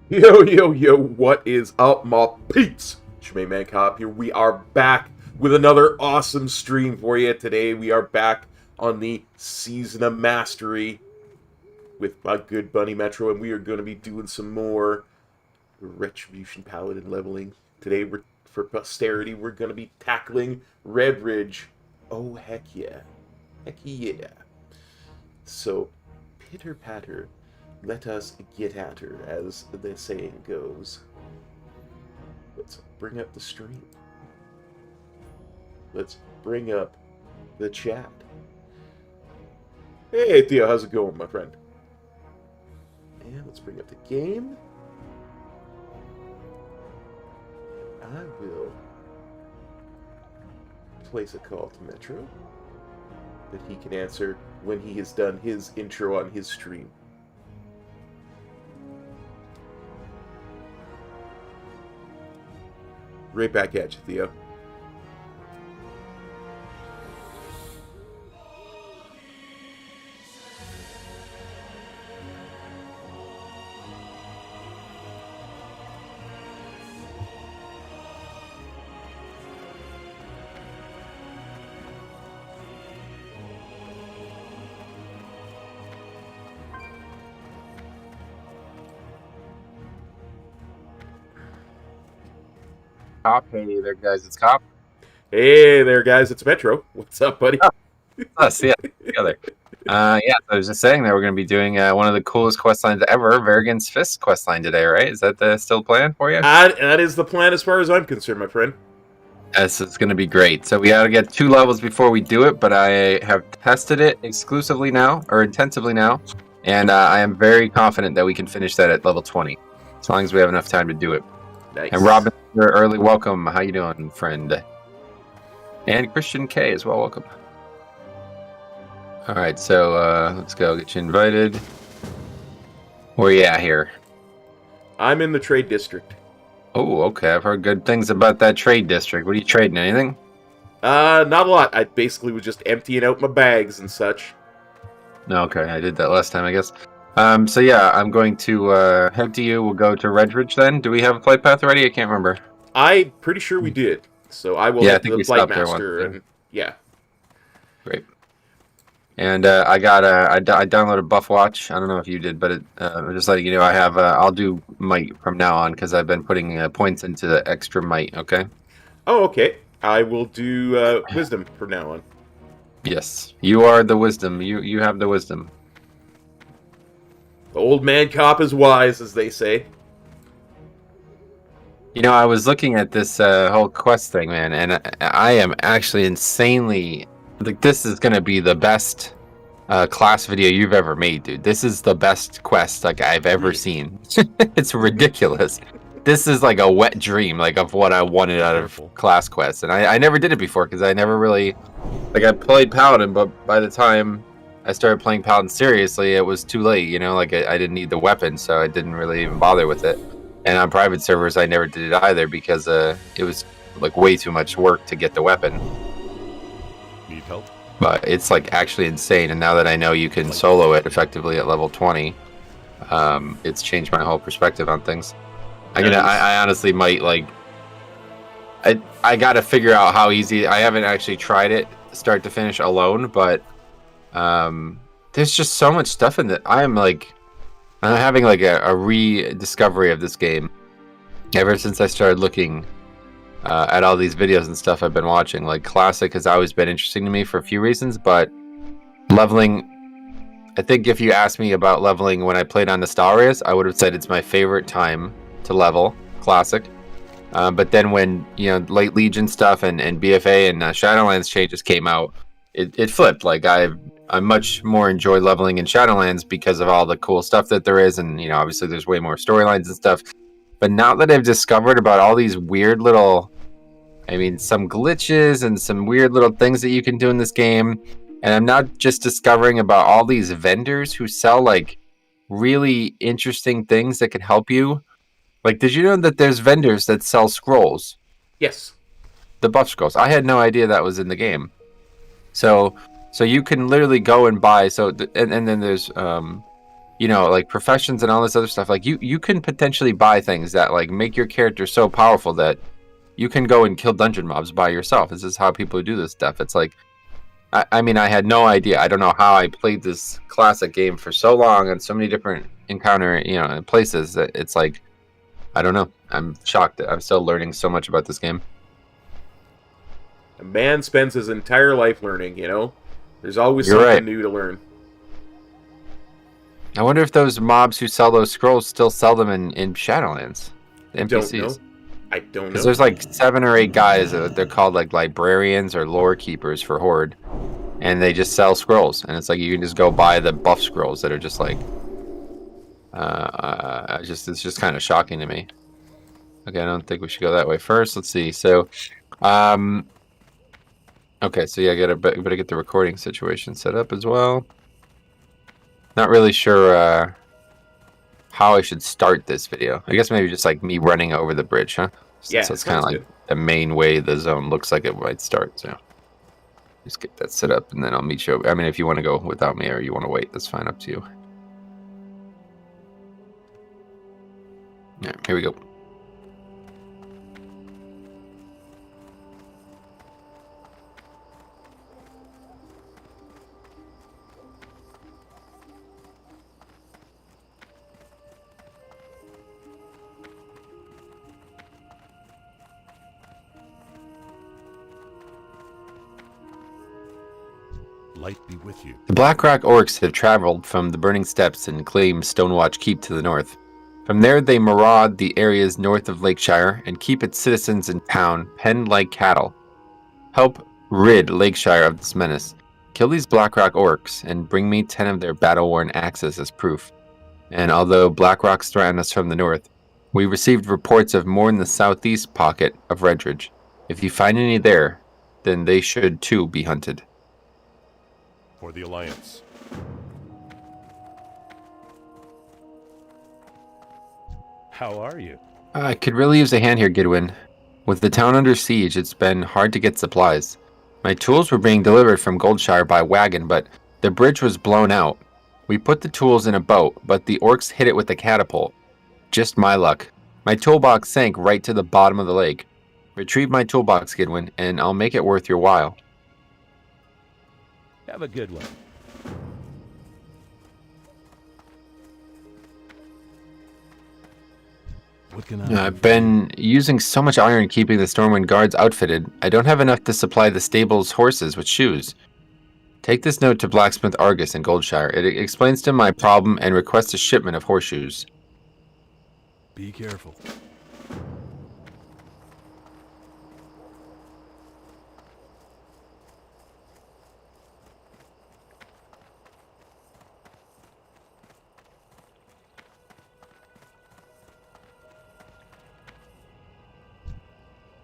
Yo, yo, yo, what is up, my peeps? Shmay Man Cop here. We are back with another awesome stream for you. Today we are back on the Season of Mastery with my good buddy Metro, and we are going to be doing some more Retribution Paladin leveling. Today, for posterity, we're going to be tackling Redridge. Oh, heck yeah. Heck yeah. So, pitter-patter. Let us get at her, as the saying goes. Let's bring up the stream. Let's bring up the chat. Hey, Theo, how's it going, my friend? And let's bring up the game. I will place a call to Metro that he can answer when he has done his intro on his stream. Right back at you, Theo. Cop. Hey there, guys. It's Cop. Hey there, guys. It's Metro. What's up, buddy? Oh, us, yeah, together. Yeah, I was just saying that we're going to be doing one of the coolest quest lines ever, Vergen's Fist quest line today, right? Is that the still plan for you? That is the plan as far as I'm concerned, my friend. Yes, it's going to be great. So we got to get 2 levels before we do it, but I have tested it exclusively now, or intensively now, and I am very confident that we can finish that at level 20, as long as we have enough time to do it. Nice. And Robin, your early welcome. How you doing, friend? And Christian K as well, welcome. All right, so let's go get you invited. Where you at here? I'm in the trade district. Oh, okay. I've heard good things about that trade district. What are you trading? Anything? Not a lot. I basically was just emptying out my bags and such. No, okay. I did that last time, I guess. So yeah, I'm going to head to you. We'll go to Redridge then. Do we have a flight path already? I can't remember. I'm pretty sure we did. So I will hit the flight master and yeah. Great. And I downloaded Buff Watch. I don't know if you did, but I'm just letting you know I have. I'll do might from now on because I've been putting points into the extra might. Okay. Oh, okay. I will do wisdom from now on. Yes, you are the wisdom. You have the wisdom. The old man cop is wise, as they say. You know, I was looking at this whole quest thing, man, and I am actually insanely like this is going to be the best class video you've ever made, dude. This is the best quest like I've ever seen. It's ridiculous. This is like a wet dream, like of what I wanted out of class quests, and I never did it before because I never really like I played Paladin, but by the time I started playing Paladin seriously, it was too late. You know, like I didn't need the weapon, so I didn't really even bother with it. And on private servers, I never did it either because it was like way too much work to get the weapon. Need help? But it's like actually insane, and now that I know you can solo it effectively at level 20, it's changed my whole perspective on things. I honestly might like. I got to figure out how easy. I haven't actually tried it start to finish alone, but there's just so much stuff in it. I'm having like a rediscovery of this game ever since I started looking at all these videos and stuff I've been watching. Like Classic has always been interesting to me for a few reasons, but leveling. I think if you asked me about leveling when I played on Nostalrius, I would have said it's my favorite time to level Classic. But then when late Legion stuff and BFA and Shadowlands changes came out, it flipped. Like I much more enjoy leveling in Shadowlands because of all the cool stuff that there is, and obviously there's way more storylines and stuff. But now that I've discovered about all these weird little, some glitches and some weird little things that you can do in this game, and I'm not just discovering about all these vendors who sell like really interesting things that could help you. Like, did you know that there's vendors that sell scrolls? Yes. The buff scrolls. I had no idea that was in the game. So you can literally go and buy. And then there's like professions and all this other stuff. Like you can potentially buy things that like make your character so powerful that you can go and kill dungeon mobs by yourself. This is how people do this stuff. It's like, I had no idea. I don't know how I played this classic game for so long and so many different places that it's like, I don't know. I'm shocked. I'm still learning so much about this game. A man spends his entire life learning, There's always something new to learn. I wonder if those mobs who sell those scrolls still sell them in Shadowlands. The NPCs. I don't know. Because there's like 7 or 8 guys. They're called like librarians or lore keepers for Horde. And they just sell scrolls. And it's like you can just go buy the buff scrolls that are just like... it's just kind of shocking to me. Okay, I don't think we should go that way first. Let's see. So, okay, so yeah, better get the recording situation set up as well. Not really sure how I should start this video. I guess maybe just like me running over the bridge, huh? Yeah, so it's kind of like the main way the zone looks like it might start. So just get that set up, and then I'll meet you. If you want to go without me or you want to wait, that's fine. Up to you. Yeah, here we go. Light be with you. The Blackrock Orcs have traveled from the Burning Steppes and claim Stonewatch Keep to the north. From there, they maraud the areas north of Lakeshire and keep its citizens in town penned like cattle. Help rid Lakeshire of this menace. Kill these Blackrock Orcs and bring me 10 of their battle-worn axes as proof. And although Blackrocks threaten us from the north, we received reports of more in the southeast pocket of Redridge. If you find any there, then they should too be hunted. For the Alliance. How are you? I could really use a hand here, Gidwin. With the town under siege, it's been hard to get supplies. My tools were being delivered from Goldshire by wagon, but the bridge was blown out. We put the tools in a boat, but the orcs hit it with a catapult. Just my luck. My toolbox sank right to the bottom of the lake. Retrieve my toolbox, Gidwin, and I'll make it worth your while. Have a good one. What can I've been using so much iron keeping the Stormwind guards outfitted, I don't have enough to supply the stable's horses with shoes. Take this note to Blacksmith Argus in Goldshire. It explains to him my problem and requests a shipment of horseshoes. Be careful.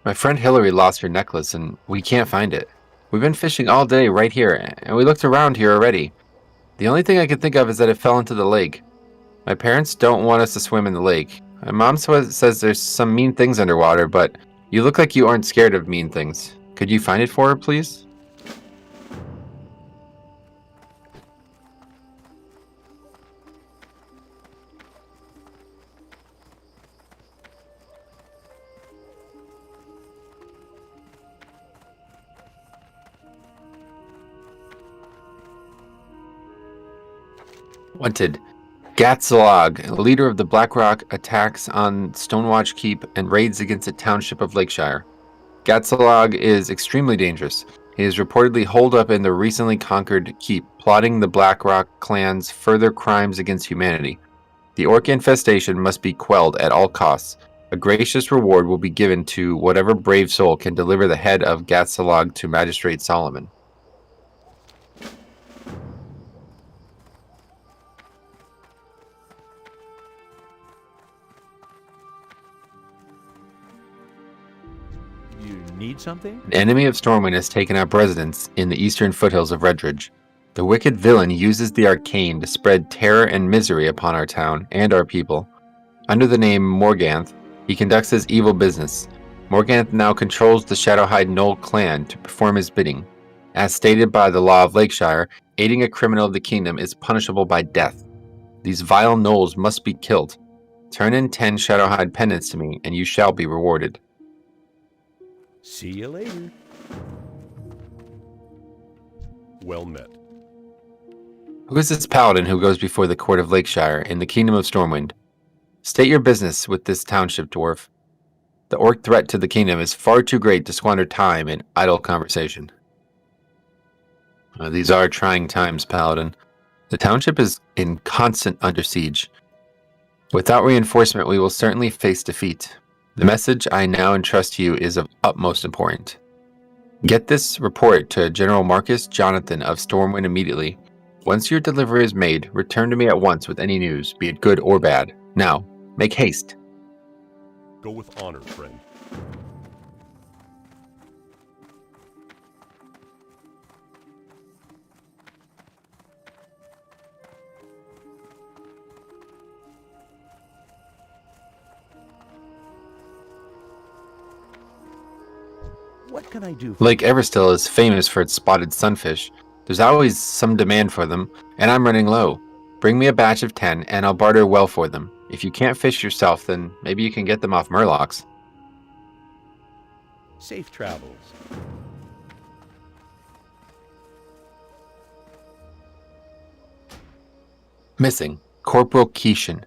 My friend Hillary lost her necklace and we can't find it. We've been fishing all day right here, and we looked around here already. The only thing I can think of is that it fell into the lake. My parents don't want us to swim in the lake. My mom says there's some mean things underwater, but you look like you aren't scared of mean things. Could you find it for her, please? Wanted. Gatsalog, leader of the Blackrock, attacks on Stonewatch Keep and raids against the township of Lakeshire. Gatsalog is extremely dangerous. He is reportedly holed up in the recently conquered keep, plotting the Blackrock clan's further crimes against humanity. The orc infestation must be quelled at all costs. A gracious reward will be given to whatever brave soul can deliver the head of Gatsalog to Magistrate Solomon. You need something? An enemy of Stormwind has taken up residence in the eastern foothills of Redridge. The wicked villain uses the arcane to spread terror and misery upon our town and our people. Under the name Morganth, he conducts his evil business. Morganth now controls the Shadowhide Knoll clan to perform his bidding. As stated by the law of Lakeshire, aiding a criminal of the kingdom is punishable by death. These vile gnolls must be killed. Turn in 10 Shadowhide pendants to me, and you shall be rewarded. See you later. Well met. Who is this paladin who goes before the court of Lakeshire in the kingdom of Stormwind? State your business with this township, dwarf. The orc threat to the kingdom is far too great to squander time in idle conversation. These are trying times, paladin. The township is in constant under siege. Without reinforcement, we will certainly face defeat. The message I now entrust to you is of utmost importance. Get this report to General Marcus Jonathan of Stormwind immediately. Once your delivery is made, return to me at once with any news, be it good or bad. Now, make haste. Go with honor, friend. What can I do? Lake Everstill is famous for its spotted sunfish. There's always some demand for them, and I'm running low. Bring me a batch of 10, and I'll barter well for them. If you can't fish yourself, then maybe you can get them off Murlocs. Safe travels. Missing. Corporal Keishan.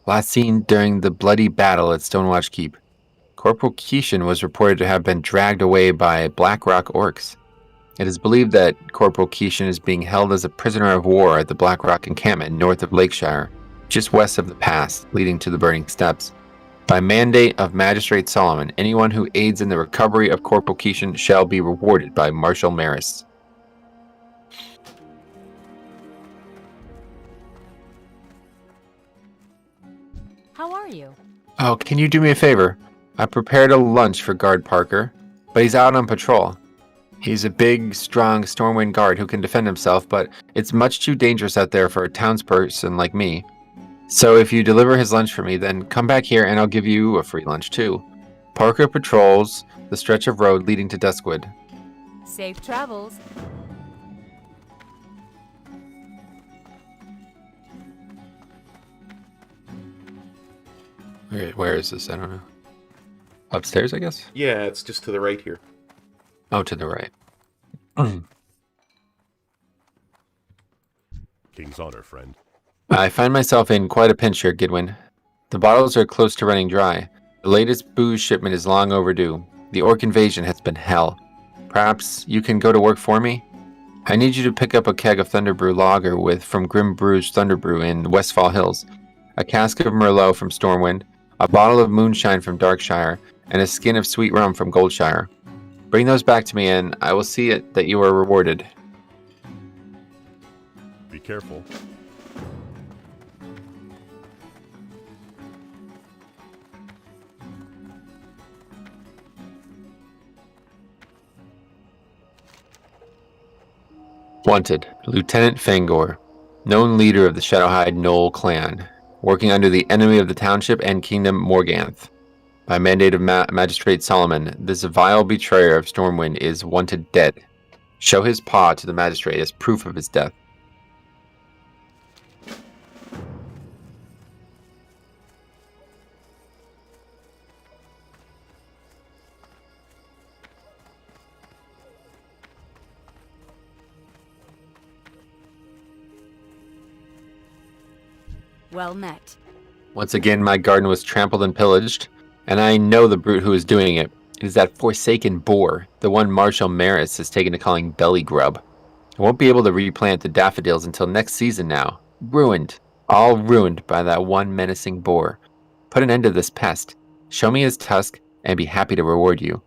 Last seen during the bloody battle at Stonewatch Keep. Corporal Keishan was reported to have been dragged away by Blackrock orcs. It is believed that Corporal Keishan is being held as a prisoner of war at the Blackrock encampment north of Lakeshire, just west of the pass leading to the Burning Steps. By mandate of Magistrate Solomon, anyone who aids in the recovery of Corporal Keishan shall be rewarded by Marshal Maris. How are you? Oh, can you do me a favor? I prepared a lunch for Guard Parker, but he's out on patrol. He's a big, strong Stormwind guard who can defend himself, but it's much too dangerous out there for a townsperson like me. So if you deliver his lunch for me, then come back here and I'll give you a free lunch too. Parker patrols the stretch of road leading to Duskwood. Safe travels. Where is this? I don't know. Upstairs, I guess? Yeah, it's just to the right here. Oh, to the right. King's honor, friend. I find myself in quite a pinch here, Gidwin. The bottles are close to running dry. The latest booze shipment is long overdue. The orc invasion has been hell. Perhaps you can go to work for me? I need you to pick up a keg of Thunderbrew lager from Grim Brew's Thunderbrew in Westfall Hills, a cask of Merlot from Stormwind, a bottle of moonshine from Darkshire, and a skin of sweet rum from Goldshire. Bring those back to me and I will see it that you are rewarded. Be careful. Wanted, Lieutenant Fangor, known leader of the Shadowhide Knoll clan, working under the enemy of the township and kingdom Morganth. By mandate of Magistrate Solomon, this vile betrayer of Stormwind is wanted dead. Show his paw to the magistrate as proof of his death. Well met. Once again, my garden was trampled and pillaged, and I know the brute who is doing it. It is that forsaken boar, the one Marshal Maris has taken to calling belly grub. I won't be able to replant the daffodils until next season now. Ruined. All ruined by that one menacing boar. Put an end to this pest. Show me his tusk, and be happy to reward you.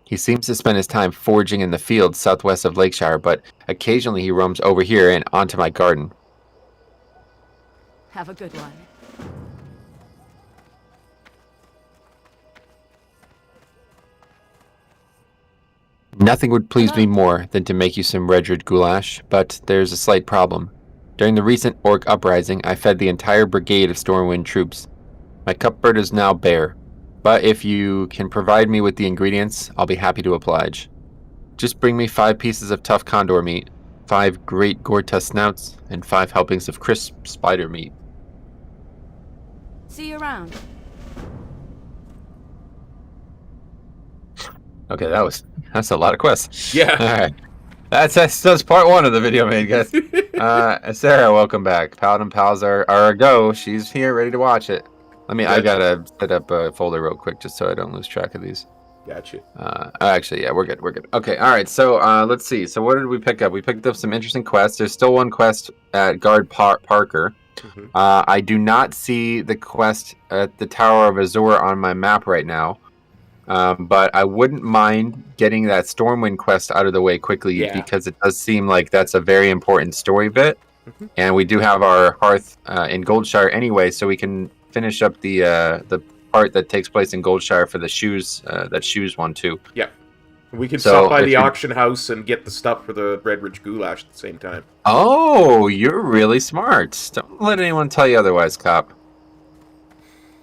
He seems to spend his time foraging in the fields southwest of Lakeshire, but occasionally he roams over here and onto my garden. Have a good one. Nothing would please me more than to make you some Redridge goulash, but there's a slight problem. During the recent orc uprising, I fed the entire brigade of Stormwind troops. My cupboard is now bare, but if you can provide me with the ingredients, I'll be happy to oblige. Just bring me 5 pieces of tough condor meat, 5 great Gorta snouts, and 5 helpings of crisp spider meat. See you around. Okay, that's a lot of quests. Yeah. All right. That's part 1 of the video, made guys. Sarah, welcome back. Paladin Pals are a go. She's here, ready to watch it. I gotta set up a folder real quick just so I don't lose track of these. Gotcha. Actually, yeah, we're good. Okay, all right. So let's see. So what did we pick up? We picked up some interesting quests. There's still one quest at Guard Parker. Mm-hmm. I do not see the quest at the Tower of Azor on my map right now. But I wouldn't mind getting that Stormwind quest out of the way quickly because it does seem like that's a very important story bit. Mm-hmm. And we do have our hearth in Goldshire anyway, so we can finish up the part that takes place in Goldshire for the shoes, that shoes one too. Yeah. We can stop by the auction house and get the stuff for the Redridge goulash at the same time. Oh, you're really smart. Don't let anyone tell you otherwise, cop.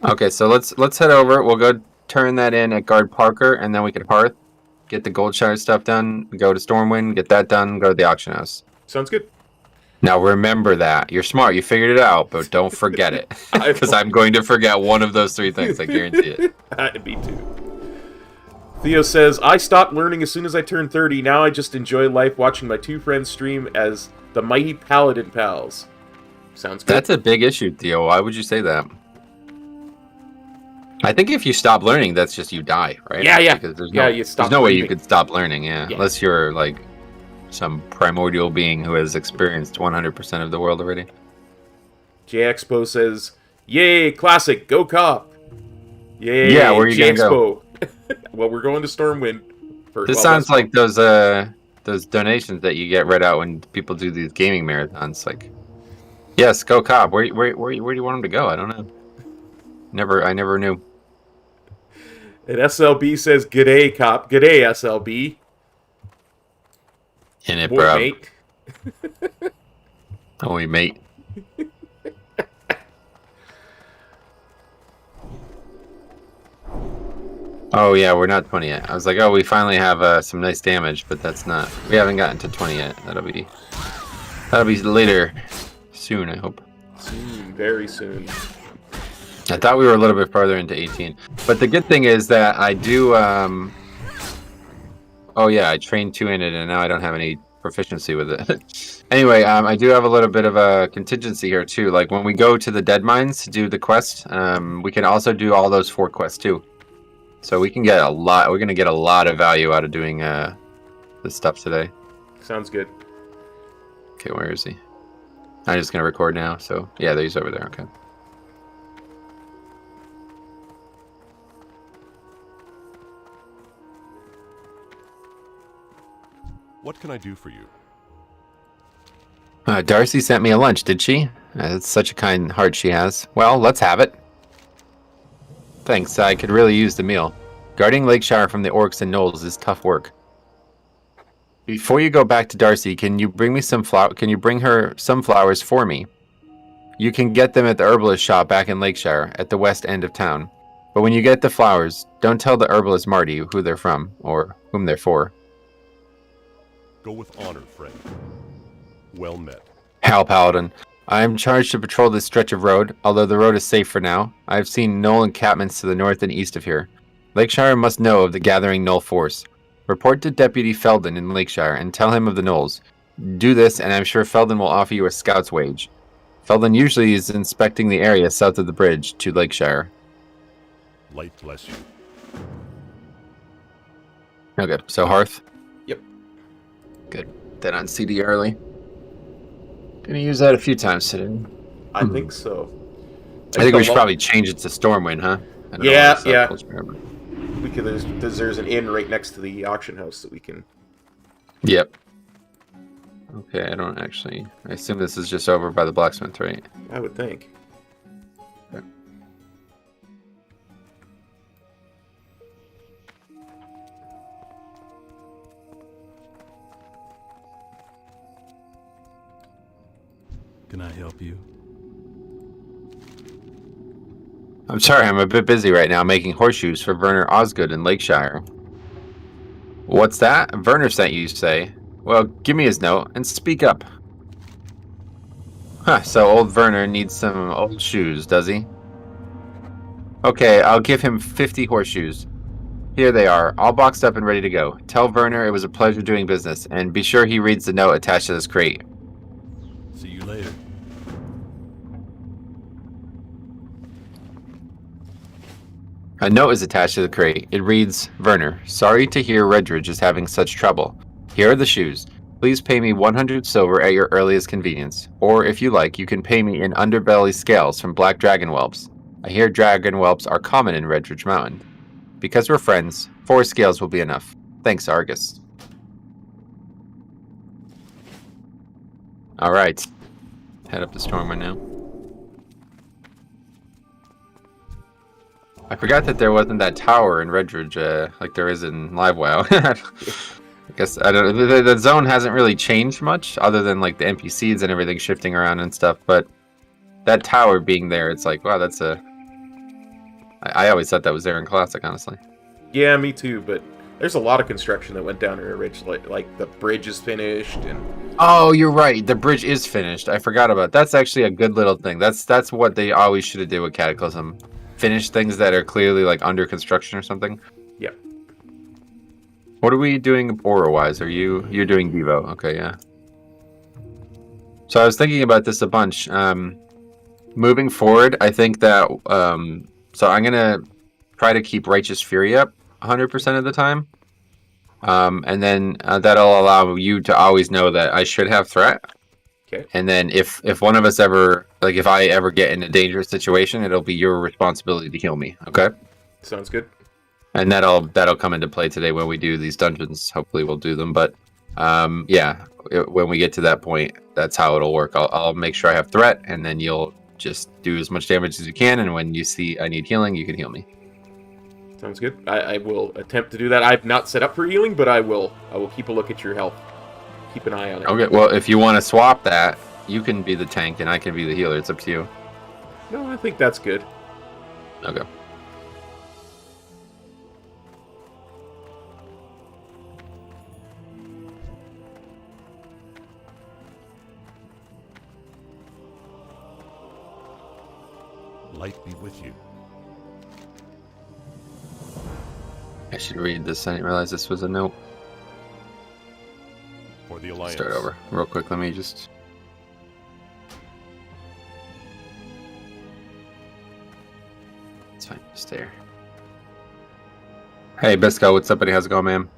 Okay, so let's head over. We'll go turn that in at Guard Parker, and then we can hearth, get the Goldshire stuff done, go to Stormwind, get that done, go to the auction house. Sounds good. Now remember that. You're smart, you figured it out, but don't forget it. Because I'm going to forget one of those 3 things, I guarantee it. Me too. Theo says, I stopped learning as soon as I turned 30. Now I just enjoy life watching my 2 friends stream as the mighty Paladin Pals. Sounds good. That's a big issue, Theo. Why would you say that? I think if you stop learning, that's just you die, right? Yeah. Because there's there's no way you could stop learning, yeah. Unless you're like some primordial being who has experienced 100% of the world already. J-Expo says, yay, classic, go cop. Yay, yeah, where are you going to go? Well, we're going to Stormwind. This sounds like those donations that you get read out when people do these gaming marathons. Like, yes, go cop. Where do you want them to go? I don't know. I never knew. And SLB says, g'day, cop. G'day, SLB. In it, boy, bro. Mate. Oh, mate. Oh, yeah, we're not 20 yet. I was like, oh, we finally have some nice damage, but that's not. We haven't gotten to 20 yet. That'll be later. Soon, I hope. Soon, very soon. I thought we were a little bit farther into 18. But the good thing is that I do, oh yeah, I trained 2 in it, and now I don't have any proficiency with it. Anyway, I do have a little bit of a contingency here, too. Like, when we go to the Dead Mines to do the quest, we can also do all those 4 quests, too. So we can get a lot, we're going to get a lot of value out of doing this stuff today. Sounds good. Okay, where is he? I'm just going to record now, so, yeah, he's over there, okay. What can I do for you? Darcy sent me a lunch, did she? It's such a kind heart she has. Well, let's have it. Thanks, I could really use the meal. Guarding Lakeshire from the orcs and gnolls is tough work. Before you go back to Darcy, can you bring me some Can you bring her some flowers for me? You can get them at the herbalist shop back in Lakeshire, at the west end of town. But when you get the flowers, don't tell the herbalist Marty who they're from or whom they're for. Go with honor, friend. Well met. Hal Paladin. I am charged to patrol this stretch of road, although the road is safe for now. I have seen Knoll encampments to the north and east of here. Lakeshire must know of the gathering Knoll force. Report to Deputy Feldon in Lakeshire and tell him of the Knolls. Do this, and I'm sure Feldon will offer you a scout's wage. Feldon usually is inspecting the area south of the bridge to Lakeshire. Light bless you. Okay, so Hearth? Yep. Good. Then on CD early. Gonna use that a few times today. I think so. I think we should probably change it to Stormwind, huh? I don't know Yeah, why yeah. it's not- We could. There's an inn right next to the auction house that we can. Yep. Okay, I don't actually... I assume this is just over by the blacksmith, right? I would think. Okay. Can I help you? I'm sorry, I'm a bit busy right now making horseshoes for Werner Osgood in Lakeshire. What's that? Werner sent you say? Well, give me his note and speak up. Huh, so old Werner needs some old shoes, does he? Okay, I'll give him 50 horseshoes. Here they are, all boxed up and ready to go. Tell Werner it was a pleasure doing business, and be sure he reads the note attached to this crate. See you later. A note is attached to the crate. It reads, Werner, sorry to hear Redridge is having such trouble. Here are the shoes. Please pay me 100 silver at your earliest convenience. Or, if you like, you can pay me in underbelly scales from black dragon whelps. I hear dragon whelps are common in Redridge Mountain. Because we're friends, 4 scales will be enough. Thanks, Argus. Alright. Head up to Stormwind now. I forgot that there wasn't that tower in Redridge, like there is in Livewell. I guess I don't. The zone hasn't really changed much, other than like the NPCs and everything shifting around and stuff. But that tower being there, it's like, wow, that's a. I always thought that was there in Classic, honestly. Yeah, me too. But there's a lot of construction that went down in Ridge. Like the bridge is finished, and Oh, you're right. The bridge is finished. I forgot about it. That's actually a good little thing. That's what they always should have did with Cataclysm. Finish things that are clearly like under construction or something. yeah. What are we doing aura-wise? You're doing Devo? Okay, yeah. So I was thinking about this a bunch. Moving forward, I think that so I'm gonna try to keep Righteous Fury up 100% of the time, and then that'll allow you to always know that I should have threat. Okay. And then if one of us ever, like if I ever get in a dangerous situation, it'll be your responsibility to heal me. Okay. Sounds good. And that'll come into play today when we do these dungeons. Hopefully we'll do them, but yeah, when we get to that point, that's how it'll work. I'll make sure I have threat, and then you'll just do as much damage as you can, and when you see I need healing, you can heal me. Sounds good. I will attempt to do that. I've not set up for healing, but I will keep a look at your health. Keep an eye on it. Okay, well, if you want to swap that, you can be the tank and I can be the healer. It's up to you. No, I think that's good. Okay. Light be with you. I should read this. I didn't realize this was a note. For the Alliance. Start over real quick. Let me just. It's fine. Just stay here. Hey, Bisco. What's up, buddy? How's it going, man?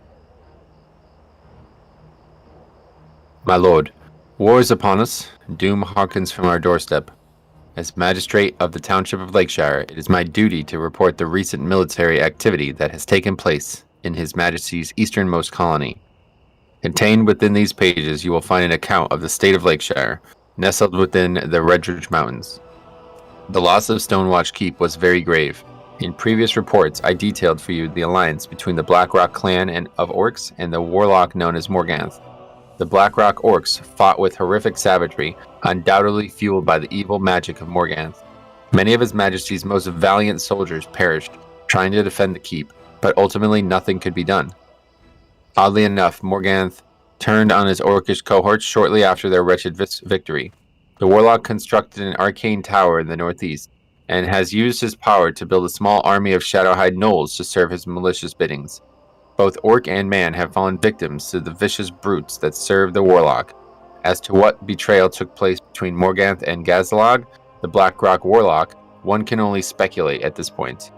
My lord, war is upon us. Doom harkens from our doorstep. As magistrate of the township of Lakeshire, it is my duty to report the recent military activity that has taken place in His Majesty's easternmost colony. Contained within these pages, you will find an account of the state of Lakeshire, nestled within the Redridge Mountains. The loss of Stonewatch Keep was very grave. In previous reports, I detailed for you the alliance between the Blackrock clan of orcs and the warlock known as Morganth. The Blackrock orcs fought with horrific savagery, undoubtedly fueled by the evil magic of Morganth. Many of His Majesty's most valiant soldiers perished, trying to defend the keep, but ultimately nothing could be done. Oddly enough, Morganth turned on his orcish cohorts shortly after their wretched victory. The warlock constructed an arcane tower in the northeast, and has used his power to build a small army of Shadowhide gnolls to serve his malicious biddings. Both orc and man have fallen victims to the vicious brutes that serve the warlock. As to what betrayal took place between Morganth and Gazlag, the Blackrock warlock, one can only speculate at this point.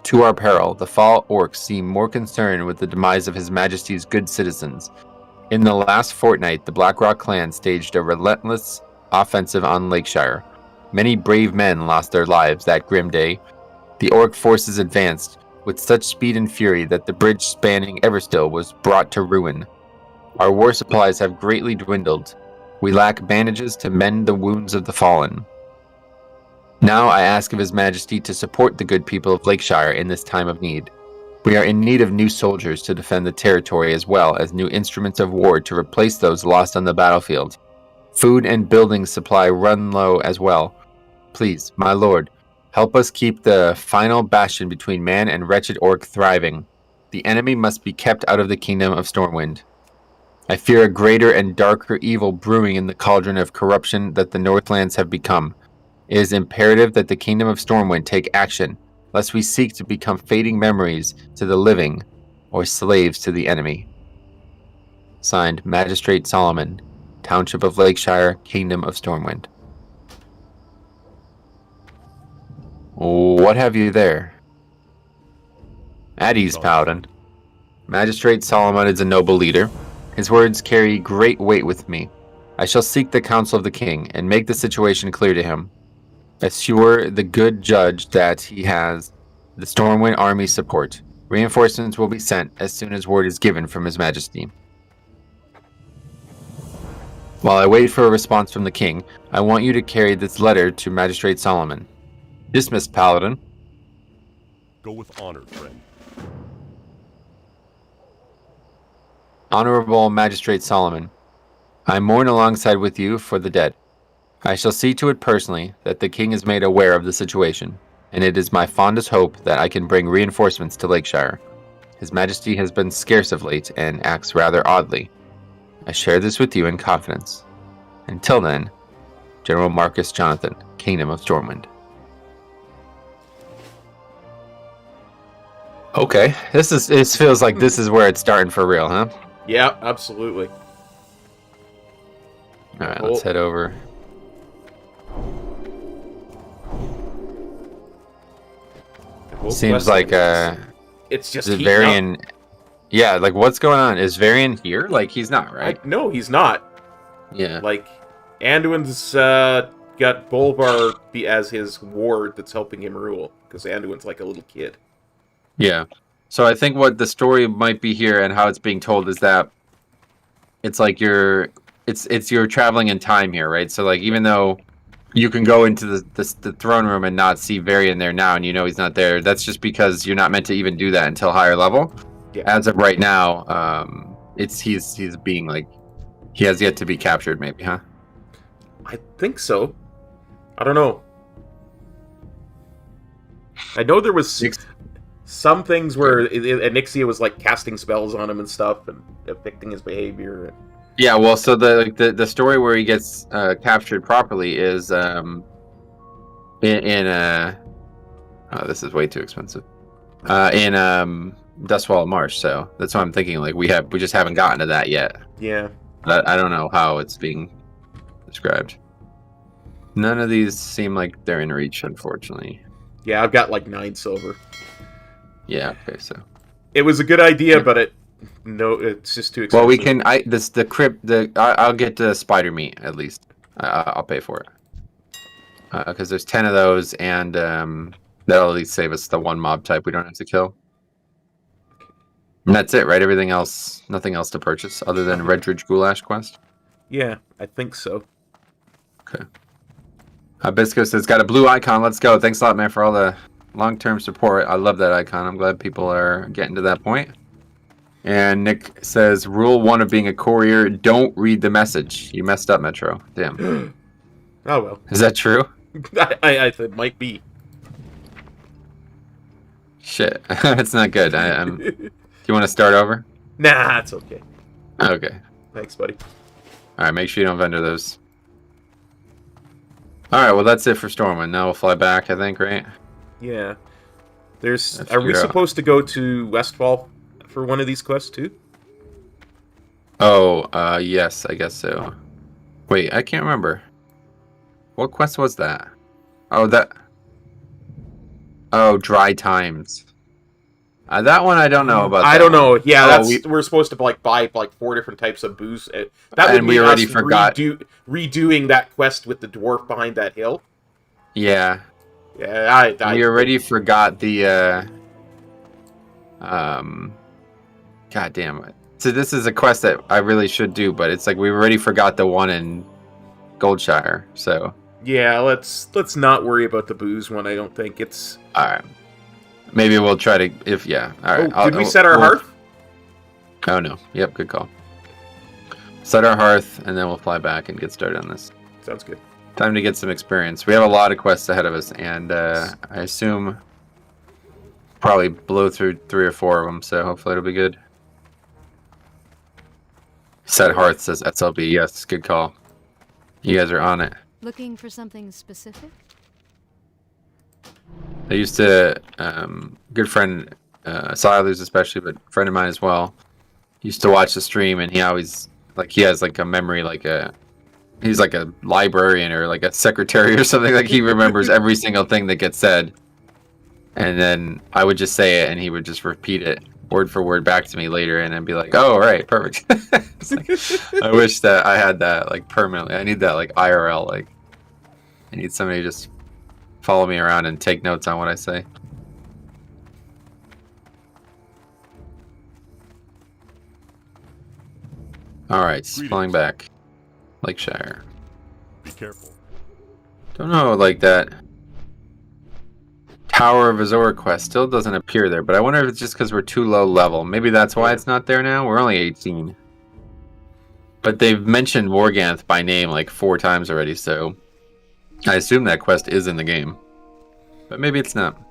To our peril, the Fall orcs seem more concerned with the demise of His Majesty's good citizens. In the last fortnight, the Blackrock clan staged a relentless offensive on Lakeshire. Many brave men lost their lives that grim day. The orc forces advanced with such speed and fury that the bridge spanning Everstill was brought to ruin. Our war supplies have greatly dwindled. We lack bandages to mend the wounds of the fallen. Now I ask of His Majesty to support the good people of Lakeshire in this time of need. We are in need of new soldiers to defend the territory as well as new instruments of war to replace those lost on the battlefield. Food and building supply run low as well. Please, my lord, help us keep the final bastion between man and wretched orc thriving. The enemy must be kept out of the kingdom of Stormwind. I fear a greater and darker evil brewing in the cauldron of corruption that the Northlands have become. It is imperative that the kingdom of Stormwind take action, lest we seek to become fading memories to the living, or slaves to the enemy. Signed, Magistrate Solomon, Township of Lakeshire, Kingdom of Stormwind. What have you there? At ease, Paladin. Magistrate Solomon is a noble leader. His words carry great weight with me. I shall seek the counsel of the king and make the situation clear to him. Assure the good judge that he has the Stormwind army's support. Reinforcements will be sent as soon as word is given from His Majesty. While I wait for a response from the king, I want you to carry this letter to Magistrate Solomon. Dismissed, Paladin. Go with honor, friend. Honorable Magistrate Solomon, I mourn alongside with you for the dead. I shall see to it personally that the king is made aware of the situation, and it is my fondest hope that I can bring reinforcements to Lakeshire. His Majesty has been scarce of late and acts rather oddly. I share this with you in confidence. Until then, General Marcus Jonathan, Kingdom of Stormwind. Okay, it feels like this is where it's starting for real, huh? Yeah, absolutely. Alright, let's head over. Seems like it's just is Varian. Yeah, like what's going on? Is Varian here? Like he's not, right? No, he's not. Yeah. Like Anduin's got Bolvar as his ward that's helping him rule because Anduin's like a little kid. Yeah. So I think what the story might be here and how it's being told is that it's like you're traveling in time here, right? So like even though you can go into the throne room and not see Varian there now, and you know he's not there, that's just because you're not meant to even do that until higher level. Yeah. As of right now, he's being like he has yet to be captured, maybe, huh? I think so. I don't know. I know there was some things where Anixia was like casting spells on him and stuff and affecting his behavior. Yeah, well, so the story where he gets captured properly is oh, this is way too expensive. In Dustwall Marsh, so that's what I'm thinking. Like we just haven't gotten to that yet. Yeah. I don't know how it's being described. None of these seem like they're in reach, unfortunately. Yeah, I've got like 9 silver. Yeah. Okay. So it was a good idea, but it's just too expensive. Well, we can. I'll get the spider meat at least. I'll pay for it because there's 10 of those, and that'll at least save us the one mob type we don't have to kill. And that's it, right? Everything else, nothing else to purchase other than Redridge Goulash quest. Yeah, I think so. Okay. Bisco says, got a blue icon. Let's go. Thanks a lot, man, for all the long-term support. I love that icon. I'm glad people are getting to that point. And Nick says, rule 1 of being a courier, don't read the message. You messed up, Metro. Damn. Oh, well. Is that true? I it might be. Shit. That's not good. Do you want to start over? Nah, it's okay. Okay. Thanks, buddy. Alright, make sure you don't vendor those. Alright, well that's it for Stormwind. Now we'll fly back, I think, right? Yeah. Are we supposed to go to Westfall for one of these quests, too? Oh, yes, I guess so. Wait, I can't remember. What quest was that? Oh, Oh, Dry Times. That one I don't know about. I don't know. Yeah, Oh, we're supposed to buy 4 different types of booze. That would And we mean already us forgot. redoing that quest with the dwarf behind that hill. Yeah. Yeah, We already forgot the God damn it. So this is a quest that I really should do, but it's like we already forgot the one in Goldshire, so. Yeah, let's not worry about the booze one. I don't think it's. Alright. Maybe we'll try to Alright. Oh, did we set our hearth? Oh no. Yep, good call. Set our hearth and then we'll fly back and get started on this. Sounds good. Time to get some experience. We have a lot of quests ahead of us, and I assume probably blow through 3 or 4 of them, so hopefully it'll be good. Set Hearth says SLB. Yes, good call. You guys are on it. Looking for something specific? I used to, good friend, Silas especially, but a friend of mine as well, used to watch the stream, and he always, he has a memory, he's like a librarian or like a secretary or something. Like he remembers every single thing that gets said, and then I would just say it and he would just repeat it word for word back to me later, and then be like, oh right, perfect. I wish that I had that permanently. I need that IRL. I need somebody to just follow me around and take notes on what I say. Alright, flying back. Lakeshire. Be careful. Don't know, that Tower of Azor quest still doesn't appear there, but I wonder if it's just because we're too low level. Maybe that's why it's not there now? We're only 18. But they've mentioned Morganth by name 4 times already, so I assume that quest is in the game. But maybe it's not.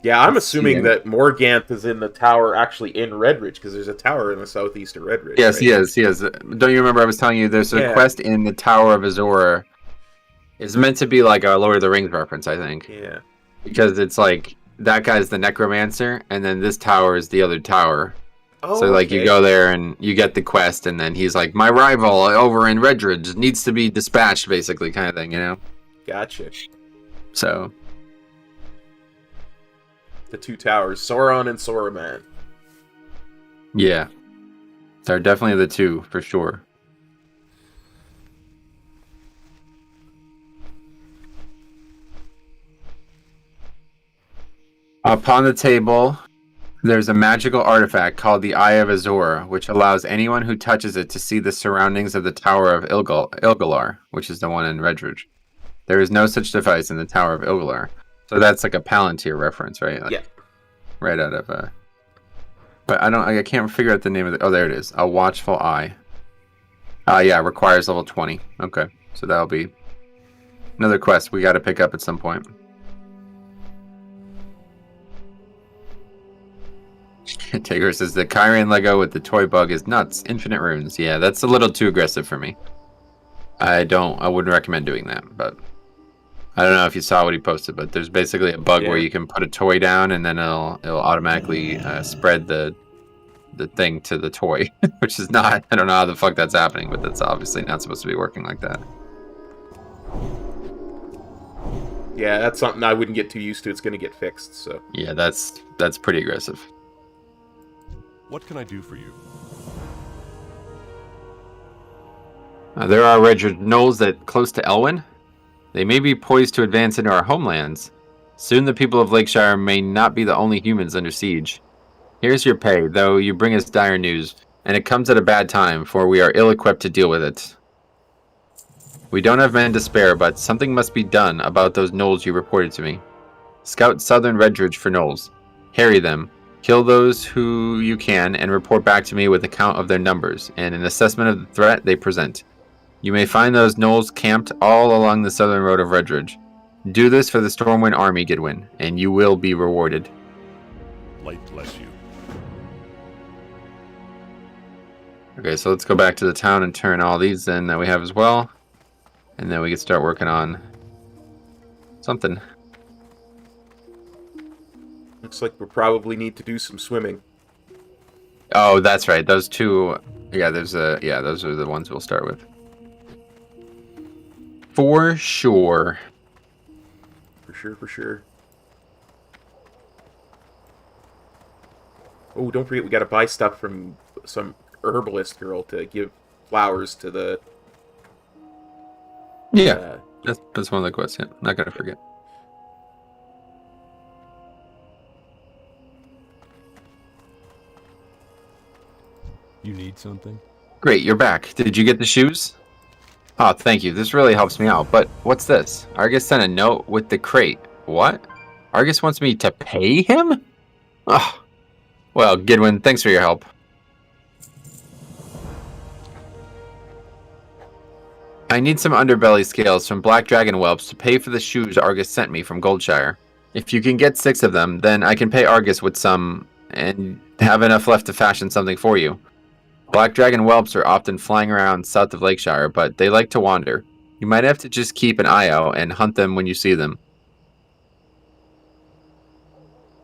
Yeah, I'm assuming that Morganth is in the tower, actually in Redridge, because there's a tower in the southeast of Redridge. Yes, right? he is. Don't you remember I was telling you there's a quest in the Tower of Azor? It's meant to be like a Lord of the Rings reference, I think. Yeah. Because it's that guy's the necromancer, and then this tower is the other tower. Oh, so you go there and you get the quest, and then he's like, my rival over in Redridge needs to be dispatched, basically, kind of thing, you know? Gotcha. So. The 2 towers, Sauron and Saruman. Yeah. They're definitely the 2, for sure. Upon the table, there's a magical artifact called the Eye of Azor, which allows anyone who touches it to see the surroundings of the Tower of Ilgalar, which is the one in Redridge. There is no such device in the Tower of Ilgalar. So that's a Palantir reference, right? Yeah. Right out of but I can't figure out the name of it. Oh, there it is. A Watchful Eye. Yeah, requires level 20. Okay. So that'll be another quest we got to pick up at some point. Tigger says the Kyrian Lego with the toy bug is nuts. Infinite runes. Yeah, that's a little too aggressive for me. I wouldn't recommend doing that, but I don't know if you saw what he posted, but there's basically a bug where you can put a toy down and then it'll automatically spread the thing to the toy, which is not, I don't know how the fuck that's happening, but that's obviously not supposed to be working like that. Yeah, that's something I wouldn't get too used to. It's going to get fixed, so. Yeah, that's pretty aggressive. What can I do for you? There are Redridge gnolls close to Elwyn. They may be poised to advance into our homelands. Soon the people of Lakeshire may not be the only humans under siege. Here's your pay, though you bring us dire news, and it comes at a bad time, for we are ill-equipped to deal with it. We don't have men to spare, but something must be done about those gnolls you reported to me. Scout southern Redridge for gnolls. Harry them. Kill those who you can and report back to me with a count of their numbers and an assessment of the threat they present. You may find those gnolls camped all along the southern road of Redridge. Do this for the Stormwind army, Gidwin, and you will be rewarded. Light bless you. Okay, so let's go back to the town and turn all these in that we have as well. And then we can start working on something. Looks like we'll probably need to do some swimming. Oh, that's right. Those two. Yeah, those are the ones we'll start with. For sure. For sure. Oh, don't forget we gotta buy stuff from some herbalist girl to give flowers to the... Yeah, that's one of the quests, yeah. Not gonna forget. You need something? Great, you're back. Did you get the shoes? Oh, thank you. This really helps me out. But what's this? Argus sent a note with the crate. What? Argus wants me to pay him? Oh. Well, Gidwin, thanks for your help. I need some underbelly scales from black dragon whelps to pay for the shoes Argus sent me from Goldshire. If you can get 6 of them, then I can pay Argus with some and have enough left to fashion something for you. Black dragon whelps are often flying around south of Lakeshire, but they like to wander. You might have to just keep an eye out and hunt them when you see them.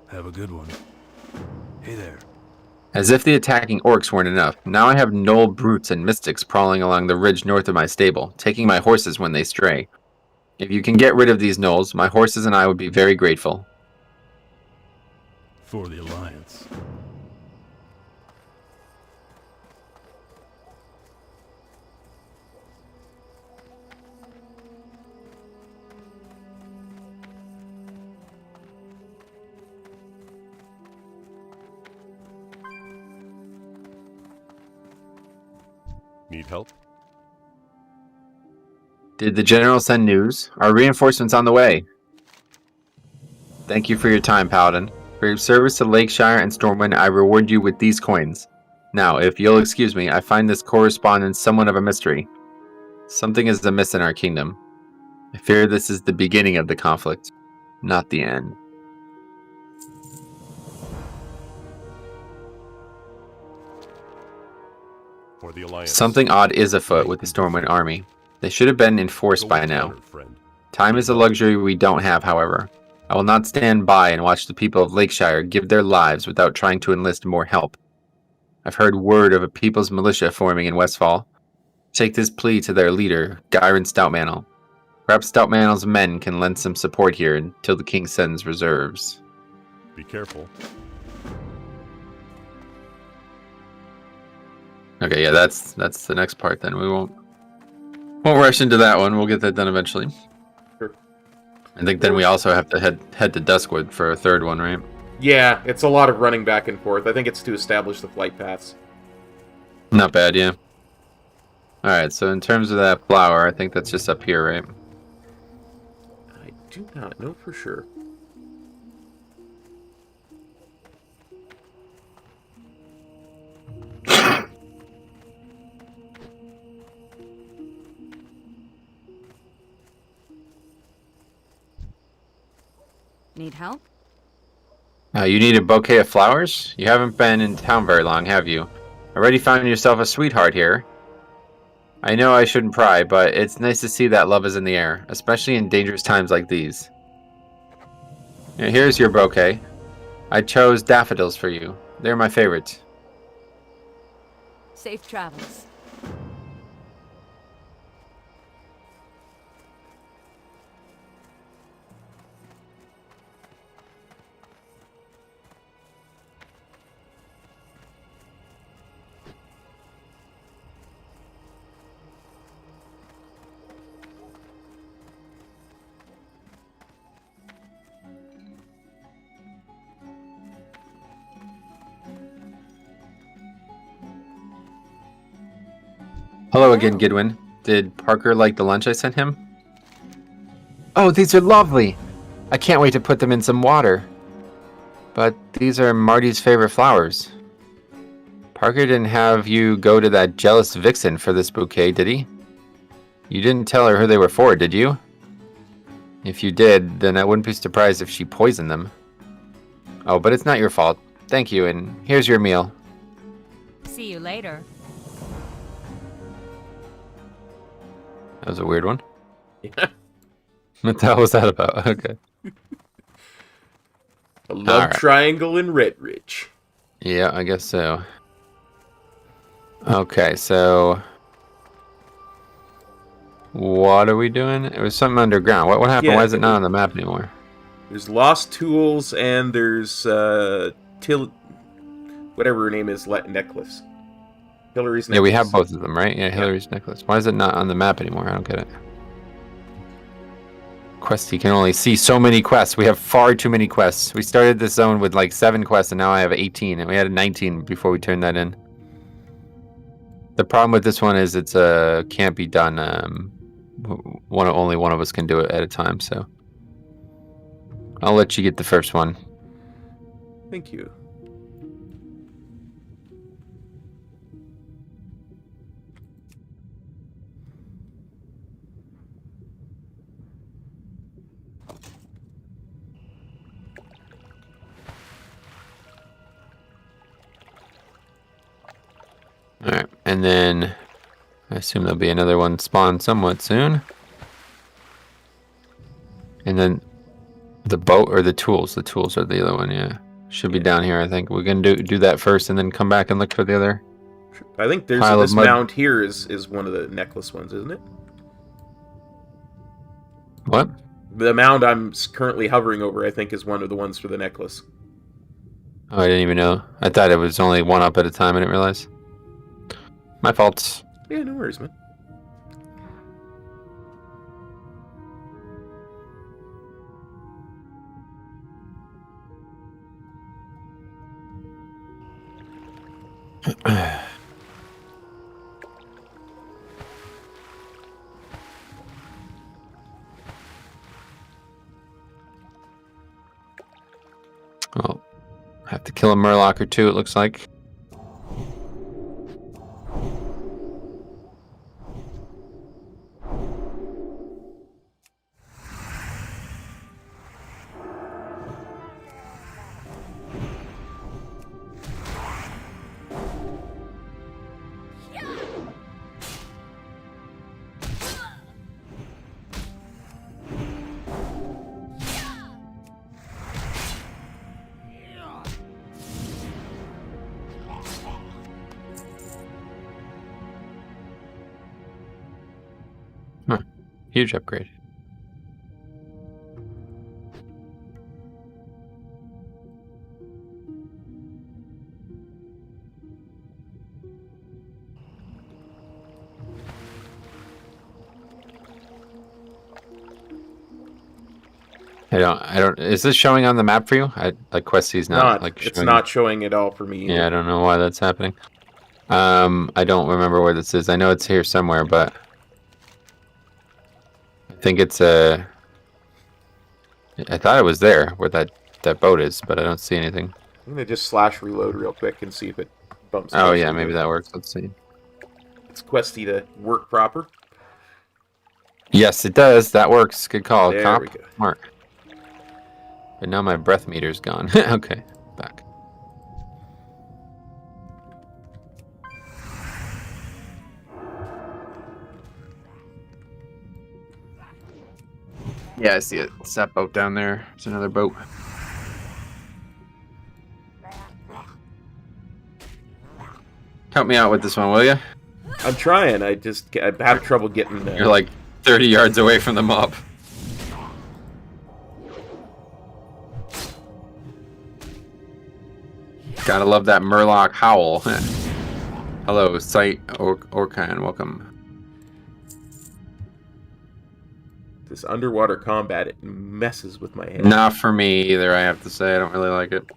Have a good one. Hey there. As if the attacking orcs weren't enough, now I have gnoll brutes and mystics prowling along the ridge north of my stable, taking my horses when they stray. If you can get rid of these gnolls, my horses and I would be very grateful. For the Alliance. Need help? Did the general send news? Are reinforcements on the way? Thank you for your time, Paladin. For your service to Lakeshire and Stormwind, I reward you with these coins. Now, if you'll excuse me, I find this correspondence somewhat of a mystery. Something is amiss in our kingdom. I fear this is the beginning of the conflict, not the end. For the Alliance. Something odd is afoot with the Stormwind army. They should have been enforced by now. Time is a luxury we don't have, however. I will not stand by and watch the people of Lakeshire give their lives without trying to enlist more help. I've heard word of a people's militia forming in Westfall. Take this plea to their leader, Gyron Stoutmantle. Perhaps Stoutmantle's men can lend some support here until the king sends reserves. Be careful. Okay, yeah, that's the next part then. We won't rush into that one. We'll get that done eventually. Sure. I think then we also have to head to Duskwood for a third one, right? Yeah, it's a lot of running back and forth. I think it's to establish the flight paths. Not bad, yeah. Alright, so in terms of that flower, I think that's just up here, right? I do not know for sure. Need help? You need a bouquet of flowers? You haven't been in town very long, have you? Already found yourself a sweetheart here. I know I shouldn't pry, but it's nice to see that love is in the air, especially in dangerous times like these. Here's your bouquet. I chose daffodils for you. They're my favorite. Safe travels. Hello again, Gidwin. Did Parker like the lunch I sent him? Oh, these are lovely! I can't wait to put them in some water. But these are Marty's favorite flowers. Parker didn't have you go to that jealous vixen for this bouquet, did he? You didn't tell her who they were for, did you? If you did, then I wouldn't be surprised if she poisoned them. Oh, but it's not your fault. Thank you, and here's your meal. See you later. That was a weird one. Yeah. What the hell was that about? Okay. A love Alright. triangle in Redridge. Yeah, I guess so. Okay, so... What are we doing? It was something underground. What happened? Yeah, Why is it not on the map anymore? There's lost tools and there's whatever her name is, necklace. Hillary's necklace. Yeah, we have both of them, right? Yeah, Hillary's necklace. Why is it not on the map anymore? I don't get it. Quests, you can only see so many quests. We have far too many quests. We started this zone with like 7 quests, and now I have 18, and we had 19 before we turned that in. The problem with this one is it's can't be done. Only one of us can do it at a time, so I'll let you get the first one. Thank you. Alright, and then I assume there'll be another one spawn somewhat soon. And then the boat or the tools. The tools are the other one, yeah. Should be down here, I think. We're gonna do that first and then come back and look for the other. I think there's Pile of this mud. mound here is one of the necklace ones, isn't it? What? The mound I'm currently hovering over, I think, is one of the ones for the necklace. Oh, I didn't even know. I thought it was only one up at a time. I didn't realize. My fault. Yeah, no worries, man. Oh, I have to kill a Murloc or two, it looks like. Huh. Huge upgrade. I don't, is this showing on the map for you? Like Questy's not like it's showing. not showing at all for me. Yeah, I don't know why that's happening. I don't remember where this is. I know it's here somewhere, but I think it's I thought it was there where that boat is, but I don't see anything. I'm gonna just slash reload real quick and see if it bumps. Oh yeah, maybe that works. Let's see. It's Questy to work proper. Yes, it does. That works. Good call. There Cop. we go. Mark. But now my breath meter's gone. Okay, back. Yeah, I see it. It's that boat down there. It's another boat. Help me out with this one, will you? I'm trying. I have trouble getting. You're like 30 yards away from the mob. Gotta love that Murloc howl. Hello, Sight Orkan. Welcome. This underwater combat, it messes with my head. Not for me either, I have to say. I don't really like it.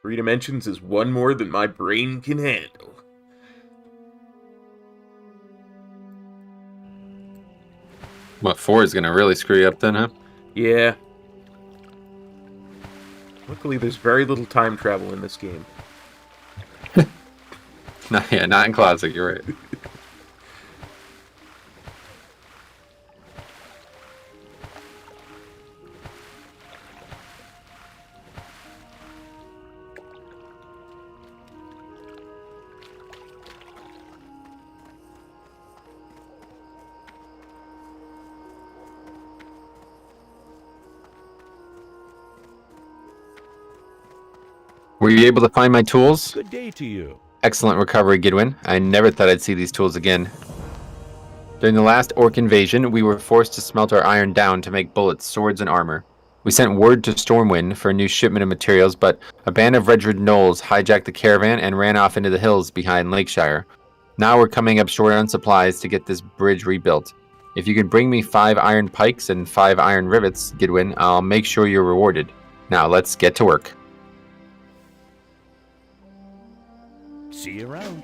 3 dimensions is one more than my brain can handle. What, 4 is gonna really screw you up then, huh? Yeah. Luckily, there's very little time travel in this game. Yeah, not in Classic, you're right. Were you able to find my tools? Good day to you. Excellent recovery, Gidwin. I never thought I'd see these tools again. During the last Orc invasion, we were forced to smelt our iron down to make bullets, swords, and armor. We sent word to Stormwind for a new shipment of materials, but a band of Redridge gnolls hijacked the caravan and ran off into the hills behind Lakeshire. Now we're coming up short on supplies to get this bridge rebuilt. If you can bring me 5 iron pikes and 5 iron rivets, Gidwin, I'll make sure you're rewarded. Now let's get to work. See you around.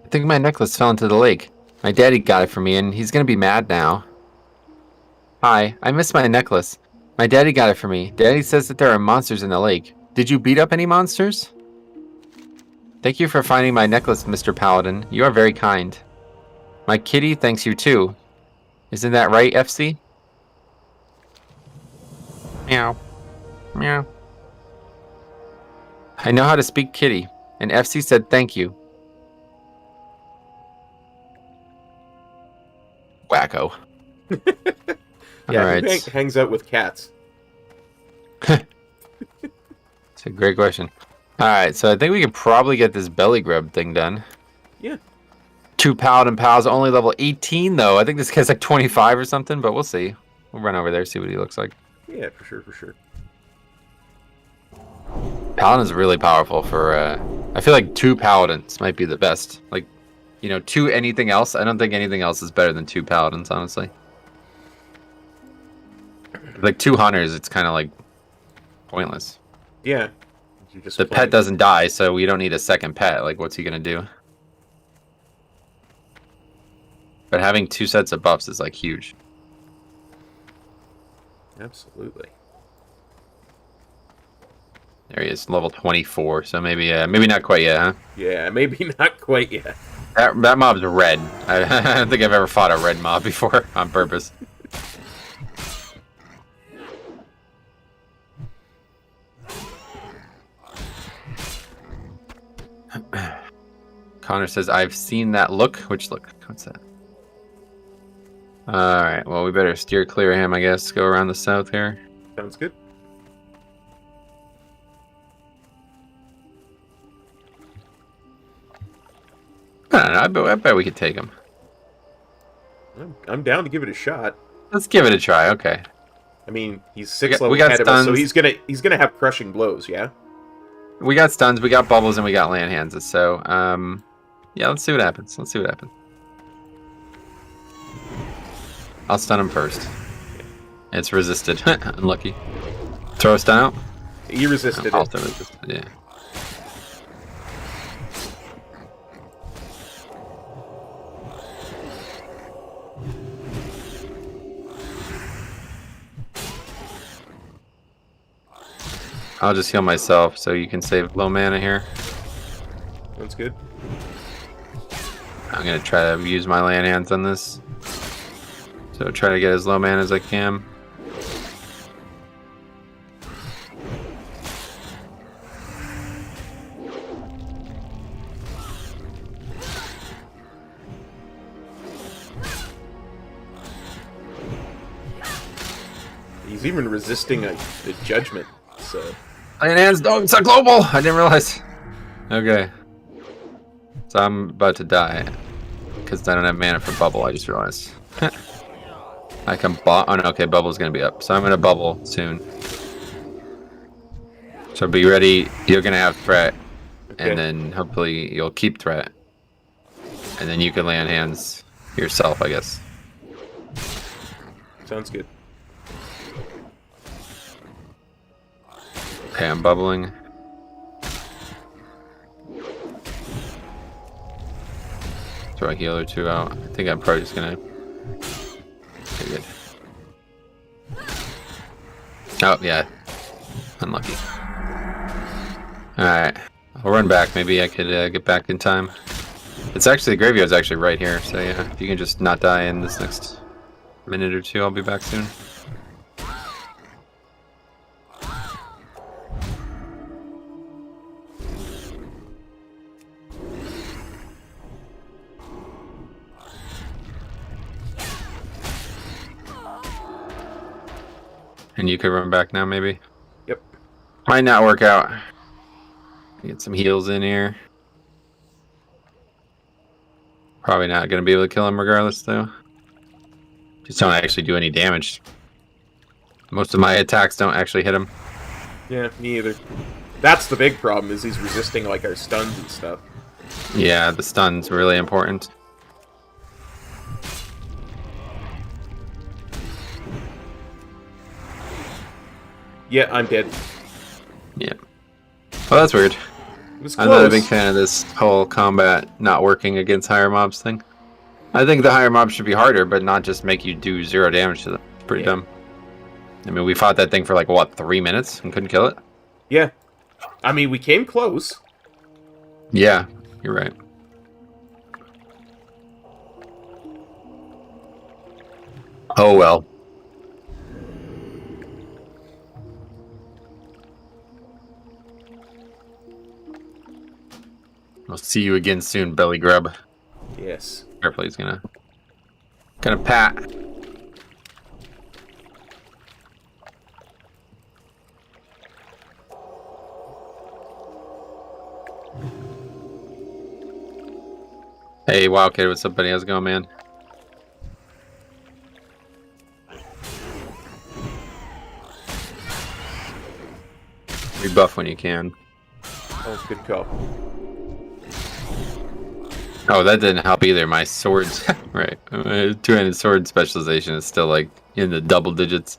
I think my necklace fell into the lake. My daddy got it for me, and he's gonna be mad now. Hi, I missed my necklace. My daddy got it for me. Daddy says that there are monsters in the lake. Did you beat up any monsters? Thank you for finding my necklace, Mr. Paladin. You are very kind. My kitty thanks you too. Isn't that right, FC? Meow. Meow. I know how to speak kitty, and FC said thank you. Wacko. Yeah, Alright. who hangs out with cats? It's a great question. Alright, so I think we could probably get this belly grub thing done. Yeah. 2 Paladin Pals, only level 18 though. I think this guy's like 25 or something, but we'll see. We'll run over there, see what he looks like. Yeah, for sure, for sure. Paladin's really powerful for, I feel like 2 Paladins might be the best. Like, you know, 2 anything else. I don't think anything else is better than 2 Paladins, honestly. Like 2 Hunters, it's kind of like pointless. Yeah. You're just The pet doesn't die, so we don't need a second pet. Like, what's he gonna do? But having 2 sets of buffs is like huge. Absolutely. There he is, level 24. So maybe, maybe not quite yet, huh? Yeah, maybe not quite yet. That mob's red. I don't think I've ever fought a red mob before on purpose. Connor says, I've seen that look. Which look? What's that? Alright, well, we better steer clear of him, I guess. Go around the south here. Sounds good. I don't know, I bet we could take him. I'm down to give it a shot. Let's give it a try, okay. I mean, he's 6 we levels got ahead of us, so stuns. he's gonna have crushing blows, yeah? We got stuns, we got bubbles, and we got land hands, so, yeah, let's see what happens. Let's see what happens. I'll stun him first. It's resisted. Unlucky. Throw a stun out? He resisted I'll it. throw resisted, yeah. I'll just heal myself so you can save low mana here. That's good. I'm gonna try to use my land hands on this. So try to get as low mana as I can. He's even resisting the judgment, so... Land hands, no, it's not global! I didn't realize. Okay. So I'm about to die. Because I don't have mana for bubble, I just realized. I can oh no, okay, bubble's gonna be up. So I'm gonna bubble soon. So be ready. You're gonna have threat, Okay. and then hopefully you'll keep threat, and then you can lay on hands yourself, I guess. Sounds good. Okay, I'm bubbling. Throw a heal or two out. I think I'm probably just gonna. Okay, good. Oh yeah, unlucky. All right, I'll run back. Maybe I could get back in time. It's actually the graveyard's actually right here. So yeah, if you can just not die in this next minute or two, I'll be back soon. And you could run back now, maybe? Yep. Might not work out. Get some heals in here. Probably not going to be able to kill him regardless, though. Just don't actually do any damage. Most of my attacks don't actually hit him. Yeah, me either. That's the big problem, is he's resisting, like, our stuns and stuff. Yeah, the stun's really important. Yeah, I'm dead. Yeah. Well, that's weird. It was I'm not a close. big fan of this whole combat not working against higher mobs thing. I think the higher mobs should be harder, but not just make you do 0 damage to them. It's pretty dumb. I mean, we fought that thing for like, what, 3 minutes and couldn't kill it? Yeah. I mean, we came close. Yeah, you're right. Oh well. I'll see you again soon, belly grub. Yes. Airplane's gonna pat. Hey, Wildkid, what's up, buddy? How's it going, man? Rebuff when you can. Oh, good call. Oh, that didn't help either. My swords, right? Two-handed sword specialization is still like in the double digits.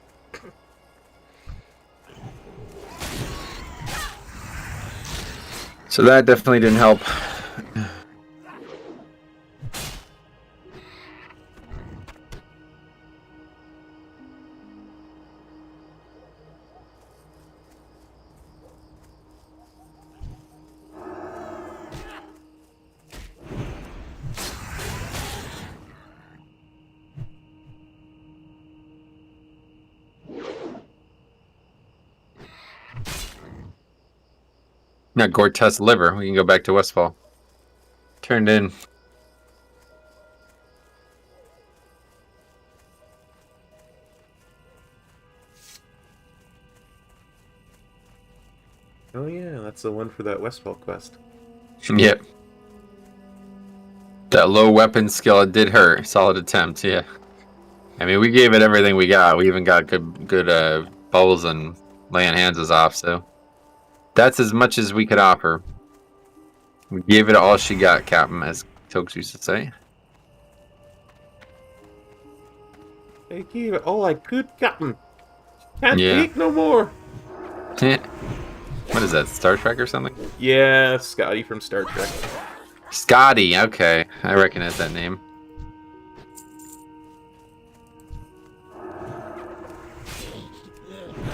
So that definitely didn't help. Not Gortess liver. We can go back to Westfall. Turned in. Oh yeah, that's the one for that Westfall quest. Yep. That low weapon skill did hurt. Solid attempt, yeah. I mean, we gave it everything we got. We even got good bowls and laying hands is off, so that's as much as we could offer. We gave it all she got, Captain, as Tokes used to say. They gave it all I could, Captain. Can't Yeah. take no more. What is that, Star Trek or something? Yeah, Scotty from Star Trek. Scotty, okay. I recognize that name.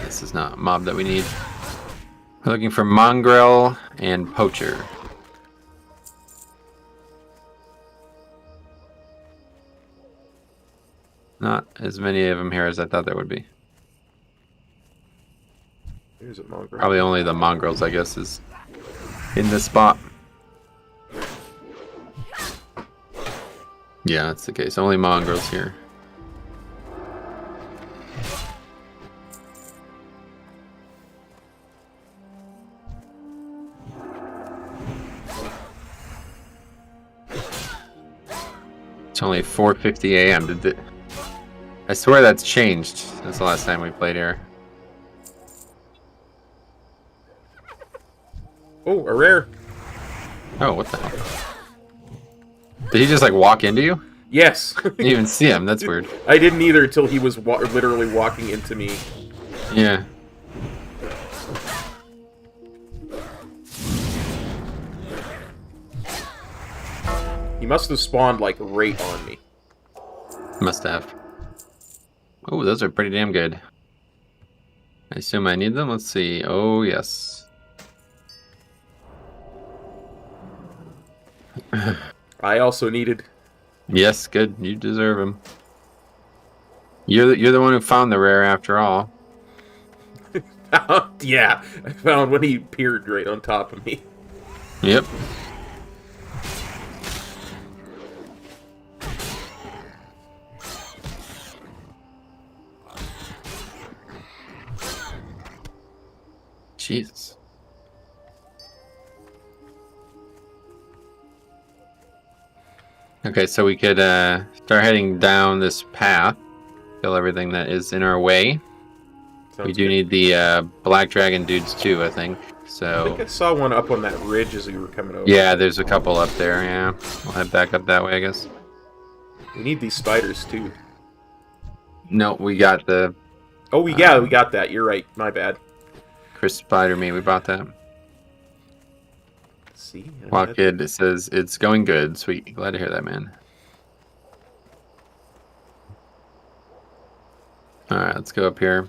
This is not a mob that we need. We're looking for Mongrel and Poacher. Not as many of them here as I thought there would be. There's a mongrel. Probably only the mongrels, I guess, is in this spot. Yeah, that's the case. Only mongrels here. It's only 4:50 a.m. Did it? I swear that's changed since the last time we played here. Oh, a rare. Oh, what the hell? Did he just like walk into you? Yes. You didn't even see him. That's weird. I didn't either until he was literally walking into me. Yeah. He must have spawned like right on me. Must have. Oh, those are pretty damn good. I assume I need them. Let's see. Oh, yes. I also needed. Yes, good. You deserve them. You're the one who found the rare after all. Yeah, I found when he appeared right on top of me. Yep. Jesus. Okay, so we could start heading down this path. Kill everything that is in our way. Sounds we do good. need the black dragon dudes too, I think. I So think I saw one up on that ridge as we were coming over. yeah, there's a couple up there. Yeah, we'll head back up that way, I guess. We need these spiders too. No, we got the Oh, we got that. You're right. My bad. Chris Spider meat. We bought that. See? Wow, kid, it says it's going good. Sweet. Glad to hear that, man. Alright, let's go up here.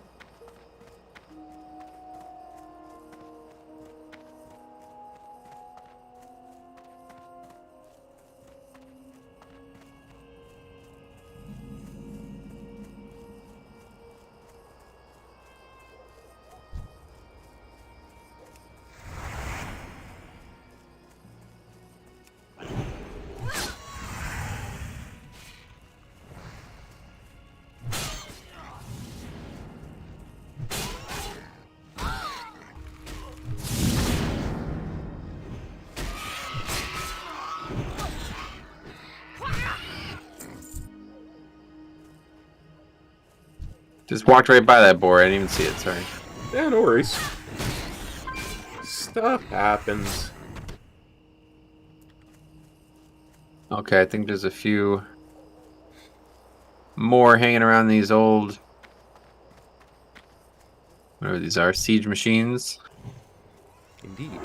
Just walked right by that boar. I didn't even see it. Sorry. Yeah, no worries. Stuff happens. Okay, I think there's a few more hanging around these old, whatever these are, siege machines. Indeed.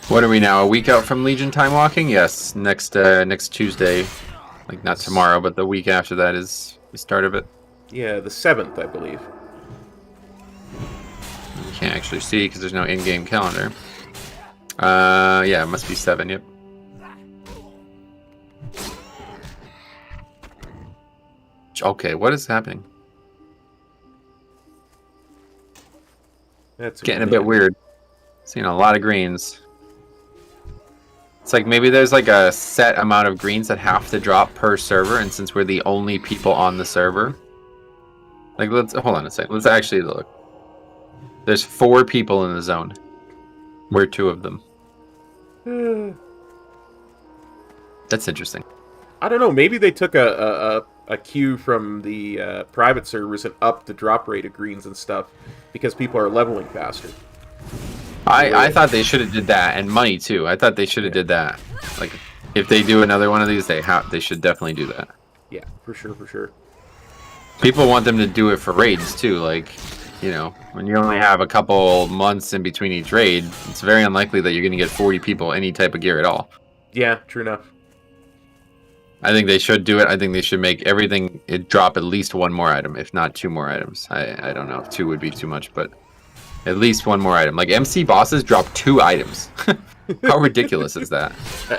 What are we now? A week out from Legion time walking? Yes, next Tuesday. Like not tomorrow, but the week after that is the start of it. Yeah, the 7th, I believe. You can't actually see because there's no in-game calendar. Yeah, it must be 7. Yep. Okay, what is happening? That's Getting a bit weird. Seeing a lot of greens. It's like maybe there's like a set amount of greens that have to drop per server, and since we're the only people on the server, like let's hold on a second. Let's actually look. There's 4 people in the zone. We're 2 of them. That's interesting. I don't know. Maybe they took a cue from the private servers and upped the drop rate of greens and stuff because people are leveling faster. I thought they should have did that, and money too. I thought they should have did that. Like, if they do another one of these, they should definitely do that. Yeah, for sure, for sure. People want them to do it for raids too. Like, you know, when you only have a couple months in between each raid, it's very unlikely that you're going to get 40 people any type of gear at all. Yeah, true enough. I think they should do it. I think they should make everything drop at least 1 more item, if not 2 more items. I don't know if 2 would be too much, but at least 1 more item. Like MC bosses drop 2 items. How ridiculous is that?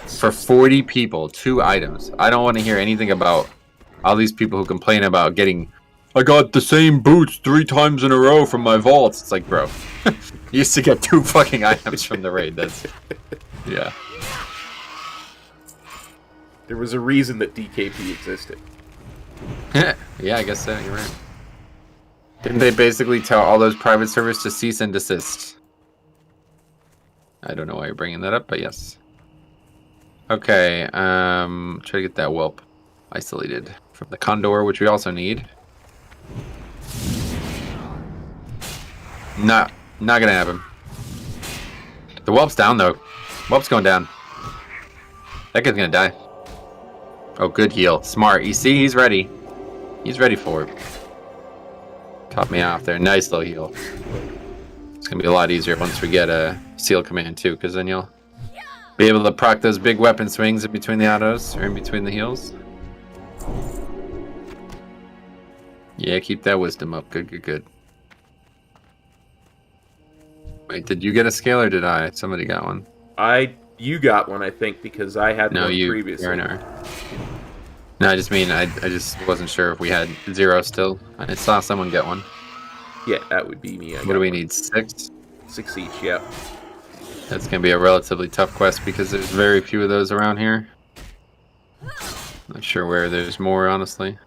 For 40 people, 2 items. I don't want to hear anything about all these people who complain about getting, I got the same boots 3 times in a row from my vaults. It's like, bro, you used to get 2 fucking items from the raid. That's, yeah. There was a reason that DKP existed. Yeah, I guess so. You're right. Didn't they basically tell all those private servers to cease and desist? I don't know why you're bringing that up, but yes. Okay, try to get that whelp isolated from the condor, which we also need. Not gonna happen. The whelp's down though. Whelp's going down. That guy's gonna die. Oh, good heal. Smart. You see, he's ready. He's ready for it. Top me off there. Nice little heal. It's gonna be a lot easier once we get a seal command too, because then you'll be able to proc those big weapon swings in between the autos or in between the heals. Yeah, keep that wisdom up. Good, good, good. Wait, did you get a scale or did I? Somebody got one. You got one, I think, because I had one previously. No, I just mean I just wasn't sure if we had 0 still. I saw someone get one. Yeah, that would be me. What do we need? 6? 6 each, yeah. That's gonna be a relatively tough quest because there's very few of those around here. Not sure where there's more, honestly.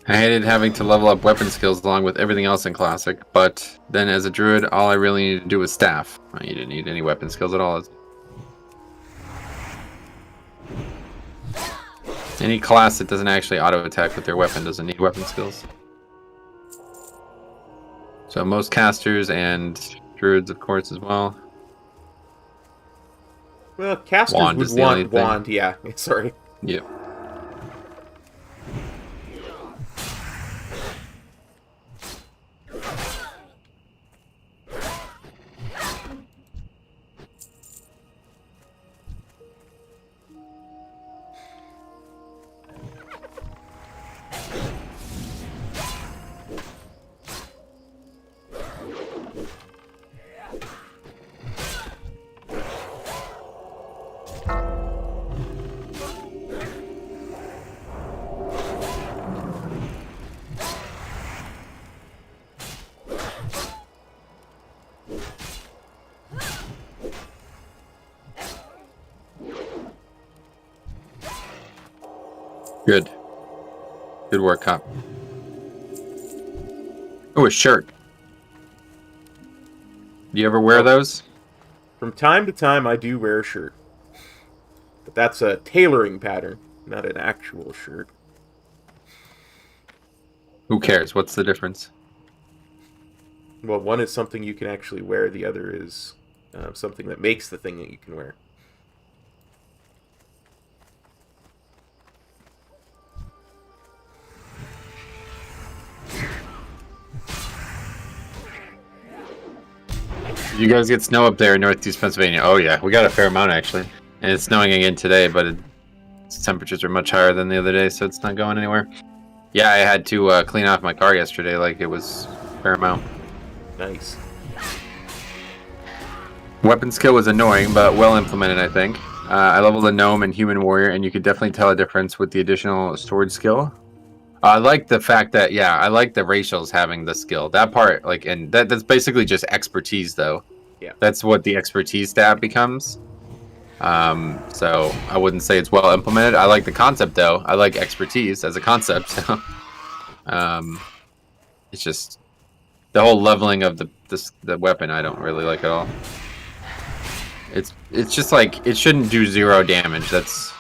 I hated having to level up weapon skills along with everything else in Classic, but then as a druid, all I really needed to do was staff. You didn't need any weapon skills at all. Any class that doesn't actually auto-attack with their weapon doesn't need weapon skills. So most casters and druids, of course, as well. Well, casters would want wand, yeah. Sorry. Yep. Good. Good work, Cop. Oh, a shirt. Do you ever wear those? From time to time, I do wear a shirt. But that's a tailoring pattern, not an actual shirt. Who cares? What's the difference? Well, one is something you can actually wear. The other is something that makes the thing that you can wear. You guys get snow up there in northeast Pennsylvania? Oh yeah, we got a fair amount actually. And it's snowing again today, but its temperatures are much higher than the other day, so it's not going anywhere. Yeah, I had to clean off my car yesterday, like it was a fair amount. Nice. Weapon skill was annoying, but well implemented, I think. I leveled a gnome and human warrior, and you could definitely tell a difference with the additional sword skill. I like the fact that, yeah, I like the racials having the skill. That part, like, and that's basically just expertise, though. Yeah. That's what the expertise stat becomes. So I wouldn't say it's well implemented. I like the concept, though. I like expertise as a concept. So, it's just the whole leveling of the weapon. I don't really like at all. It's just like it shouldn't do 0 damage. That's.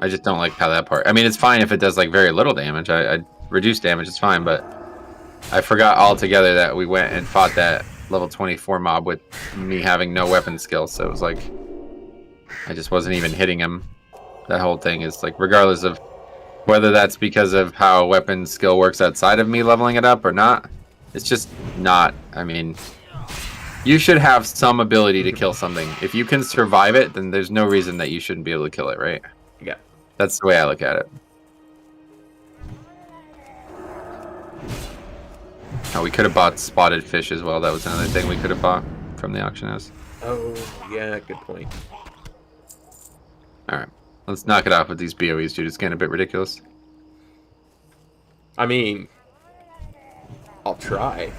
I just don't like how that part. I mean, it's fine if it does like very little damage. I reduce damage, it's fine, but I forgot altogether that we went and fought that level 24 mob with me having no weapon skill. So it was like I just wasn't even hitting him. That whole thing is like, regardless of whether that's because of how weapon skill works outside of me leveling it up or not, it's just not. I mean, you should have some ability to kill something. If you can survive it, then there's no reason that you shouldn't be able to kill it, right? Yeah. That's the way I look at it. Oh, we could have bought spotted fish as well. That was another thing we could have bought from the auction house. Oh, yeah, good point. Alright. Let's knock it off with these BOEs, dude. It's getting a bit ridiculous. I mean, I'll try.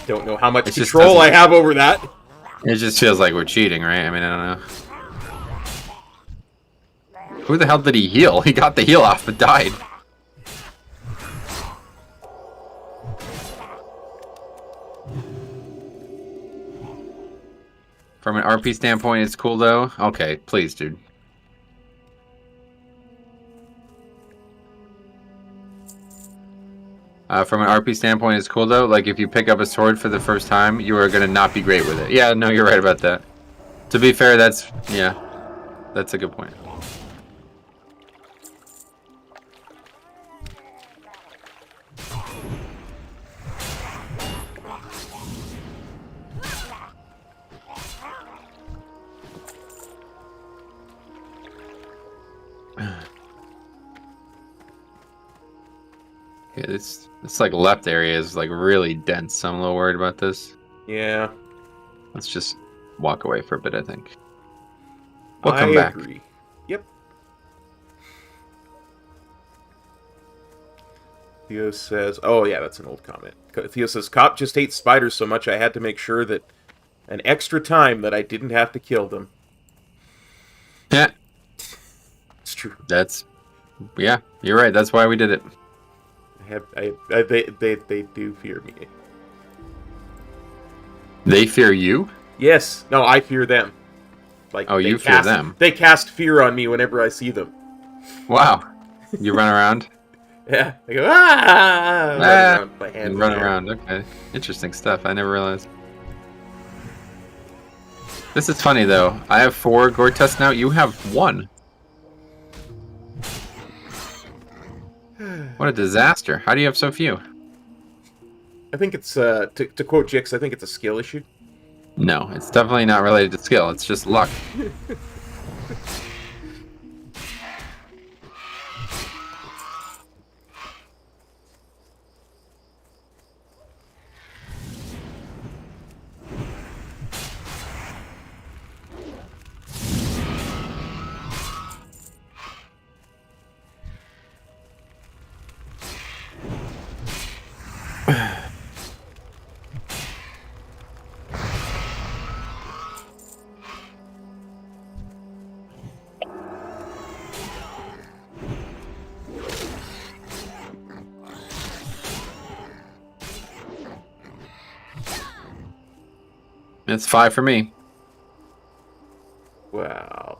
Don't know how much It just control I doesn't- have over that. It just feels like we're cheating, right? I mean, I don't know. Who the hell did he heal? He got the heal off but died. From an RP standpoint, it's cool though. Okay, please, dude. From an RP standpoint, it's cool though. Like if you pick up a sword for the first time, you are gonna not be great with it. Yeah, no, you're right about that. To be fair, that's a good point. Yeah, this like left area is like really dense, so I'm a little worried about this. Yeah, Let's just walk away for a bit, I think. We'll come back. agree. Yep. Theo says, oh yeah, that's an old comment. Theo says, Cop just hates spiders so much I had to make sure that an extra time that I didn't have to kill them. Yeah, It's true. yeah, you're right. That's why we did it. They do fear me. They fear you? Yes. No, I fear them. Like, Oh, you fear them. They cast fear on me whenever I see them. Wow. You run around? Yeah. They go, ah! Run around, my hands You run in the air. around. Okay. Interesting stuff. I never realized. This is funny, though. I have 4 gore tests now. You have 1. What a disaster. How do you have so few? I think it's, to quote Jix, I think it's a skill issue. No, it's definitely not related to skill. It's just luck. It's 5 for me. Wow.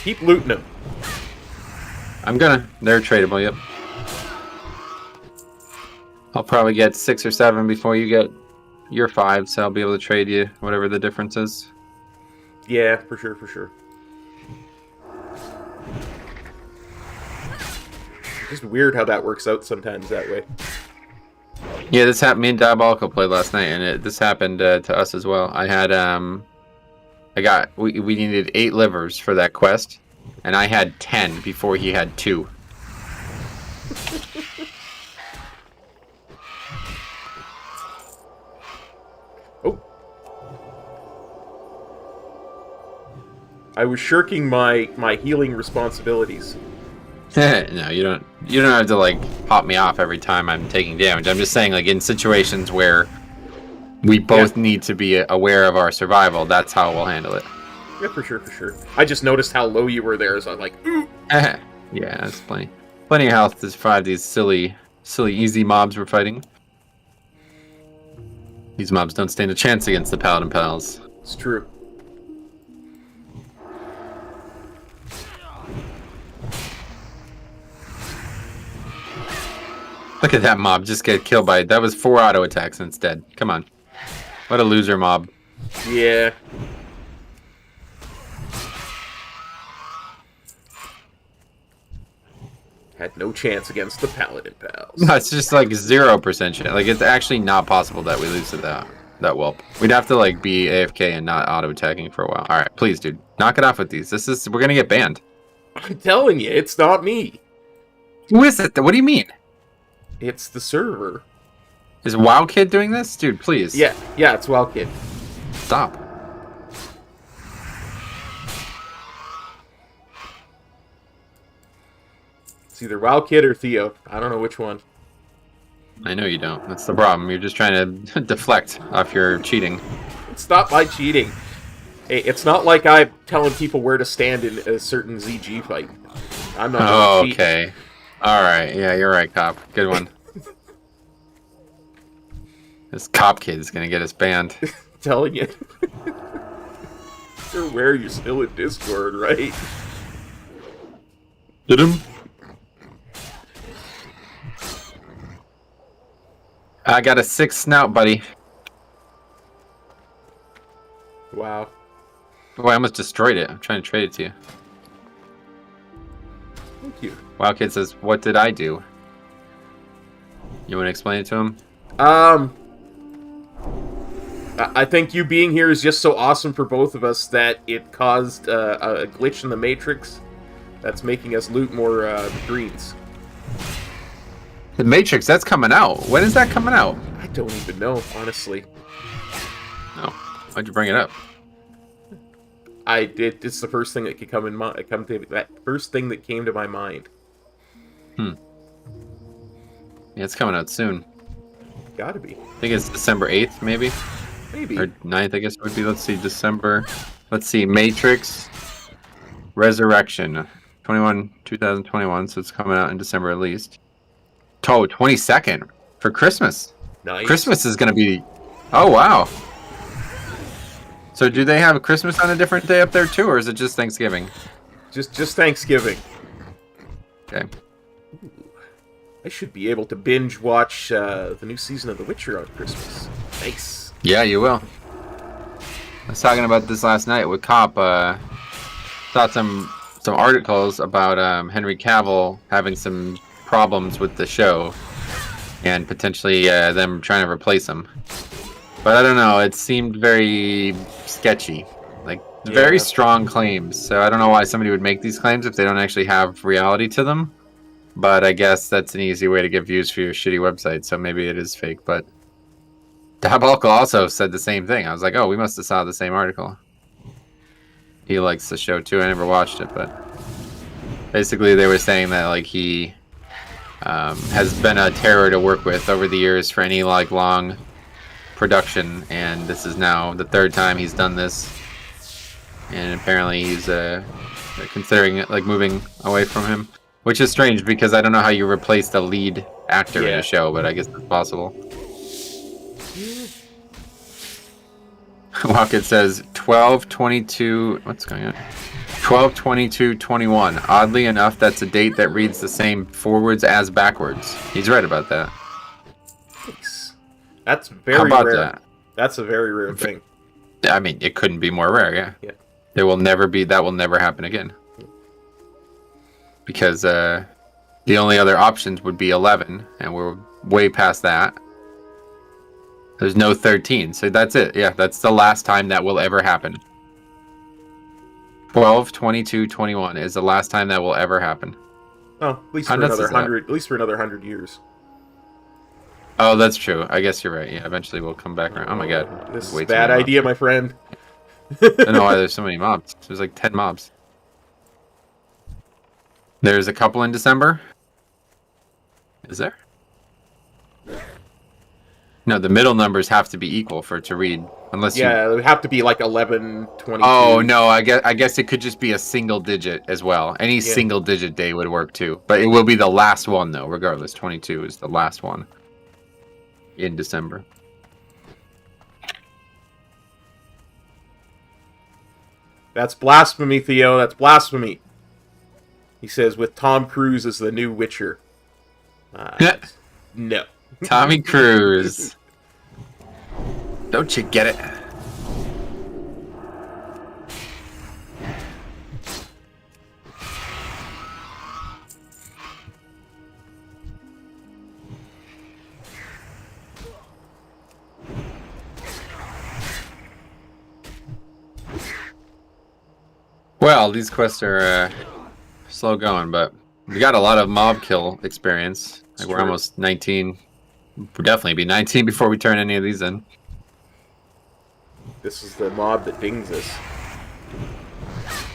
Keep looting them. I'm gonna. They're tradable, yep. I'll probably get 6 or 7 before you get your 5, so I'll be able to trade you whatever the difference is. Yeah, for sure, for sure. Just weird how that works out sometimes that way. Yeah, this happened. Me and Diabolical played last night, and this happened to us as well. I had we needed 8 livers for that quest, and I had 10 before he had 2. Oh. I was shirking my healing responsibilities. No, you don't have to like pop me off every time I'm taking damage. I'm just saying, like, in situations where we both need to be aware of our survival, that's how we'll handle it. Yeah, for sure, for sure. I just noticed how low you were there, so I'm like, ooh. Yeah, that's plenty of health to fight these silly easy mobs we're fighting. These mobs don't stand a chance against the Paladin Pals. It's true. Look at that mob just get killed by that was 4 auto attacks instead. Come on. What a loser mob. Yeah. Had no chance against the Paladin Pals. No, it's just like 0% chance. Like, it's actually not possible that we lose to that whelp. We'd have to like be AFK and not auto attacking for a while. Alright, please, dude. Knock it off with these. We're gonna get banned. I'm telling you, it's not me. Who is it? What do you mean? It's the server. Is WoW Kid doing this? Dude, please. Yeah, it's Wildkid. Stop. It's either Wild Kid or Theo. I don't know which one. I know you don't. That's the problem. You're just trying to deflect off your cheating. It's not my cheating. Hey, it's not like I'm telling people where to stand in a certain ZG fight. I'm not gonna cheat. Okay. Alright, yeah, you're right, Cop. Good one. This Cop kid's gonna get us banned. Telling you. You're aware you're still in Discord, right? Did him? I got a 6 snout, buddy. Wow. Oh, I almost destroyed it. I'm trying to trade it to you. Thank you. Wow Kid says, what did I do? You want to explain it to him? I think you being here is just so awesome for both of us that it caused a glitch in the Matrix that's making us loot more greens. The Matrix, that's coming out. When is that coming out? I don't even know, honestly. Oh, why'd you bring it up? I did. It's the first thing that could come in that first thing that came to my mind. Yeah, it's coming out soon. Gotta be. I think it's December 8th, maybe? Maybe. Or 9th, I guess it would be. Let's see, December. Let's see, Matrix Resurrection. 2021, so it's coming out in December at least. Oh, 22nd for Christmas. Nice. Christmas is going to be... Oh, wow. So do they have a Christmas on a different day up there too, or is it just Thanksgiving? Just Thanksgiving. Okay. I should be able to binge watch the new season of The Witcher on Christmas. Nice. Yeah, you will. I was talking about this last night with Cop. Thought some articles about Henry Cavill having some problems with the show and potentially them trying to replace him. But I don't know, it seemed very sketchy. Like, Yeah. very strong claims. So I don't know why somebody would make these claims if they don't actually have reality to them. But I guess that's an easy way to get views for your shitty website, so maybe it is fake. But Diabolical also said the same thing. I was like, oh, we must have saw the same article. He likes the show too. I never watched it, but basically they were saying that like he has been a terror to work with over the years for any like long production, and this is now the 3rd time he's done this, and apparently he's considering it like moving away from him, which is strange because I don't know how you replace the lead actor in a show, but I guess it's possible. Rocket says 12/22. What's going on? 12/22/21. Oddly enough, that's a date that reads the same forwards as backwards. He's right about that. Nice. That's very How about rare. that? That's a very rare thing. I mean, it couldn't be more rare, yeah. Yeah. There will never be. That will never happen again. Because the only other options would be 11, and we're way past that. There's no 13, so that's it. Yeah, that's the last time that will ever happen. 12/22/21 is the last time that will ever happen. Oh, at least How for nuts another is that? 100. At least for another 100 years. Oh, that's true. I guess you're right. Yeah, eventually we'll come back around. Oh my god. This is Way a too bad many idea, my friend. mobs. I don't know why there's so many mobs. There's like 10 mobs. There's a couple in December. Is there? No, the middle numbers have to be equal for it to read, unless you... Yeah, it would have to be like 11, 22. Oh no, I guess it could just be a single digit as well. Any single digit day would work too, but it will be the last one though. Regardless, 22 is the last one in December. That's blasphemy, Theo. That's blasphemy. He says, with Tom Cruise as the new Witcher. No. Tommy Cruise. Don't you get it? Well, these quests are slow going, but we got a lot of mob kill experience. Like we're almost 19. We'll definitely be 19 before we turn any of these in. This is the mob that dings us.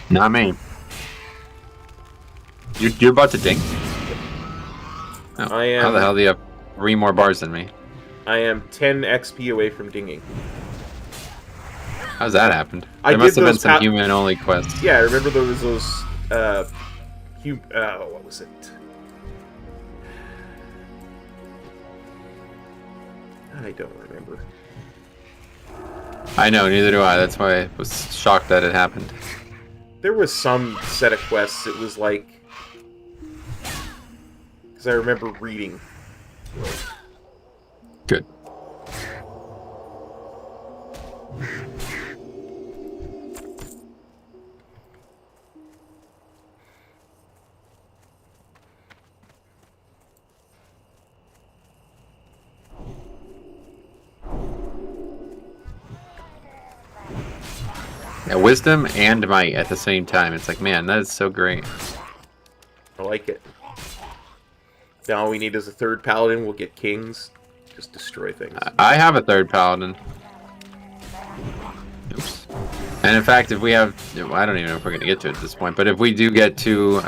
Not me. You're about to ding? Oh, I am- How the hell do you have 3 more bars than me? I am 10 XP away from dinging. How's that happened? I There must did have been those some human-only quests. Yeah, I remember those what was it? I don't remember. I know, neither do I. That's why I was shocked that it happened. There was some set of quests, it was like... Because I remember reading. Good. Yeah, wisdom and might at the same time. It's like, man, that is so great. I like it. Now all we need is a third paladin, we'll get kings. Just destroy things. I have a third paladin. Oops. And in fact, if we have... I don't even know if we're going to get to it at this point, but if we do get to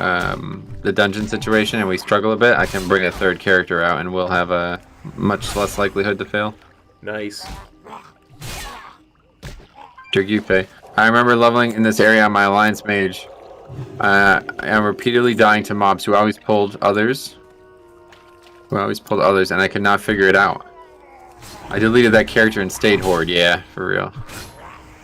the dungeon situation and we struggle a bit, I can bring a third character out and we'll have a much less likelihood to fail. Nice. Jirgupe. I remember leveling in this area on my Alliance Mage. I'm repeatedly dying to mobs who always pulled others. And I could not figure it out. I deleted that character and stayed Horde. Yeah, for real.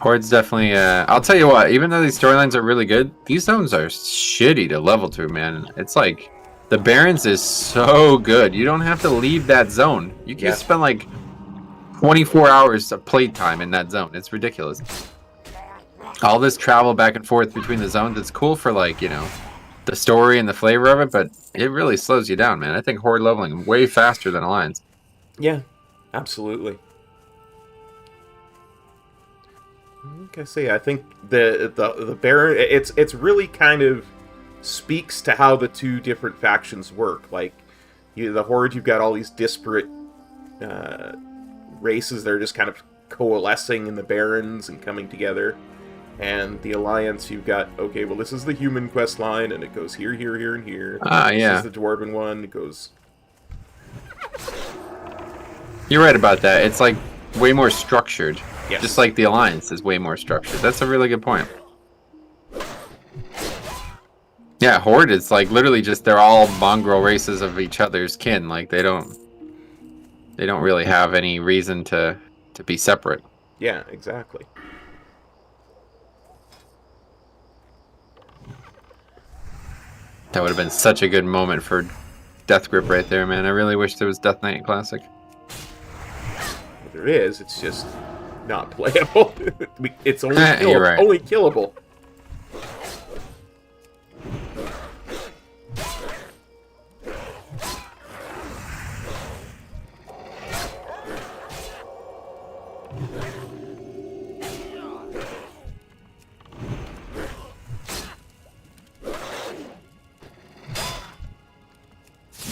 Horde's definitely... I'll tell you what, even though these storylines are really good, these zones are shitty to level to, man. It's like... The Barrens is so good. You don't have to leave that zone. You can spend like 24 hours of playtime in that zone. It's ridiculous. All this travel back and forth between the zones, it's cool for, like, you know, the story and the flavor of it, but it really slows you down, man. I think Horde leveling way faster than Alliance. Yeah, absolutely. Like I say, I think the Baron, it's really kind of speaks to how the two different factions work. Like, the Horde, you've got all these disparate races that are just kind of coalescing in the Barrens and coming together. And the Alliance, you've got, okay, well, this is the human quest line, and it goes here, here, here, and here. Yeah. This is the Dwarven one, it goes... You're right about that. It's, like, way more structured. Yes. Just like the Alliance is way more structured. That's a really good point. Yeah, Horde is, like, literally just, they're all mongrel races of each other's kin. Like, they don't really have any reason to be separate. Yeah, exactly. That would have been such a good moment for Death Grip right there, man. I really wish there was Death Knight Classic. Well, there is, it's just not playable. It's only You're right. only killable.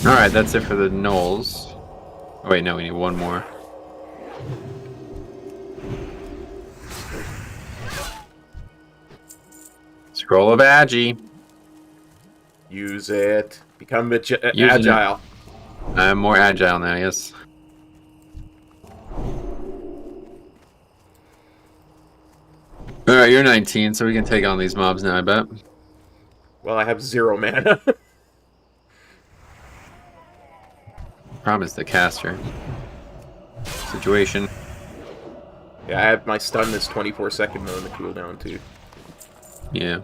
Alright, that's it for the gnolls. Oh wait, no, we need one more. Scroll of Agi. Use it. Become Using agile. I'm more agile now, yes. Alright, you're 19, so we can take on these mobs now, I bet. Well, I have 0 mana. Problem is the caster situation. Yeah, I have my stun this 24-second mode on the cooldown, too. Yeah.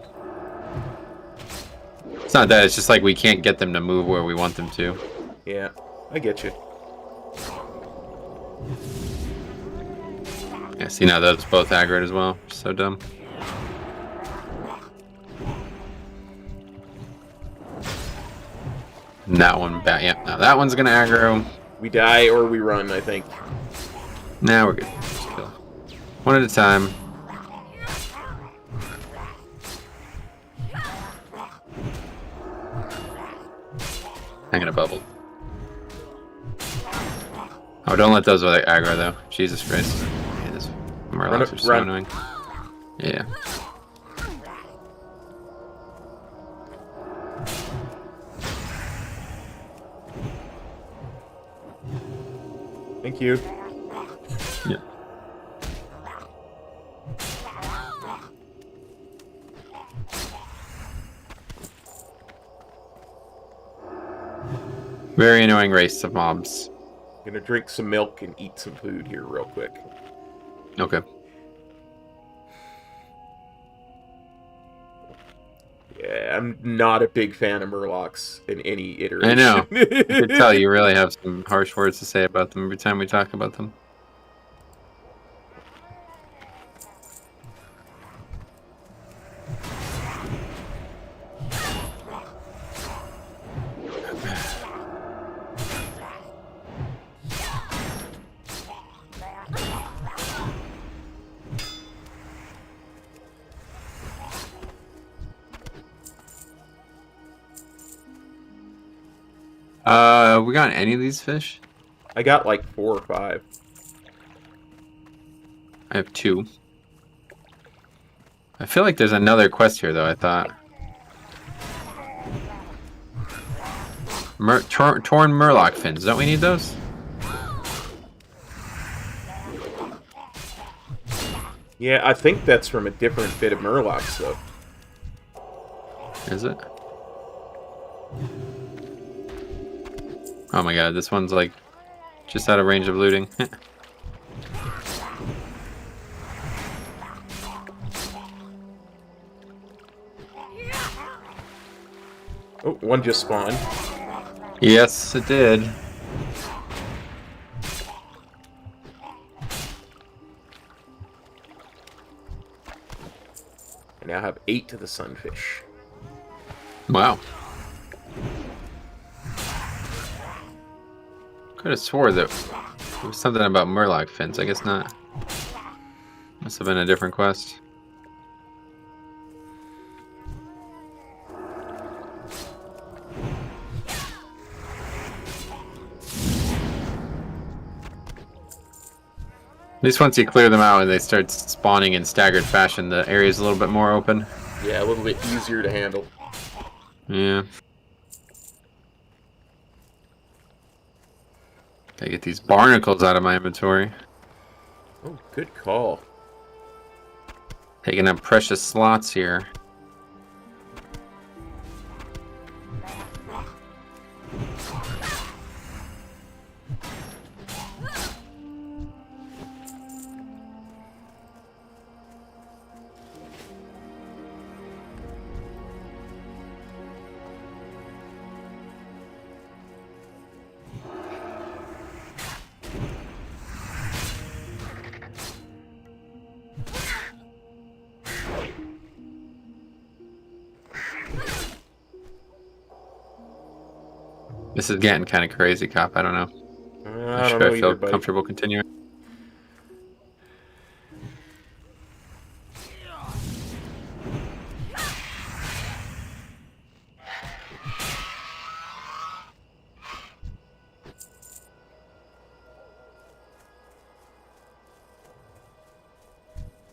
It's not that, it's just like we can't get them to move where we want them to. Yeah, I get you. Yeah, see now that's both aggroed as well. So dumb. And that one back. Yeah, now that one's gonna aggro. We die or we run, I think. Now we're good. Just kill. One at a time. I'm gonna bubble. Oh, don't let those other aggro though. Jesus Christ. Yeah, this Murlocs are so annoying. Yeah. Thank you. Yeah. Very annoying race of mobs. Gonna drink some milk and eat some food here real quick. Okay. Yeah, I'm not a big fan of Murlocs in any iteration. I know. I could tell you really have some harsh words to say about them every time we talk about them. We got any of these fish? I got like 4 or 5. I have 2. I feel like there's another quest here, though, I thought. Torn Murloc fins. Don't we need those? Yeah, I think that's from a different bit of Murlocs, though. Is it? Oh my god, this one's like just out of range of looting. Oh, one just spawned. Yes, it did. I now have 8 to the sunfish. Wow. Could have swore that there was something about Murloc fins. I guess not. Must have been a different quest. At least once you clear them out and they start spawning in staggered fashion, the area's a little bit more open. Yeah, a little bit easier to handle. Yeah. Gotta get these barnacles out of my inventory. Oh, good call. Taking up precious slots here. This is getting kind of crazy, Cop. I don't know. I don't know I feel either, buddy. comfortable continuing.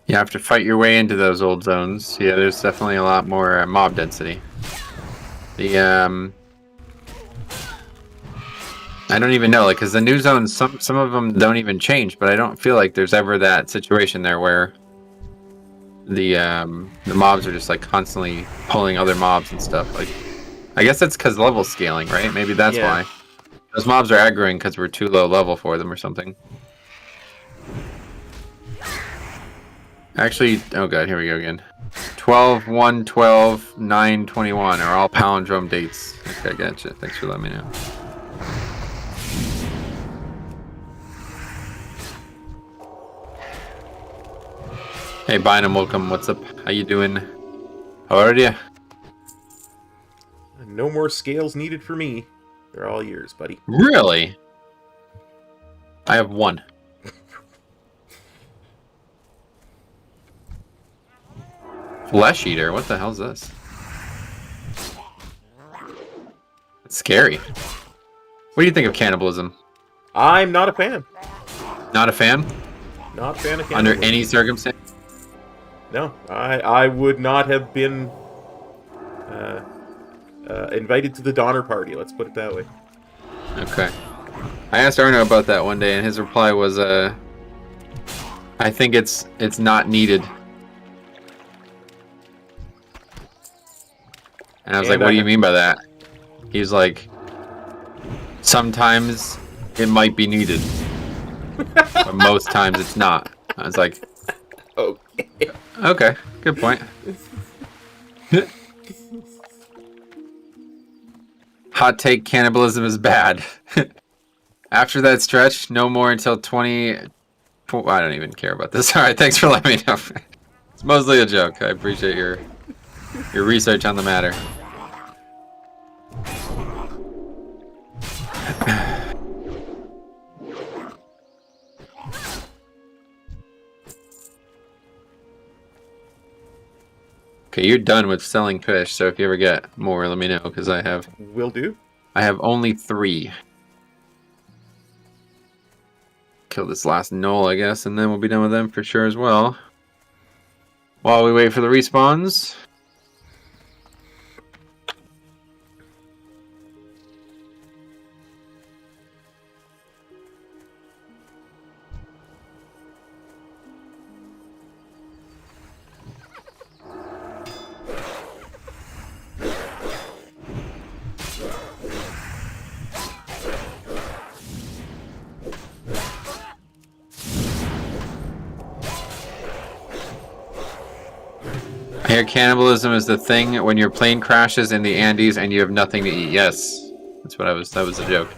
You have to fight your way into those old zones. Yeah, there's definitely a lot more mob density. The I don't even know, like, because the new zones, some of them don't even change, but I don't feel like there's ever that situation there where the mobs are just like constantly pulling other mobs and stuff. Like, I guess that's because level scaling, right? Maybe that's why. Those mobs are aggroing because we're too low level for them or something. Actually, oh god, here we go again. 12, 1, 12, 9, 21 are all palindrome dates. Okay, gotcha. Thanks for letting me know. Hey, Bynum, welcome. What's up? How you doing? How are you? No more scales needed for me. They're all yours, buddy. Really? I have 1. Flesh Eater? What the hell's this? It's scary. What do you think of cannibalism? I'm not a fan. Not a fan? Not a fan of Under cannibalism. any circumstance? No, I would not have been invited to the Donner Party, let's put it that way. Okay. I asked Arno about that one day, and his reply was, I think it's not needed. And I was like, what do you mean by that? He's like, sometimes it might be needed, but most times it's not. I was like, okay, good point. Hot take, cannibalism is bad. After that stretch, no more until 20... I don't even care about this. Alright, thanks for letting me know. It's mostly a joke. I appreciate your research on the matter. Okay, you're done with selling fish, so if you ever get more, let me know, because I have... Will do. I have only 3. Kill this last knoll, I guess, and then we'll be done with them for sure as well. While we wait for the respawns. I hear cannibalism is the thing when your plane crashes in the Andes and you have nothing to eat. Yes, that's what I was. That was the joke.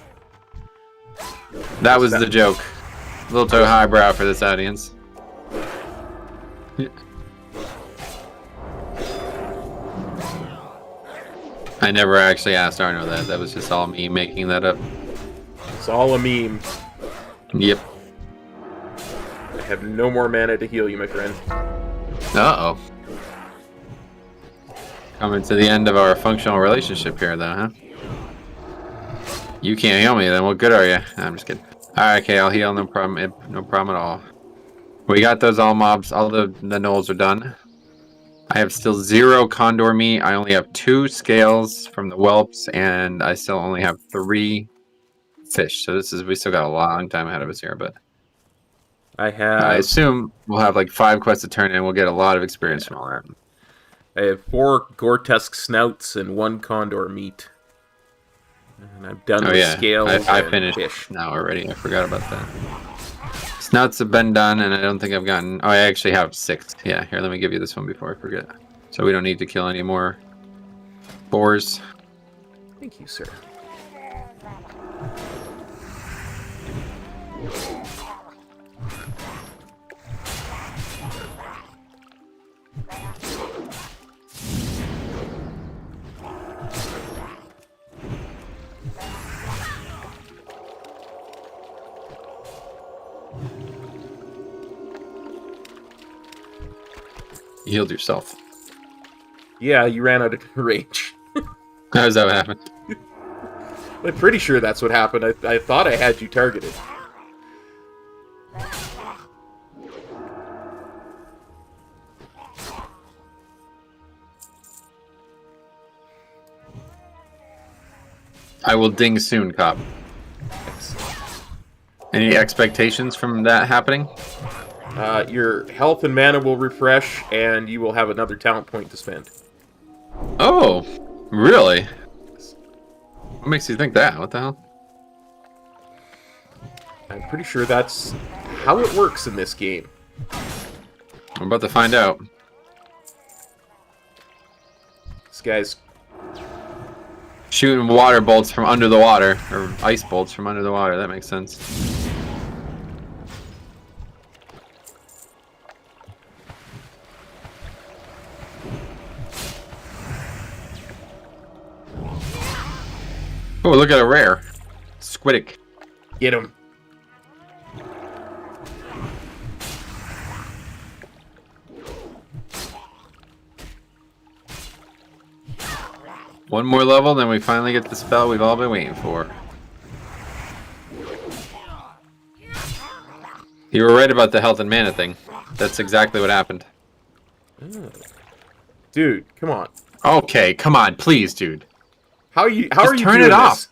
That was the joke. A little too highbrow for this audience. I never actually asked Arno that. That was just all me making that up. It's all a meme. Yep. I have no more mana to heal you, my friend. Uh-oh. Coming to the end of our functional relationship here, though, huh? You can't heal me, then what good are you? I'm just kidding. Alright, okay, I'll heal, no problem. No problem at all. We got those all mobs. All the gnolls are done. I have still 0 condor meat. I only have 2 scales from the whelps, and I still only have 3 fish. So we still got a long time ahead of us here, but I assume we'll have like 5 quests to turn in. We'll get a lot of experience from all that. I have 4 Gore-Tusk snouts and 1 condor meat. And I'm done with scales. I finished fish now already. I forgot about that. Snouts have been done, and I don't think I've gotten... Oh, I actually have 6. Yeah, here, let me give you this one before I forget. So we don't need to kill any more boars. Thank you, sir. You healed yourself. Yeah, you ran out of range. How does that happen? I'm pretty sure that's what happened. I thought I had you targeted. I will ding soon, cop. Any expectations from that happening? Your health and mana will refresh, and you will have another talent point to spend. Oh, really? What makes you think that? What the hell? I'm pretty sure that's how it works in this game. I'm about to find out. This guy's shooting water bolts from under the water, or ice bolts from under the water. That makes sense. Oh, look at a rare. Squiddick. Get him. One more level, then we finally get the spell we've all been waiting for. You were right about the health and mana thing. That's exactly what happened. Oh. Dude, come on. Okay, come on, please, dude. How are you Just doing turn it off. this?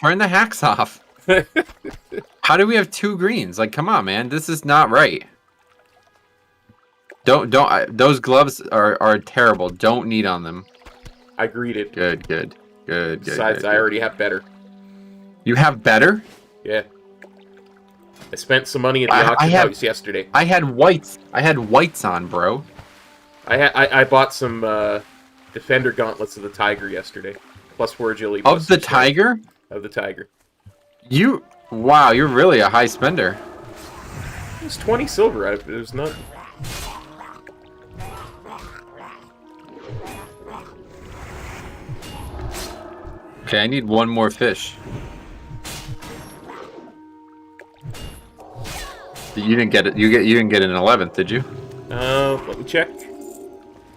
Turn the hacks off. How do we have 2 greens? Like, come on, man. This is not right. Don't. Those gloves are terrible. Don't need on them. I greeted. Good. Besides, I already have better. You have better? Yeah. I spent some money at the auction house yesterday. I had whites. I had whites on, bro. I bought some Defender gauntlets of the Tiger yesterday. +4 agility. Of the Tiger? Of the Tiger. Wow, you're really a high spender. It was 20 silver. It was not... Okay, I need 1 more fish. You didn't get it. You didn't get an 11th, did you? Let me check.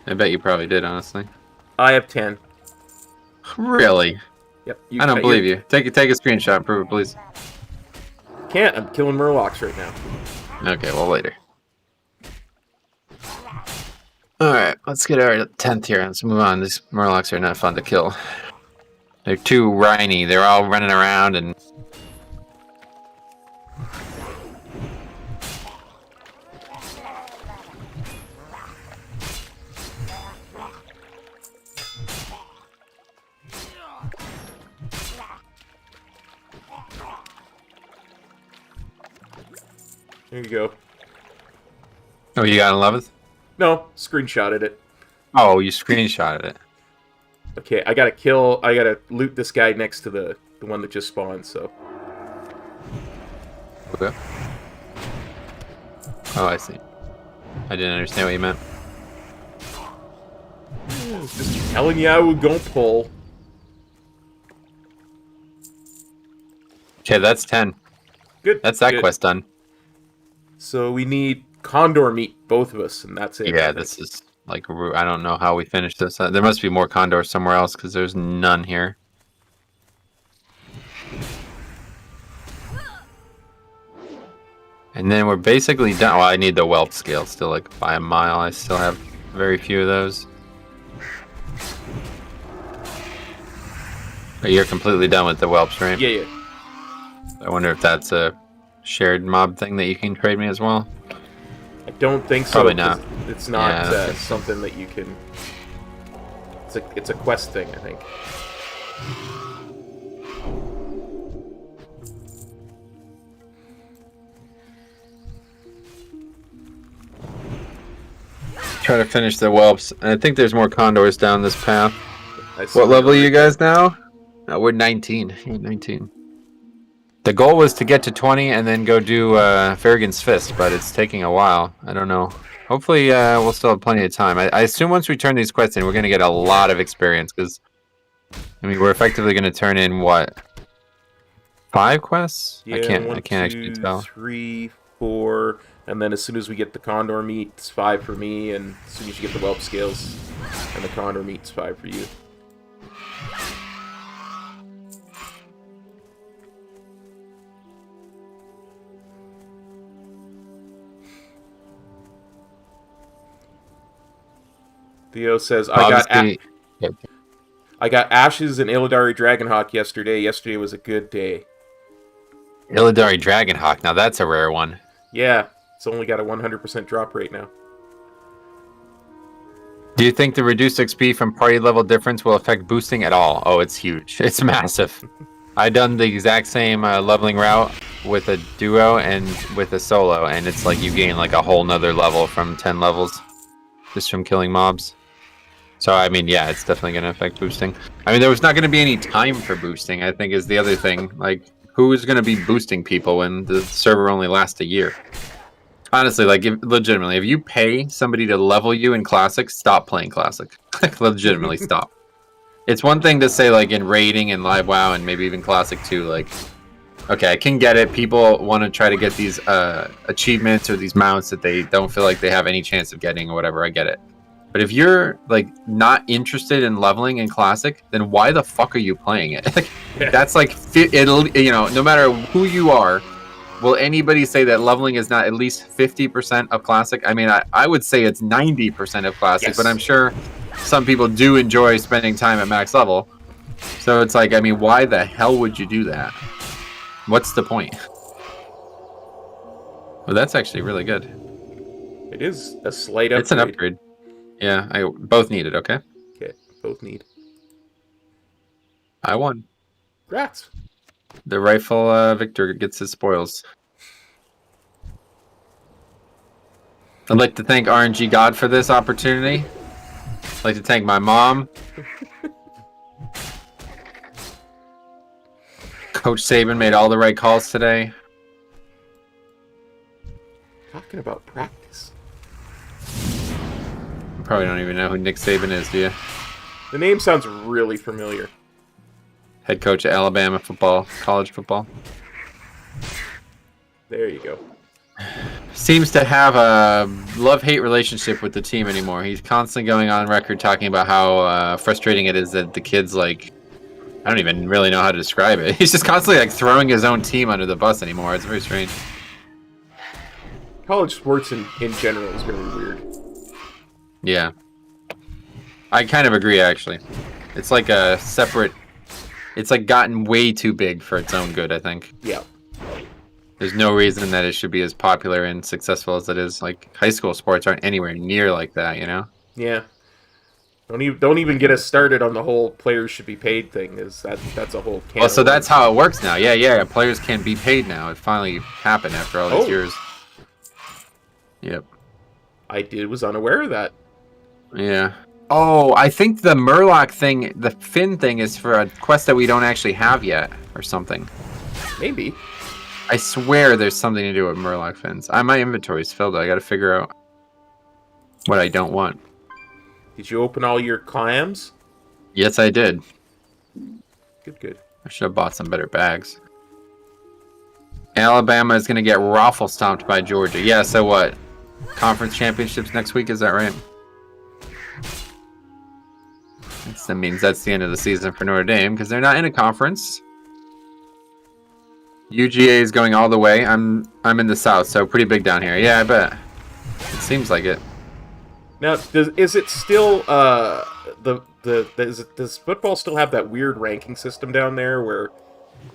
I bet you probably did, honestly. I have 10. Really? Yep. I don't believe you. Take a screenshot and prove it, please. Can't. I'm killing Murlocs right now. Okay, well, later. Alright, let's get our 10th here. Let's move on. These Murlocs are not fun to kill. They're too whiny. They're all running around and... There you go. Oh, you got an 11th? No, screenshotted it. Oh, you screenshotted it. Okay, I gotta loot this guy next to the one that just spawned, so. Okay. Oh, I see. I didn't understand what you meant. Just telling you I would go pull. Okay, that's 10. Good. That's that good. quest done. So we need condor meat, both of us, and that's it. Yeah, this is like, I don't know how we finished this. There must be more condors somewhere else because there's none here. And then we're basically done. Well, I need the whelp scale still, like by a mile. I still have very few of those. But you're completely done with the whelps, right? Yeah. I wonder if that's a shared mob thing that you can trade me as well. I don't think so. Probably not. It's not Yeah, something that you can... It's a quest thing, I think. Try to finish the whelps. I think there's more condors down this path. I What level are you guys now? We're 19. We're 19. The goal was to get to 20 and then go do Farragon's Fist, but it's taking a while. I don't know. Hopefully we'll still have plenty of time. I assume once we turn these quests in, we're going to get a lot of experience, because I mean, we're effectively going to turn in, what, 5 quests? Yeah, I can't 1, actually 2, tell. 3, 4, and then as soon as we get the condor meat, it's 5 for me, and as soon as you get the whelp scales and the condor meat, it's 5 for you. Theo says, I got Ashes and Illidari Dragonhawk yesterday. Yesterday was a good day. Illidari Dragonhawk, now that's a rare one. Yeah, it's only got a 100% drop rate now. Do you think the reduced XP from party level difference will affect boosting at all? Oh, it's huge. It's massive. I done the exact same leveling route with a duo and with a solo, and it's like you gain like a whole nother level from 10 levels just from killing mobs. So, I mean, yeah, it's definitely going to affect boosting. I mean, there was not going to be any time for boosting, I think, is the other thing. Like, who is going to be boosting people when the server only lasts a year? Honestly, like, legitimately, if you pay somebody to level you in Classic, stop playing Classic. Like, legitimately stop. It's one thing to say, like, in raiding and Live WoW and maybe even Classic too, like, okay, I can get it. People want to try to get these achievements or these mounts that they don't feel like they have any chance of getting or whatever. I get it. But if you're like not interested in leveling in Classic, then why the fuck are you playing it? That's like it'll, you know, no matter who you are, will anybody say that leveling is not at least 50% of Classic? I mean, I would say it's 90% of Classic, yes. But I'm sure some people do enjoy spending time at max level. So it's like, I mean, why the hell would you do that? What's the point? Well, that's actually really good. It is a slight upgrade. It's an upgrade. Yeah, I both need it, okay? Okay, both need. I won. Congrats. The rightful victor gets his spoils. I'd like to thank RNG God for this opportunity. I'd like to thank my mom. Coach Saban made all the right calls today. Talking about practice. You probably don't even know who Nick Saban is, do you? The name sounds really familiar. Head coach of Alabama football, college football. There you go. Seems to have a love-hate relationship with the team anymore. He's constantly going on record talking about how frustrating it is that the kids, like, I don't even really know how to describe it. He's just constantly, like, throwing his own team under the bus anymore. It's very strange. College sports in general is very weird. Yeah. I kind of agree, actually. It's like a separate... It's, like, gotten way too big for its own good, I think. Yeah. There's no reason that it should be as popular and successful as it is. Like, high school sports aren't anywhere near like that, you know? Yeah. Don't even get us started on the whole players should be paid thing. That's a whole can. Well, so that's how it works now. Yeah. Players can be paid now. It finally happened after all these years. Yep. I was unaware of that. Yeah. Oh, I think the Murloc thing, the Finn thing, is for a quest that we don't actually have yet, or something. Maybe. I swear there's something to do with Murloc fins. My inventory's filled. I gotta figure out what I don't want. Did you open all your clams? Yes, I did. Good. I should have bought some better bags. Alabama is gonna get raffle stomped by Georgia. Yeah, so what? Conference championships next week, is that right? That means that's the end of the season for Notre Dame, because they're not in a conference. UGA is going all the way. I'm in the south, so pretty big down here. Yeah, I bet. It seems like it. Now, is it still does football still have that weird ranking system down there where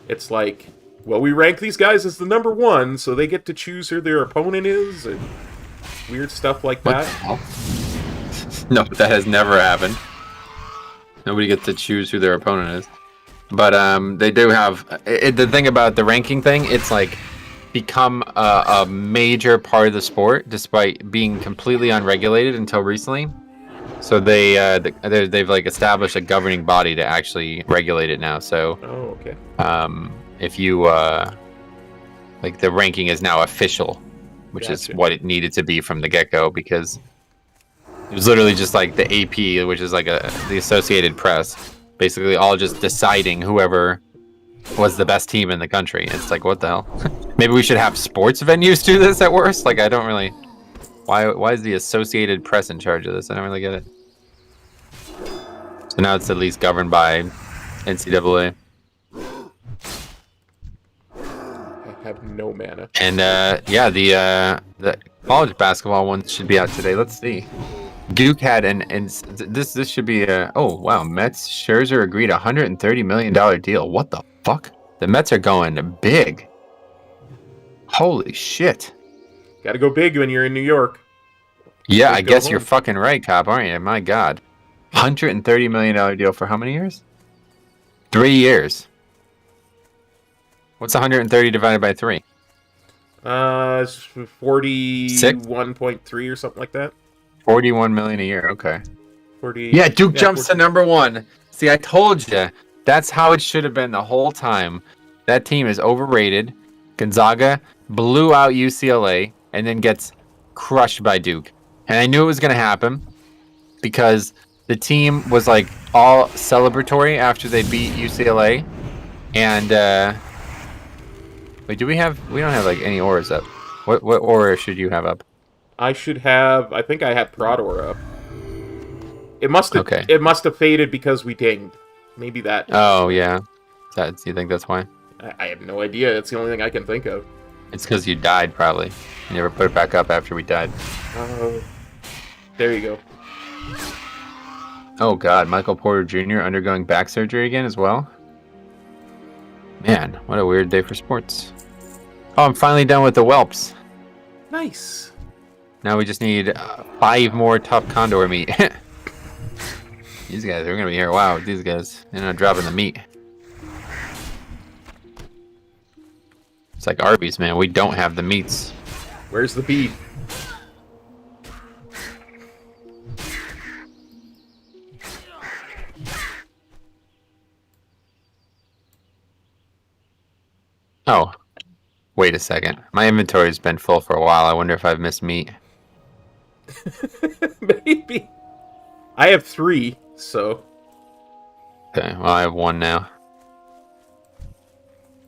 it's like, well, we rank these guys as the number one, so they get to choose who their opponent is, and weird stuff like What that? the hell? No, that has never happened. Nobody gets to choose who their opponent is. But they do have... the thing about the ranking thing, it's like become a major part of the sport, despite being completely unregulated until recently. So they've like established a governing body to actually regulate it now. So Oh, okay. if you like, the ranking is now official, which is Gotcha. what it needed to be from the get-go, because it was literally just like the AP, which is like the Associated Press, basically all just deciding whoever was the best team in the country. It's like, what the hell? Maybe we should have sports venues do this at worst. Like, I don't really... Why is the Associated Press in charge of this? I don't really get it. So now it's at least governed by NCAA. I have no mana. And yeah, the college basketball one should be out today. Let's see. Duke had and this should be oh wow, Mets Scherzer agreed $130 million deal. What the fuck? The Mets are going big. Holy shit. Gotta go big when you're in New York. Yeah, Just I go guess home. you're fucking right, Cop, aren't you? My God. $130 million deal for how many years? 3 years. What's 130 divided by 3? It's 41.3 or something like that. 41 million a year. Okay. 40. Yeah, Duke jumps 40. to number 1. See, I told you. That's how it should have been the whole time. That team is overrated. Gonzaga blew out UCLA and then gets crushed by Duke. And I knew it was going to happen because the team was like all celebratory after they beat UCLA. And wait, we don't have like any auras up. What aura should you have up? I should have. I think I had Prodor up. It must have. Okay. It must have faded because we dinged. Maybe that. Oh yeah. You think that's why? I have no idea. That's the only thing I can think of. It's because you died, probably. You never put it back up after we died. There you go. Oh god, Michael Porter Jr. undergoing back surgery again as well? Man, what a weird day for sports. Oh, I'm finally done with the whelps. Nice. Now we just need 5 more tough condor meat. These guys, we're gonna be here a while with these guys. They're not dropping the meat. It's like Arby's, man. We don't have the meats. Where's the beef? Oh, wait a second. My inventory's been full for a while. I wonder if I've missed meat. Maybe. I have 3, so. Okay, well, I have 1 now.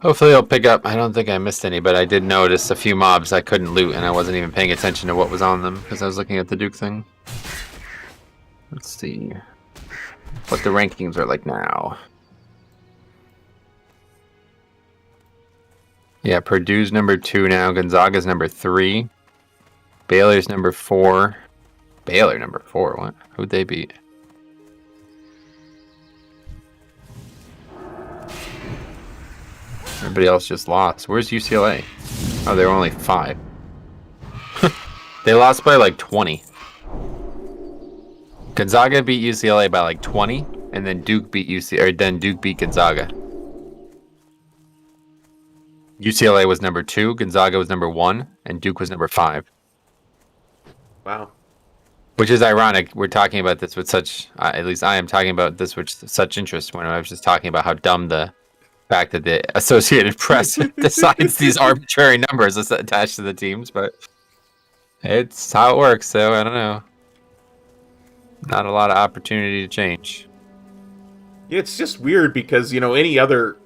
Hopefully I'll pick up. I don't think I missed any, but I did notice a few mobs I couldn't loot, and I wasn't even paying attention to what was on them because I was looking at the Duke thing. Let's see what the rankings are like now. Yeah, Purdue's number 2 now. Gonzaga's number 3. Baylor's number 4. Baylor number 4? What? Who'd they beat? Everybody else just lost. Where's UCLA? Oh, they were only 5. They lost by like 20. Gonzaga beat UCLA by like 20, and then Duke beat Duke beat Gonzaga. UCLA was number 2, Gonzaga was number 1, and Duke was number 5. Wow. Which is ironic. We're talking about this with such, at least I am talking about this with such interest when I was just talking about how dumb the fact that the Associated Press decides these arbitrary numbers attached to the teams, but it's how it works, so I don't know. Not a lot of opportunity to change. Yeah, it's just weird because, any other,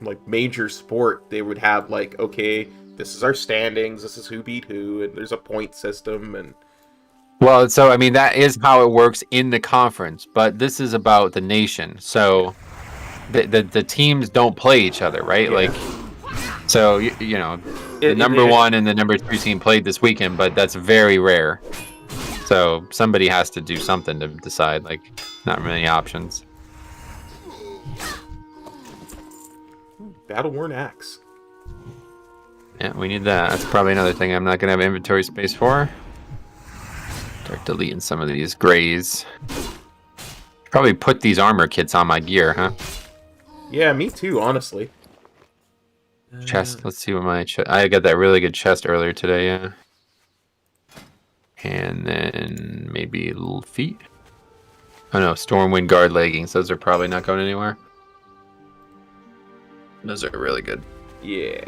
like major sport, they would have like, okay, this is our standings, this is who beat who, and there's a point system, and well, so I mean that is how it works in the conference, but this is about the nation. So the teams don't play each other, right? Yeah. Like, so the number 1 and the number 3 team played this weekend, but that's very rare. So somebody has to do something to decide. Like, not many options. Battle-worn axe. Yeah, we need that. That's probably another thing I'm not gonna have inventory space for. Start deleting some of these grays. Probably put these armor kits on my gear, huh? Yeah, me too, honestly. Chest. Let's see what my chest. I got that really good chest earlier today, yeah. And then maybe little feet. Oh no, Stormwind Guard leggings. Those are probably not going anywhere. Those are really good. Yeah.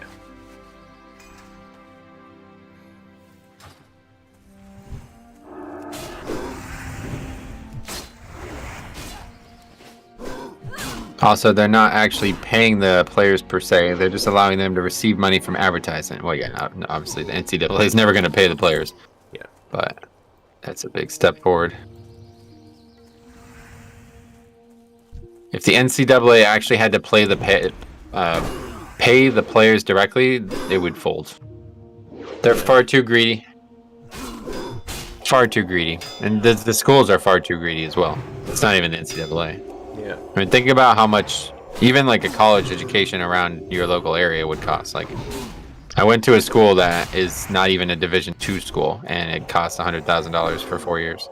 Also, they're not actually paying the players per se. They're just allowing them to receive money from advertising. Well, yeah, obviously the NCAA is never going to pay the players. Yeah. But that's a big step forward. If the NCAA actually had to pay the players directly, it would fold. They're far too greedy. Far too greedy. And the schools are far too greedy as well. It's not even the NCAA. Yeah. I mean, think about how much even like a college education around your local area would cost. Like, I went to a school that is not even a Division II school, and it cost $100,000 for 4 years.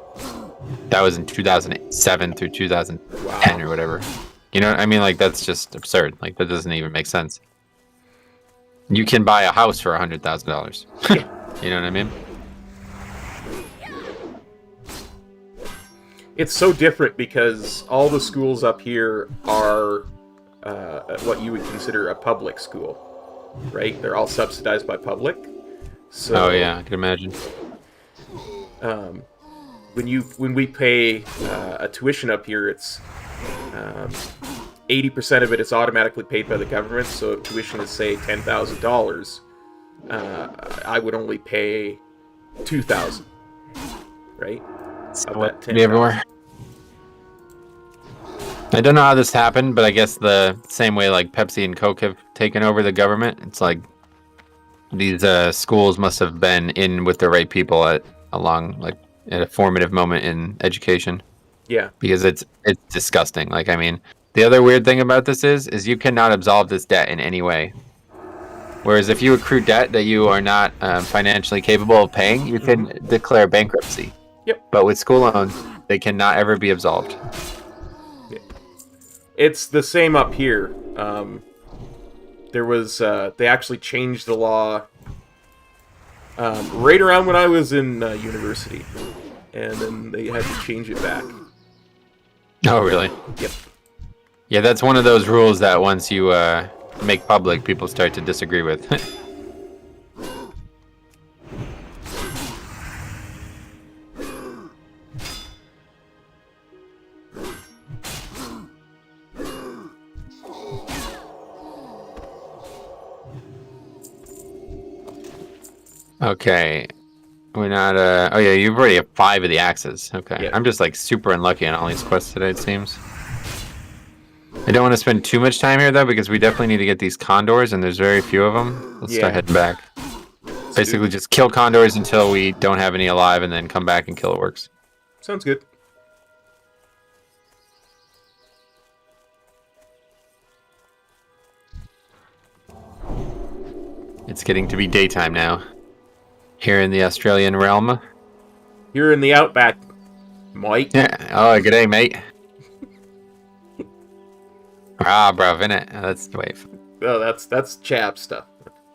That was in 2007 through 2010 or whatever. You know what I mean? Like, that's just absurd. Like, that doesn't even make sense. You can buy a house for $100,000. You know what I mean? It's so different because all the schools up here are what you would consider a public school, right? They're all subsidized by public. So, oh yeah, I can imagine. When we pay a tuition up here, it's 80% of it is automatically paid by the government. So if tuition is say $10,000, I would only pay $2,000, right? Be everywhere. I don't know how this happened, but I guess the same way like Pepsi and Coke have taken over the government, it's like these schools must have been in with the right people at a formative moment in education. Yeah, because it's disgusting. Like, I mean, The other weird thing about this is you cannot absolve this debt in any way. Whereas if you accrue debt that you are not financially capable of paying, you can declare bankruptcy. Yep. But with school loans, they cannot ever be absolved. Yeah. It's the same up here. There was they actually changed the law right around when I was in university, and then they had to change it back. Oh, really? Yep. Yeah, that's one of those rules that once you make public, people start to disagree with. Okay. We're not, oh yeah, you've already have 5 of the axes. Okay. Yeah. I'm just like super unlucky on all these quests today, it seems. I don't want to spend too much time here though, because we definitely need to get these condors, and there's very few of them. Let's start heading back. Basically just kill condors until we don't have any alive, and then come back and kill orcs. Sounds good. It's getting to be daytime now. Here in the Australian realm. Here in the outback, Mike. Oh, good day, mate. Bruv, innit? That's wait. Oh, that's chap stuff.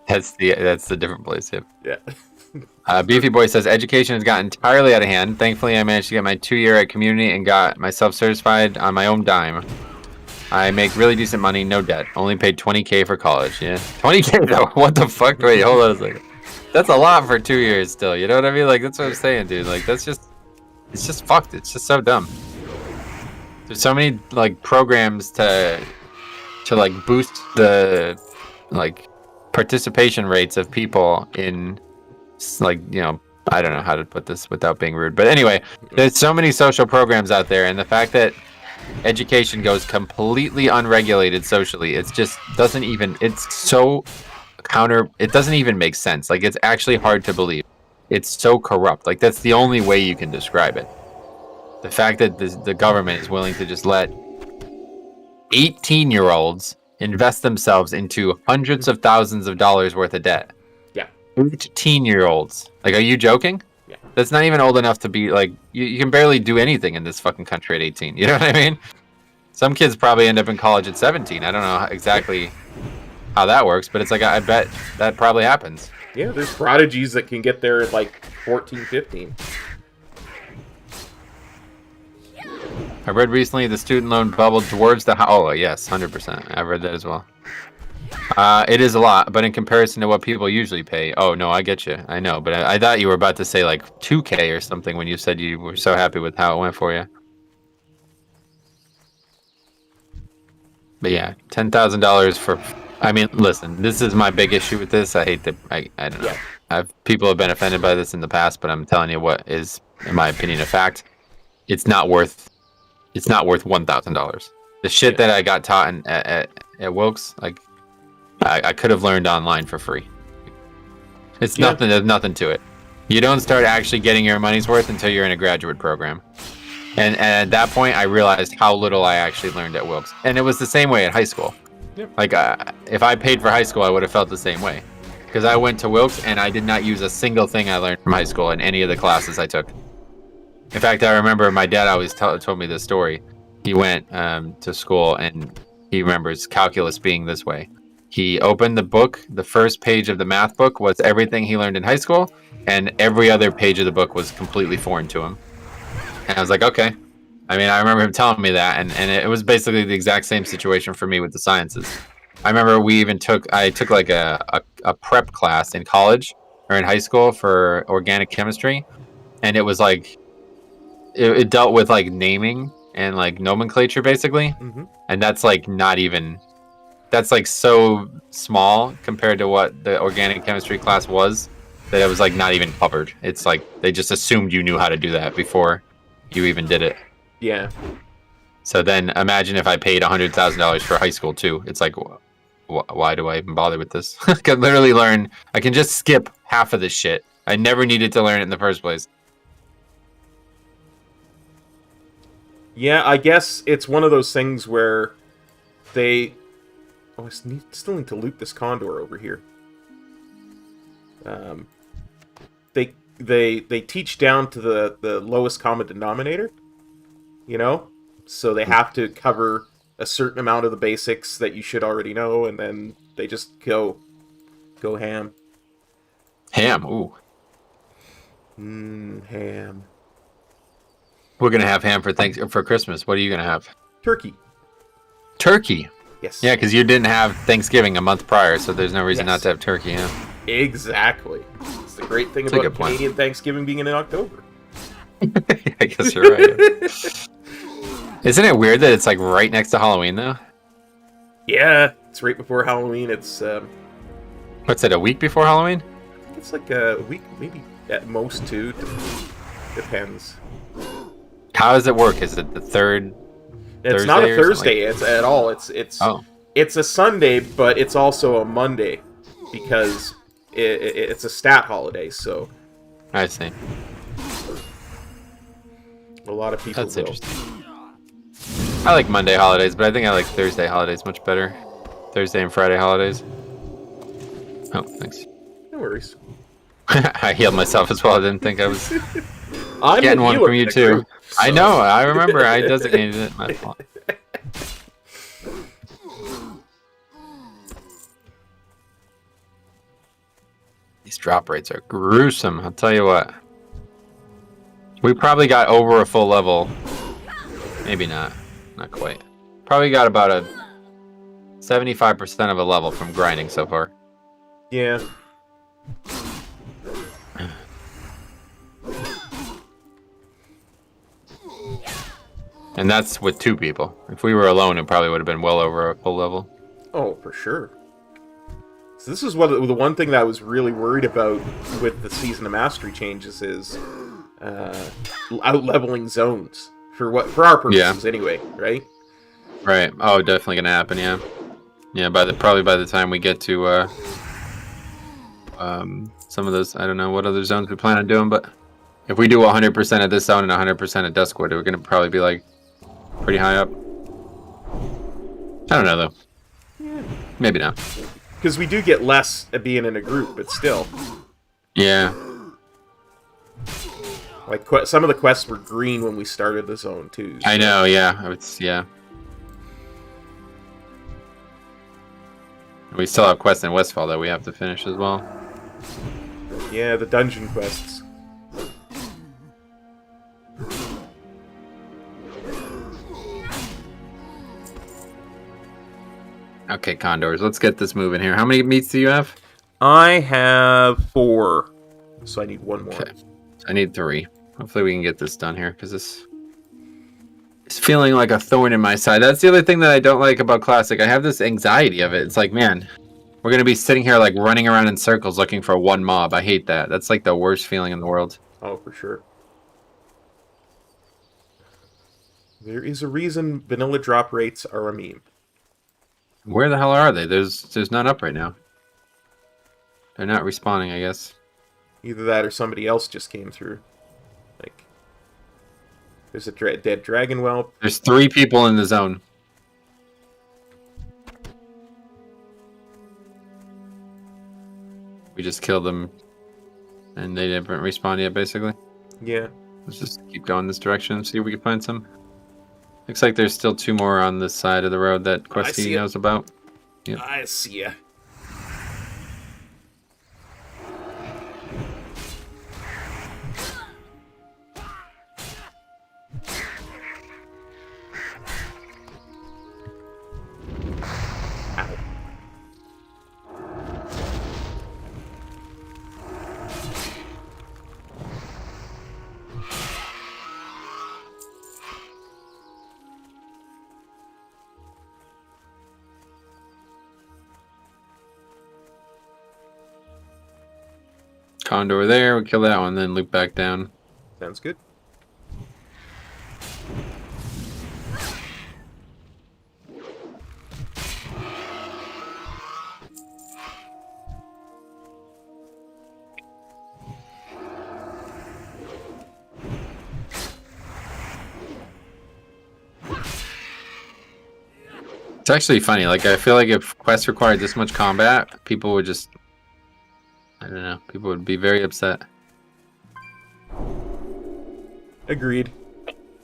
That's the different place. Yep. Yeah. Beefy Boy says education has gotten entirely out of hand. Thankfully, I managed to get my 2-year at community and got myself certified on my own dime. I make really decent money, no debt. Only paid $20K for college. Yeah, $20K though. What the fuck? Wait, hold on a second. That's a lot for 2 years still. You know what I mean? Like that's what I'm saying, dude. Like it's just fucked. It's just so dumb. There's so many like programs to like boost the like participation rates of people in like, you know, I don't know how to put this without being rude, but anyway, there's so many social programs out there, and the fact that education goes completely unregulated socially, it's just doesn't even, it's so it doesn't even make sense. Like it's actually hard to believe. It's so corrupt. Like that's the only way you can describe it. The fact that the government is willing to just let 18-year-olds invest themselves into hundreds of thousands of dollars worth of debt. Yeah. 18-year-olds. Like, are you joking? Yeah. That's not even old enough to be like, you can barely do anything in this fucking country at 18. You know what I mean? Some kids probably end up in college at 17. I don't know exactly how that works, but it's like, I bet that probably happens. Yeah, there's prodigies that can get there at like 14, 15. I read recently the student loan bubble dwarves the oh yes, 100%. I've read that as well. It is a lot, but in comparison to what people usually pay, oh no, I get you. I know, but I thought you were about to say like 2K or something when you said you were so happy with how it went for you. But yeah, $10,000 for. I mean, listen, this is my big issue with this. I hate that. I don't know. People have been offended by this in the past, but I'm telling you what is, in my opinion, a fact. It's not worth $1,000. The shit that I got taught at Wilkes, like I could have learned online for free. It's nothing. There's nothing to it. You don't start actually getting your money's worth until you're in a graduate program. And at that point, I realized how little I actually learned at Wilkes. And it was the same way at high school. Yep. Like if I paid for high school, I would have felt the same way. Because I went to Wilkes and I did not use a single thing I learned from high school in any of the classes I took. In fact, I remember my dad always told me this story. He went to school and he remembers calculus being this way. He opened the book. The first page of the math book was everything he learned in high school, and every other page of the book was completely foreign to him. And I was like, okay. I mean, I remember him telling me that, and it was basically the exact same situation for me with the sciences. I remember I took like a prep class in college or in high school for organic chemistry, and it was like, it dealt with like naming and like nomenclature basically. Mm-hmm. And that's like that's like so small compared to what the organic chemistry class was that it was like not even covered. It's like they just assumed you knew how to do that before you even did it. Yeah. So then imagine if I paid $100,000 for high school too. It's like, why do I even bother with this? I can literally I can just skip half of this shit. I never needed to learn it in the first place. Yeah, I guess it's one of those things where they... Oh, I still need to loot this condor over here. They teach down to the lowest common denominator, you know? So they have to cover a certain amount of the basics that you should already know, and then they just go ham. Ham, ooh. Ham. We're gonna have ham for Christmas. What are you gonna have? Turkey. Turkey. Yes. Yeah, because you didn't have Thanksgiving a month prior, so there's no reason not to have turkey. Yeah. Exactly. It's the great thing That's a about good point. Canadian Thanksgiving being in October. I guess you're right. Isn't it weird that it's like right next to Halloween though? Yeah, it's right before Halloween. It's What's it? A week before Halloween? I think it's like a week, maybe at most two. Depends. How does it work? Is it the third? It's not a Thursday or something Thursday. It's at all. It's a Sunday, but it's also a Monday because it's a stat holiday. So I see. a lot of people That's will. interesting. I like Monday holidays, but I think I like Thursday holidays much better. Thursday and Friday holidays. Oh, thanks. No worries. I healed myself as well. I didn't think I was I'm getting the one healer from you in the too. group, I so- know. I remember. I designated it. My fault. These drop rates are gruesome. I'll tell you what. We probably got over a full level. Maybe not. Not quite. Probably got about a 75% of a level from grinding so far. Yeah. And that's with 2 people. If we were alone, it probably would have been well over a full level. Oh, for sure. So this is the one thing that I was really worried about with the Season of Mastery changes is out-leveling zones. For our purposes, anyway, right? Right. Oh, definitely gonna happen. Yeah. Yeah. Probably by the time we get to some of those, I don't know what other zones we plan on doing, but if we do 100% of this zone and 100% of Duskwood, we're gonna probably be like pretty high up. I don't know though. Yeah. Maybe not. Because we do get less at being in a group, but still. Yeah. Like, some of the quests were green when we started the zone, too. So. I know. Yeah. Yeah. We still have quests in Westfall that we have to finish as well. Yeah, the dungeon quests. Okay, Condors. Let's get this moving here. How many meats do you have? I have 4, so I need 1 more. Okay. I need 3. Hopefully we can get this done here, because this is feeling like a thorn in my side. That's the other thing that I don't like about Classic. I have this anxiety of it. It's like, man, we're going to be sitting here like running around in circles looking for 1 mob. I hate that. That's like the worst feeling in the world. Oh, for sure. There is a reason vanilla drop rates are a meme. Where the hell are they? There's none up right now. They're not respawning, I guess. Either that or somebody else just came through. Like, there's a dead dragon whelp. There's 3 people in the zone. We just killed them, and they didn't respawn yet, basically. Yeah. Let's just keep going this direction and see if we can find some. Looks like there's still 2 more on this side of the road that Questy knows about. Yep. I see ya. Condor there, we kill that one, then loop back down. Sounds good. It's actually funny. Like, I feel like if quests required this much combat, people would just... I don't know. People would be very upset. Agreed.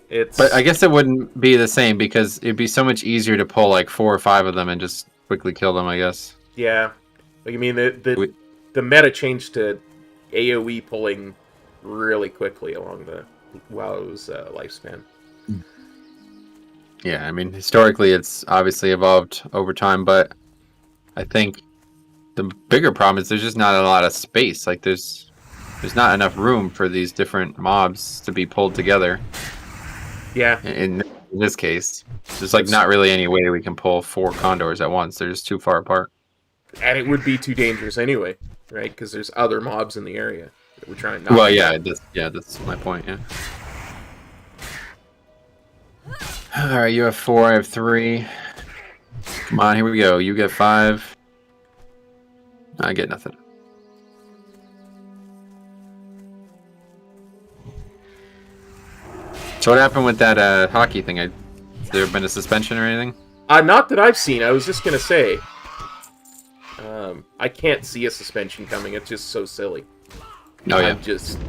But I guess it wouldn't be the same because it'd be so much easier to pull like 4 or 5 of them and just quickly kill them, I guess. Yeah. Like, I mean, the meta changed to AoE pulling really quickly along the WoW's lifespan. Yeah, I mean, historically it's obviously evolved over time, but I think the bigger problem is there's just not a lot of space. Like, there's not enough room for these different mobs to be pulled together. Yeah. In this case, there's like not really any way we can pull 4 condors at once. They're just too far apart. And it would be too dangerous anyway, right? Because there's other mobs in the area that we're trying not Well, to yeah, that's my point, yeah. Alright, you have 4, I have 3. Come on, here we go. You get 5. I get nothing. So what happened with that hockey thing? Has there been a suspension or anything? Not that I've seen. I was just going to say, I can't see a suspension coming. It's just so silly. Oh, yeah. I'm just...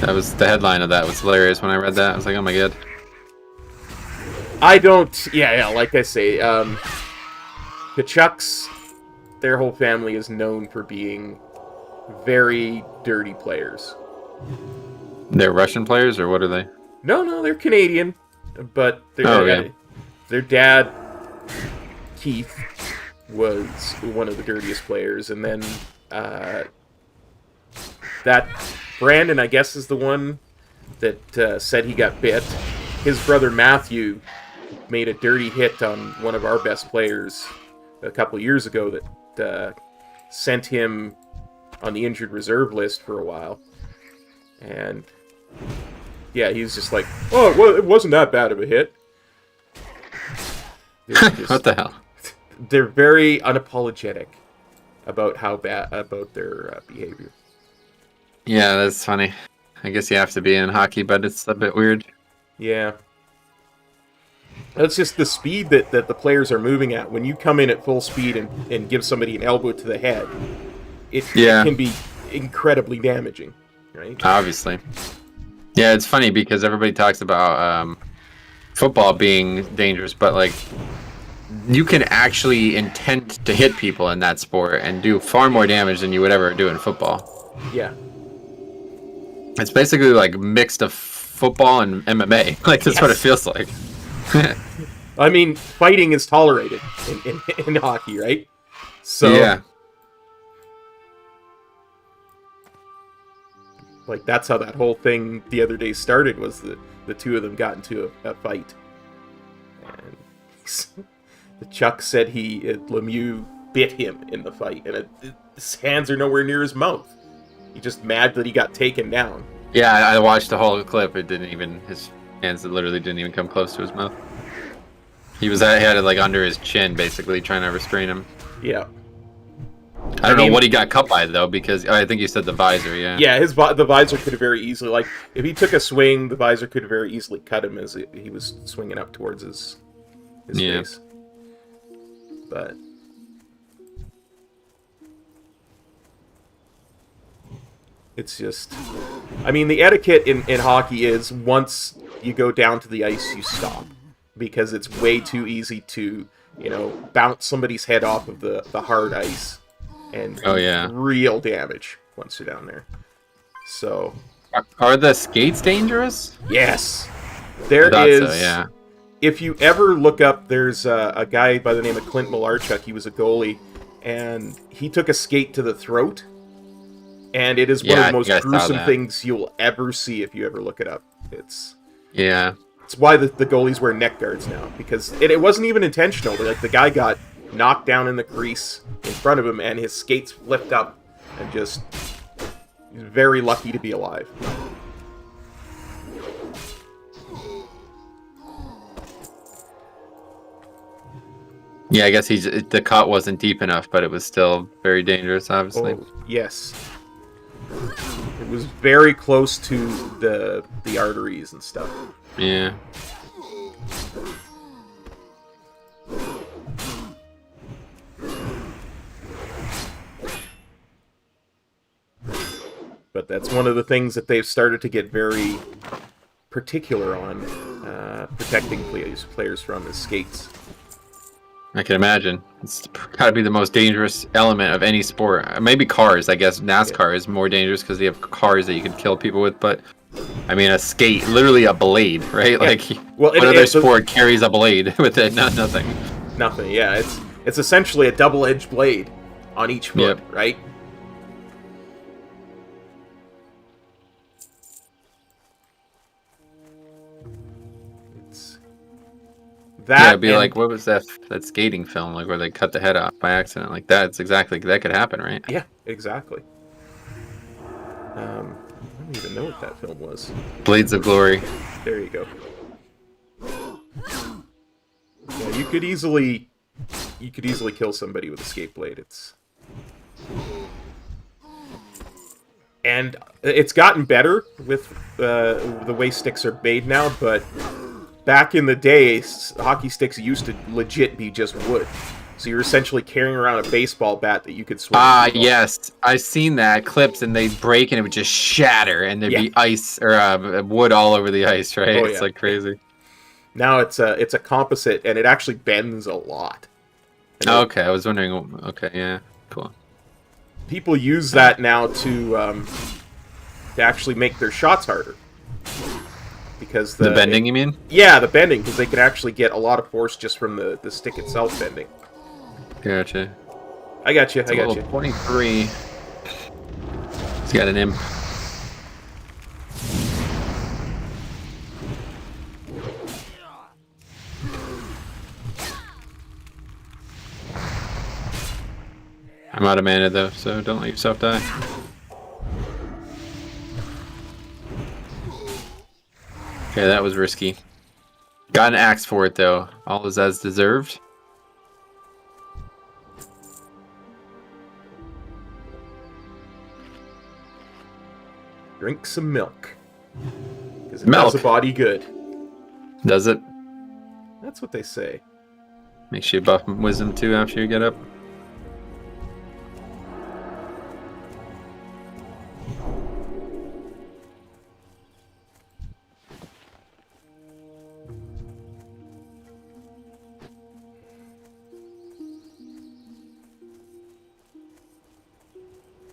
That was the headline of that was hilarious when I read that. I was like, oh my god. I don't... Yeah, like I say, the Chucks, their whole family is known for being very dirty players. They're Russian players, or what are they? No, they're Canadian, but their dad, Keith, was one of the dirtiest players, and then that Brandon, I guess, is the one that said he got bit. His brother Matthew made a dirty hit on one of our best players a couple years ago that sent him on the injured reserve list for a while. And yeah, he was just like, oh, well, it wasn't that bad of a hit. What the hell? They're very unapologetic about about their behavior. Yeah, that's funny. I guess you have to be in hockey, but it's a bit weird. Yeah. That's just the speed that the players are moving at. When you come in at full speed and give somebody an elbow to the head, it can be incredibly damaging, right? Obviously. Yeah, it's funny because everybody talks about football being dangerous, but like you can actually intend to hit people in that sport and do far more damage than you would ever do in football. Yeah. It's basically like mixed of football and MMA. Like, that's what it feels like. I mean, fighting is tolerated in hockey, right? So, yeah. Like, that's how that whole thing the other day started, was the two of them got into a fight. And the Chuck said Lemieux bit him in the fight, and his hands are nowhere near his mouth. He's just mad that he got taken down. Yeah, I watched the whole clip. His hands literally didn't even come close to his mouth. He had it like under his chin, basically, trying to restrain him. Yeah. I don't know what he got cut by, though, because I think you said the visor, yeah. Yeah, the visor could have very easily, like, if he took a swing, the visor could have very easily cut him as he was swinging up towards his face. But... it's just... I mean, the etiquette in hockey is once you go down to the ice, you stop. Because it's way too easy to, bounce somebody's head off of the hard ice. And real damage once you're down there. So... Are the skates dangerous? Yes. There is... So, yeah. If you ever look up, there's a guy by the name of Clint Malarchuk. He was a goalie. And he took a skate to the throat. And it is one of the most gruesome things you'll ever see if you ever look it up. It's why the goalies wear neck guards now, because it wasn't even intentional. Like, the guy got knocked down in the crease in front of him, and his skates flipped up, and just he's very lucky to be alive. Yeah, I guess the cut wasn't deep enough, but it was still very dangerous, obviously. Oh, yes. It was very close to the arteries and stuff. Yeah. But that's one of the things that they've started to get very particular on, protecting players from is skates. I can imagine. It's got to be the most dangerous element of any sport. Maybe cars, I guess. NASCAR is more dangerous because you have cars that you can kill people with. But, I mean, a skate, literally a blade, right? Yeah. Like, Well, what other sport carries a blade with it? Nothing. Nothing, yeah. It's essentially a double-edged blade on each foot, Yep. right? Yeah, it'd be like, what was that skating film, like where they cut the head off by accident? Like that, that could happen, right? Yeah, exactly. I don't even know what that film was. Blades of Glory. There you go. Yeah, you could easily kill somebody with a skate blade. And it's gotten better with the way sticks are made now, but back in the day, hockey sticks used to legit be just wood. So you're essentially carrying around a baseball bat that you could swing. Yes. I've seen that clips, and they break, and it would just shatter, and there'd be ice or wood all over the ice, right? It's like crazy. Now it's a composite, and it actually bends a lot. Okay, I was wondering. Okay, yeah, cool. People use that now to actually make their shots harder. Because the bending, you mean? Yeah, the bending, because they can actually get a lot of force just from the stick itself bending. Gotcha. I got you. 23. He's got an imp. I'm out of mana though, so don't let yourself die. Okay, that was risky. Got an axe for it though. All is as deserved. Drink some milk. Because it does the body good. Does it? That's what they say. Makes you buff wisdom too after you get up.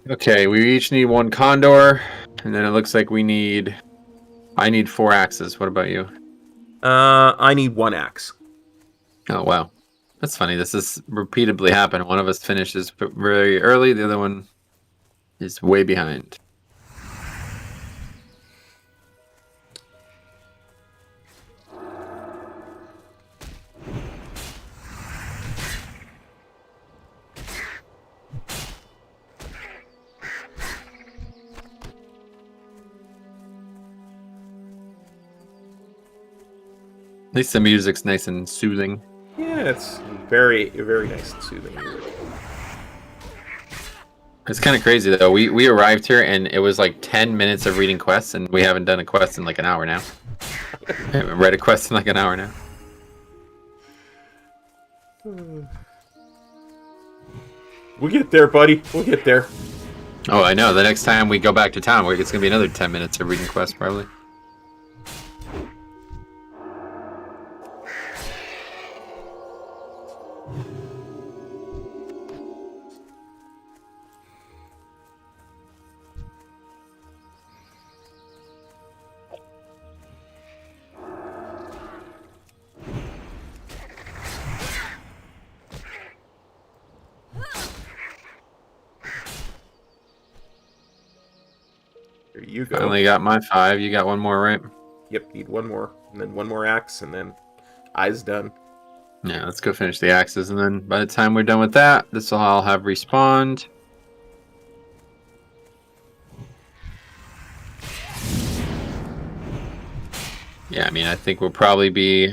Okay, we each need one condor, and then it looks like I need 4 axes. What about you? I need 1 axe. Oh, wow. That's funny. This has repeatedly happened. One of us finishes very early, the other one is way behind. At least the music's nice and soothing. Yeah, it's very, very nice and soothing music. It's kind of crazy though. We arrived here and it was like 10 minutes of reading quests, and we haven't done a quest in like an hour now. I haven't read a quest in like an hour now. We'll get there, buddy. We'll get there. Oh, I know. The next time we go back to town, it's gonna be another 10 minutes of reading quests probably. There you go. I only got my 5. You got one more, right? Yep, need 1 more. And then 1 more axe, and then eyes done. Yeah, let's go finish the axes, and then by the time we're done with that, this will all have respawned. Yeah, I mean, I think I'll probably be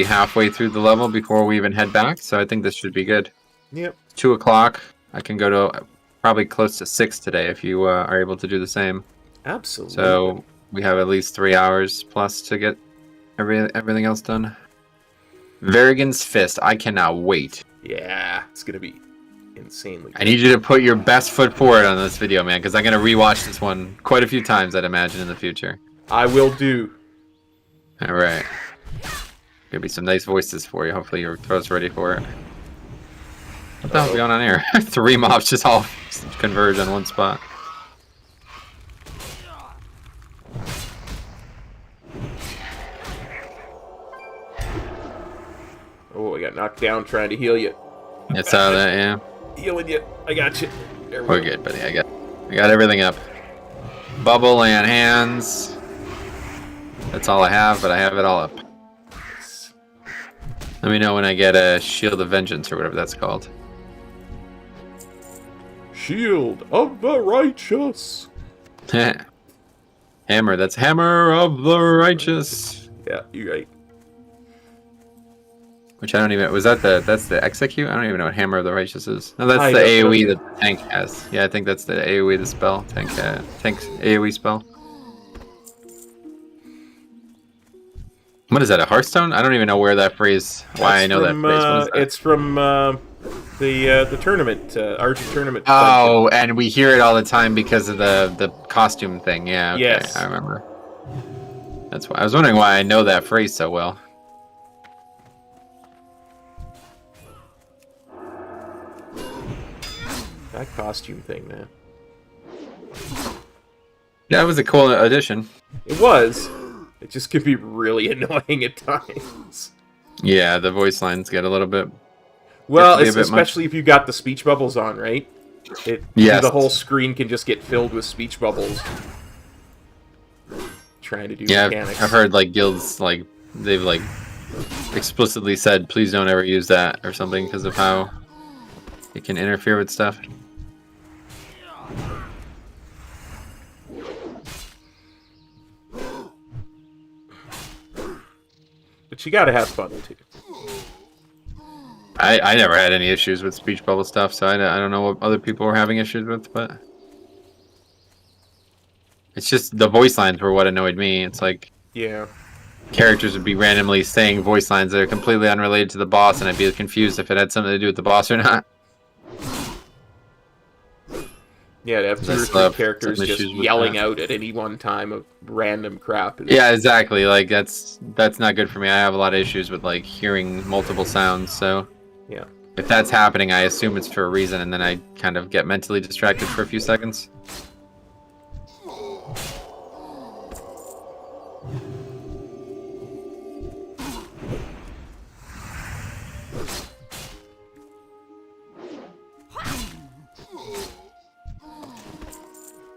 halfway through the level before we even head back, so I think this should be good. Yep. 2 o'clock. I can go to probably close to 6 today if you are able to do the same. Absolutely. So we have at least 3 hours plus to get everything else done. Verrigan's Fist. I cannot wait. Yeah, it's gonna be insanely good. I need you to put your best foot forward on this video, man, because I'm gonna rewatch this one quite a few times, I'd imagine, in the future. I will do. All right. Gonna be some nice voices for you. Hopefully your throat's ready for it. What the hell's going on here? 3 mobs just all converge on one spot. Oh, I got knocked down trying to heal you. It's out of that, yeah. Healing you. I got you. There we We're go. good, buddy. I got everything up. Bubble and hands. That's all I have, but I have it all up. Let me know when I get a Shield of Vengeance or whatever that's called. Shield of the righteous. Hammer. That's Hammer of the Righteous. Yeah, you're right. Which I don't even. Was that that's the execute? I don't even know what Hammer of the Righteous is. No, that's I the don't AoE know. that the tank has. Yeah, I think that's the AoE the spell. Tank's AoE spell. What is that? A Hearthstone? I don't even know where that phrase. Why I know that phrase. What is that? It's from the tournament, Argent tournament. Oh, and we hear it all the time because of the costume thing. Yeah. Okay, Yes. I remember. That's why I was wondering why I know that phrase so well. That costume thing, man. Yeah, it was a cool addition. It was. It just could be really annoying at times. Yeah, the voice lines get a little bit. Well, Gets to be a bit especially if you got the speech bubbles on, right? Yes. The whole screen can just get filled with speech bubbles. Trying to do Yeah, mechanics. I've heard like guilds they've explicitly said please don't ever use that or something because of how it can interfere with stuff. But you gotta have fun too. I never had any issues with speech bubble stuff, so I don't know what other people were having issues with, but it's just the voice lines were what annoyed me. It's like Yeah. characters would be randomly saying voice lines that are completely unrelated to the boss, and I'd be confused if it had something to do with the boss or not. Yeah, to have 2 or That's 3 love. characters Some just issues with yelling that. out at any one time of random crap. Yeah, exactly. Like that's not good for me. I have a lot of issues with like hearing multiple sounds, so Yeah. if that's happening, I assume it's for a reason, and then I kind of get mentally distracted for a few seconds.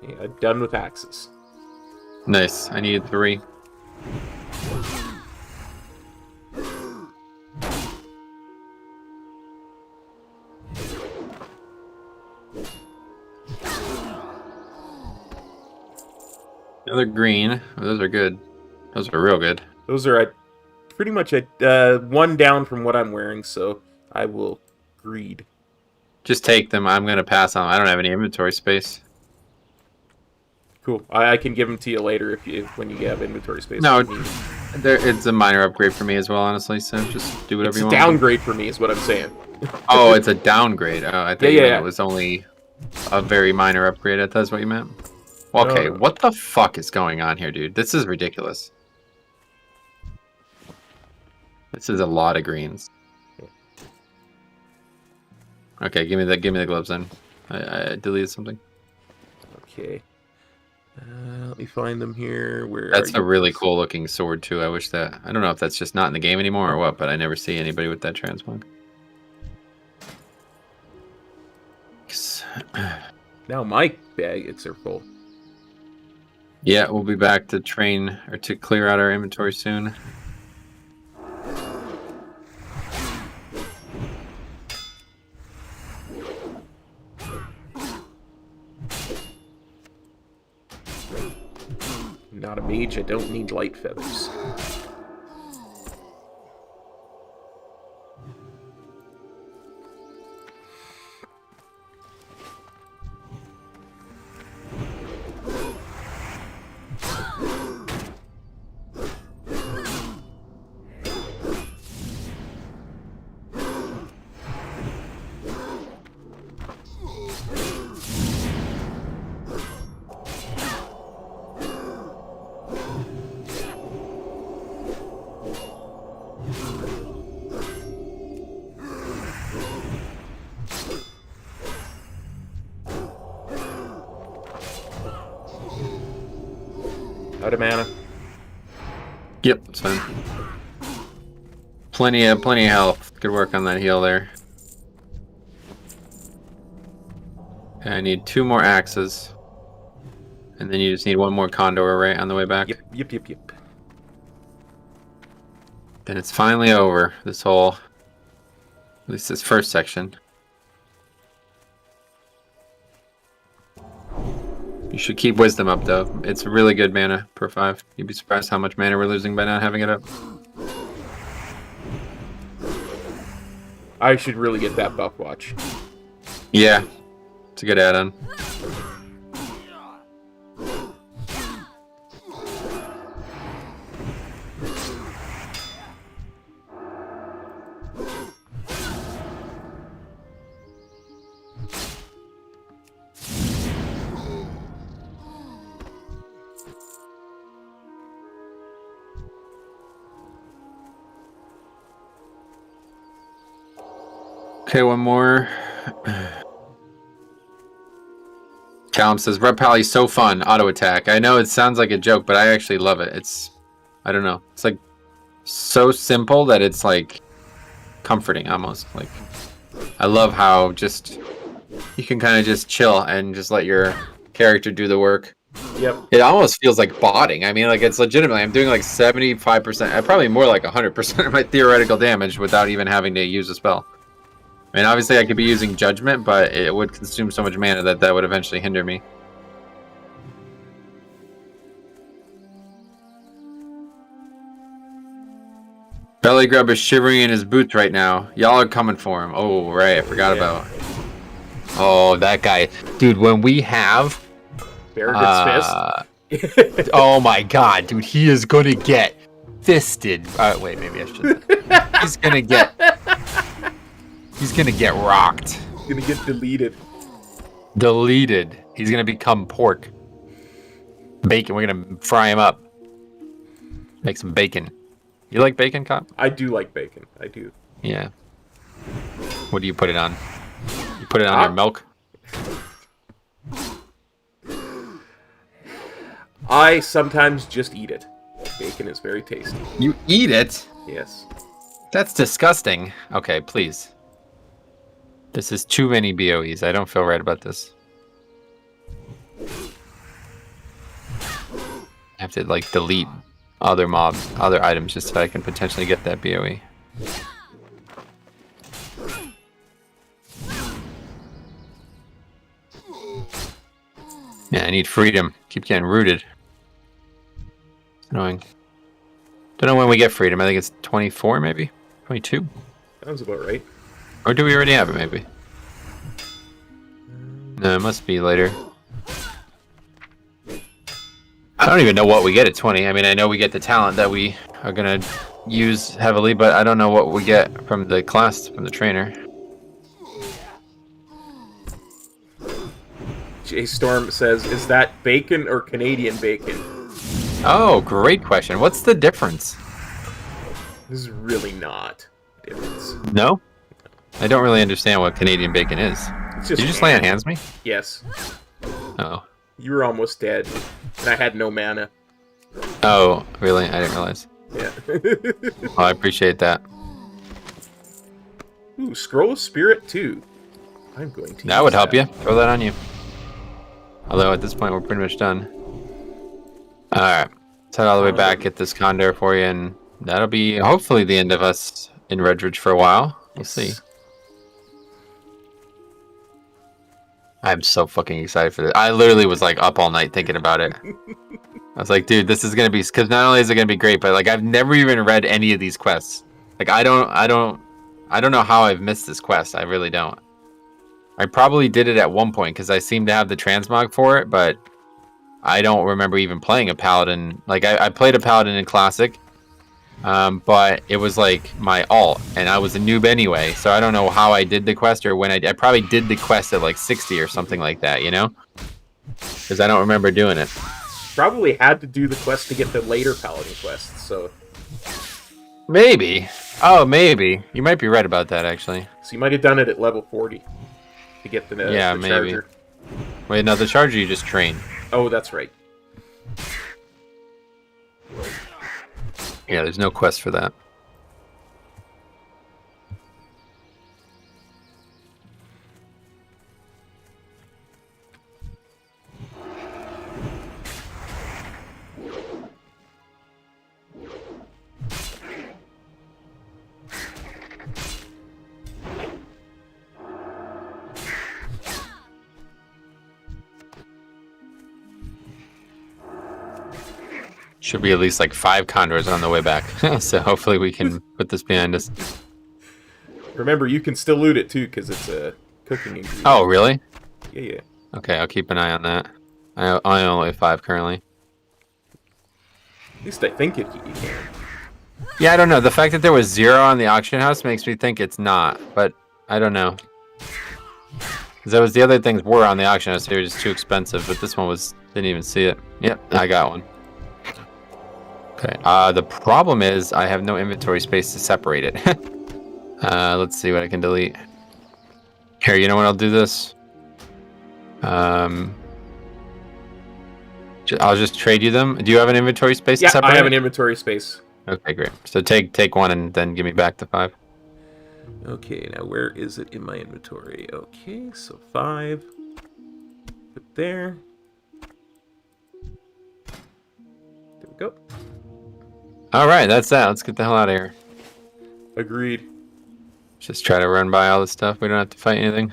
Yeah, done with axes. Nice. I needed 3. Another green. Oh, those are good. Those are real good. Those are pretty much a 1 down from what I'm wearing, so I will greed. Just take them. I'm gonna pass on. I don't have any inventory space. Cool. I can give them to you later when you have inventory space. No, if you need it. it's a minor upgrade for me as well, honestly. So just do whatever It's you a want. downgrade for me, is what I'm saying. Oh, it's a downgrade. Oh, I thought Yeah. it was only a very minor upgrade. I thought that's what you meant. Well, okay, No. what the fuck is going on here, dude? This is ridiculous. This is a lot of greens. Okay, give me the gloves then. I deleted something. Okay. Let me find them here. Where That's are a you? really cool looking sword too. I wish that I don't know if that's just not in the game anymore or what, but I never see anybody with that transmog. Now my bags are full. Yeah, we'll be back to train or to clear out our inventory soon. Not a mage, I don't need light feathers. Out of mana. Yep, that's fine. Plenty of health. Good work on that heal there. Okay, I need 2 more axes. And then you just need 1 more condor, right, on the way back? Yep. Then it's finally over, this whole... At least this first section. You should keep wisdom up, though. It's really good mana per 5. You'd be surprised how much mana we're losing by not having it up. I should really get that buff watch. Yeah, it's a good add-on. Okay, one more. Callum says, Red Pally is so fun, auto attack. I know it sounds like a joke, but I actually love it. It's, I don't know. It's like so simple that it's like comforting almost. Like, I love how just, you can kind of just chill and just let your character do the work. Yep. It almost feels like botting. I mean, like, it's legitimately, I'm doing like 75%, probably more like 100% of my theoretical damage without even having to use a spell. I mean, obviously I could be using Judgment, but it would consume so much mana that would eventually hinder me. Belly Grub is shivering in his boots right now. Y'all are coming for him. Oh, right, I forgot about. Oh, that guy. Dude, when we have... Barraga's fist. Oh my god, dude, he is gonna get fisted. Wait, maybe I should. He's gonna get... He's gonna get rocked. He's gonna get deleted. Deleted. He's gonna become pork. Bacon. We're gonna fry him up. Make some bacon. You like bacon, Cop? I do like bacon. I do. Yeah. What do you put it on? You put it on your milk? I sometimes just eat it. Bacon is very tasty. You eat it? Yes. That's disgusting. Okay, please. This is too many BOEs. I don't feel right about this. I have to, like, delete other items just so I can potentially get that BOE. Yeah, I need freedom. Keep getting rooted. It's annoying. Don't know when we get freedom. I think it's 24, maybe? 22? Sounds about right. Or do we already have it, maybe? No, it must be later. I don't even know what we get at 20. I mean, I know we get the talent that we are going to use heavily, but I don't know what we get from the class, from the trainer. J Storm says, is that bacon or Canadian bacon? Oh, great question. What's the difference? This is really not a difference. No? I don't really understand what Canadian bacon is. It's Did you just lay on hands me? Yes. Oh. You were almost dead, and I had no mana. Oh, really? I didn't realize. Yeah. Oh, I appreciate that. Ooh, Scroll of Spirit 2. I'm going to That would help you. Throw that on you. Although at this point we're pretty much done. Alright. Let's head all the way back, get this Condor for you, and that'll be hopefully the end of us in Redridge for a while. We'll see. I'm so fucking excited for this. I literally was like up all night thinking about it. I was like, dude, this is gonna be, because not only is it gonna be great, but like I've never even read any of these quests. Like I don't know how I've missed this quest. I really don't. I probably did it at one point because I seem to have the transmog for it, but I don't remember even playing a paladin. Like I played a paladin in classic, but it was like my alt, and I was a noob anyway. So I don't know how I did the quest or when I probably did the quest at like 60 or something like that, you know? Because I don't remember doing it. Probably had to do the quest to get the later paladin quests. So maybe. Oh, maybe. You might be right about that actually. So you might have done it at level 40 to get the maybe. charger. Wait, no, the charger you just train. Oh, that's right. Yeah, there's no quest for that. Should be at least like 5 condors on the way back. So hopefully we can put this behind us. Remember, you can still loot it too, because it's a cooking ingredient. Oh, really? Yeah, yeah. Okay, I'll keep an eye on that. I only have 5 currently. At least I think you can. Yeah, I don't know. The fact that there was 0 on the auction house makes me think it's not, but I don't know. Because that was the other things were on the auction house. They were just too expensive, but this one didn't even see it. Yep, I got one. Okay. The problem is I have no inventory space to separate it. Let's see what I can delete. Here, you know what? I'll do this. I'll just trade you them. Do you have an inventory space to separate? I have an inventory space. Okay, great. So take 1 and then give me back the 5. Okay, now where is it in my inventory? Okay, so 5. Put there. There we go. All right, that's that. Let's get the hell out of here. Agreed. Just try to run by all this stuff. We don't have to fight anything.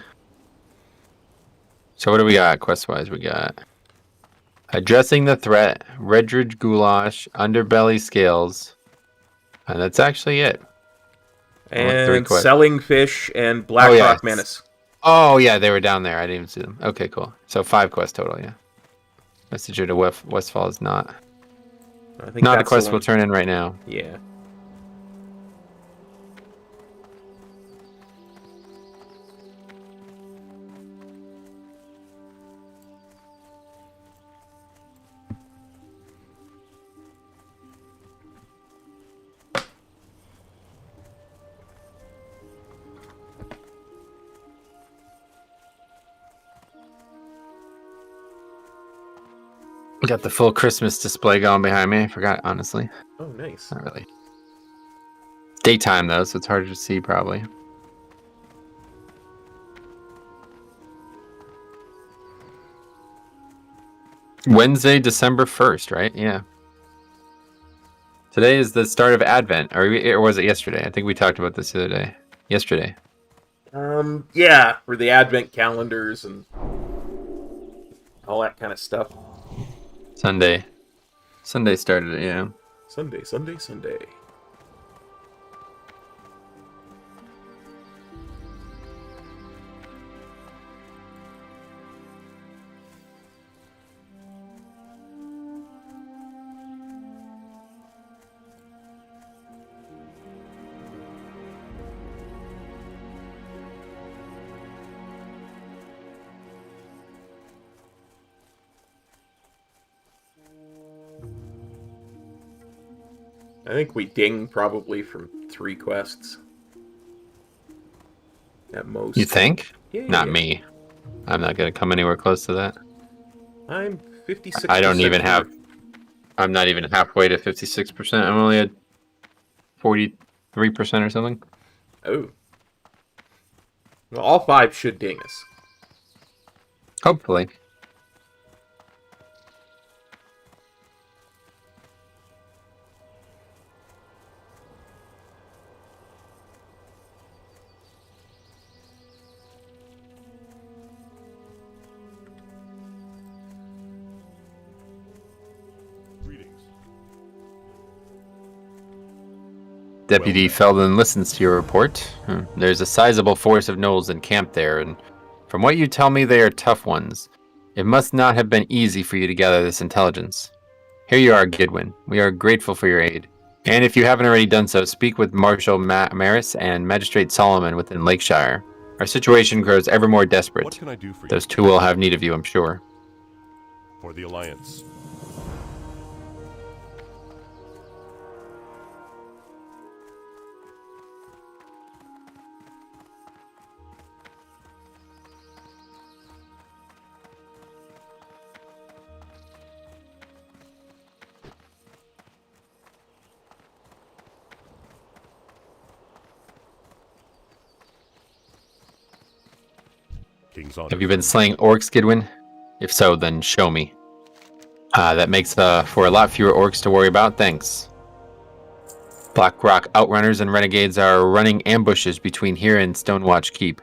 So what do we got quest-wise? We got addressing the threat, Redridge goulash, underbelly scales, and that's actually it. And selling fish and Blackrock Menace. Oh yeah, they were down there. I didn't even see them. Okay, cool. So 5 quests total. Yeah. Messenger to Westfall is not. I think not a quest we'll turn in right now. Yeah. Got the full Christmas display going behind me. I forgot, honestly. Oh, nice. Not really. Daytime, though, so it's harder to see, probably. Wednesday, December 1st, right? Yeah. Today is the start of Advent. Or was it yesterday? I think we talked about this the other day. Yesterday. Yeah, for the Advent calendars and all that kind of stuff. Sunday. Sunday started it, yeah. Sunday. I think we ding probably from 3 quests. At most. You think? Yeah. Not me. I'm not going to come anywhere close to that. I'm 56%. I don't even have... I'm not even halfway to 56%. I'm only at 43% or something. Oh. Well, all 5 should ding us. Hopefully. Deputy Feldon listens to your report. There's a sizable force of gnolls encamped there, and from what you tell me, they are tough ones. It must not have been easy for you to gather this intelligence. Here you are, Gidwin. We are grateful for your aid. And if you haven't already done so, speak with Marshal Maris and Magistrate Solomon within Lakeshire. Our situation grows ever more desperate. What can I do for you? Those two will have need of you, I'm sure. For the Alliance. King's honor. Have you been slaying orcs, Gidwin? If so, then show me. That makes for a lot fewer orcs to worry about, thanks. Blackrock Outrunners and Renegades are running ambushes between here and Stonewatch Keep.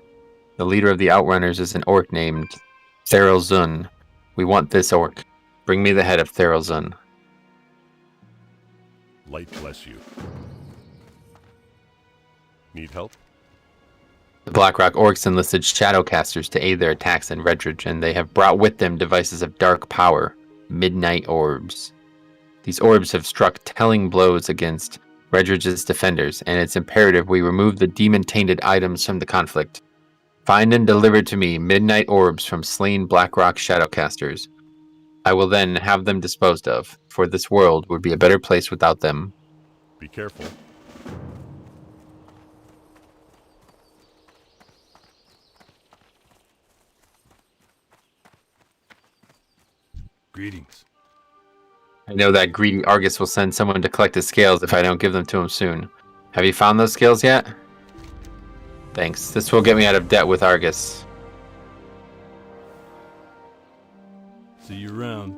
The leader of the Outrunners is an orc named Therelzun. We want this orc. Bring me the head of Therelzun. Light bless you. Need help? The Blackrock Orcs enlisted Shadowcasters to aid their attacks in Redridge, and they have brought with them devices of dark power, midnight orbs. These orbs have struck telling blows against Redridge's defenders, and it's imperative we remove the demon-tainted items from the conflict. Find and deliver to me midnight orbs from slain Blackrock Shadowcasters. I will then have them disposed of, for this world would be a better place without them. Be careful. Greetings. I know that greedy Argus will send someone to collect his scales if I don't give them to him soon. Have you found those scales yet? Thanks. This will get me out of debt with Argus. See you around.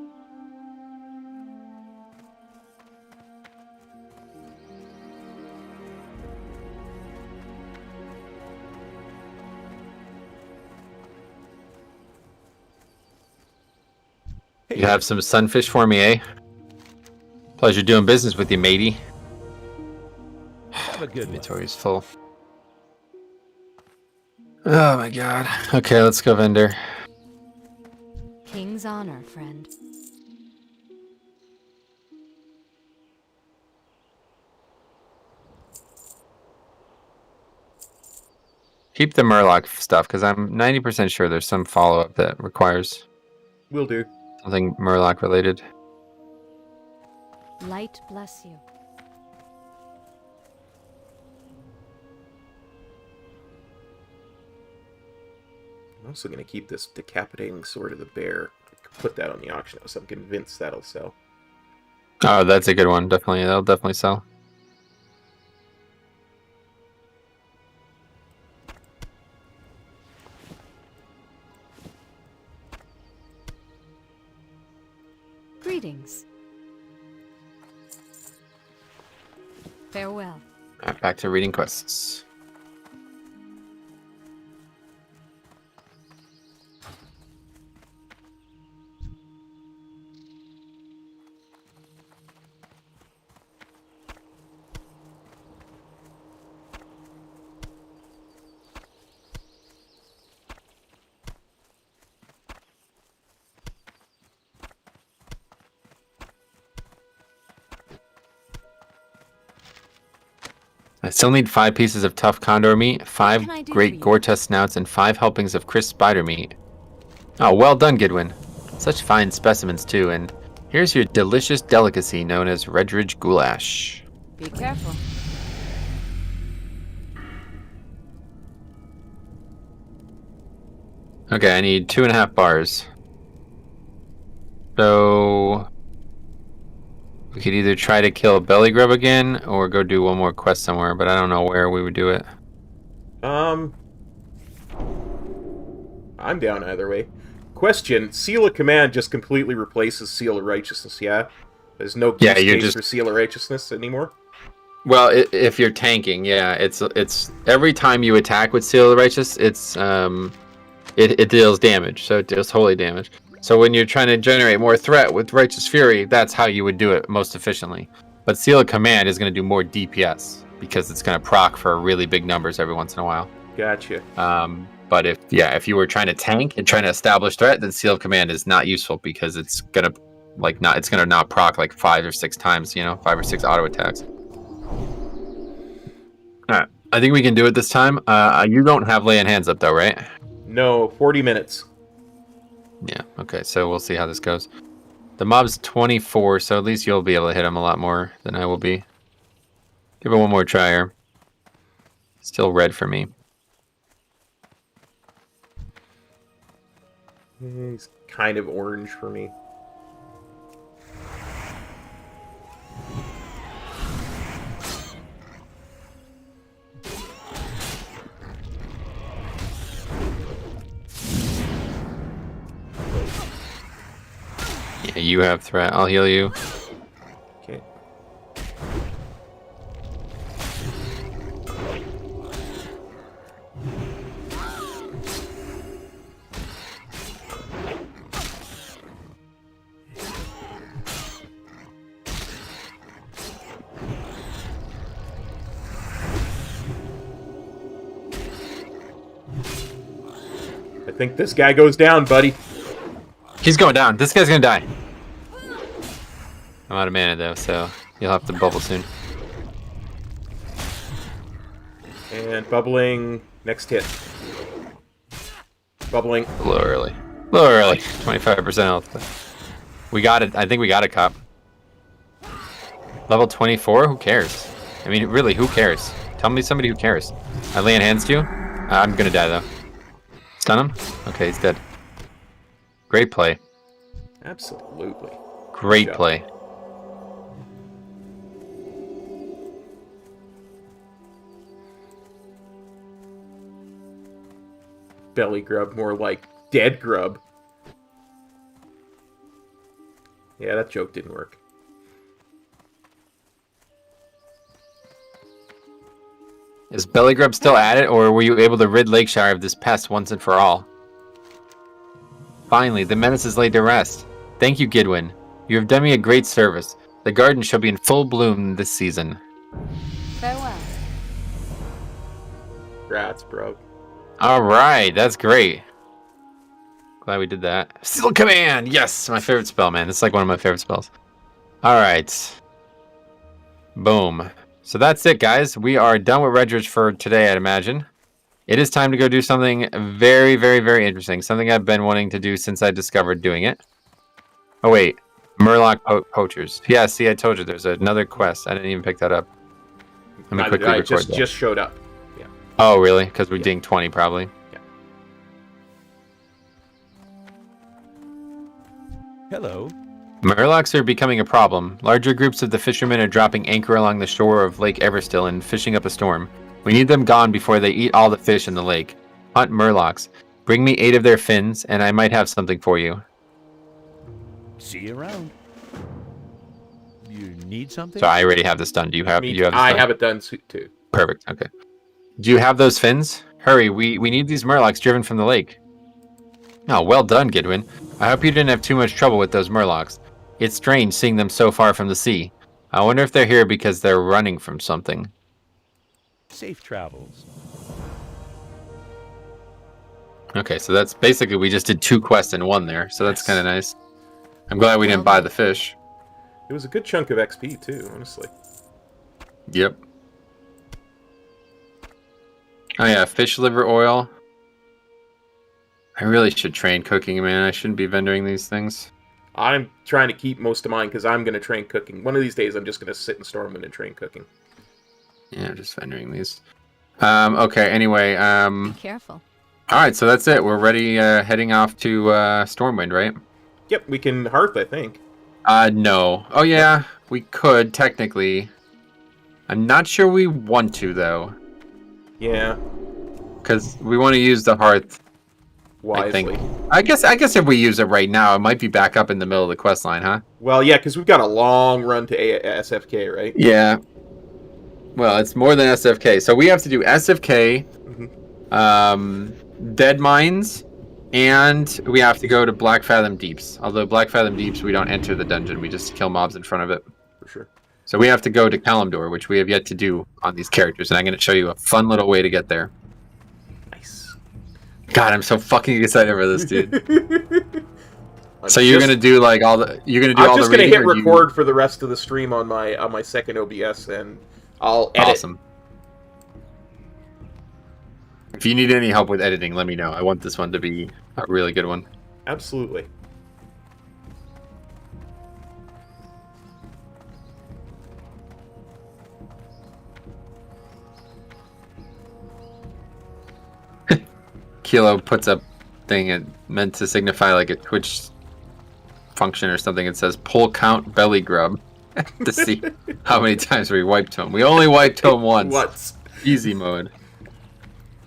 You have some sunfish for me, eh? Pleasure doing business with you, matey. Have a good one. Inventory's full. Oh my god. Okay, let's go, vendor. King's honor, friend. Keep the Murloc stuff, because I'm 90% sure there's some follow-up that requires Will do. something Murloc related. Light bless you. I'm also going to keep this decapitating sword of the bear. Put that on the auction house. I'm convinced that'll sell. Oh, that's a good one. Definitely, that'll definitely sell. Greetings. Farewell. Alright, back to reading quests. I still need 5 pieces of tough condor meat, 5 can I do for great you? Gorta snouts, and 5 helpings of crisp spider meat. Oh, well done, Gidwin. Such fine specimens, too, and here's your delicious delicacy known as Redridge goulash. Be careful. Okay, I need 2.5 bars. So we could either try to kill Belly Grub again, or go do one more quest somewhere, but I don't know where we would do it. I'm down either way. Question: Seal of Command just completely replaces Seal of Righteousness, yeah? There's no use case for Seal of Righteousness anymore? Well, if you're tanking, yeah, it's every time you attack with Seal of the Righteous, it deals damage, so it deals holy damage. So when you're trying to generate more threat with Righteous Fury, that's how you would do it most efficiently. But Seal of Command is going to do more DPS, because it's going to proc for really big numbers every once in a while. Gotcha. But if you were trying to tank and trying to establish threat, then Seal of Command is not useful, because it's gonna not proc like 5 or 6 times, 5 or 6 auto attacks. Alright, I think we can do it this time. You don't have laying hands up though, right? No, 40 minutes. Yeah, okay, so we'll see how this goes. The mob's 24, so at least you'll be able to hit him a lot more than I will be. Give it one more try here. Still red for me. He's kind of orange for me. you have threat. I'll heal you. Okay. I think this guy goes down, buddy. He's going down. This guy's gonna die. I'm out of mana though, so you'll have to bubble soon. And bubbling. Next hit. Bubbling. A little early. A little early. 25% health. We got it. I think we got a cop. Level 24? Who cares? I mean, really, who cares? Tell me somebody who cares. I lay in hands to you? I'm gonna die though. Stun him? Okay, he's dead. Great play. Absolutely. Great play. Belly grub, more like dead grub. Yeah, that joke didn't work. Is Belly Grub still at it, or were you able to rid Lakeshire of this pest once and for all? Finally, the menace is laid to rest. Thank you, Gidwin. You have done me a great service. The garden shall be in full bloom this season. Farewell. Congrats, bro. Alright, that's great. Glad we did that. Seal Command! Yes! My favorite spell, man. This is like one of my favorite spells. Alright. Boom. So that's it, guys. We are done with Redridge for today, I'd imagine. It is time to go do something very, very, very interesting. Something I've been wanting to do since I discovered doing it. Oh, wait. Murloc Poachers. Yeah, see, I told you there's another quest. I didn't even pick that up. Let me quickly record that. Just showed up. Yeah. Oh, really? Because we're ding 20, probably. Yeah. Hello. Murlocs are becoming a problem. Larger groups of the fishermen are dropping anchor along the shore of Lake Everstill and fishing up a storm. We need them gone before they eat all the fish in the lake. Hunt Murlocs. Bring me 8 of their fins, and I might have something for you. See you around. You need something? So I already have this done. Do you have? You have this I done? have it done too. Perfect. Okay. Do you have those fins? Hurry, we need these Murlocs driven from the lake. Oh, well done, Gidwin. I hope you didn't have too much trouble with those Murlocs. It's strange seeing them so far from the sea. I wonder if they're here because they're running from something. Safe travels. Okay, so that's basically, we just did 2 quests in one there, so that's kind of nice. I'm glad we didn't buy the fish. It was a good chunk of XP too, honestly. Yep. Oh yeah, fish liver oil. I really should train cooking, man. I shouldn't be vendoring these things. I'm trying to keep most of mine because I'm going to train cooking. One of these days, I'm just going to sit in Stormwind and train cooking. Yeah, just vendoring these. Okay, anyway. Be careful. Alright, so that's it. We're ready, heading off to Stormwind, right? Yep, we can hearth, I think. No. Oh yeah, we could, technically. I'm not sure we want to, though. Yeah. Because we want to use the hearth, Wisely. I think. I guess if we use it right now, it might be back up in the middle of the quest line, huh? Well, yeah, because we've got a long run to SFK, right? Yeah. Well, it's more than SFK. So we have to do SFK, Dead Mines, and we have to go to Black Fathom Deeps. Although Black Fathom Deeps, we don't enter the dungeon. We just kill mobs in front of it. For sure. So we have to go to Kalimdor, which we have yet to do on these characters. And I'm going to show you a fun little way to get there. Nice. God, I'm so fucking excited for this, dude. So you're gonna do like all the I'm just gonna hit record for the rest of the stream on my second OBS, and I'll edit. Awesome. If you need any help with editing, let me know. I want this one to be a really good one. Absolutely. Kilo puts up thing it meant to signify like a Twitch function or something. It says pull count belly grub to see how many times we wiped him. We only wiped him once. Easy mode.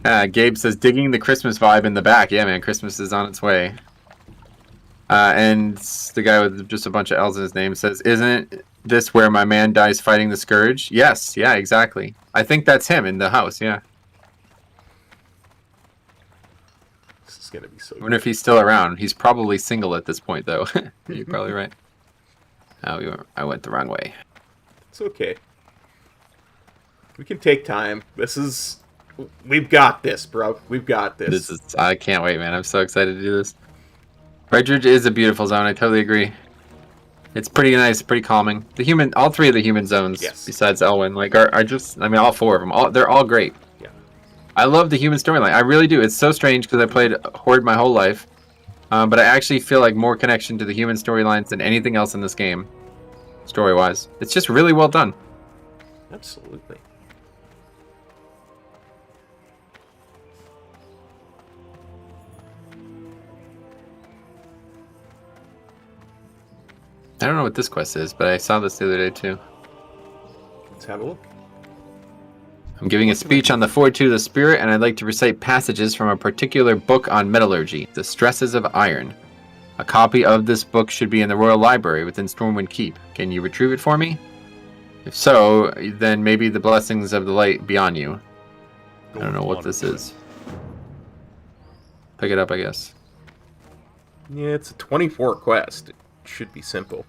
Gabe says digging the Christmas vibe in the back. Yeah, man, Christmas is on its way. And the guy with just a bunch of L's in his name says, "Isn't this where my man dies fighting the Scourge?" Yes, yeah, exactly. I think that's him in the house, yeah. This is gonna be so I wonder if he's still around. He's probably single at this point, though. You're probably right. Oh, I went the wrong way. It's okay. We can take time. We've got this, bro. We've got this. I can't wait, man. I'm so excited to do this. Redridge is a beautiful zone. I totally agree. It's pretty nice, pretty calming. All three of the human zones, Yes. besides Elwyn, like are just. I mean, all four of them. They're all great. Yeah. I love the human storyline. I really do. It's so strange because I played Horde my whole life, but I actually feel like more connection to the human storylines than anything else in this game, story-wise. It's just really well done. Absolutely. I don't know what this quest is, but I saw this the other day too. Let's have a look. I'm giving a speech on the Fortitude of the Spirit, and I'd like to recite passages from a particular book on metallurgy, The Stresses of Iron. A copy of this book should be in the Royal Library within Stormwind Keep. Can you retrieve it for me? If so, then maybe the blessings of the light be on you. I don't know what this is. Pick it up, I guess. Yeah, it's a 24 quest. It should be simple.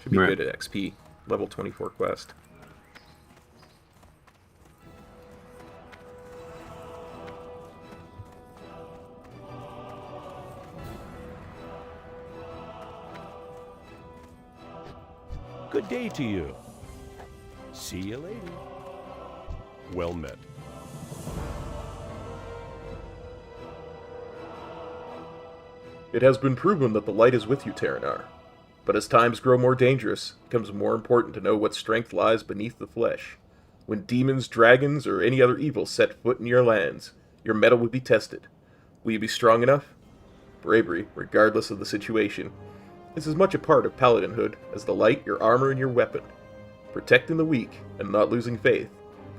Should be Right. good at XP. Level 24 quest. Good day to you. See you later. Well met. It has been proven that the light is with you, Terranar. But as times grow more dangerous, it becomes more important to know what strength lies beneath the flesh. When demons, dragons, or any other evil set foot in your lands, your mettle will be tested. Will you be strong enough? Bravery, regardless of the situation, is as much a part of paladinhood as the light, your armor, and your weapon. Protecting the weak and not losing faith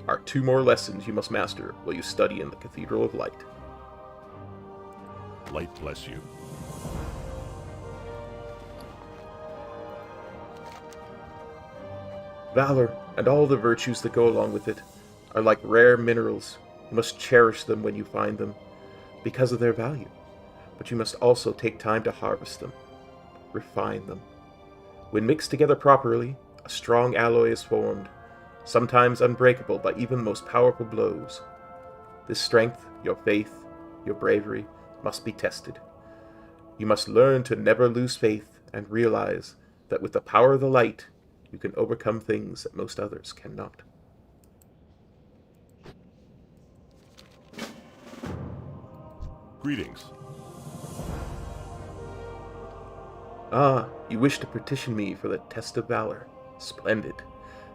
are 2 more lessons you must master while you study in the Cathedral of Light. Light bless you. Valor, and all the virtues that go along with it, are like rare minerals. You must cherish them when you find them, because of their value. But you must also take time to harvest them, refine them. When mixed together properly, a strong alloy is formed, sometimes unbreakable by even the most powerful blows. This strength, your faith, your bravery, must be tested. You must learn to never lose faith and realize that with the power of the light, you can overcome things that most others cannot. Greetings. Ah, you wish to petition me for the test of valor. Splendid.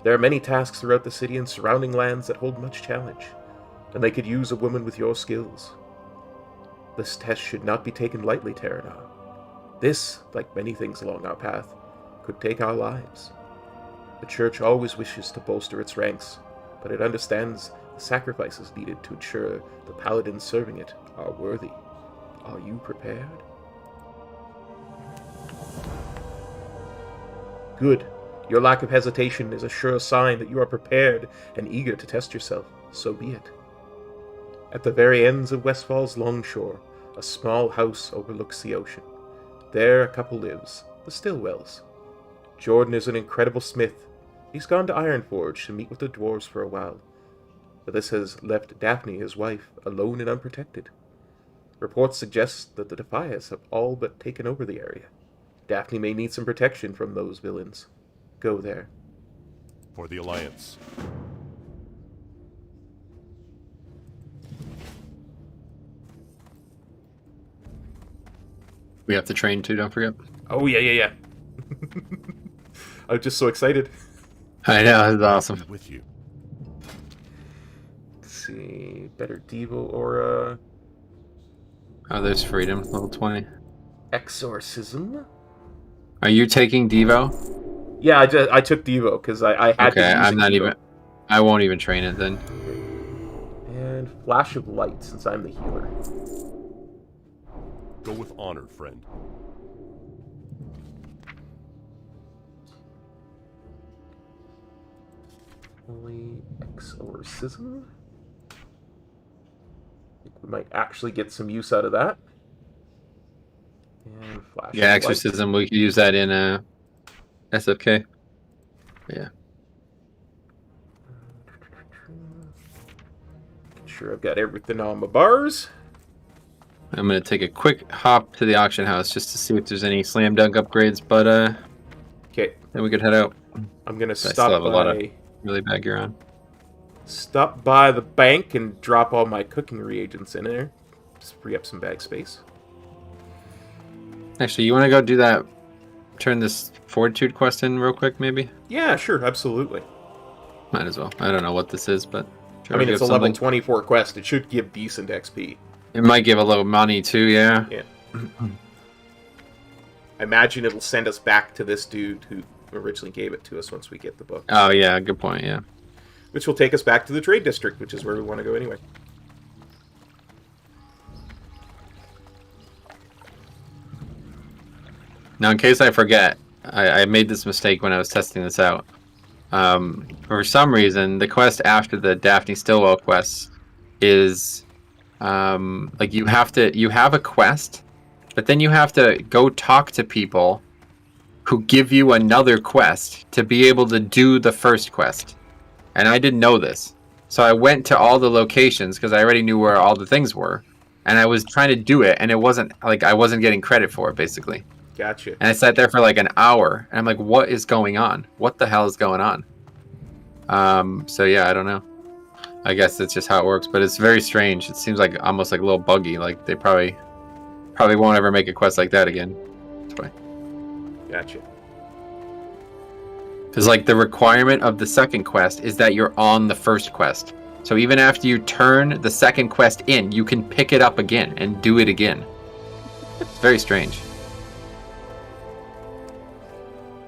There are many tasks throughout the city and surrounding lands that hold much challenge, and they could use a woman with your skills. This test should not be taken lightly, Terranar. This, like many things along our path, could take our lives. The Church always wishes to bolster its ranks, but it understands the sacrifices needed to ensure the paladins serving it are worthy. Are you prepared? Good. Your lack of hesitation is a sure sign that you are prepared and eager to test yourself. So be it. At the very ends of Westfall's longshore, a small house overlooks the ocean. There a couple lives, the Stillwells. Jordan is an incredible smith. He's gone to Ironforge to meet with the dwarves for a while, but this has left Daphne, his wife, alone and unprotected. Reports suggest that the Defias have all but taken over the area. Daphne may need some protection from those villains. Go there. For the Alliance. We have to train too, don't forget. Oh, yeah. I'm just so excited. I know, that's awesome. With you. Let's see. Better Devo Aura. Oh, there's freedom, level 20. Exorcism? Are you taking Devo? Yeah, I took Devo because I had to Okay, use I'm not Devo. even. I won't even train it then. And Flash of Light, since I'm the healer. Go with honor, friend. Holy exorcism. I think we might actually get some use out of that. And flash. Yeah, exorcism. We could use that in SFK. Yeah. Sure, I've got everything on my bars. I'm gonna take a quick hop to the auction house just to see if there's any slam dunk upgrades, but Okay. then we could head out. I'm gonna I still stop have a lot of by. really bad gear on. Stop by the bank and drop all my cooking reagents in there. Just free up some bag space. Actually, you want to go do that? Turn this fortitude quest in real quick, maybe? Yeah, sure, absolutely. Might as well. I don't know what this is, but I mean, it's a give level something. 24 quest. It should give decent XP. It might give a little money too, yeah. Yeah. I imagine it'll send us back to this dude who originally gave it to us once we get the book. Oh yeah, good point. Yeah. Which will take us back to the trade district, which is where we want to go anyway. Now, in case I forget, I made this mistake when I was testing this out. For some reason, the quest after the Daphne Stillwell quest is like you have a quest, but then you have to go talk to people who give you another quest to be able to do the first quest. And I didn't know this. So I went to all the locations because I already knew where all the things were. And I was trying to do it, and it wasn't like I wasn't getting credit for it, basically. Gotcha. And I sat there for like an hour, and I'm like, what is going on? What the hell is going on? So yeah, I don't know. I guess that's just how it works, but it's very strange. It seems like almost like a little buggy. Like they probably won't ever make a quest like that again. That's why. Gotcha. Because like the requirement of the second quest is that you're on the first quest. So even after you turn the second quest in, you can pick it up again and do it again. It's very strange.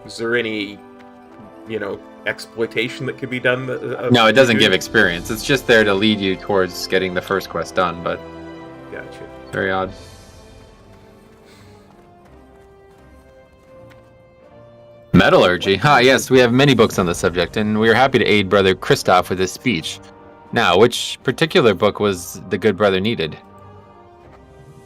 Is there any, exploitation that could be done? No, it doesn't give experience. It's just there to lead you towards getting the first quest done, but Gotcha. very odd. Metallurgy. Yes, we have many books on the subject, and we are happy to aid Brother Christoph with his speech. Now, which particular book was the good brother needed?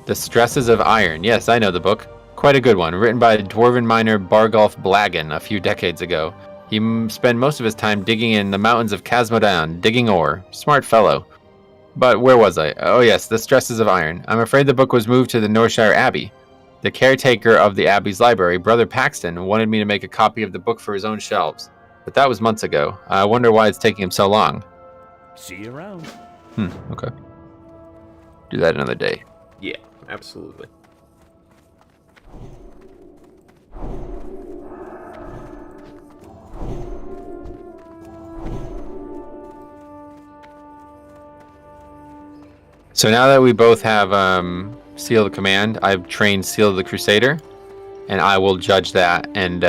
The Stresses of Iron. Yes, I know the book. Quite a good one, written by dwarven miner Bargolf Blagan a few decades ago. He spent most of his time digging in the mountains of Casmodan, digging ore. Smart fellow. But where was I? Oh yes, The Stresses of Iron. I'm afraid the book was moved to the Northshire Abbey. The caretaker of the Abbey's library, Brother Paxton, wanted me to make a copy of the book for his own shelves. But that was months ago. I wonder why it's taking him so long. See you around. Okay. Do that another day. Yeah, absolutely. So now that we both have Seal of Command, I've trained Seal of the Crusader, and I will judge that and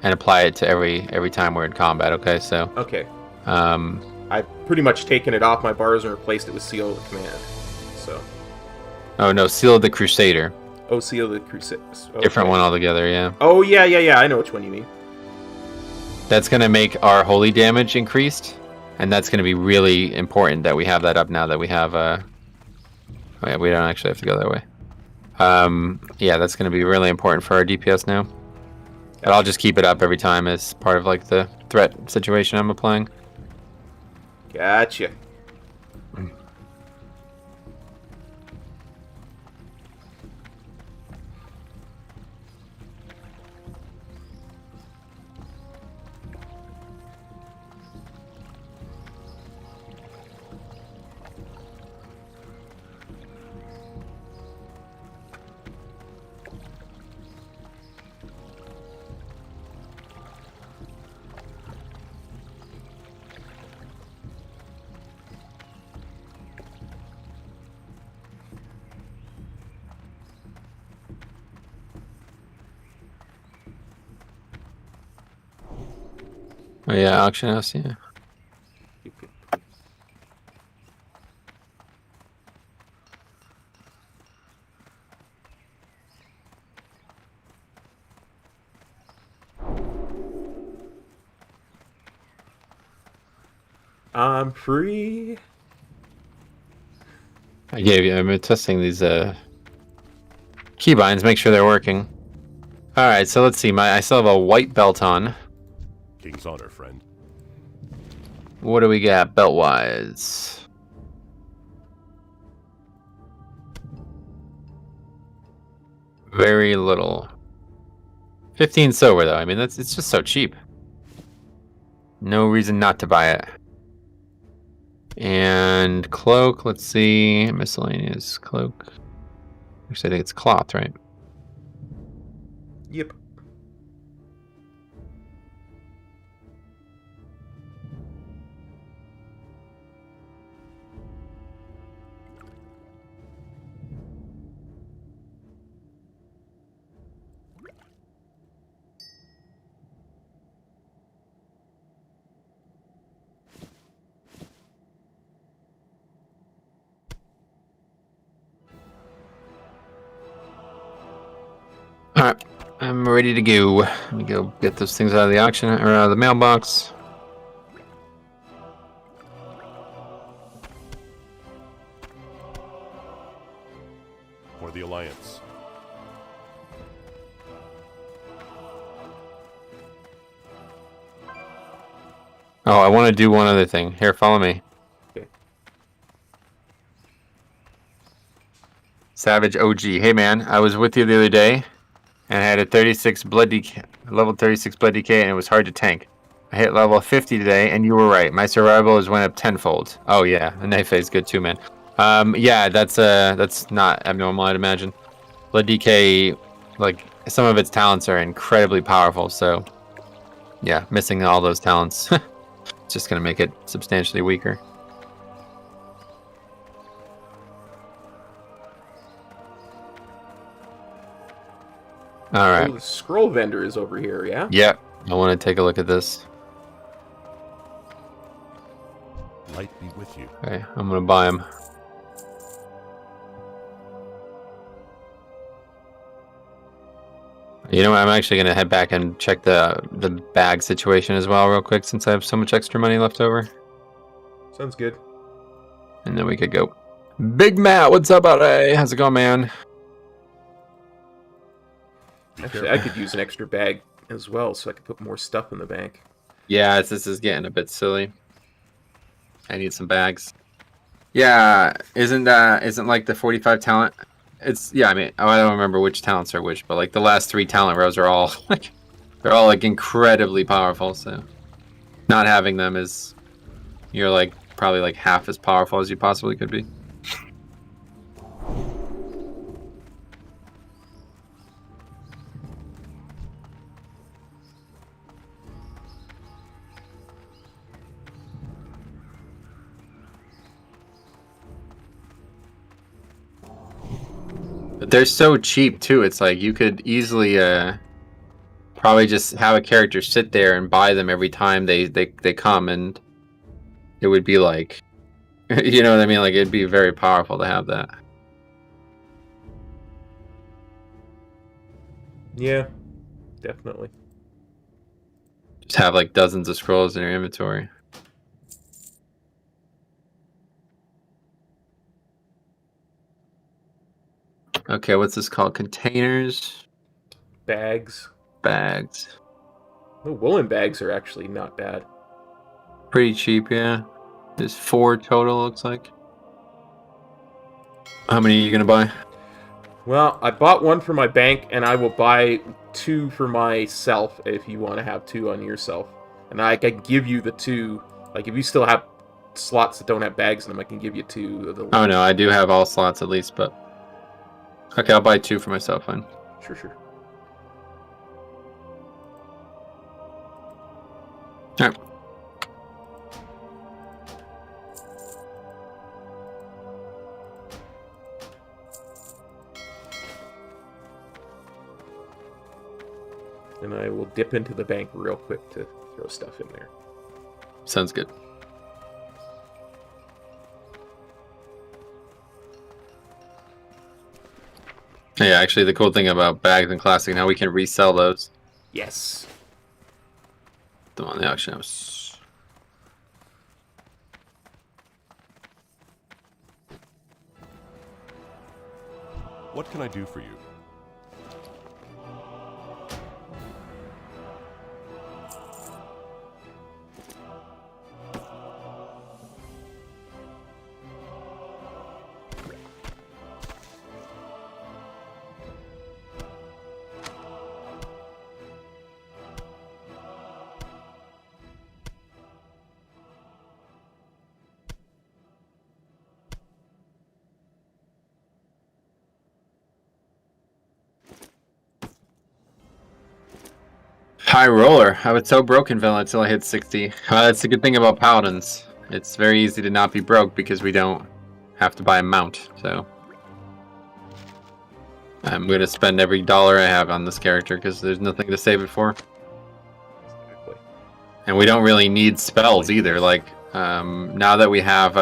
apply it to every time we're in combat. Okay, so Okay. I've pretty much taken it off my bars and replaced it with Seal of the Command. So. oh no, Seal of the Crusader, Oh, Seal of the Crusade. Okay. different one altogether. Yeah, Oh, yeah. I know which one you mean. that's gonna make our holy damage increased, and that's gonna be really important that we have that up now that we have. Oh yeah, we don't actually have to go that way. Yeah, that's gonna be really important for our DPS now. But I'll just keep it up every time as part of like the threat situation I'm applying. Gotcha. Oh yeah, auction house. Yeah. I'm free. I'm testing these keybinds, make sure they're working. Alright, so let's see. I still have a white belt on. King's honor, friend. What do we got belt-wise? Very little. 15 silver, though. I mean, it's just so cheap. No reason not to buy it. And cloak, let's see. Miscellaneous cloak. Actually, I think it's cloth, right? Yep. Alright, I'm ready to go. Let me go get those things out of the auction, or out of the mailbox. For the Alliance. Oh, I want to do one other thing. Here, follow me. Okay. Savage OG. Hey man, I was with you the other day, and I had a 36 blood DK, level 36 blood DK, and it was hard to tank. I hit level 50 today, and you were right. My survival has went up tenfold. Oh yeah, the knife is good too, man. Yeah, that's not abnormal, I'd imagine. Blood DK, like some of its talents are incredibly powerful, so yeah, missing all those talents, it's just gonna make it substantially weaker. All right. Oh, the scroll vendor is over here, yeah? Yep. I want to take a look at this. Light be with you. Okay, I'm gonna buy them. You know what? I'm actually gonna head back and check the bag situation as well, real quick, since I have so much extra money left over. Sounds good. And then we could go. Big Matt, what's up, buddy? How's it going, man? Actually, I could use an extra bag as well, so I could put more stuff in the bank. Yeah, this is getting a bit silly. I need some bags. Yeah, isn't like the 45 talent? It's I mean, I don't remember which talents are which, but like the last 3 talent rows are all like they're all like incredibly powerful. So not having them is you're like probably like half as powerful as you possibly could be. But they're so cheap too. It's like you could easily probably just have a character sit there and buy them every time they come, and it would be like, you know what I mean? Like it'd be very powerful to have that. Yeah, definitely. Just have like dozens of scrolls in your inventory. Okay, what's this called? Containers? Bags. Bags. The woolen bags are actually not bad. Pretty cheap, yeah. There's 4 total, looks like. How many are you gonna buy? Well, I bought 1 for my bank, and I will buy 2 for myself if you want to have 2 on yourself. And I can give you the 2. Like, if you still have slots that don't have bags in them, I can give you 2 of the... Oh no, I do have all slots at least, but... Okay, I'll buy 2 for myself, fine. Sure. Alright. And I will dip into the bank real quick to throw stuff in there. Sounds good. Yeah, actually, the cool thing about bags and classic now we can resell those. Yes. Them on the auction house. What can I do for you? High roller. I was so broken vanilla until I hit 60. That's the good thing about paladins. It's very easy to not be broke because we don't have to buy a mount. So I'm gonna spend every dollar I have on this character because there's nothing to save it for. And we don't really need spells either. Like now that we have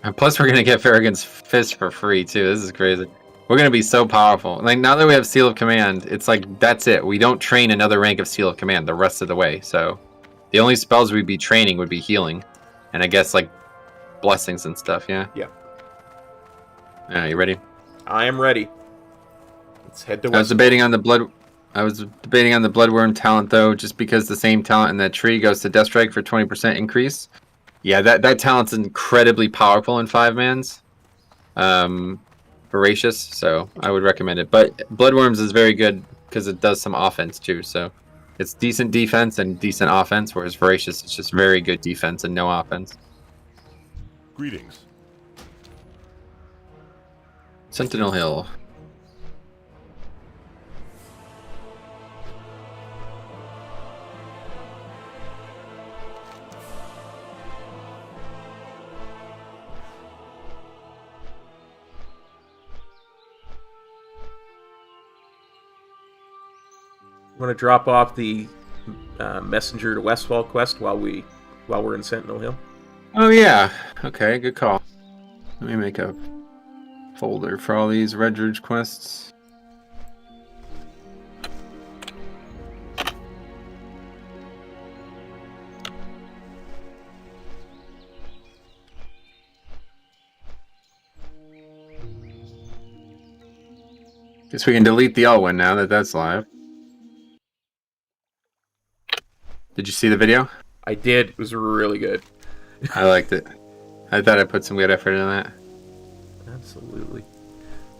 and plus we're gonna get Farragon's Fist for free too. This is crazy. We're going to be so powerful. Like, now that we have Seal of Command, it's like, that's it. We don't train another rank of Seal of Command the rest of the way. So, the only spells we'd be training would be healing. And I guess, like, blessings and stuff, yeah? Yeah. Alright, you ready? I am ready. Let's head to I was debating on the Bloodworm talent, though, just because the same talent in that tree goes to Death Strike for 20% increase. Yeah, that talent's incredibly powerful in 5-mans. Voracious, so I would recommend it. But Bloodworms is very good because it does some offense too, so it's decent defense and decent offense, whereas Voracious is just very good defense and no offense. Greetings. Sentinel Hill. I'm going to drop off the Messenger to Westfall quest while we're in Sentinel Hill. Oh yeah, okay, good call. Let me make a folder for all these Redridge quests. Guess we can delete the Alwyn now that that's live. Did you see the video? I did. It was really good. I liked it. I thought I put some good effort into that. Absolutely.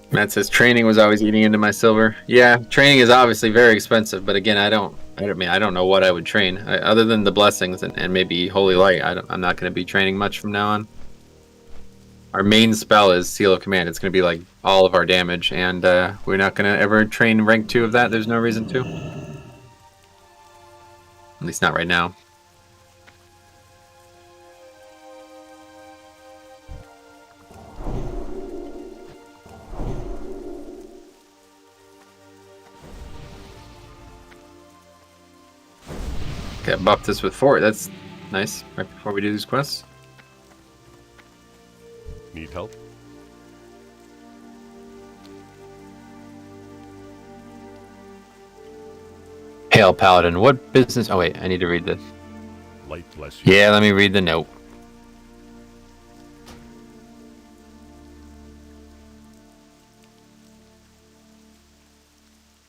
Matt says training was always eating into my silver. Yeah, training is obviously very expensive, but again, I don't know what I would train other than the blessings and maybe Holy Light. I'm not going to be training much from now on. Our main spell is Seal of Command. It's going to be like all of our damage, and we're not going to ever train rank 2 of that. There's no reason to. At least not right now. Okay, buff this with 4. That's nice. Right before we do these quests. Need help? Hail Paladin, what business... Oh wait, I need to read this. Light bless you. Yeah, let me read the note.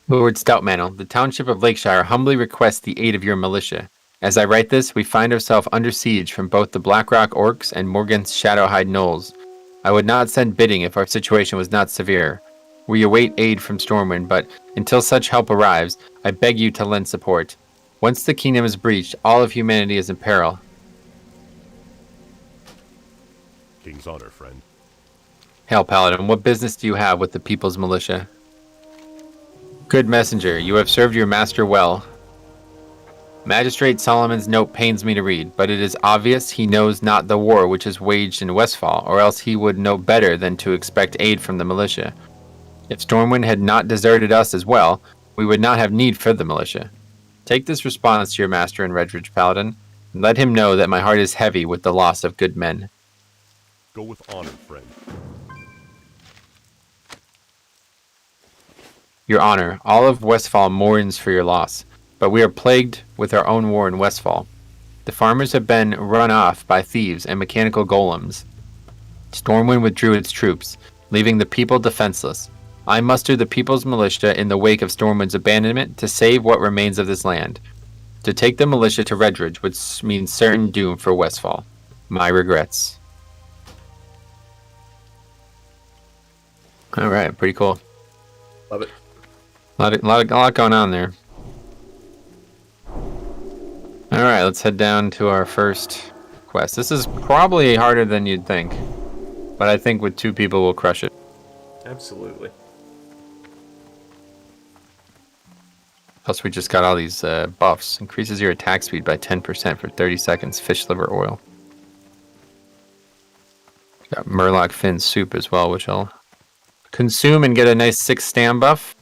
Lord Stoutmantle, the township of Lakeshire humbly requests the aid of your militia. As I write this, we find ourselves under siege from both the Blackrock Orcs and Morgan's Shadowhide Knolls. I would not send bidding if our situation was not severe. We await aid from Stormwind, but until such help arrives, I beg you to lend support. Once the kingdom is breached, all of humanity is in peril. King's honor, friend. Hail Paladin, what business do you have with the people's militia? Good messenger, you have served your master well. Magistrate Solomon's note pains me to read, but it is obvious he knows not the war which is waged in Westfall, or else he would know better than to expect aid from the militia. If Stormwind had not deserted us as well, we would not have need for the militia. Take this response to your master in Redridge, Paladin, and let him know that my heart is heavy with the loss of good men. Go with honor, friend. Your honor, all of Westfall mourns for your loss, but we are plagued with our own war in Westfall. The farmers have been run off by thieves and mechanical golems. Stormwind withdrew its troops, leaving the people defenseless. I muster the people's militia in the wake of Stormwind's abandonment to save what remains of this land. To take the militia to Redridge would mean certain doom for Westfall. My regrets. All right, pretty cool. Love it. A lot going on there. All right, let's head down to our first quest. This is probably harder than you'd think, but I think with 2 people we'll crush it. Absolutely. Plus, we just got all these buffs. Increases your attack speed by 10% for 30 seconds. Fish liver oil. Got Murloc fin soup as well, which I'll consume and get a nice 6 stam buff.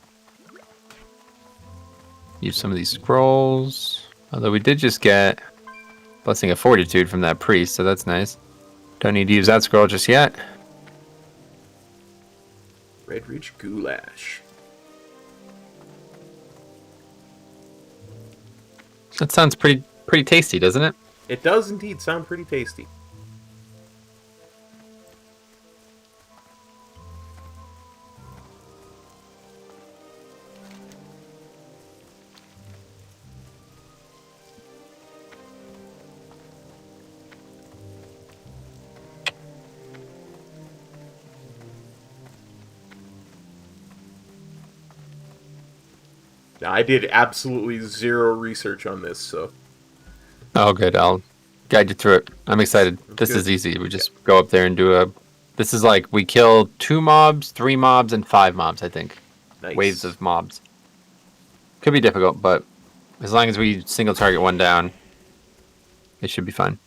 Use some of these scrolls. Although we did just get Blessing of Fortitude from that priest, so that's nice. Don't need to use that scroll just yet. Redridge goulash. That sounds pretty tasty, doesn't it? It does indeed sound pretty tasty. Now, I did absolutely zero research on this, so... Oh, good. I'll guide you through it. I'm excited. This Good. is easy. We just go up there and do a... This is like, we kill 2 mobs, 3 mobs, and 5 mobs, I think. Nice. Waves of mobs. Could be difficult, but as long as we single target one down, it should be fine.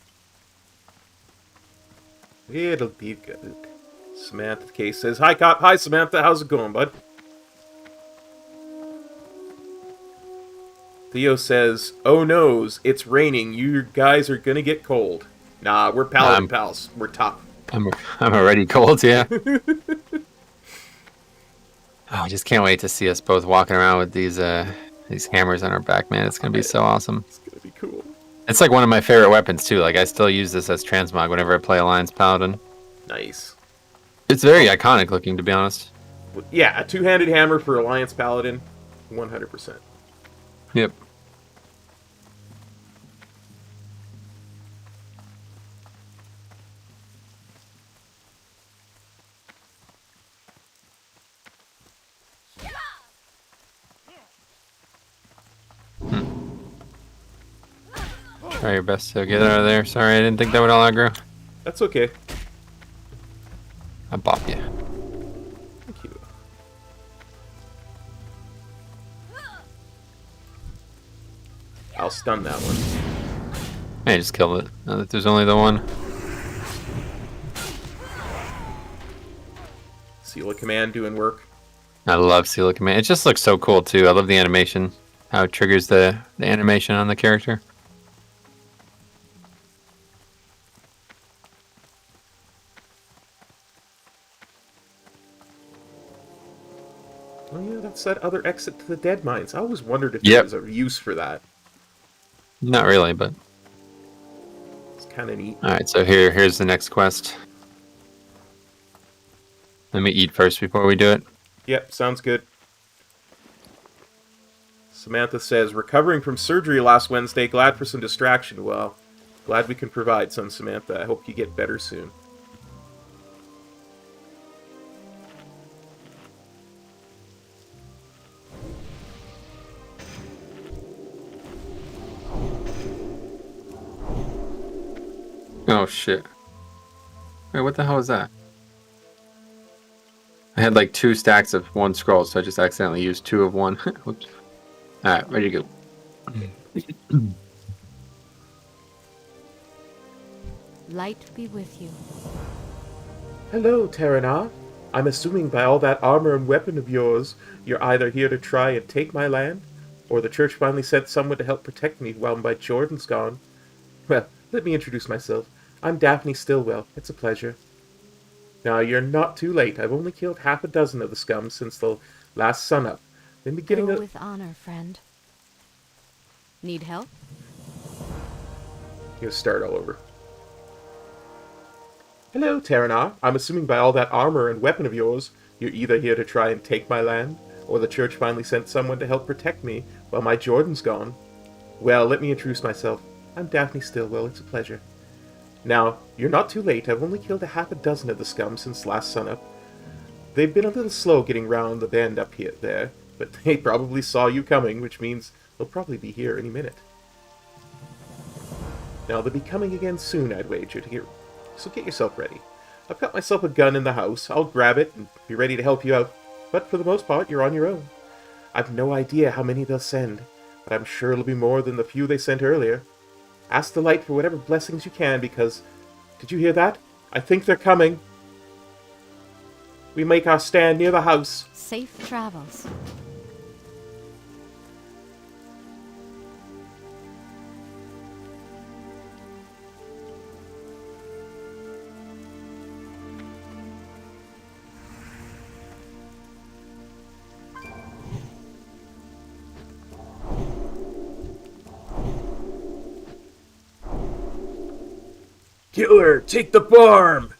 It'll be good. Samantha K says, Hi, Cop. Hi, Samantha. How's it going, bud? Theo says, Oh noes, it's raining. You guys are gonna get cold. Nah, we're Paladin Pals. We're tough. I'm already cold, yeah. Oh, I just can't wait to see us both walking around with these hammers on our back, man. It's gonna be so awesome. It's gonna be cool. It's like one of my favorite weapons too. Like I still use this as transmog whenever I play Alliance Paladin. Nice. It's very iconic looking, to be honest. Yeah, a two-handed hammer for Alliance Paladin, 100%. Yep. Try your best to get out of there. Sorry, I didn't think that would all aggro. That's okay. I bop you. Thank you. I'll stun that one. I just killed it. Now that there's only the one. Seal of Command doing work. I love Seal of Command. It just looks so cool too. I love the animation. How it triggers the animation on the character. Oh yeah, that's that other exit to the Dead Mines. I always wondered if Yep. there was a use for that. Not really, but... It's kind of neat. Alright, so here's the next quest. Let me eat first before we do it. Yep, sounds good. Samantha says, recovering from surgery last Wednesday, glad for some distraction. Well, glad we can provide some, Samantha. I hope you get better soon. Oh shit. Wait, what the hell is that? I had like 2 stacks of 1 scroll, so I just accidentally used 2 of 1. Oops. Alright, ready to go. Light be with you. Hello, Terranar. I'm assuming by all that armor and weapon of yours, you're either here to try and take my land, or the church finally sent someone to help protect me while my Jordan's gone. Well, let me introduce myself. I'm Daphne Stillwell. It's a pleasure. Now, you're not too late. I've only killed half a dozen of the scum since the last sunup. Been beginning Go a... with honor, friend. Need help? You start all over. Hello, Terranar. I'm assuming by all that armor and weapon of yours, you're either here to try and take my land, or the church finally sent someone to help protect me while my Jordan's gone. Well, let me introduce myself. I'm Daphne Stillwell. It's a pleasure. Now, you're not too late. I've only killed a half a dozen of the scum since last sunup. They've been a little slow getting round the bend up here there, but they probably saw you coming, which means they'll probably be here any minute. Now, they'll be coming again soon, I'd wager, so get yourself ready. I've got myself a gun in the house. I'll grab it and be ready to help you out, but for the most part, you're on your own. I've no idea how many they'll send, but I'm sure it'll be more than the few they sent earlier. Ask the light for whatever blessings you can, because... Did you hear that? I think they're coming. We make our stand near the house. Safe travels. Killer, take the farm!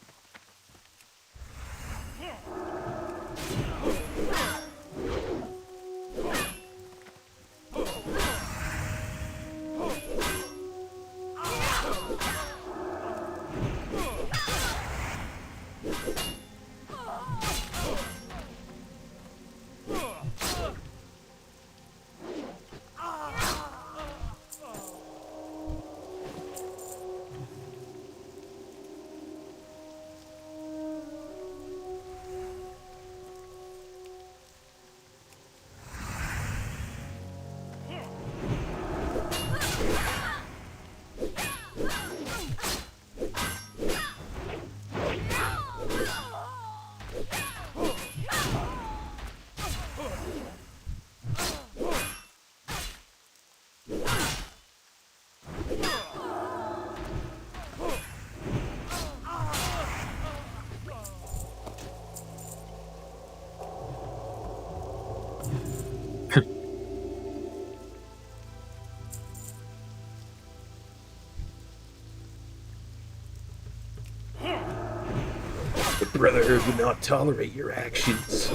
The Brotherhood would not tolerate your actions.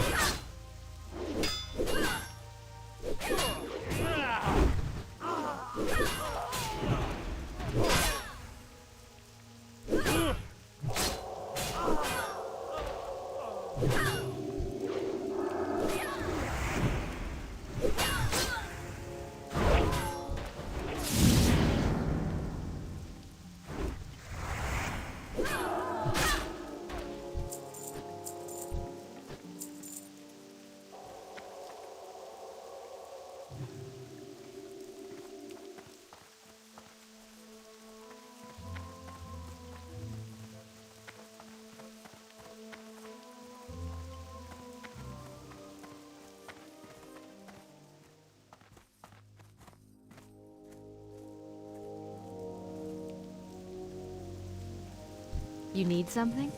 You need something?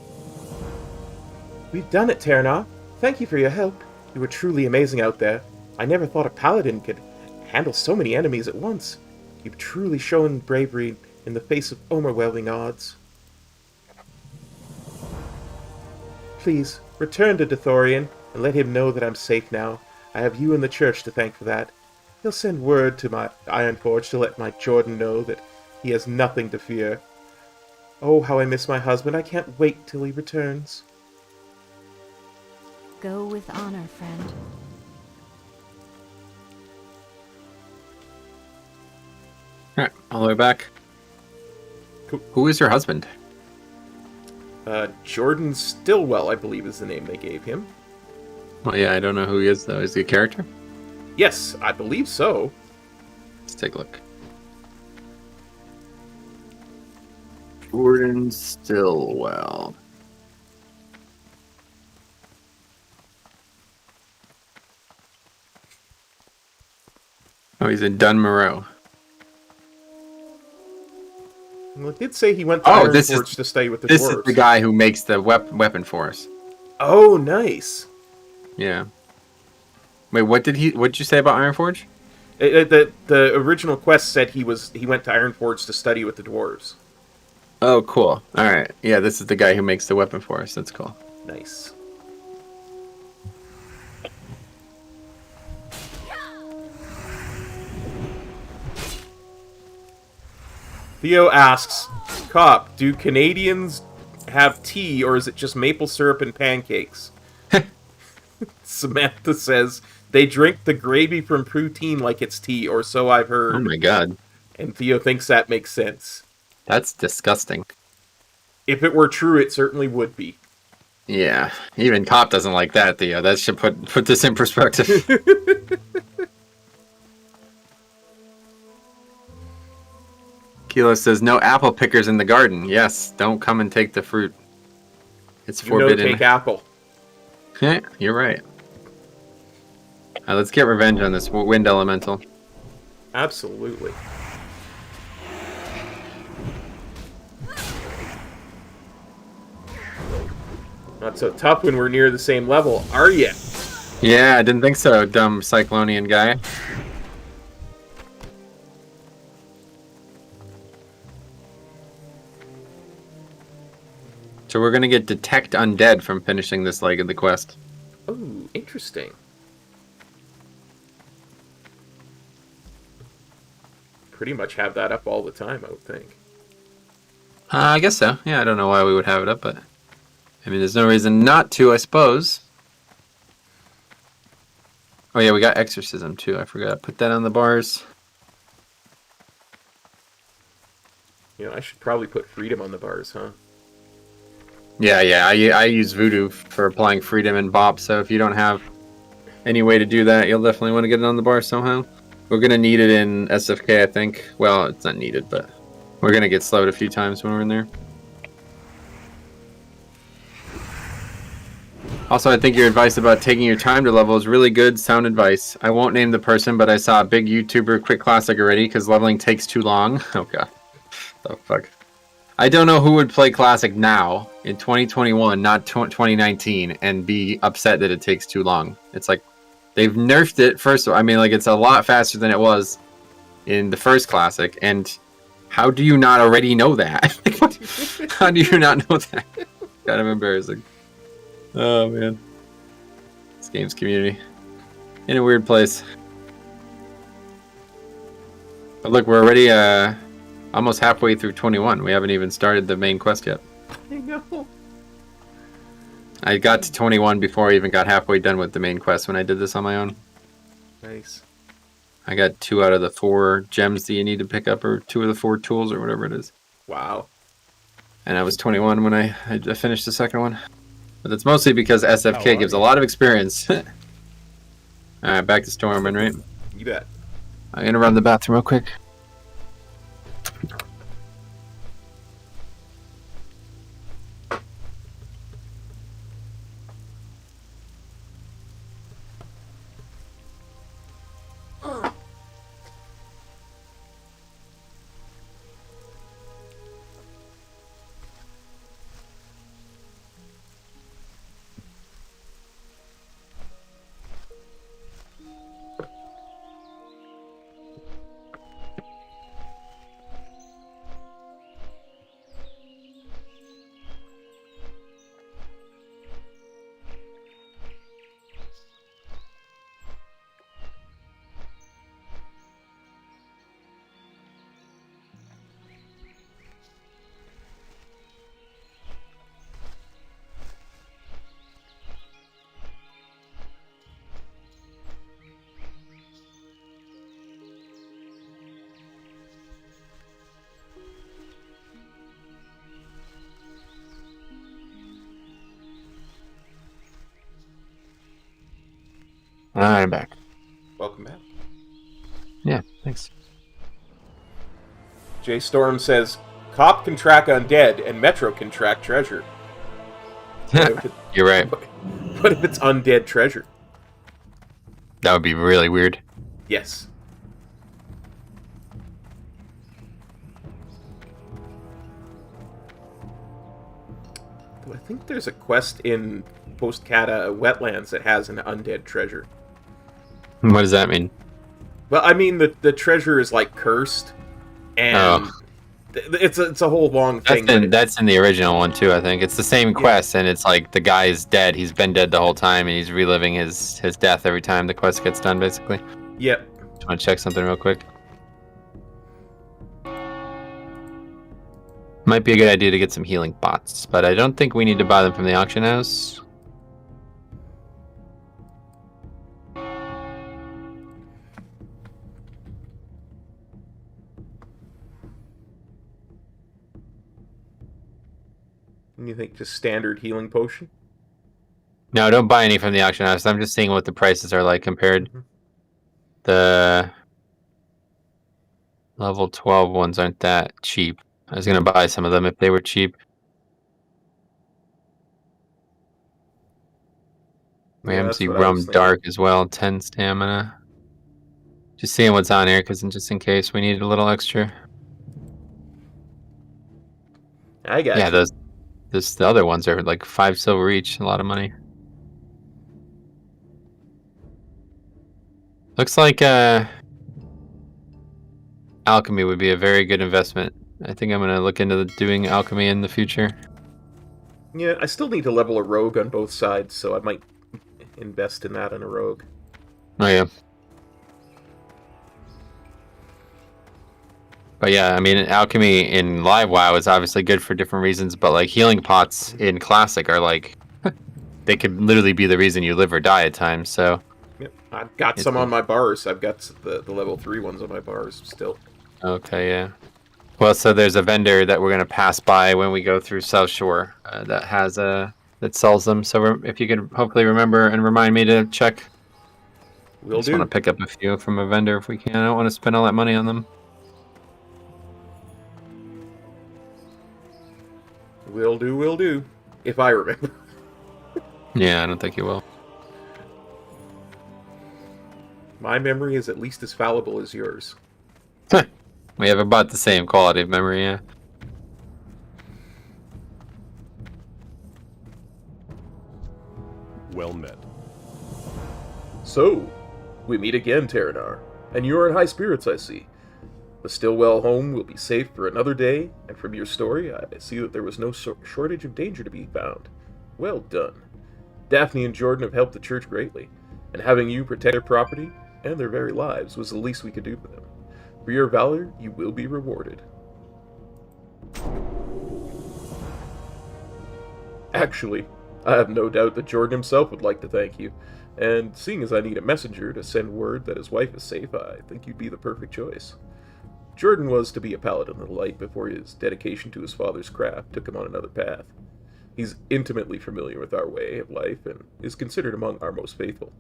We've done it, Terna. Thank you for your help. You were truly amazing out there. I never thought a paladin could handle so many enemies at once. You've truly shown bravery in the face of overwhelming odds. Please, return to Dithorian and let him know that I'm safe now. I have you and the church to thank for that. He'll send word to my Ironforge to let my Jordan know that he has nothing to fear. Oh, how I miss my husband. I can't wait till he returns. Go with honor, friend. Alright, all the way back. Cool. Who is your husband? Jordan Stillwell, I believe is the name they gave him. Well, yeah, I don't know who he is, though. Is he a character? Yes, I believe so. Let's take a look. Jordan Stillwell. Oh, he's in Dunmoreau. Well, it did say he went to Ironforge to stay with the dwarves. This is the guy who makes the weapon for us. Oh, nice. Yeah. Wait, what did you say about Ironforge? The original quest said he went to Ironforge to study with the dwarves. Oh, cool. All right. Yeah, this is the guy who makes the weapon for us. That's cool. Nice. Theo asks, Cop, do Canadians have tea or is it just maple syrup and pancakes? Samantha says, they drink the gravy from poutine like it's tea, or so I've heard. Oh my god. And Theo thinks that makes sense. That's disgusting. If it were true, it certainly would be. Yeah. Even Cop doesn't like that, Theo. That should put this in perspective. Kilo says, no apple pickers in the garden. Yes, don't come and take the fruit. It's forbidden. Take apple. You're right. Let's get revenge on this wind elemental. Absolutely. Not so tough when we're near the same level, are ya? Yeah, I didn't think so, dumb Cyclonian guy. So we're gonna get Detect Undead from finishing this leg of the quest. Oh, interesting. Pretty much have that up all the time, I would think. I guess so. Yeah, I don't know why we would have it up, but... I mean, there's no reason not to, I suppose. Oh yeah, we got Exorcism too. I forgot. Put that on the bars. You know, I should probably put Freedom on the bars, huh? Yeah, I use Voodoo for applying Freedom and Bop, so if you don't have any way to do that, you'll definitely want to get it on the bar somehow. We're going to need it in SFK, I think. Well, it's not needed, but we're going to get slowed a few times when we're in there. Also, I think your advice about taking your time to level is really good, sound advice. I won't name the person, but I saw a big YouTuber quit Classic already because leveling takes too long. Oh, God. Oh, fuck. I don't know who would play Classic now, in 2021, not 2019, and be upset that it takes too long. It's like, they've nerfed it, first of all. I mean, like, it's a lot faster than it was in the first Classic, and how do you not already know that? How do you not know that? Kind of embarrassing. Oh, man. This game's community. In a weird place. But look, we're already almost halfway through 21. We haven't even started the main quest yet. I know. I got to 21 before I even got halfway done with the main quest when I did this on my own. Nice. I got 2 out of the 4 gems that you need to pick up, or 2 of the 4 tools, or whatever it is. Wow. And I was 21 when I finished the second one. But that's mostly because SFK gives a lot of experience. Alright, back to Storming, right? You bet. I'm gonna run the bathroom real quick. I'm back. Welcome back. Yeah, thanks. Jay Storm says, Cop can track undead and Metro can track treasure. You're right. What if it's undead treasure? That would be really weird. Yes. Though I think there's a quest in Post-Cata Wetlands that has an undead treasure. What does that mean? Well, I mean, the treasure is, like, cursed, and it's a whole long thing. That's in the original one too, I think. It's the same quest, and it's like the guy is dead. He's been dead the whole time, and he's reliving his death every time the quest gets done, basically. Yep. Just want to check something real quick. Might be a good idea to get some healing pots, but I don't think we need to buy them from the auction house. You think just standard healing potion? No, don't buy any from the auction house. I'm just seeing what the prices are like compared. The level 12 ones aren't that cheap. I was going to buy some of them if they were cheap. Ramsey Rum Dark as well, 10 stamina. Just seeing what's on here, because just in case we need a little extra. I got yeah, you. The other ones are like 5 silver each, a lot of money. Looks like alchemy would be a very good investment. I think I'm going to look into doing alchemy in the future. Yeah, I still need to level a rogue on both sides, so I might invest in that in a rogue. Oh, yeah. But yeah, I mean, alchemy in live WoW is obviously good for different reasons, but like healing pots in classic are like, they could literally be the reason you live or die at times, so. Yep. I've got some on my bars. I've got the level 3 ones on my bars still. Okay, yeah. Well, so there's a vendor that we're going to pass by when we go through South Shore that has that sells them. So if you could hopefully remember and remind me to check. Will just do. want to pick up a few from a vendor if we can. I don't want to spend all that money on them. Will do, will do. If I remember. Yeah, I don't think you will. My memory is at least as fallible as yours. We have about the same quality of memory, yeah. Well met. So, we meet again, Terranar. And you are in high spirits, I see. The Stillwell home will be safe for another day, and from your story, I see that there was no shortage of danger to be found. Well done. Daphne and Jordan have helped the church greatly, and having you protect their property and their very lives was the least we could do for them. For your valor, you will be rewarded. Actually, I have no doubt that Jordan himself would like to thank you, and seeing as I need a messenger to send word that his wife is safe, I think you'd be the perfect choice. Jordan was to be a paladin of the light before his dedication to his father's craft took him on another path. He's intimately familiar with our way of life and is considered among our most faithful.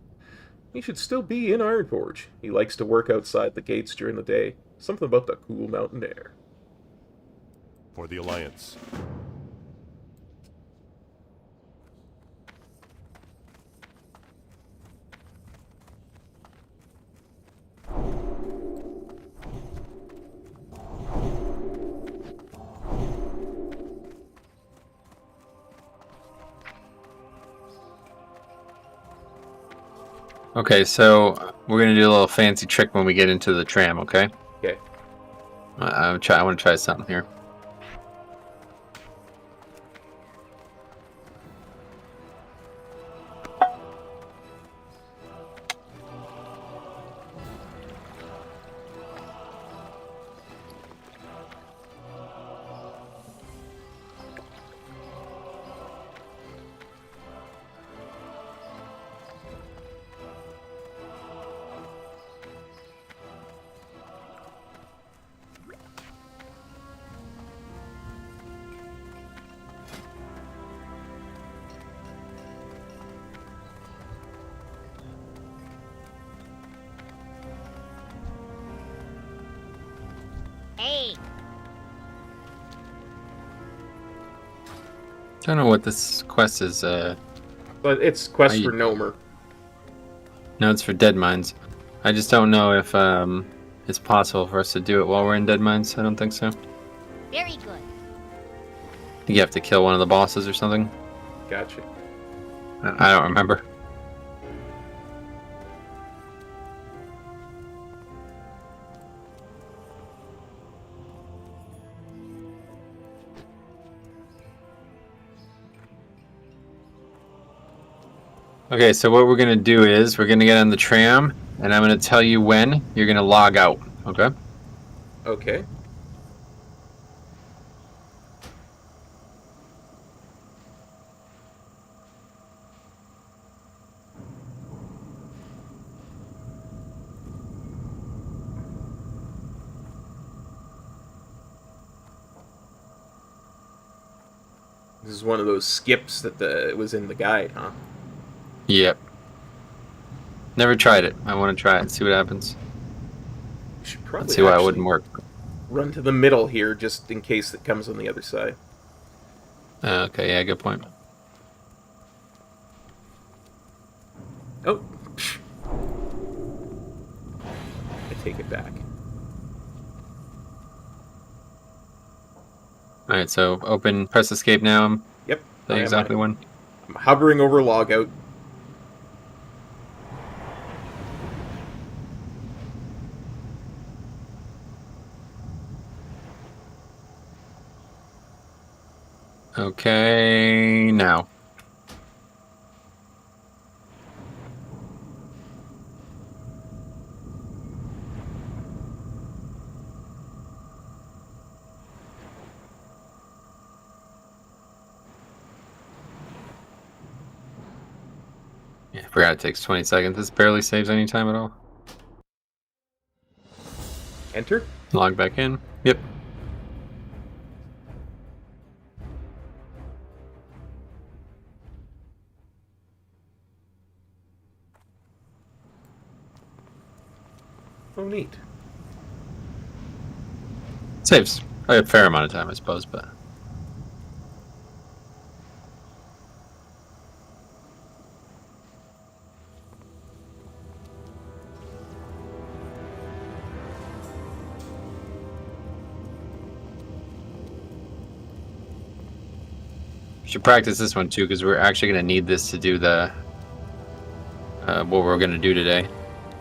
He should still be in Ironforge. He likes to work outside the gates during the day. Something about the cool mountain air. For the Alliance. Okay, so we're going to do a little fancy trick when we get into the tram, okay? Okay. I want to try something here. I don't know what this quest is. But it's quest for Nomer. No, it's for Dead Mines. I just don't know if it's possible for us to do it while we're in Dead Mines. I don't think so. Very good. You have to kill one of the bosses or something. Gotcha. I don't remember. Okay, so what we're gonna do is we're gonna get on the tram, and I'm gonna tell you when you're gonna log out. Okay. Okay. This is one of those skips that was in the guide, huh? Yep. Never tried it. I want to try it and see what happens. You should Let's probably see why it actually wouldn't work. run to the middle here, just in case it comes on the other side. Okay, yeah, good point. Oh. I take it back. All right, so open, press escape now. Yep. Tell you exactly when. I'm hovering over logout. Okay, now. Yeah, I forgot it takes 20 seconds. This barely saves any time at all. Enter. Log back in. Yep. Oh, neat. Saves a fair amount of time, I suppose, but... should practice this one too, because we're actually going to need this to do the what we're going to do today.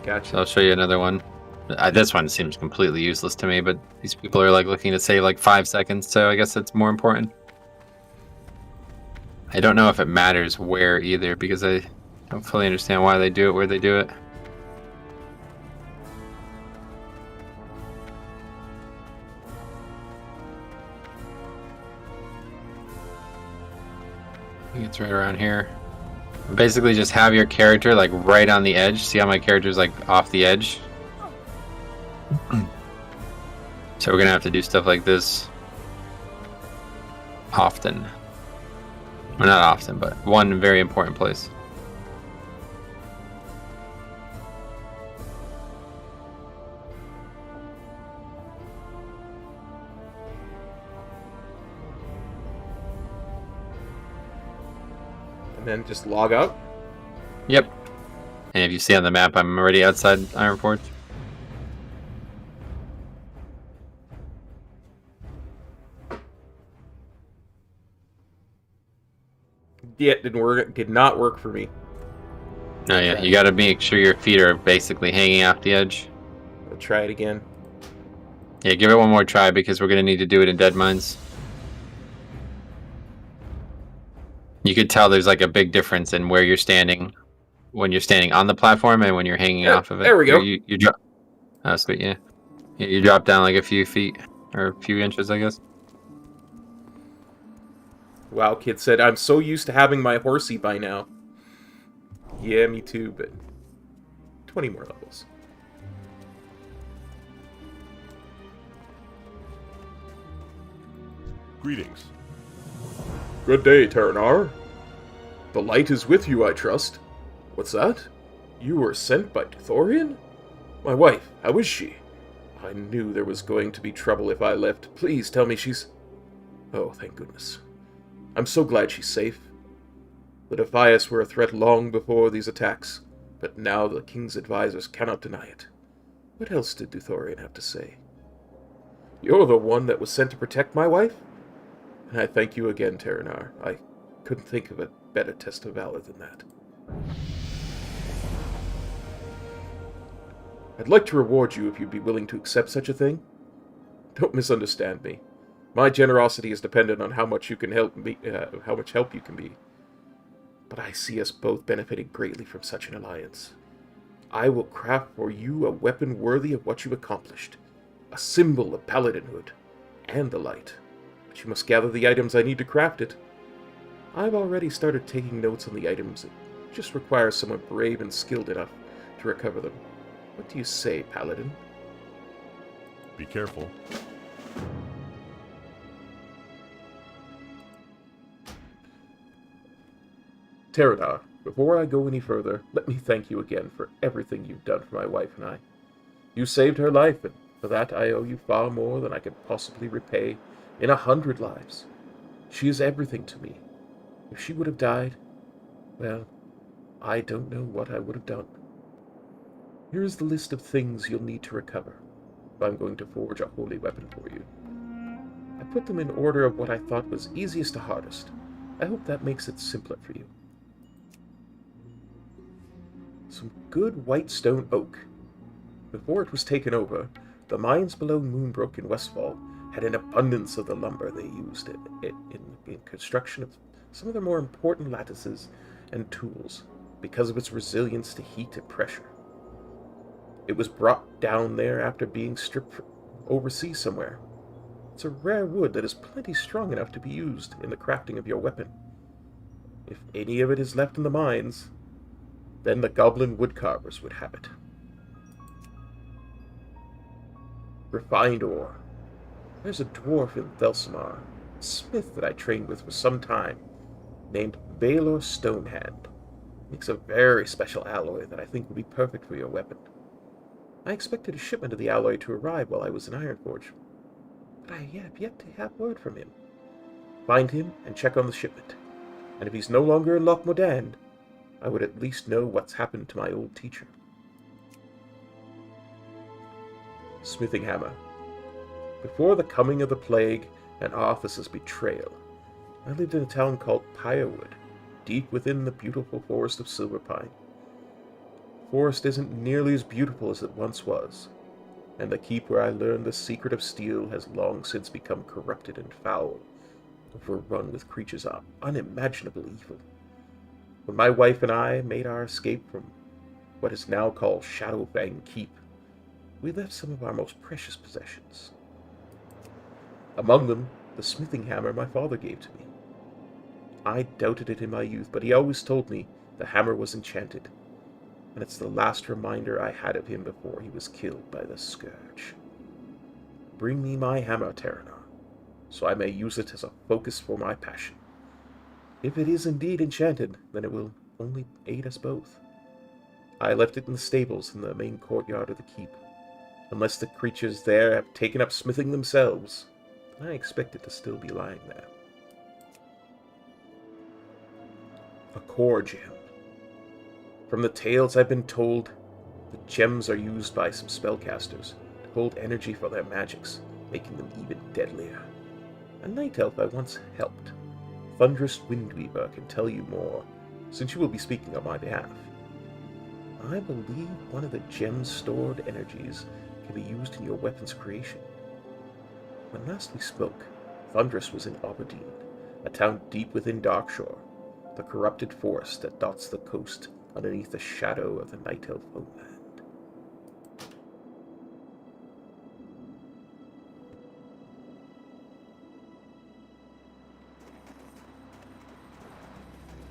Gotcha. So I'll show you another one. This one seems completely useless to me, but these people are like looking to save like 5 seconds, so I guess that's more important. I don't know if it matters where either, because I don't fully understand why they do it where they do it. I think it's right around here. Basically just have your character like right on the edge. See how my character's like off the edge? So we're gonna have to do stuff like this often. Well, not often, but one very important place. And then just log out. Yep. And if you see on the map, I'm already outside Iron Forge. Yeah, it didn't work. Did not work for me. No, yeah, you gotta make sure your feet are basically hanging off the edge. I'll try it again. Yeah, give it one more try because we're gonna need to do it in Dead Mines. You could tell there's like a big difference in where you're standing when you're standing on the platform and when you're hanging off of it. There we go. You drop. Oh, sweet, yeah. You drop down like a few feet or a few inches, I guess. Wow, kid said, I'm so used to having my horsey by now. Yeah, me too, but 20 more levels. Greetings. Good day, Terranar. The light is with you, I trust. What's that? You were sent by Thorian? My wife, how is she? I knew there was going to be trouble if I left. Please tell me she's... Oh, thank goodness. I'm so glad she's safe. The Defias were a threat long before these attacks, but now the King's advisors cannot deny it. What else did Thorian have to say? You're the one that was sent to protect my wife? And I thank you again, Terranar. I couldn't think of a better test of valor than that. I'd like to reward you if you'd be willing to accept such a thing. Don't misunderstand me. My generosity is dependent on how much you can help me, how much help you can be. but I see us both benefiting greatly from such an alliance. I will craft for you a weapon worthy of what you accomplished, a symbol of paladinhood and the light. But you must gather the items I need to craft it. I've already started taking notes on the items. It just requires someone brave and skilled enough to recover them. What do you say, Paladin? Be careful. Teradar, before I go any further, let me thank you again for everything you've done for my wife and I. You saved her life, and for that I owe you far more than I could possibly repay in 100 lives. She is everything to me. If she would have died, well, I don't know what I would have done. Here is the list of things you'll need to recover if I'm going to forge a holy weapon for you. I put them in order of what I thought was easiest to hardest. I hope that makes it simpler for you. Some good white stone oak. Before it was taken over, the mines below Moonbrook in Westfall had an abundance of the lumber they used in construction of some of their more important lattices and tools because of its resilience to heat and pressure. It was brought down there after being stripped overseas somewhere. It's a rare wood that is plenty strong enough to be used in the crafting of your weapon. If any of it is left in the mines, then the goblin woodcarvers would have it. Refined ore. There's a dwarf in Thelsamar, a smith that I trained with for some time, named Baelor Stonehand. Makes a very special alloy that I think would be perfect for your weapon. I expected a shipment of the alloy to arrive while I was in Ironforge, but I have yet to have word from him. Find him and check on the shipment, and if he's no longer in Loch Modan, I would at least know what's happened to my old teacher. Smithing hammer. Before the coming of the plague and Arthas's betrayal, I lived in a town called Pyrewood, deep within the beautiful forest of Silverpine. The forest isn't nearly as beautiful as it once was, and the keep where I learned the secret of steel has long since become corrupted and foul, overrun with creatures of unimaginable evil. When my wife and I made our escape from what is now called Shadowfang Keep, we left some of our most precious possessions. Among them, the smithing hammer my father gave to me. I doubted it in my youth, but he always told me the hammer was enchanted, and it's the last reminder I had of him before he was killed by the Scourge. Bring me my hammer, Terranor, so I may use it as a focus for my passion. If it is indeed enchanted, then it will only aid us both. I left it in the stables in the main courtyard of the keep. Unless the creatures there have taken up smithing themselves, I expect it to still be lying there. A core gem. From the tales I've been told, the gems are used by some spellcasters to hold energy for their magics, making them even deadlier. A night elf I once helped, Thunderous Windweaver, can tell you more, since you will be speaking on my behalf. I believe one of the gem's stored energies can be used in your weapon's creation. When last we spoke, Thunderous was in Aberdeen, a town deep within Darkshore, the corrupted forest that dots the coast underneath the shadow of the Night Elf homeland.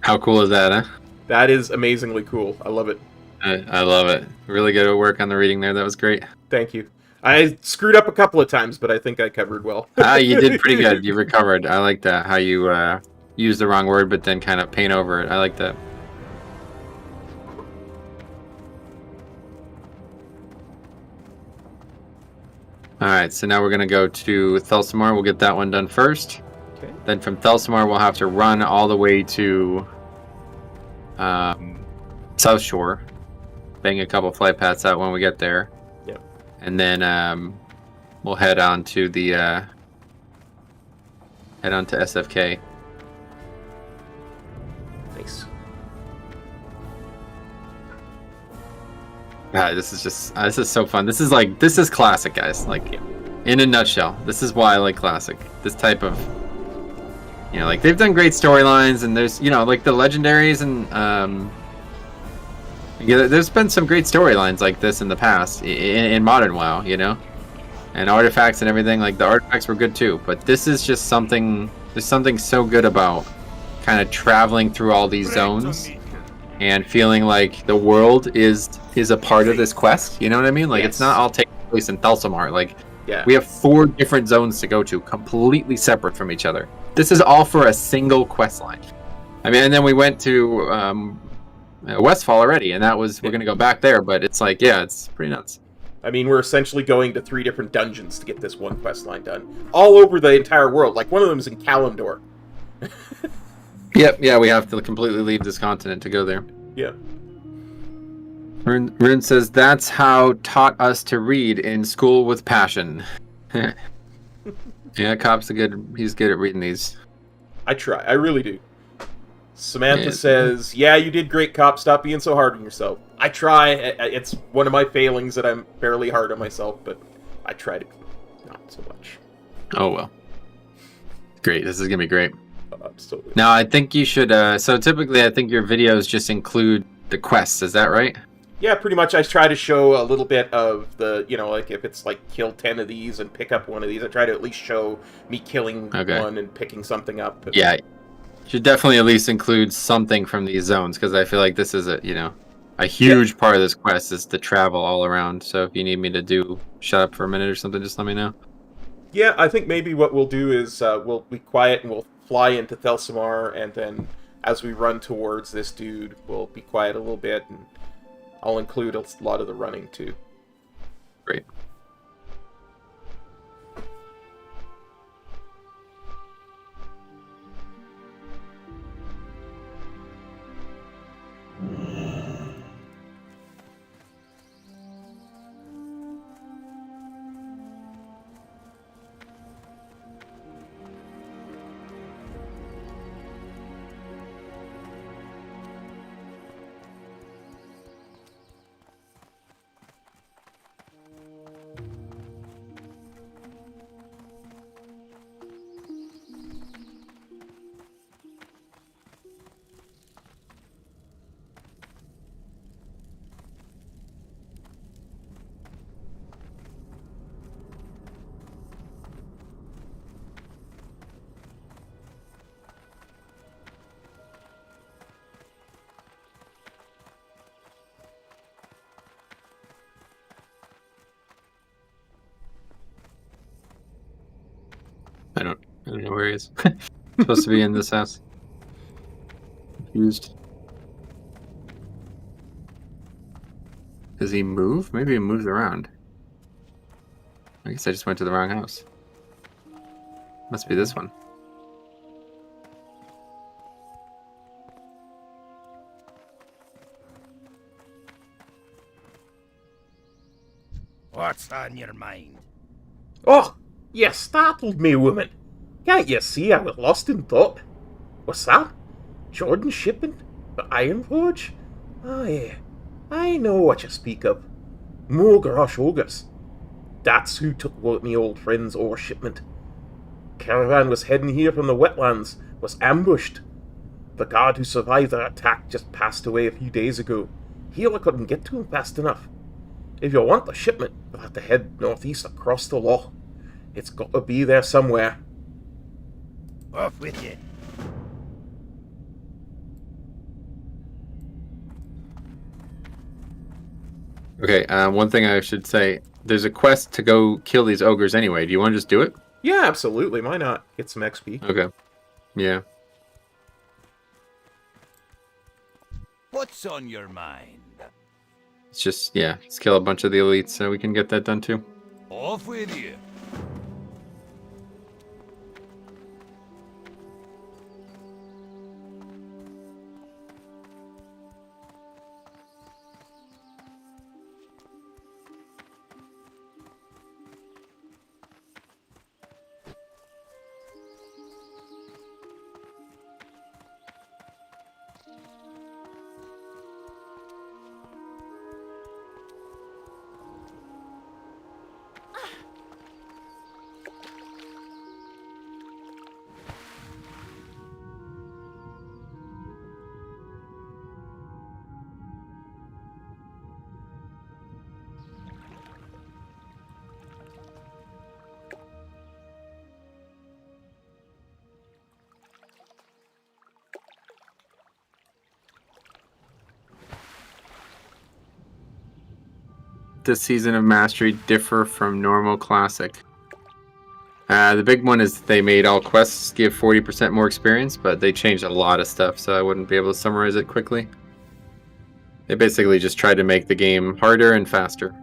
How cool is that, huh? That is amazingly cool. I love it. I love it. Really good work on the reading there. That was great. Thank you. I screwed up a couple of times, but I think I covered well. You did pretty good. You recovered. I like that. How you used the wrong word, but then kind of paint over it. I like that. Alright, so now we're going to go to Thelsamar. We'll get that one done first. Okay. Then from Thelsamar, we'll have to run all the way to South Shore. Bang a couple flight paths out when we get there. Yep. And then we'll head on to the SFK. Nice. God, this is so fun. This is classic, guys. Like, in a nutshell, this is why I like classic. This type of You know, like they've done great storylines, and there's, you know, like the legendaries, and yeah, there's been some great storylines like this in the past in modern WoW, you know, and artifacts and everything. Like the artifacts were good too, but this is just something. There's something so good about kind of traveling through all these zones and feeling like the world is a part of this quest. You know what I mean? Like it's not all taking place in Thalsamar. Like we have 4 different zones to go to, completely separate from each other. This is all for a single quest line. I mean, and then we went to Westfall already, and that was we're gonna go back there. But it's like, yeah, it's pretty nuts. I mean, we're essentially going to 3 different dungeons to get this one quest line done, all over the entire world. Like one of them is in Kalimdor. Yep, yeah, we have to completely leave this continent to go there. Yeah. Rune says, that's how taught us to read in school with passion. Yeah, Cop's he's good at reading these. I try, I really do. Samantha says, yeah, you did great, Cop, stop being so hard on yourself. I try, it's one of my failings that I'm fairly hard on myself, but I try to be not so much. Oh, well. Great, this is gonna be great. Absolutely. Now, I think you should, so typically I think your videos just include the quests, is that right? Yeah, pretty much. I try to show a little bit of the, you know, like if it's like kill 10 of these and pick up one of these, I try to at least show me killing one and picking something up. Yeah, you should definitely at least include something from these zones, because I feel like this is a huge part of this quest is to travel all around. So if you need me to shut up for a minute or something, just let me know. Yeah, I think maybe what we'll do is we'll be quiet and we'll fly into Thalsamar, and then as we run towards this dude, we'll be quiet a little bit, and I'll include a lot of the running too. Great. I don't know where he is. Supposed to be in this house. Confused. Does he move? Maybe he moves around. I guess I just went to the wrong house. Must be this one. What's on your mind? Oh, you startled me, woman. Can't you see I was lost in thought? What's that? Jordan shipping? The Ironforge? Aye, I know what you speak of. Mogosh Ogus. That's who took me old friend's ore shipment. Caravan was heading here from the wetlands, was ambushed. The guard who survived their attack just passed away a few days ago. Healer couldn't get to him fast enough. If you want the shipment, you'll have to head northeast across the loch. It's got to be there somewhere. Off with you. Okay, one thing I should say, there's a quest to go kill these ogres anyway. Do you want to just do it? Yeah, absolutely. Why not? Get some XP. Okay. Yeah. What's on your mind? It's just, yeah, let's kill a bunch of the elites so we can get that done too. Off with you. does Season of Mastery differ from normal Classic? The big one is they made all quests give 40% more experience, but they changed a lot of stuff, so I wouldn't be able to summarize it quickly. They basically just tried to make the game harder and faster.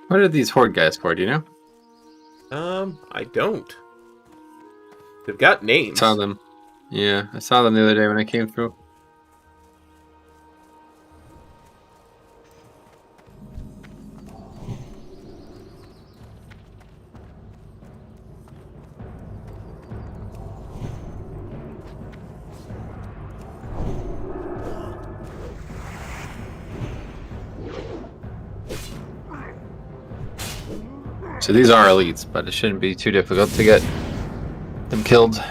What are these Horde guys for, do you know? I don't. They've got names. Saw them. Yeah, I saw them the other day when I came through. So these are elites, but it shouldn't be too difficult to get them killed.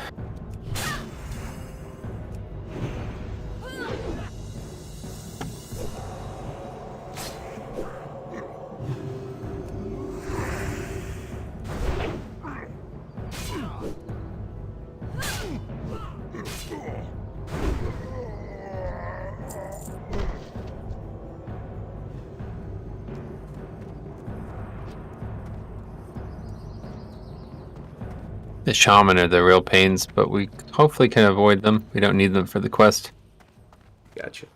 The shaman are the real pains, but we hopefully can avoid them. We don't need them for the quest. Gotcha.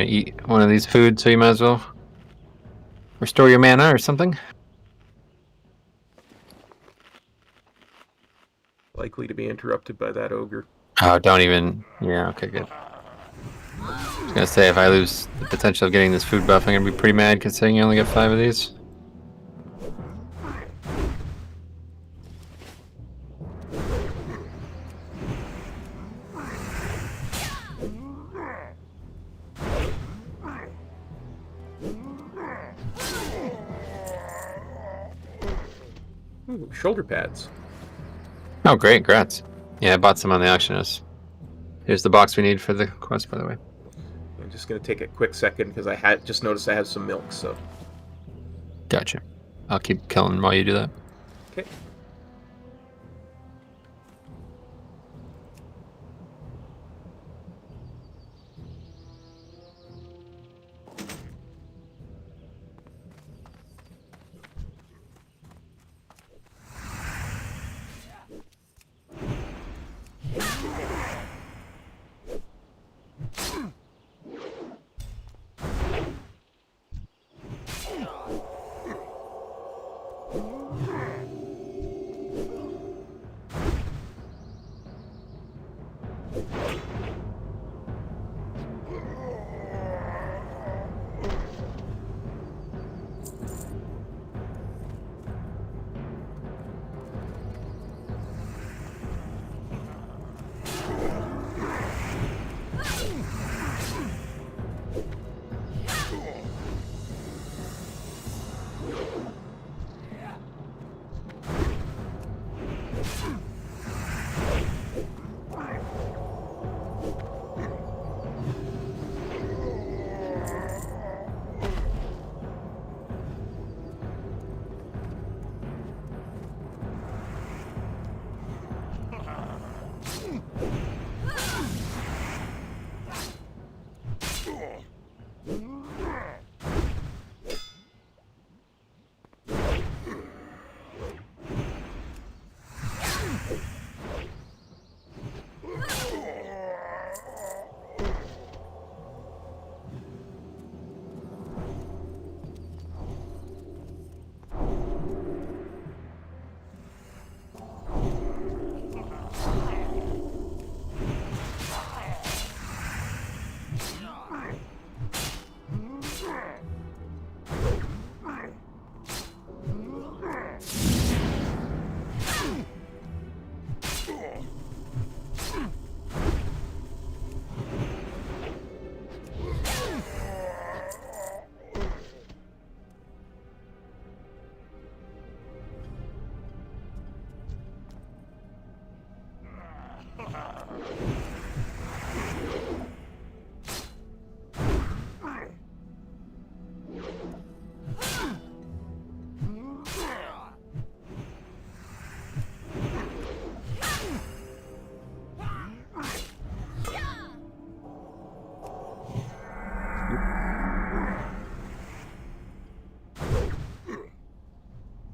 gonna eat one of these foods, so you might as well restore your mana or something. Likely to be interrupted by that ogre. Oh, don't even. Yeah, okay, good. I was gonna say, if I lose the potential of getting this food buff, I'm gonna be pretty mad considering you only get 5 of these. Ooh, shoulder pads. Oh, great, grats. Yeah, I bought some on the auction house. Here's the box we need for the quest, by the way. I'm just gonna take a quick second because I had just noticed I have some milk. So Gotcha. I'll keep killing while you do that. okay.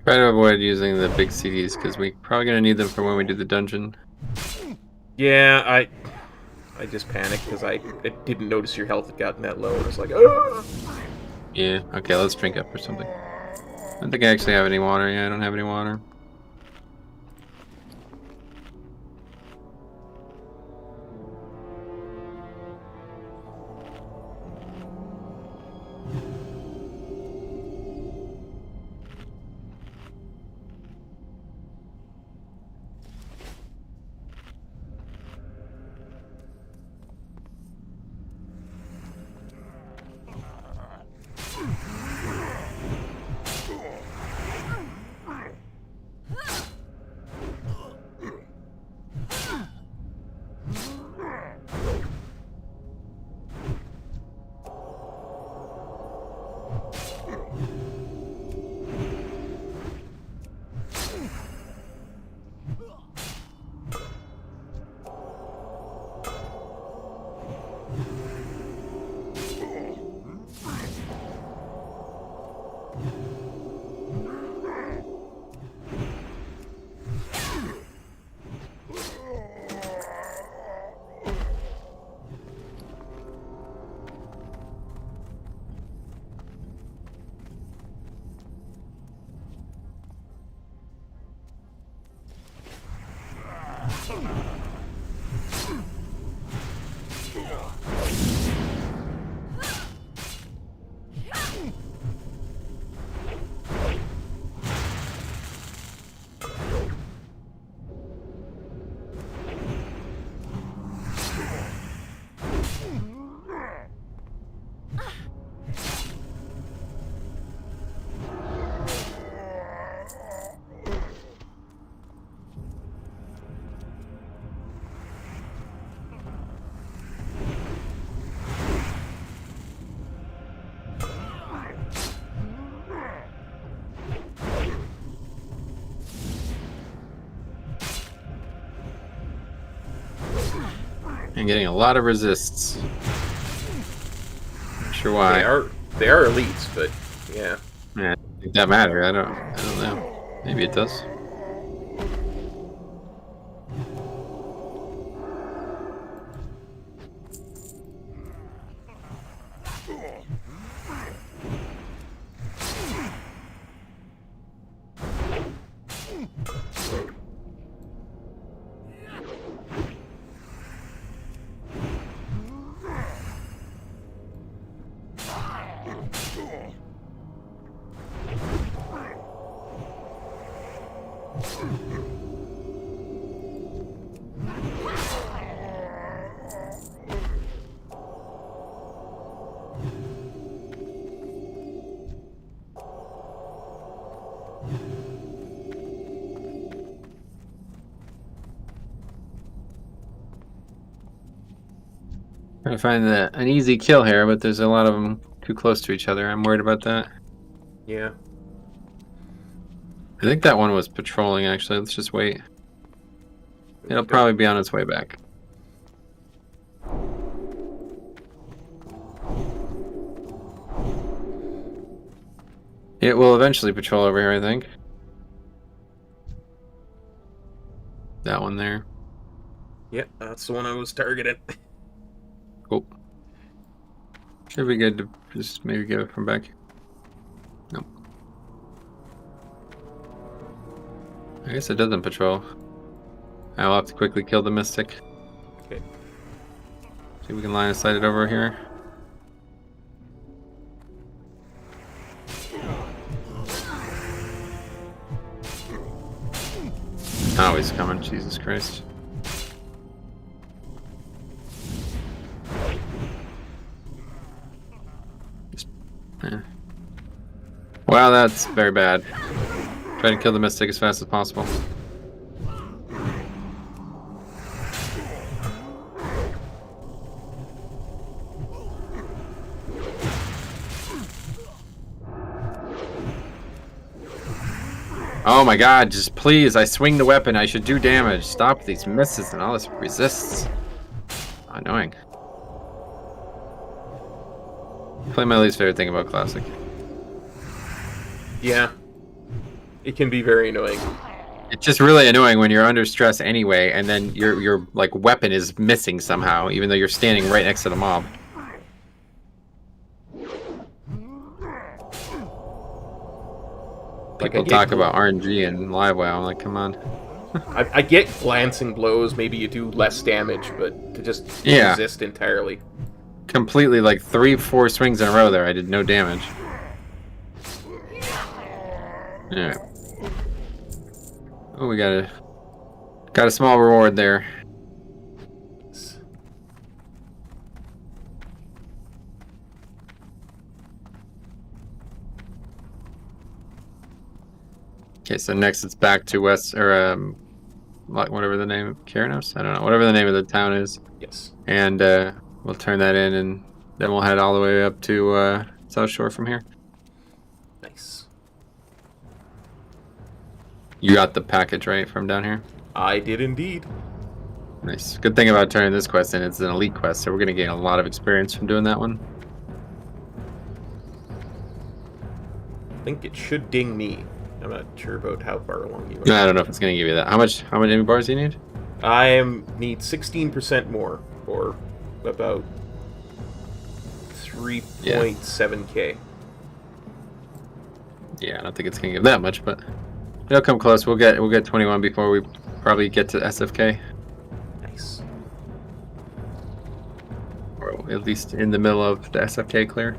Try to avoid using the big CDs because we're probably gonna need them for when we do the dungeon. Yeah, I just panicked because I didn't notice your health had gotten that low, and I was like, oh. Yeah, okay, let's drink up or something. I don't think I actually have any water. Yeah, I don't have any water. And getting a lot of resists. Not sure why. They are elites, but yeah. Yeah, I think that matter. I don't know. Maybe it does. Trying to find an easy kill here, but there's a lot of them too close to each other. I'm worried about that. Yeah. I think that one was patrolling, actually. Let's just wait. It'll probably be on its way back. It will eventually patrol over here, I think. That one there. Yeah, that's the one I was targeting. Cool. Should be good to just maybe get it from back. Nope. I guess it doesn't patrol. I'll have to quickly kill the Mystic. Okay. See if we can line of sight it over here. Oh, he's coming. Jesus Christ. Wow, that's very bad. Try to kill the Mystic as fast as possible. Oh my god, just please, I swing the weapon, I should do damage. Stop these misses and all this resists. Annoying. Play my least favorite thing about Classic. Yeah. It can be very annoying. It's just really annoying when you're under stress anyway, and then your like weapon is missing somehow, even though you're standing right next to the mob. People talk about RNG and live WoW. I'm like, come on. I get glancing blows, maybe you do less damage, but to just resist entirely. Completely, like 3-4 swings in a row there, I did no damage. Alright. Oh, we got a small reward there. Okay, so next it's back to West, or whatever the name of Keranos? I don't know, whatever the name of the town is. Yes. And we'll turn that in, and then we'll head all the way up to South Shore from here. Nice. You got the package, right, from down here? I did indeed. Nice. Good thing about turning this quest in, it's an elite quest, so we're going to gain a lot of experience from doing that one. I think it should ding me. I'm not sure about how far along you are. I don't know if it's going to give you that. How many bars do you need? Need 16% more, or about 3.7k. Yeah, I don't think it's going to give that much, but it'll come close. We'll get 21 before we probably get to SFK. Nice. Or at least in the middle of the SFK clear.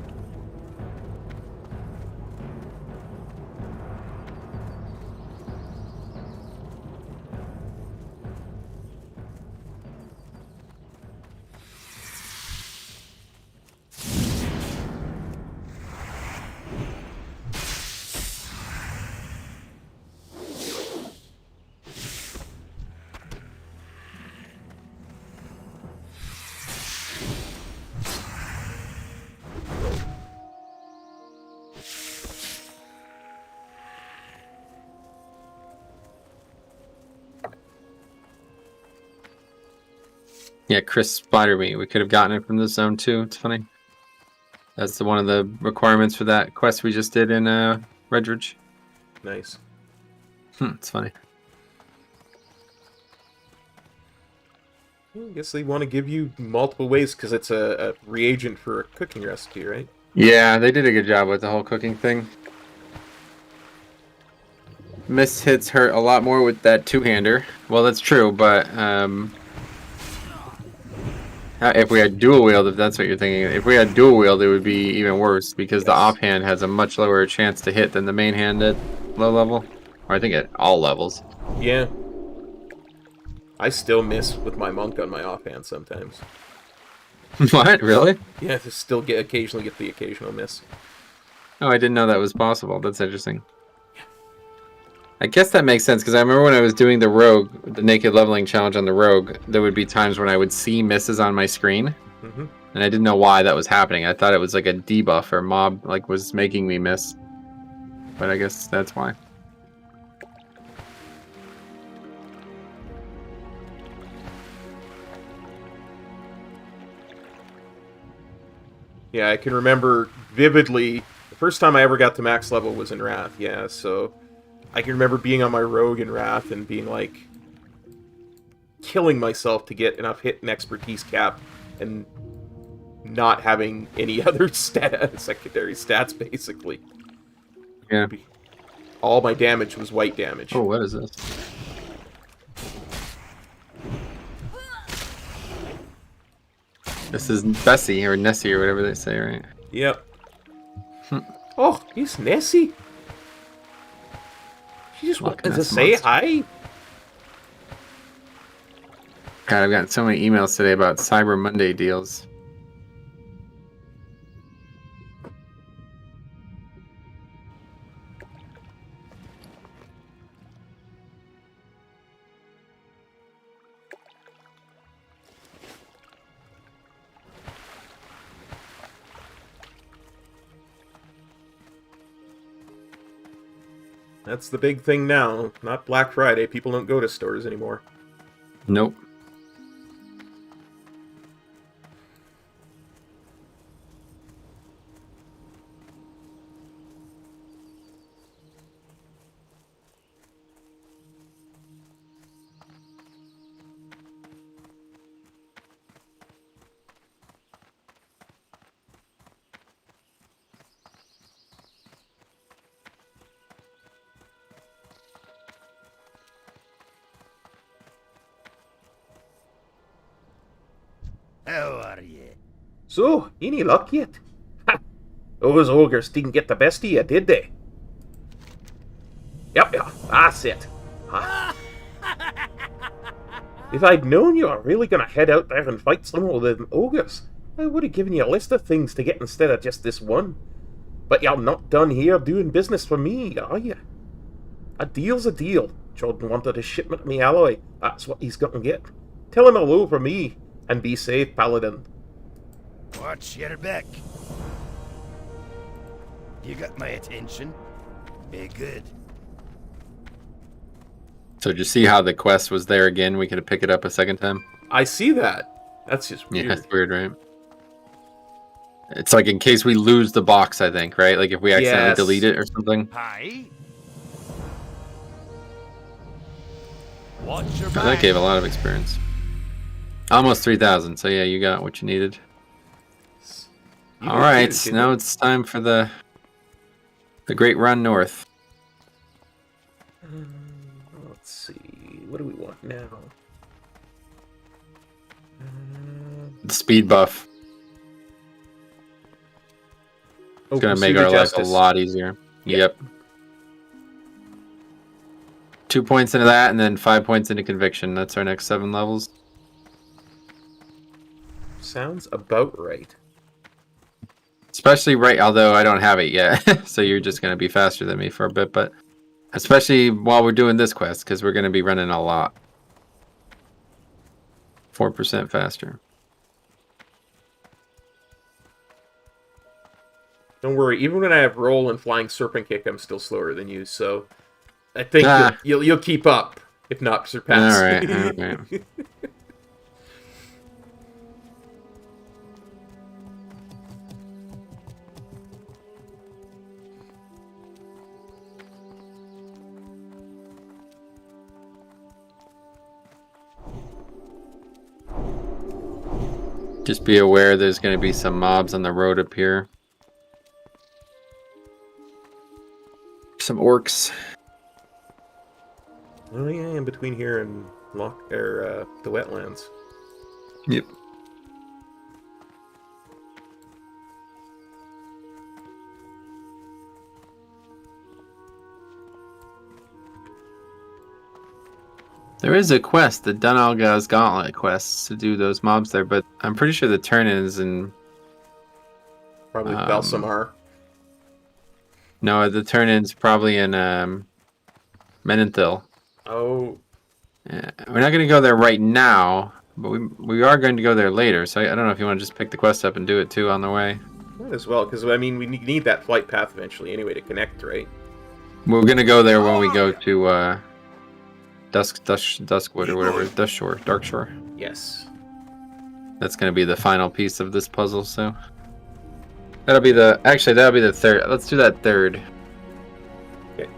Yeah, crisp spider meat. We could have gotten it from the zone too. It's funny. That's one of the requirements for that quest we just did in Redridge. Nice. It's funny. I guess they want to give you multiple ways because it's a reagent for a cooking recipe, right? Yeah, they did a good job with the whole cooking thing. Mist hits hurt a lot more with that two-hander. Well, that's true, but if we had dual wield, if that's what you're thinking, if we had dual wield, it would be even worse because the offhand has a much lower chance to hit than the main hand at low level, or I think at all levels. Yeah. I still miss with my monk on my offhand sometimes. What? Really? Yeah, I still occasionally get the occasional miss. Oh, I didn't know that was possible. That's interesting. I guess that makes sense because I remember when I was doing the rogue, the naked leveling challenge on the rogue, there would be times when I would see misses on my screen, and I didn't know why that was happening. I thought it was like a debuff or mob like was making me miss, but I guess that's why. Yeah, I can remember vividly, the first time I ever got to max level was in Wrath, yeah, so I can remember being on my rogue in Wrath and being like, killing myself to get enough hit and expertise cap, and not having any other secondary stats, basically. Yeah. All my damage was white damage. Oh, what is this? This is Bessie, or Nessie, or whatever they say, right? Yep. Oh, it's Nessie. She just wanted to say hi. God, I've gotten so many emails today about Cyber Monday deals. That's the big thing now. Not Black Friday. People don't go to stores anymore. Nope. How are you? So, any luck yet? Ha! Those ogres didn't get the best of you, did they? Yep, that's it. Huh? If I'd known you were really gonna head out there and fight some of them ogres, I would have given you a list of things to get instead of just this one. But you're not done here doing business for me, are you? A deal's a deal. Jordan wanted a shipment of me alloy. That's what he's gonna get. Tell him hello for me, and be safe, Paladin. Watch your back. You got my attention. Be good. So did you see how the quest was there again? We could pick it up a second time. I see that. That's just weird. Yeah, it's weird, right? It's like in case we lose the box, I think, right? Like if we accidentally delete it or something. Hi. Watch your Oh, back. that gave a lot of experience. Almost 3,000. So yeah, you got what you needed. All right, now it's time for the great run north. Let's see. What do we want now? The speed buff. It's gonna make our life a lot easier. Yep. 2 points into that, and then 5 points into conviction. That's our next 7 levels. Sounds about right. Especially right, although I don't have it yet, so you're just gonna be faster than me for a bit. But especially while we're doing this quest, because we're gonna be running a lot. 4% faster. Don't worry. Even when I have roll and flying serpent kick, I'm still slower than you. So I think you'll keep up, if not surpass. All right. Just be aware there's going to be some mobs on the road up here. Some orcs. Oh yeah, in between here and the wetlands. Yep. There is a quest, the Dunalga's Gauntlet quest, to do those mobs there, but I'm pretty sure the turn-ins and... Probably Belsamar. No, the turn-in's probably in Menenthil. Oh. Yeah, we're not going to go there right now, but we are going to go there later, so I don't know if you want to just pick the quest up and do it too on the way. Might as well, because I mean, we need that flight path eventually anyway to connect, right? We're going to go there when we go to Duskwood or whatever, Dark Shore. Yes. That's going to be the final piece of this puzzle, so... That'll be the third. Let's do that third. Okay.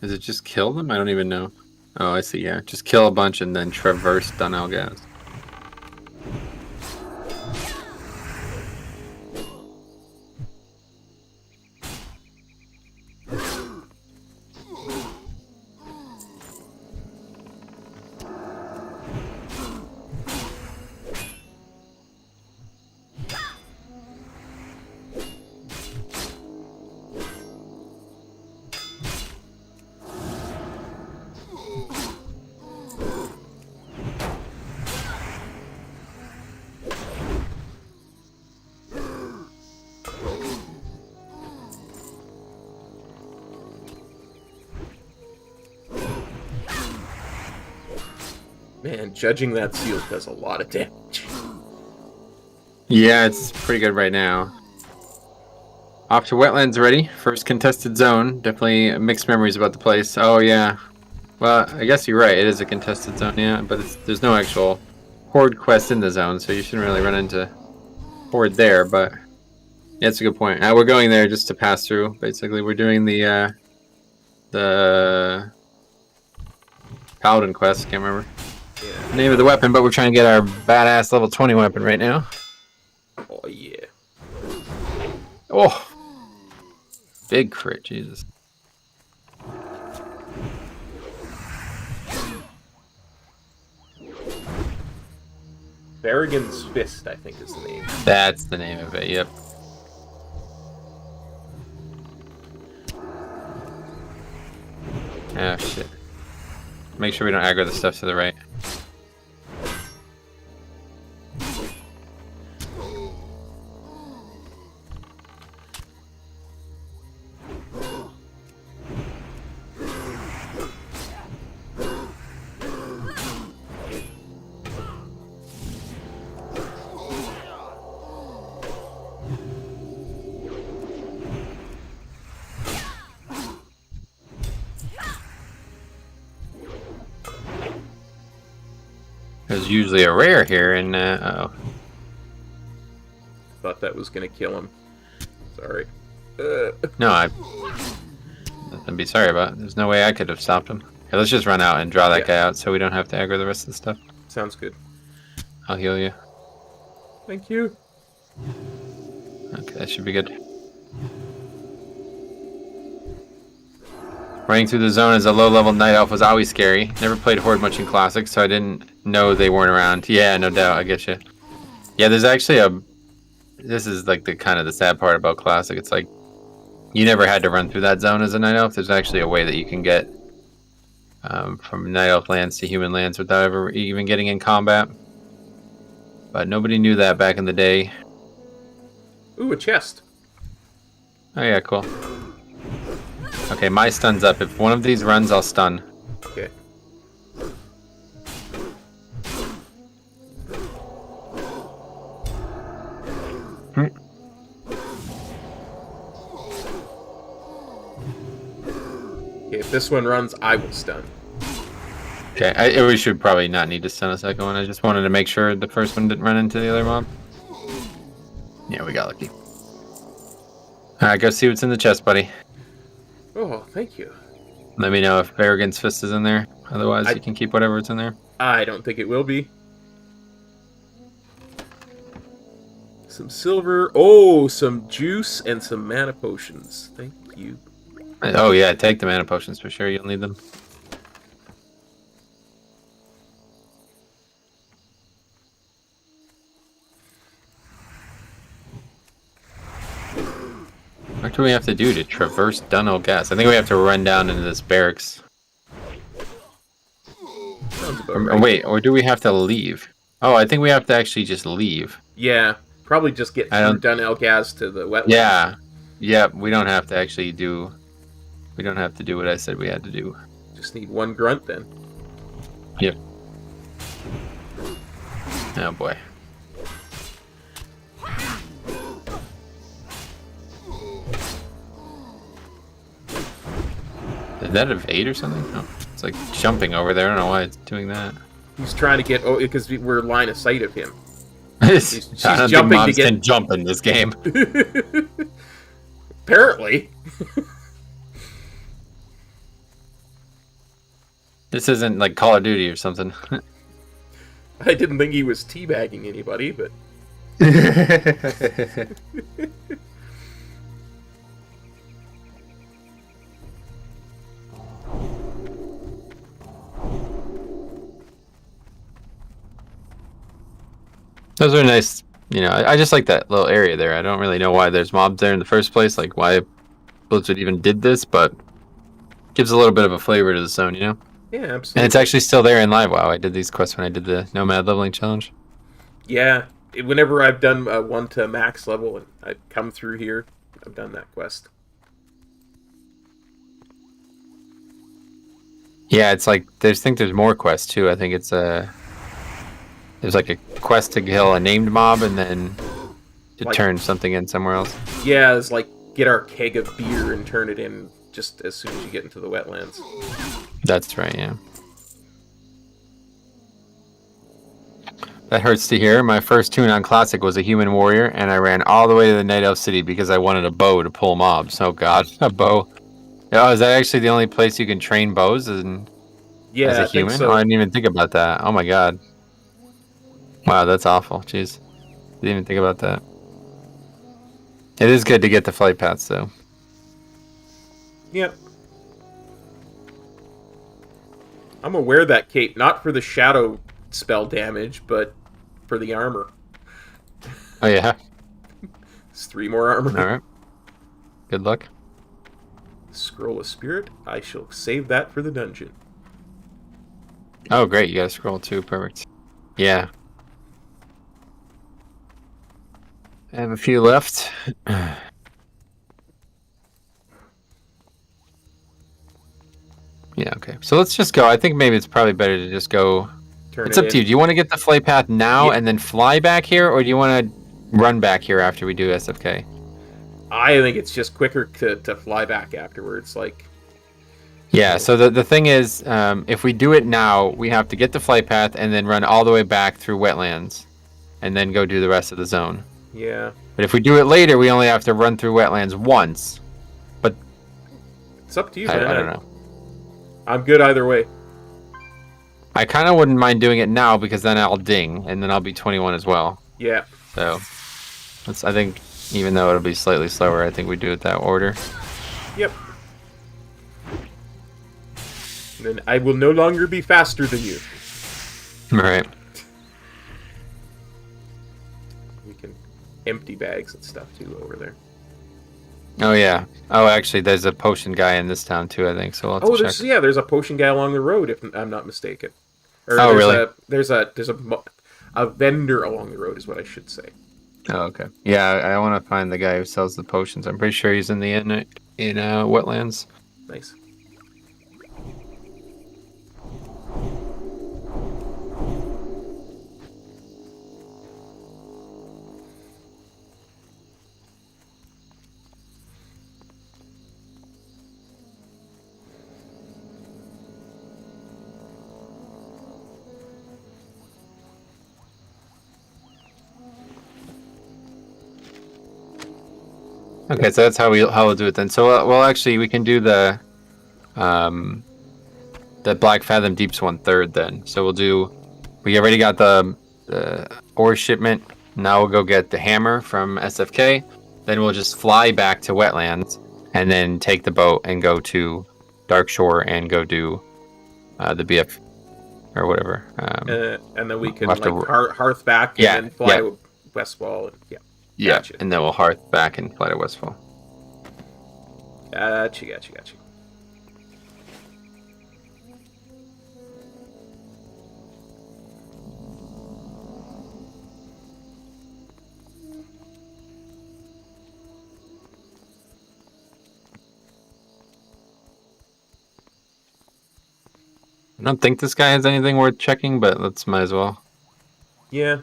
Does it just kill them? I don't even know. Oh, I see, yeah. Just kill a bunch and then traverse Dunalgaz. Man, judging that seal does a lot of damage. Yeah, it's pretty good right now. Off to wetlands already. First contested zone. Definitely mixed memories about the place. Oh, yeah. Well, I guess you're right. It is a contested zone, yeah. But there's no actual horde quest in the zone, so you shouldn't really run into horde there. But yeah, that's a good point. We're going there just to pass through. Basically, we're doing the Paladin quest. Can't remember the name of the weapon, but we're trying to get our badass level 20 weapon right now. Oh, yeah. Oh! Big crit, Jesus. Barrigan's Fist, I think is the name. That's the name of it, yep. Oh, shit. Make sure we don't aggro the stuff to the right. There's usually a rare here, and uh-oh. Thought that was gonna kill him. Sorry. No, nothing to be sorry about. There's no way I could have stopped him. Okay, let's just run out and draw that guy out so we don't have to aggro the rest of the stuff. Sounds good. I'll heal you. Thank you. Okay, that should be good. Running through the zone as a low-level night elf was always scary. Never played Horde much in Classic, so I didn't know they weren't around. Yeah, no doubt, I get you. Yeah, there's actually this is like the kind of the sad part about Classic. It's like You never had to run through that zone as a Night Elf. There's actually a way that you can get from Night Elf lands to human lands without ever even getting in combat. But nobody knew that back in the day. Ooh, a chest. Oh yeah, cool. Okay, my stun's up. If one of these runs, I'll stun. Okay. Okay, if this one runs, I will stun. Okay, we should probably not need to stun a second one. I just wanted to make sure the first one didn't run into the other mob. Yeah, we got lucky. Alright, go see what's in the chest, buddy. Oh, thank you. Let me know if Berrigan's Fist is in there. Otherwise, you can keep whatever's in there. I don't think it will be. Some silver. Oh, some juice and some mana potions. Thank you. Oh yeah, take the mana potions for sure. You'll need them. What do we have to do to traverse Dunhill Gas? I think we have to run down into this barracks. Or wait, or do we have to leave? Oh, I think we have to actually just leave. Yeah, probably just get through Dunhill Gas to the wetlands. Yeah, yeah. We don't have to actually do. We don't have to do what I said we had to do. Just need one grunt then. Yep. Oh boy. Is that evade or something? No, it's like jumping over there. I don't know why it's doing that. He's trying to get... Oh, because we're line of sight of him. She's jumping to get... can jump in this game. Apparently. This isn't like Call of Duty or something. I didn't think he was teabagging anybody, but... Those are nice, you know, I just like that little area there. I don't really know why there's mobs there in the first place, like why Blizzard even did this, but gives a little bit of a flavor to the zone, you know? Yeah, absolutely. And it's actually still there in live. Wow, I did these quests when I did the Nomad leveling challenge. Yeah, whenever I've done one to max level and I've come through here, I've done that quest. Yeah, it's like, I think there's more quests too. I think it's there's like a quest to kill a named mob and then to turn something in somewhere else. Yeah, it's like get our keg of beer and turn it in just as soon as you get into the wetlands. That's right, yeah. That hurts to hear. My first tune on Classic was a human warrior, and I ran all the way to the Night Elf City because I wanted a bow to pull mobs. Oh god, a bow. Oh, is that actually the only place you can train bows as a human? Think so. Oh, I didn't even think about that. Oh my god. Wow, that's awful. Jeez. Didn't even think about that. It is good to get the flight paths, though. Yep. I'm gonna wear that cape, not for the shadow spell damage, but for the armor. Oh, yeah? It's 3 more armor. Alright. Good luck. Scroll of Spirit. I shall save that for the dungeon. Oh, great. You got a scroll, too. Perfect. Yeah. I have a few left. Yeah, okay. So let's just go. I think maybe it's probably better to just go. It's up to you. Do you want to get the flight path now and then fly back here, or do you want to run back here after we do SFK? I think it's just quicker to fly back afterwards. Like. Yeah, so the thing is, if we do it now, we have to get the flight path and then run all the way back through wetlands and then go do the rest of the zone. Yeah. But if we do it later, we only have to run through wetlands once. But it's up to you, man. I don't know. I'm good either way. I kind of wouldn't mind doing it now because then I'll ding and then I'll be 21 as well. Yeah. So I think even though it'll be slightly slower, I think we do it that order. Yep. And then I will no longer be faster than you. Right. We can empty bags and stuff too over there. Oh yeah. Oh, actually, there's a potion guy in this town too. I think so. We'll have to check. There's a potion guy along the road, if I'm not mistaken. Or Oh, really? There's a vendor along the road, is what I should say. Oh, okay. Yeah, I want to find the guy who sells the potions. I'm pretty sure he's in the inn in Wetlands. Nice. Okay, so that's how we'll do it then. So well, actually, we can do the Black Fathom Deeps one third then. So we already got the ore shipment. Now we'll go get the hammer from SFK. Then we'll just fly back to Wetlands and then take the boat and go to Dark Shore and go do the BF or whatever. And then we can we'll like hearth back and then fly Westfall. And, yeah, gotcha. And then we'll hearth back and fly to Westfall. Gotcha. I don't think this guy has anything worth checking, but might as well. Yeah.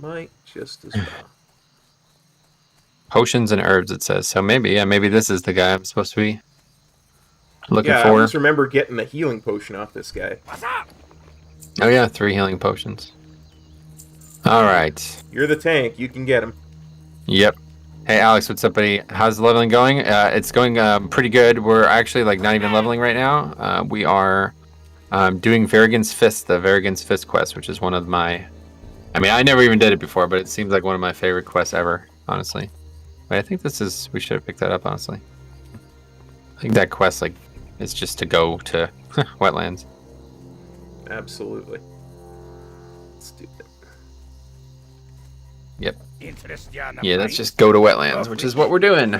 Might just as well. Potions and herbs, it says. So maybe this is the guy I'm supposed to be looking I for. always remember getting a healing potion off this guy. Oh yeah, 3 healing potions. All right. You're the tank. You can get him. Yep. Hey Alex, what's up, buddy? How's the leveling going? It's going pretty good. We're actually like not even leveling right now. We are doing Varigan's Fist, the Varigan's Fist quest, which is one of my... I mean, I never even did it before, but it seems like one of my favorite quests ever, honestly. But I think we should have picked that up, honestly. I think that quest, like, is just to go to Wetlands. Absolutely. Let's do that. Yep. Interest Yeah, let's just go to Wetlands, which is what we're doing.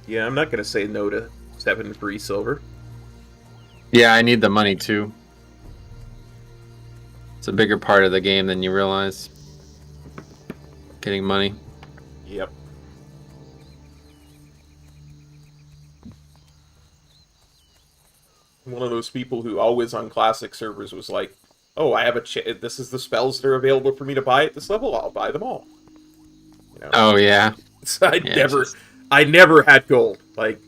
Yeah, I'm not going to say no to 7 free silver. Yeah, I need the money, too. It's a bigger part of the game than you realize. Getting money. Yep. One of those people who always on classic servers was like, "Oh, I have this is the spells that are available for me to buy at this level. I'll buy them all." You know? Oh yeah. So I never had gold. Like,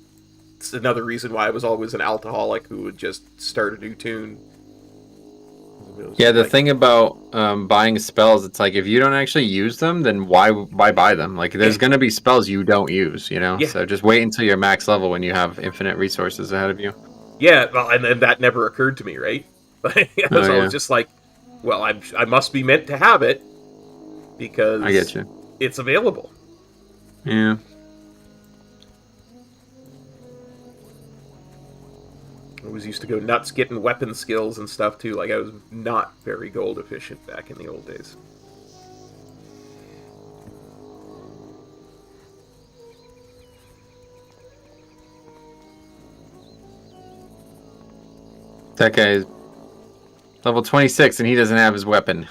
it's another reason why I was always an alcoholic who would just start a new tune. Yeah, the thing about buying spells, it's like if you don't actually use them, then why buy them? Like, there's going to be spells you don't use, you know? Yeah. So just wait until you're max level when you have infinite resources ahead of you. Yeah, well, and then that never occurred to me, right? I was just like, well, I must be meant to have it because I get you. It's available. Yeah. I always used to go nuts getting weapon skills and stuff too. Like, I was not very gold efficient back in the old days. That guy is level 26 and he doesn't have his weapon.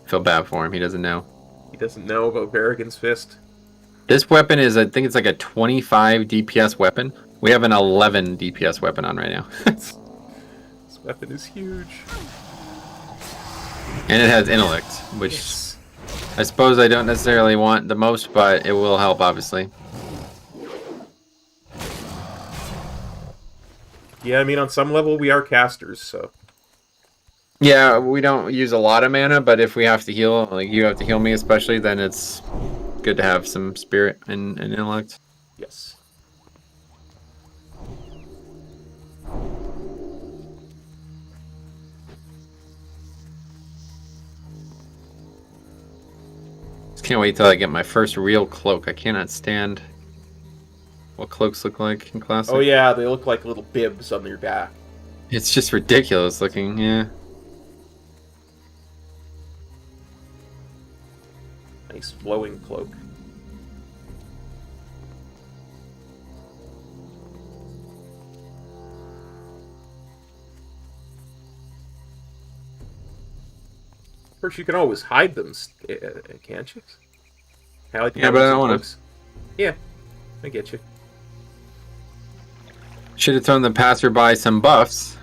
I feel bad for him. He doesn't know. He doesn't know about Varigan's Fist. This weapon is, I think it's like a 25 DPS weapon. We have an 11 DPS weapon on right now. This weapon is huge. And it has intellect, which Yes. I suppose I don't necessarily want the most, but it will help, obviously. Yeah, I mean, on some level, we are casters, so... Yeah, we don't use a lot of mana, but if we have to heal, like you have to heal me especially, then it's good to have some spirit and intellect. Yes. Just can't wait till I get my first real cloak. I cannot stand what cloaks look like in Classic. Oh yeah, they look like little bibs on your back. It's just ridiculous looking, yeah. nice flowing cloak. Of course, you can always hide them, can't you? Yeah, but I don't want to. Yeah, I get you. Should have thrown the passerby some buffs.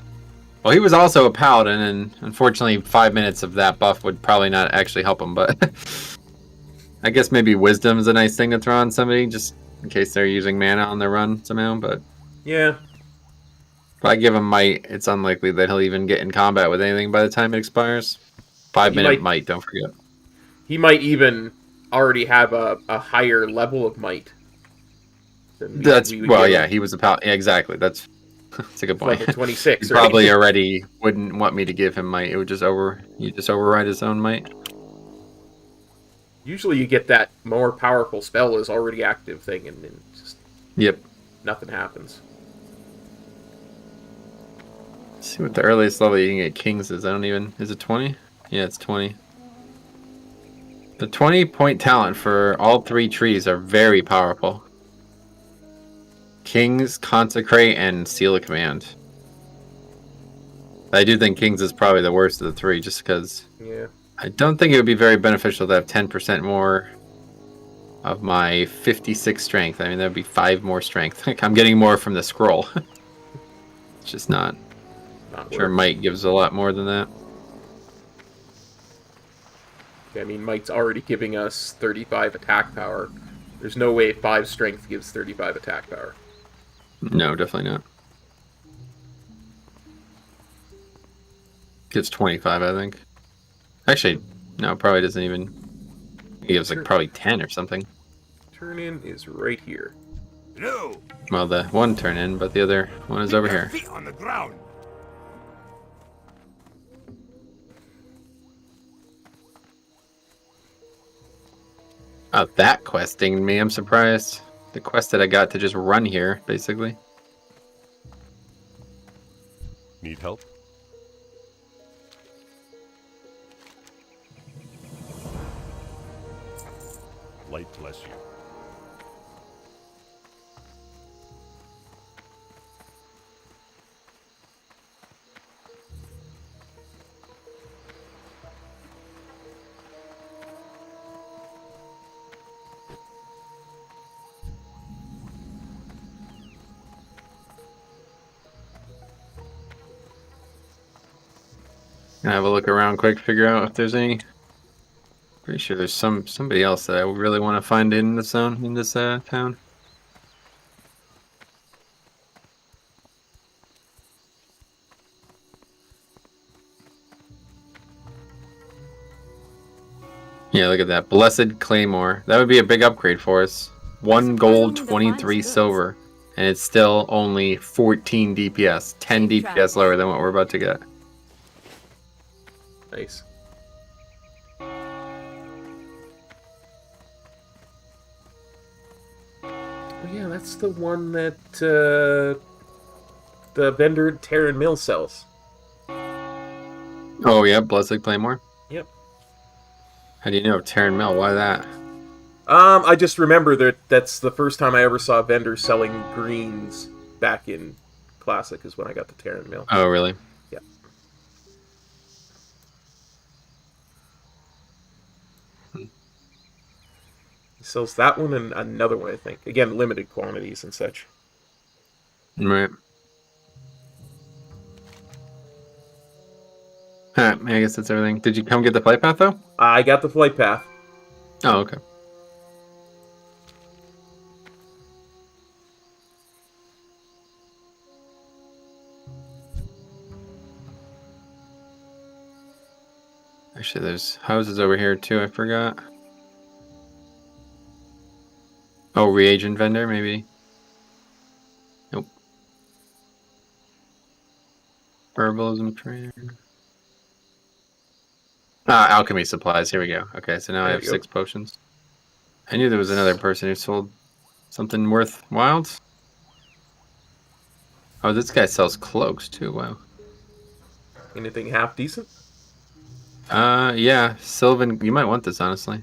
Well, he was also a paladin, and unfortunately 5 minutes of that buff would probably not actually help him, but I guess maybe wisdom is a nice thing to throw on somebody, just in case they're using mana on their run somehow, but... Yeah. If I give him might, it's unlikely that he'll even get in combat with anything by the time it expires. 5 minute might, don't forget. He might even already have a higher level of might. Yeah, he was a paladin. Yeah, exactly, that's a good point. Level 26, He right? probably already wouldn't want me to give him might. It would just override his own might. Usually you get that more powerful spell is already active thing, and then just nothing happens. Let's see what the earliest level you can get kings is. Is it 20? Yeah, it's 20. The 20-point talent for all 3 trees are very powerful. Kings, Consecrate, and Seal of Command. I do think Kings is probably the worst of the 3, just because... Yeah. I don't think it would be very beneficial to have 10% more of my 56 strength. I mean, that would be 5 more strength. I'm getting more from the scroll. It's just not sure might gives a lot more than that. I mean, might's already giving us 35 attack power. There's no way 5 strength gives 35 attack power. No, definitely not. Gives 25, I think. Actually, no, probably doesn't even. It gives like probably 10 or something. Turn in is right here. No. Well, the one turn in, but the other one is over here. Feet on the ground. Oh, that quest dinged me. I'm surprised. The quest that I got to just run here, basically. Need help? Light bless you. Gonna have a look around quick, figure out if there's any. Pretty sure there's somebody else that I really want to find in this zone, in this town. Yeah, look at that. Blessed Claymore. That would be a big upgrade for us. 1 gold, 23 silver. And it's still only 14 DPS. 10 DPS lower than what we're about to get. Nice. Oh yeah, that's the one that the vendor at Terran Mill sells. Oh yeah, Blessed Claymore? Yep. How do you know Terran Mill? Why that? I just remember that that's the first time I ever saw a vendor selling greens back in Classic is when I got the Terran Mill. Oh really? Yeah. He sells that one and another one, I think. Again, limited quantities and such. Right. Alright, I guess that's everything. Did you come get the flight path though? I got the flight path. Oh, okay. Actually, there's houses over here too, I forgot. Oh, reagent vendor, maybe? Nope. Herbalism trainer. Ah, alchemy supplies, here we go. Okay, so now I have 6 potions. I knew there was another person who sold something worthwhile. Oh, this guy sells cloaks too, wow. Anything half decent? Yeah, Sylvan, you might want this, honestly.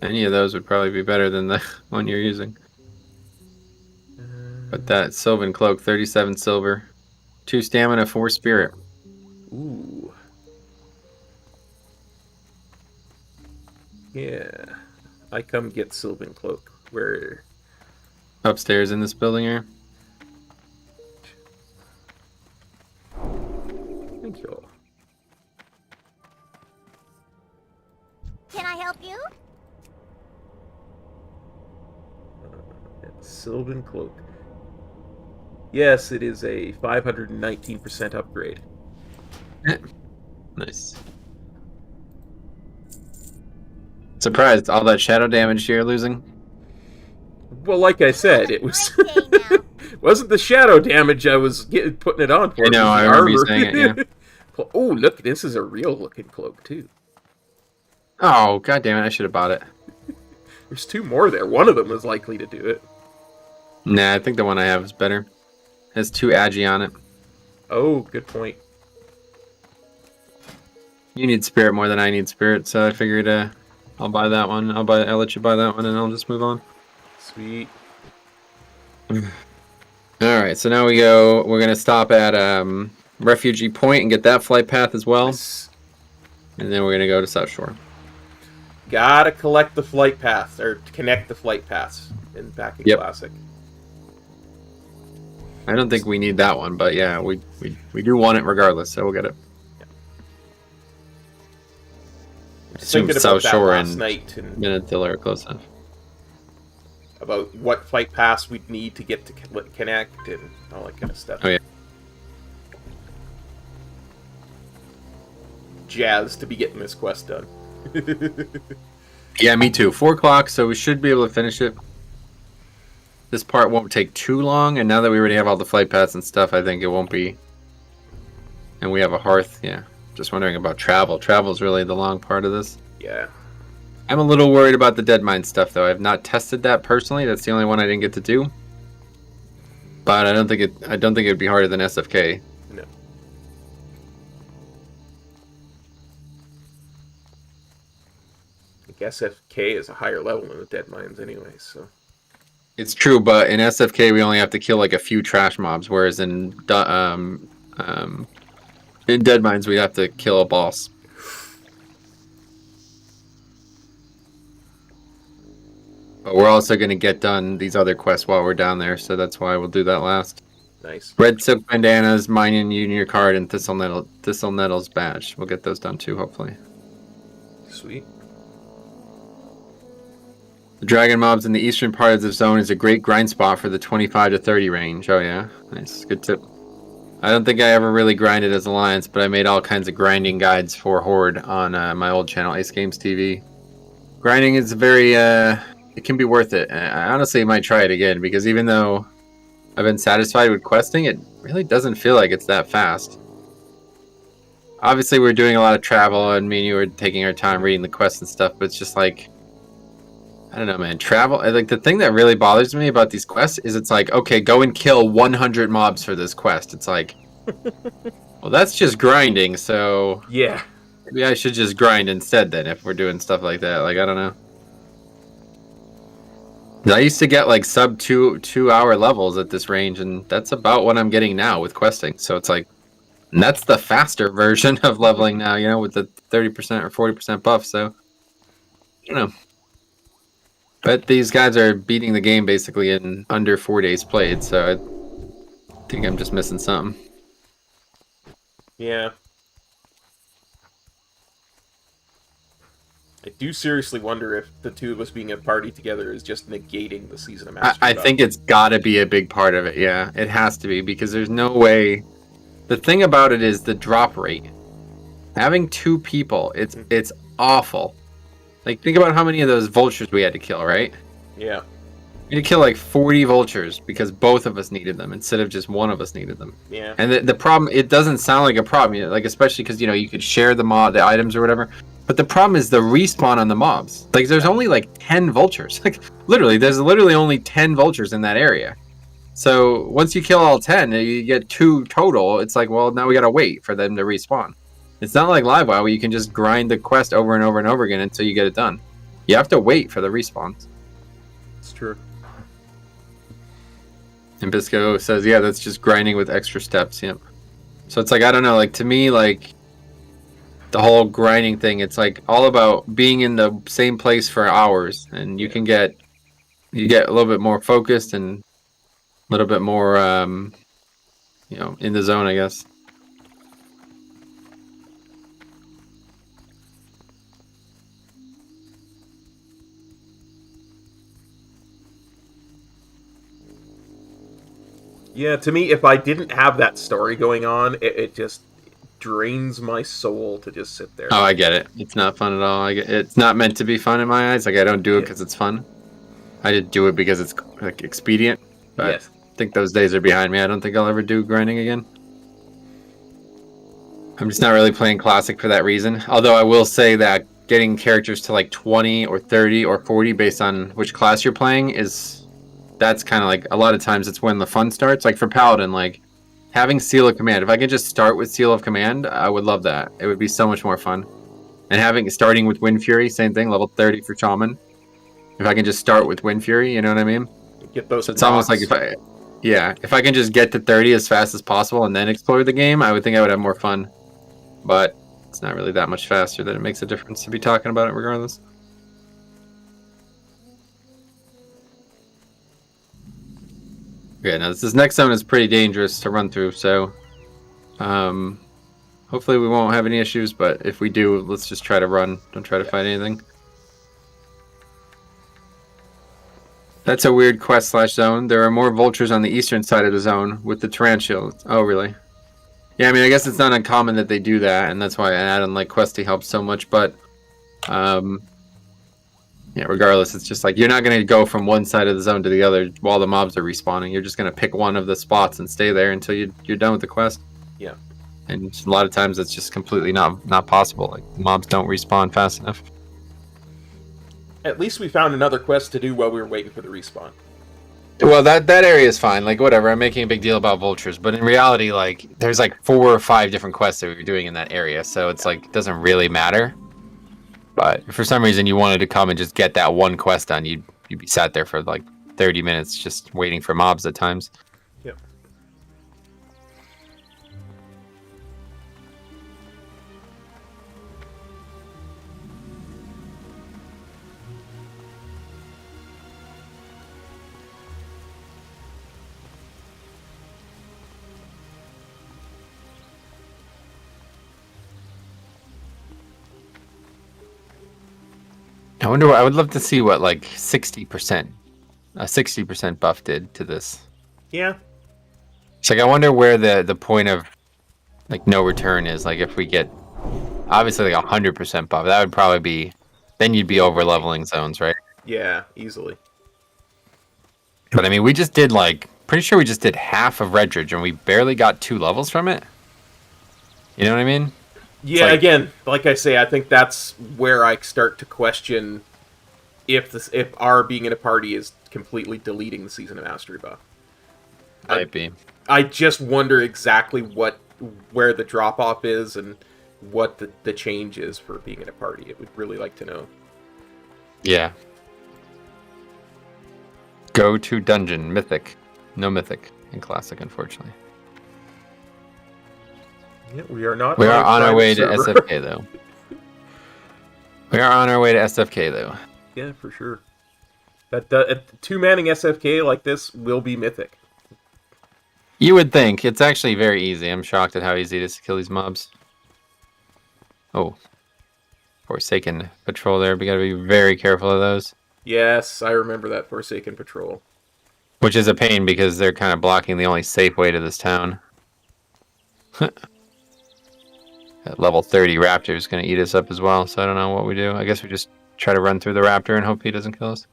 Any of those would probably be better than the one you're using. But that Sylvan Cloak, 37 silver. 2 stamina, 4 spirit. Ooh. Yeah. I come get Sylvan Cloak. Where? Upstairs in this building here. Thank you. Can I help you? Sylvan Cloak. Yes, it is a 519% upgrade. Nice. Surprised, all that shadow damage you're losing? Well, like I said, it was Great day now. wasn't the shadow damage I was putting it on for. I know, I remember you saying it, yeah. Oh, look, this is a real looking cloak too. Oh, god damn it, I should have bought it. There's 2 more there. One of them is likely to do it. Nah, I think the one I have is better. It has 2 agi on it. Oh, good point. You need spirit more than I need spirit, so I figured I'll buy that one. I'll let you buy that one, and I'll just move on. Sweet. Alright, so now we're gonna stop at Refugee Point and get that flight path as well. Yes. And then we're gonna go to South Shore. Gotta collect the flight paths, or connect the flight paths back in Classic. I don't think we need that one, but yeah, we do want it regardless, so we'll get it. Assume Thinking South about that Shore last and night and Minatilla are close enough. about what flight pass we'd need to get to connect and all that kind of stuff. Oh yeah. Jazzed to be getting this quest done. Yeah, me too. 4 o'clock, so we should be able to finish it. This part won't take too long, and now that we already have all the flight paths and stuff, I think it won't be. And we have a hearth, yeah. Just wondering about travel. Travel is really the long part of this. Yeah. I'm a little worried about the Dead Mine stuff, though. I've not tested that personally. That's the only one I didn't get to do. But I don't think it'd be harder than SFK. No. I guess SFK is a higher level than the Dead Mines anyway, so. It's true, but in SFK we only have to kill like a few trash mobs, whereas in Dead Mines we have to kill a boss. But we're also going to get done these other quests while we're down there, so that's why we'll do that last. Nice. Red Silk Bandanas, Mining Junior Card, and Thistle Nettles Badge. We'll get those done too, hopefully. Sweet. The dragon mobs in the eastern part of the zone is a great grind spot for the 25 to 30 range. Oh yeah, nice, good tip. I don't think I ever really grinded as Alliance, but I made all kinds of grinding guides for Horde on my old channel, Ace Games TV. Grinding is very, it can be worth it. I honestly might try it again, because even though I've been satisfied with questing, it really doesn't feel like it's that fast. Obviously, we're doing a lot of travel, and me and you were taking our time reading the quests and stuff, but it's just like, I don't know, man. Travel, like, the thing that really bothers me about these quests is it's like, okay, go and kill 100 mobs for this quest. It's like, well, that's just grinding, so Yeah. maybe I should just grind instead then if we're doing stuff like that. Like, I don't know. I used to get like sub 2 hour levels at this range, and that's about what I'm getting now with questing. So it's like, and that's the faster version of leveling now, you know, with the 30% or 40% buff. So, you know. But these guys are beating the game basically in under 4 days played, so I think I'm just missing something. Yeah. I do seriously wonder if the two of us being a party together is just negating the Season of Mastery. I think it's got to be a big part of it, yeah. It has to be, because there's no way... The thing about it is the drop rate. Having 2 people, it's awful. Like, think about how many of those vultures we had to kill, right? Yeah. We had to kill like 40 vultures because both of us needed them instead of just one of us needed them. Yeah. And the problem, it doesn't sound like a problem, you know, like, especially because, you know, you could share the items or whatever. But the problem is the respawn on the mobs. Like, there's only like 10 vultures. Like, literally, there's literally only 10 vultures in that area. So once you kill all 10, you get 2 total. It's like, well, now we gotta wait for them to respawn. It's not like Live WoW where you can just grind the quest over and over and over again until you get it done. You have to wait for the respawns. It's true. And Bisco says, yeah, that's just grinding with extra steps. Yep. So it's like, I don't know, like to me, like the whole grinding thing, it's like all about being in the same place for hours, and you get a little bit more focused and a little bit more, you know, in the zone, I guess. Yeah, to me, if I didn't have that story going on, it just drains my soul to just sit there. Oh, I get it. It's not fun at all. It's not meant to be fun in my eyes. Like, I don't do it because it's fun. I just do it because it's like expedient. But Yes. I think those days are behind me. I don't think I'll ever do grinding again. I'm just not really playing Classic for that reason. Although I will say that getting characters to like 20 or 30 or 40 based on which class you're playing that's kind of like a lot of times it's when the fun starts. Like for Paladin, like having Seal of Command. If I could just start with Seal of Command, I would love that. It would be so much more fun. And starting with Wind Fury, same thing, level 30 for Shaman. If I can just start with Wind Fury, you know what I mean? Get those. So it's almost like if I can just get to 30 as fast as possible and then explore the game, I would think I would have more fun. But it's not really that much faster that it makes a difference to be talking about it regardless. Okay, now this next zone is pretty dangerous to run through, so hopefully we won't have any issues, but if we do, let's just try to run. Don't try to fight anything. That's a weird quest / zone. There are more vultures on the eastern side of the zone with the tarantula. Oh, really? Yeah, I mean, I guess it's not uncommon that they do that, and that's why an add-on like Questy helps so much, but yeah, regardless, it's just like you're not going to go from one side of the zone to the other while the mobs are respawning. You're just going to pick one of the spots and stay there until you're done with the quest. Yeah. And a lot of times it's just completely not possible. Like, the mobs don't respawn fast enough. At least we found another quest to do while we were waiting for the respawn. Well, that area is fine. Like, whatever. I'm making a big deal about vultures, but in reality, like, there's like 4 or 5 different quests that we were doing in that area, so it's like it doesn't really matter. But if for some reason you wanted to come and just get that one quest done, you'd be sat there for like 30 minutes just waiting for mobs at times. Yep. I would love to see what like 60%, a 60% buff did to this. Yeah. It's like, I wonder where the point of like no return is. Like, if we get obviously like 100% buff, that would probably be, then you'd be over leveling zones, right? Yeah, easily. But I mean, we just did like, pretty sure we just did half of Redridge and we barely got 2 levels from it. You know what I mean? Yeah, like, again, like I say, I think that's where I start to question if our being in a party is completely deleting the Season of Mastery buff. Might be. I just wonder exactly where the drop off is and what the change is for being in a party. It would really like to know. Yeah. Go to dungeon, mythic. No mythic in classic, unfortunately. Yeah, we are not. We are on our way to server. SFK though. We are on our way to SFK though. Yeah, for sure. That 2-manning SFK like this will be mythic. You would think. It's actually very easy. I'm shocked at how easy it is to kill these mobs. Oh. Forsaken patrol there. We gotta be very careful of those. Yes, I remember that Forsaken patrol. Which is a pain because they're kind of blocking the only safe way to this town. That level 30 raptor is going to eat us up as well, so I don't know what we do. I guess we just try to run through the raptor and hope he doesn't kill us.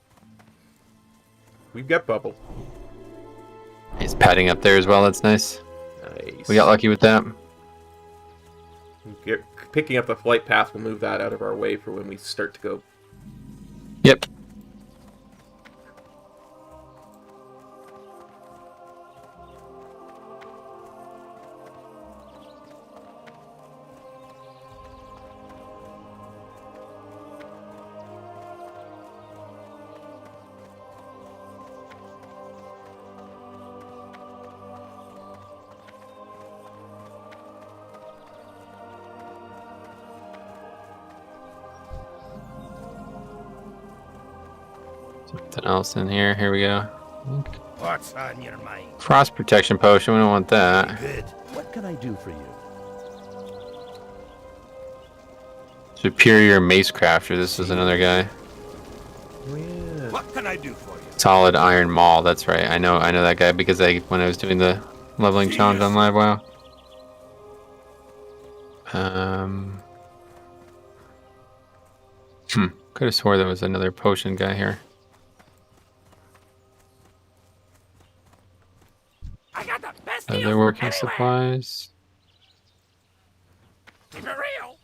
We've got Bubble. He's padding up there as well, that's nice. Nice. We got lucky with that. Picking up the flight path will move that out of our way for when we start to go. Yep. Something else in here. Here we go. What's on your mind? Frost protection potion. We don't want that. Good. What can I do for you? Superior mace crafter. This is another guy. What can I do for you? Solid iron maul. That's right. I know that guy because when I was doing the leveling challenge on live WoW. Could have swore there was another potion guy here. I got the best Other deal working anywhere. supplies. Keep it real.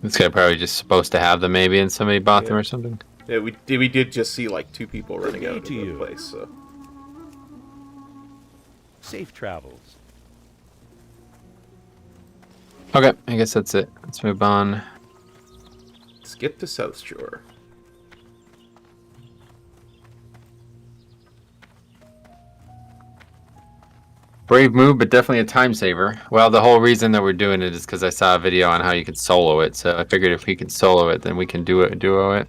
This guy probably just supposed to have them maybe, and somebody bought them or something. Yeah, we did just see like 2 people running Good out day of to the you. place. So Safe travels. Okay, I guess that's it. Let's move on. let's get to South Shore. Brave move, but definitely a time saver. Well, the whole reason that we're doing it is because I saw a video on how you can solo it. So I figured if we can solo it, then we can duo it.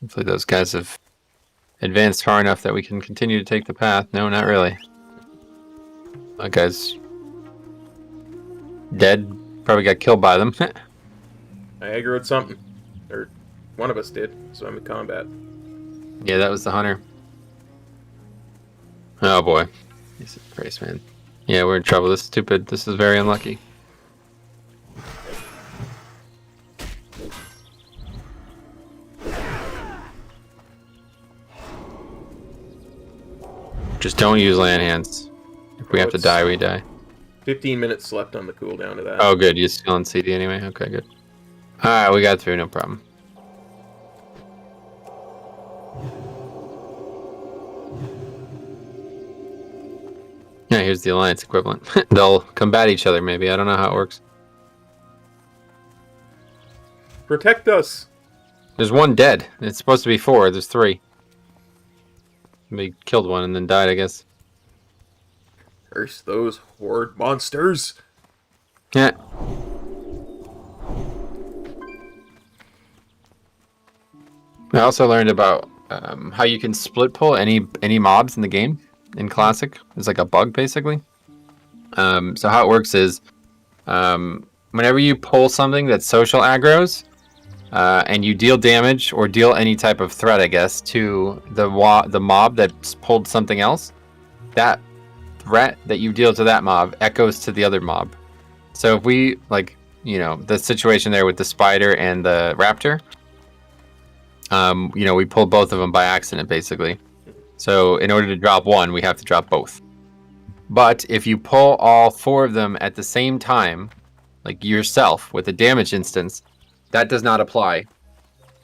Hopefully those guys have advanced far enough that we can continue to take the path. No, not really. That guy's dead. Probably got killed by them. I aggroed something, or one of us did. So I'm in combat. Yeah, that was the hunter. Oh boy. Jesus Christ, man. Yeah, we're in trouble. This is stupid. This is very unlucky. Just don't use land hands. If we have to die, we die. 15 minutes left on the cooldown of that. Oh, good. You're still on CD anyway? Okay, good. Alright, we got through. No problem. Yeah, here's the Alliance equivalent. They'll combat each other, maybe. I don't know how it works. Protect us! There's one dead. It's supposed to be 4. There's 3. They killed one and then died, I guess. Curse those horde monsters! Yeah. I also learned about how you can split pull any mobs in the game in Classic. It's like a bug, basically. So how it works is whenever you pull something that's social aggros, and you deal damage or deal any type of threat, I guess, to the mob that pulled something else, that threat that you deal to that mob echoes to the other mob. So if we, like, you know, the situation there with the spider and the raptor, you know, we pulled both of them by accident, basically. So in order to drop one, we have to drop both. But if you pull all 4 of them at the same time, like yourself with a damage instance, that does not apply.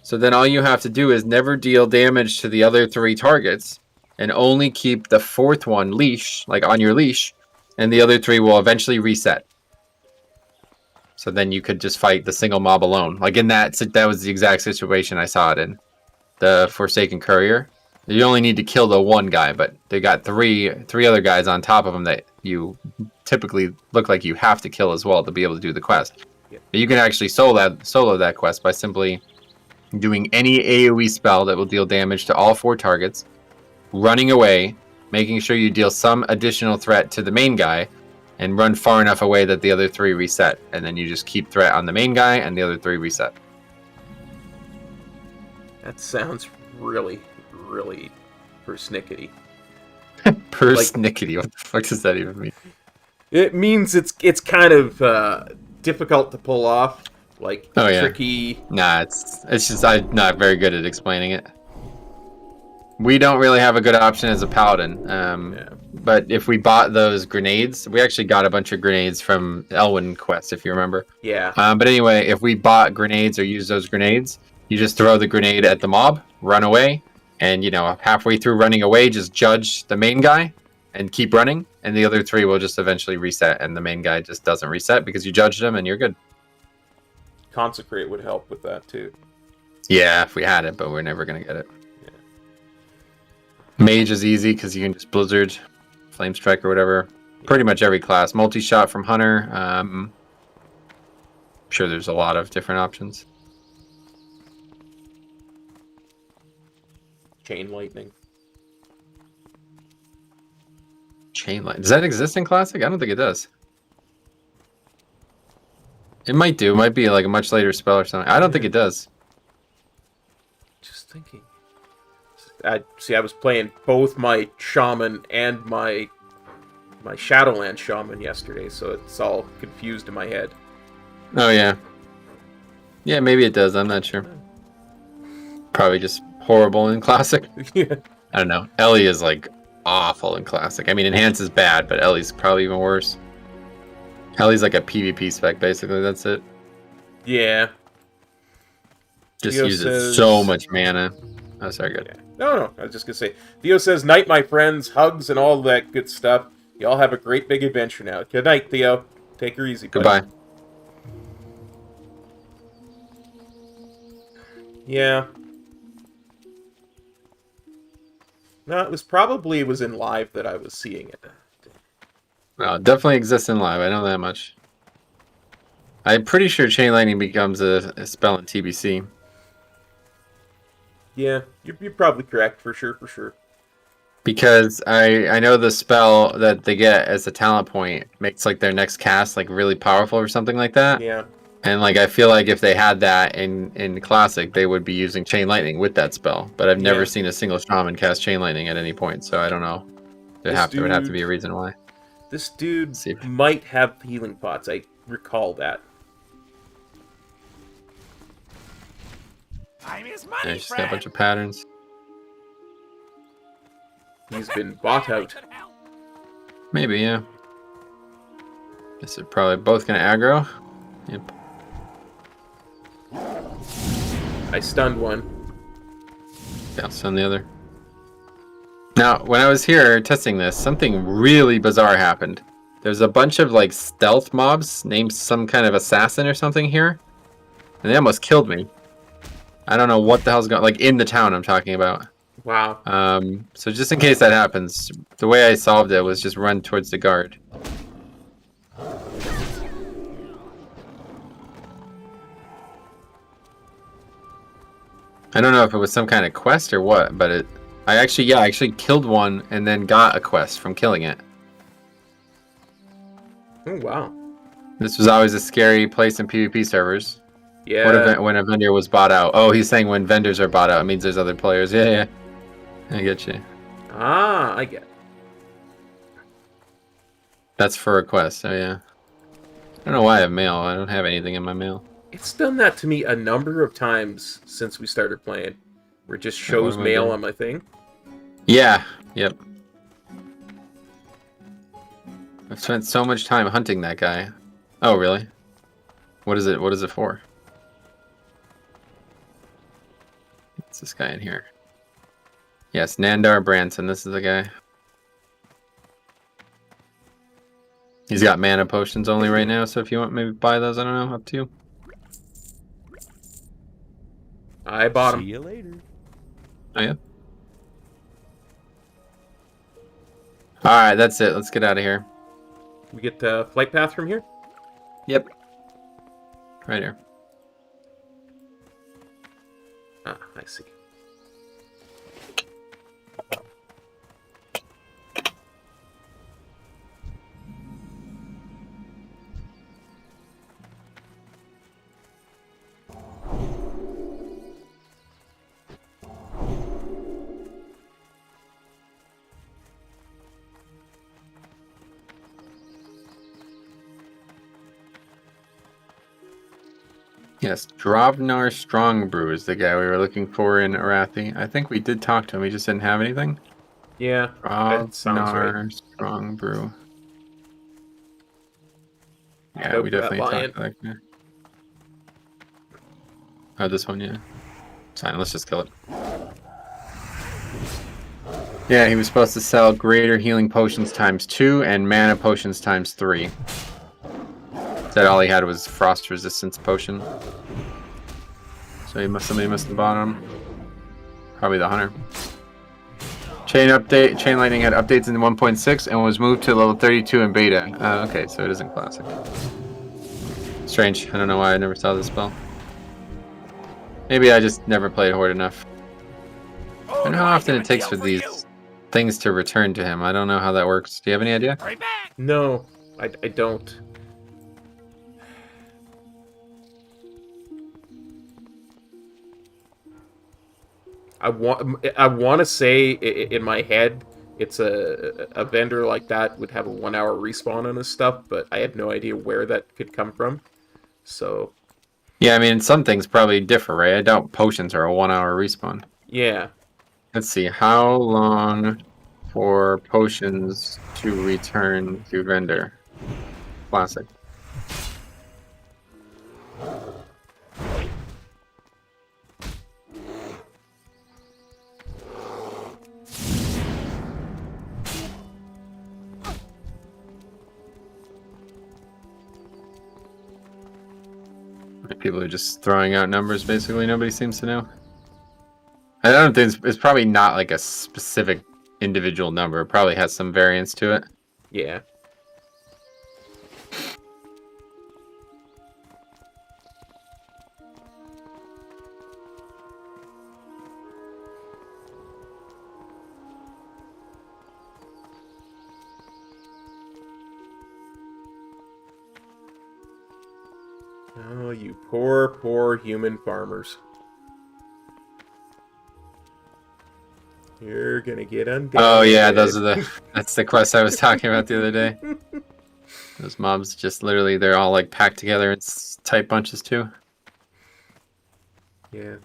So then all you have to do is never deal damage to the other 3 targets and only keep the 4th one leash, like on your leash, and the other 3 will eventually reset. So then you could just fight the single mob alone. Like in that was the exact situation I saw it in. The Forsaken Courier. You only need to kill the one guy, but they got three other guys on top of them that you typically look like you have to kill as well to be able to do the quest. Yep. But you can actually solo that quest by simply doing any AoE spell that will deal damage to all 4 targets, running away, making sure you deal some additional threat to the main guy, and run far enough away that the other 3 reset. And then you just keep threat on the main guy, and the other 3 reset. That sounds really, really persnickety. Persnickety, what the fuck does that even mean? It means it's kind of difficult to pull off, like Oh, yeah. tricky. Nah, it's just I'm not very good at explaining it. We don't really have a good option as a paladin. Yeah. But if we bought those grenades, we actually got a bunch of grenades from Elwyn Quest, if you remember. Yeah. But anyway, if we bought grenades or used those grenades, you just throw the grenade at the mob, run away, and, you know, halfway through running away, just judge the main guy, and keep running, and the other 3 will just eventually reset, and the main guy just doesn't reset because you judged him and you're good. Consecrate would help with that too. Yeah, if we had it, but we're never gonna get it. Yeah. Mage is easy because you can just Blizzard, Flame Strike, or whatever. Yeah. Pretty much every class. Multi-shot from Hunter. I'm sure there's a lot of different options. Chain Lightning. Chain Lightning. Does that exist in Classic? I don't think it does. It might do. It might be like a much later spell or something. I don't think it does. Just thinking. I was playing both my Shaman and my Shadowland Shaman yesterday, so it's all confused in my head. Oh, yeah. Yeah, maybe it does. I'm not sure. Probably just horrible in Classic. Yeah. I don't know. Ellie is like awful in Classic. I mean, Enhance is bad, but Ellie's probably even worse. Ellie's like a PvP spec, basically. That's it. Yeah. Just Theo uses says... so much mana. Oh, sorry, good. Yeah. No, I was just going to say. Theo says, night, my friends, hugs and all that good stuff. Y'all have a great big adventure now. Good night, Theo. Take her easy, buddy. Goodbye. Yeah. No, it was in live that I was seeing it. No, it definitely exists in live. I know that much. I'm pretty sure Chain Lightning becomes a spell in TBC. Yeah, you're probably correct, for sure. Because I know the spell that they get as a talent point makes like their next cast like really powerful or something like that. Yeah. And like I feel like if they had that in Classic, they would be using Chain Lightning with that spell. But I've never seen a single shaman cast Chain Lightning at any point, so I don't know. There would have to be a reason why. This dude might have healing pots. I recall that. Time is Yeah, money, he's just got a bunch of patterns. He's been bought out. Maybe, yeah. Guess they're probably both gonna aggro. Yep. I stunned one. Bounced on the other. Now, when I was here testing this, something really bizarre happened. There's a bunch of like stealth mobs named some kind of assassin or something here, and they almost killed me. I don't know what the hell's going on. Like in the town I'm talking about. Wow. So just in case that happens, the way I solved it was just run towards the guard. I don't know if it was some kind of quest or what, but I actually killed one and then got a quest from killing it. Oh, wow. This was always a scary place in PvP servers. Yeah. When a vendor was bought out. Oh, he's saying when vendors are bought out, it means there's other players. Yeah. I get you. Ah, I get it. That's for a quest, oh yeah. I don't know why I have mail. I don't have anything in my mail. It's done that to me a number of times since we started playing. Where it just shows mail on my thing. Yeah, yep. I've spent so much time hunting that guy. Oh, really? What is it? What is it for? What's this guy in here? Yes, Nandar Branson. This is the guy. He's got mana potions only right now, so if you want, maybe buy those. I don't know. Up to you. I bought him. See you later. Oh, yeah? Alright, that's it. Let's get out of here. We get the flight path from here? Yep. Right here. Ah, I see. Yes, Drovnar Strongbrew is the guy we were looking for in Arathi. I think we did talk to him, we just didn't have anything. Yeah, that sounds right. Drovnar Strongbrew. Yeah, Nope, we definitely that talked to that guy. Oh, this one, yeah. Fine, let's just kill it. Yeah, he was supposed to sell greater healing potions ×2 and mana potions ×3. Said all he had was frost resistance potion. So somebody must have bought him. Probably the hunter. Chain lightning had updates in 1.6 and was moved to level 32 in beta. Okay, so it isn't classic. Strange. I don't know why I never saw this spell. Maybe I just never played Horde enough. I don't know how often it takes for these things to return to him. I don't know how that works. Do you have any idea? Right back. No, I don't. I want to say in my head it's a vendor like that would have a 1 hour respawn on his stuff, but I have no idea where that could come from. So Yeah, I mean, some things probably differ, right? I doubt potions are a 1 hour respawn. yeah. Let's see, how long for potions to return to vendor? Classic. People are just throwing out numbers, basically. Nobody seems to know. I don't think it's probably not like a specific individual number. It probably has some variance to it. Yeah. Oh, you poor, poor human farmers. You're gonna get undone. Oh yeah, that's the quest I was talking about the other day. Those mobs just literally, they're all like packed together in tight bunches too. Yeah.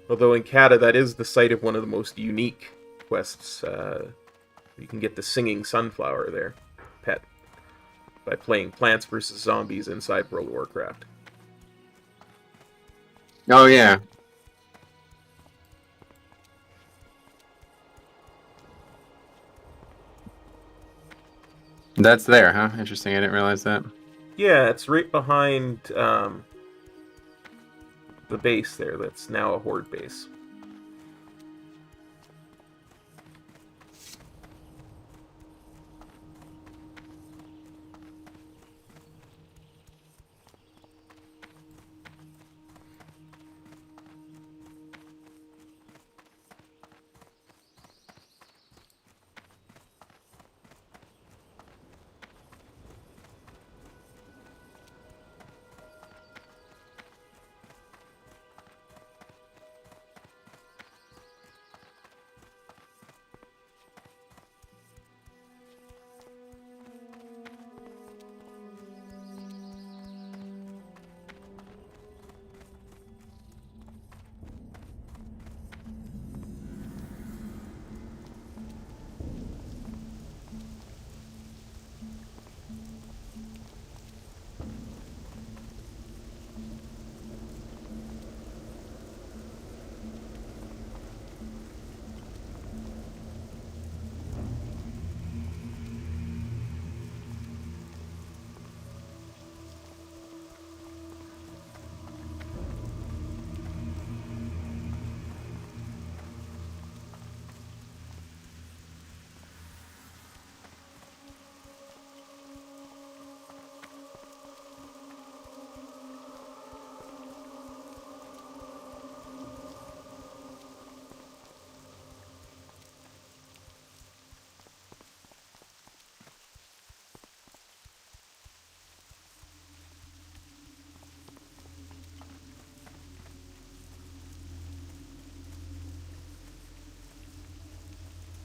Although in Kata, that is the site of one of the most unique quests. You can get the singing sunflower there, pet, by playing Plants vs. Zombies inside World of Warcraft. Oh yeah. That's there, huh? Interesting, I didn't realize that. Yeah, it's right behind the base there. That's now a Horde base.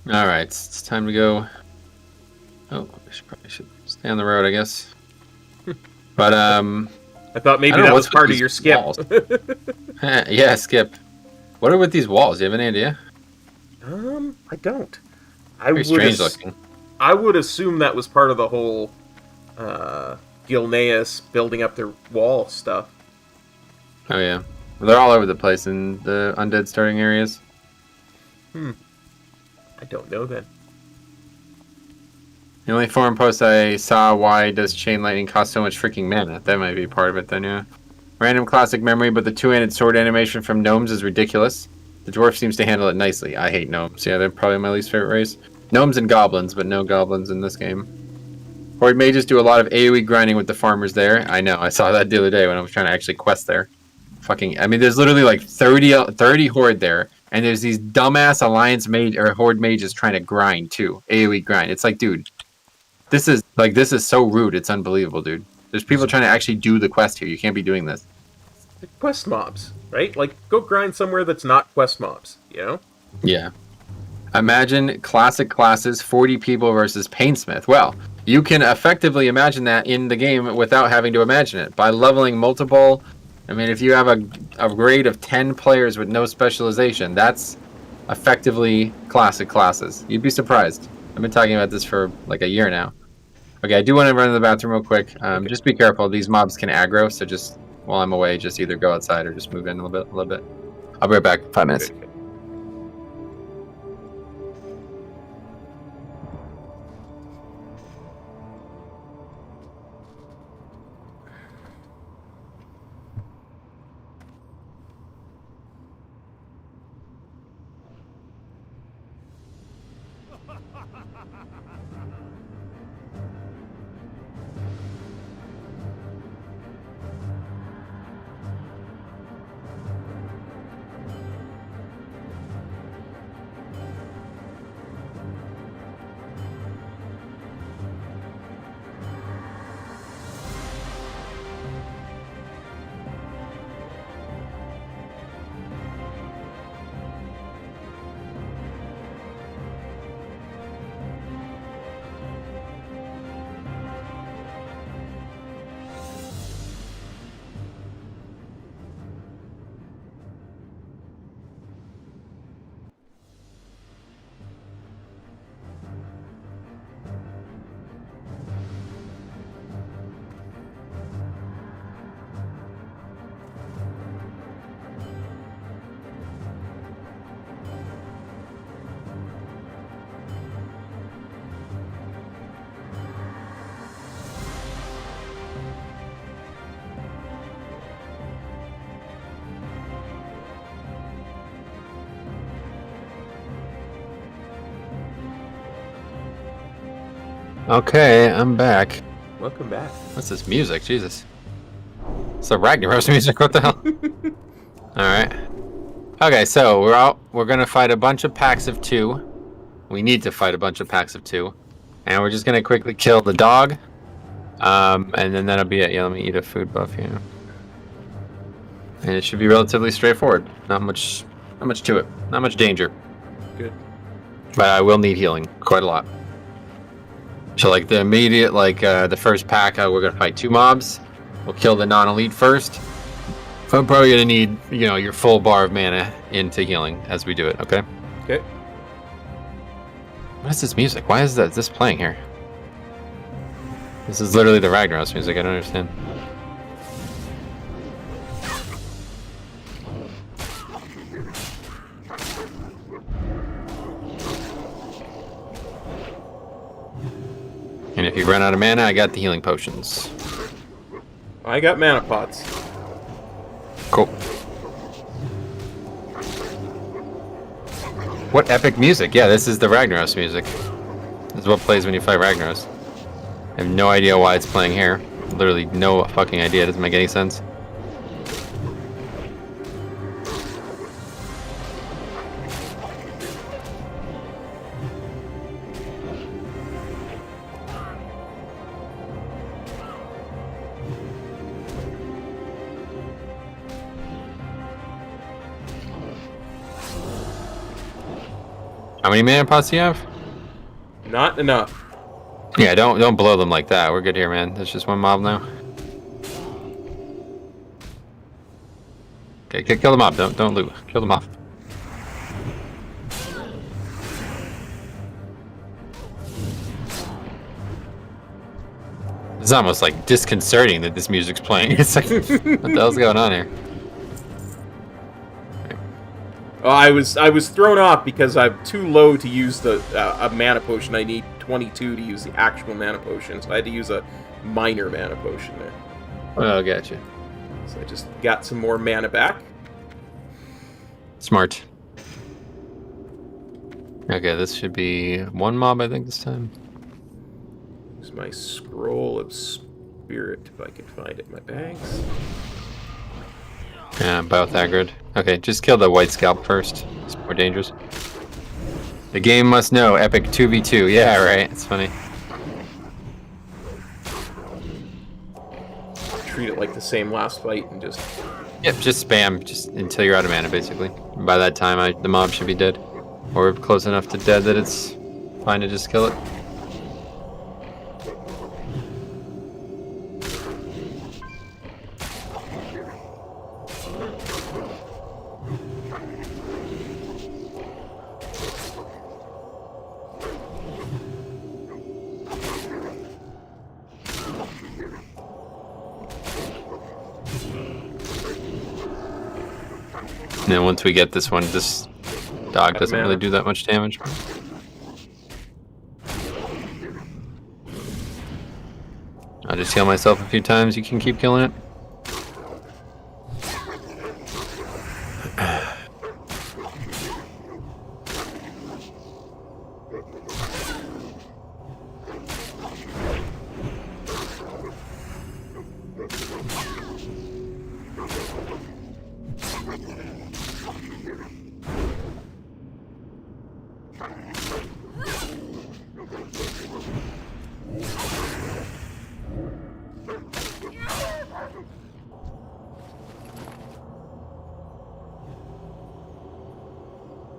Alright, it's time to go. Oh, probably should stay on the road, I guess. But, I thought maybe I don't know that was what's part with of your these skip. walls. Yeah, skip. What are with these walls? Do you have any idea? I don't. Very strange looking. I would assume that was part of the whole Gilneas building up their wall stuff. Oh yeah, they're all over the place in the undead starting areas. I don't know then. The only forum post I saw, why does chain lightning cost so much freaking mana? That might be part of it then, yeah. Random classic memory, but the two-handed sword animation from gnomes is ridiculous. The dwarf seems to handle it nicely. I hate gnomes. Yeah, they're probably my least favorite race. Gnomes and goblins, but no goblins in this game. Horde mages do a lot of AoE grinding with the farmers there. I know, I saw that the other day when I was trying to actually quest there. Fucking, I mean, there's literally like 30 Horde there, and there's these dumbass Alliance mage or Horde mages trying to grind too. AoE grind. It's like, dude, this is so rude. It's unbelievable, dude. There's people trying to actually do the quest here. You can't be doing this. Quest mobs, right? Like, go grind somewhere that's not quest mobs, you know? Yeah. Imagine classic classes, 40 people versus Painsmith. Well, you can effectively imagine that in the game without having to imagine it. By leveling multiple... I mean, if you have a grade of 10 players with no specialization, that's effectively classic classes. You'd be surprised. I've been talking about this for like a year now. Okay, I do want to run to the bathroom real quick. Okay. Just be careful. These mobs can aggro, so just while I'm away, just either go outside or just move in a little bit. I'll be right back. 5 minutes. Okay. Okay, I'm back. Welcome back. What's this music? Jesus. It's the Ragnaros music. What the hell? Alright. Okay, so we're out. We're gonna fight a bunch of packs of 2. We need to fight a bunch of packs of 2. And we're just gonna quickly kill the dog. And then that'll be it. Yeah, let me eat a food buff here. And it should be relatively straightforward. Not much to it. Not much danger. Good. But I will need healing. Quite a lot. So like the immediate, the first pack, we're gonna fight 2 mobs. We'll kill the non-elite first. I'm probably gonna need, your full bar of mana into healing as we do it. Okay. Okay. What is this music? Why is this playing here? This is literally the Ragnaros music. I don't understand. And if you run out of mana, I got the healing potions. I got mana pots. Cool. What epic music. Yeah, this is the Ragnaros music. This is what plays when you fight Ragnaros. I have no idea why it's playing here. Literally no fucking idea. It doesn't make any sense. How many mana pots do you have? Not enough. Yeah, don't blow them like that. We're good here, man. There's just one mob now. Okay, kill the mob. Don't loot. Kill the mob. It's almost like disconcerting that this music's playing. It's like, what the hell's going on here? Oh, I was thrown off because I'm too low to use the a mana potion. I need 22 to use the actual mana potion, so I had to use a minor mana potion there. Oh, gotcha. So I just got some more mana back. Smart. Okay, this should be one mob, I think, this time. Use my scroll of spirit if I can find it in my bags. Yeah, both aggroed. Okay, just kill the white scalp first. It's more dangerous. The game must know, epic 2v2. Yeah, right, it's funny. Treat it like the same last fight and just... Yep, just spam just until you're out of mana, basically. By that time, the mob should be dead. Or close enough to dead that it's fine to just kill it. And then once we get this one, this dog doesn't really do that much damage. I'll just heal myself a few times. You can keep killing it.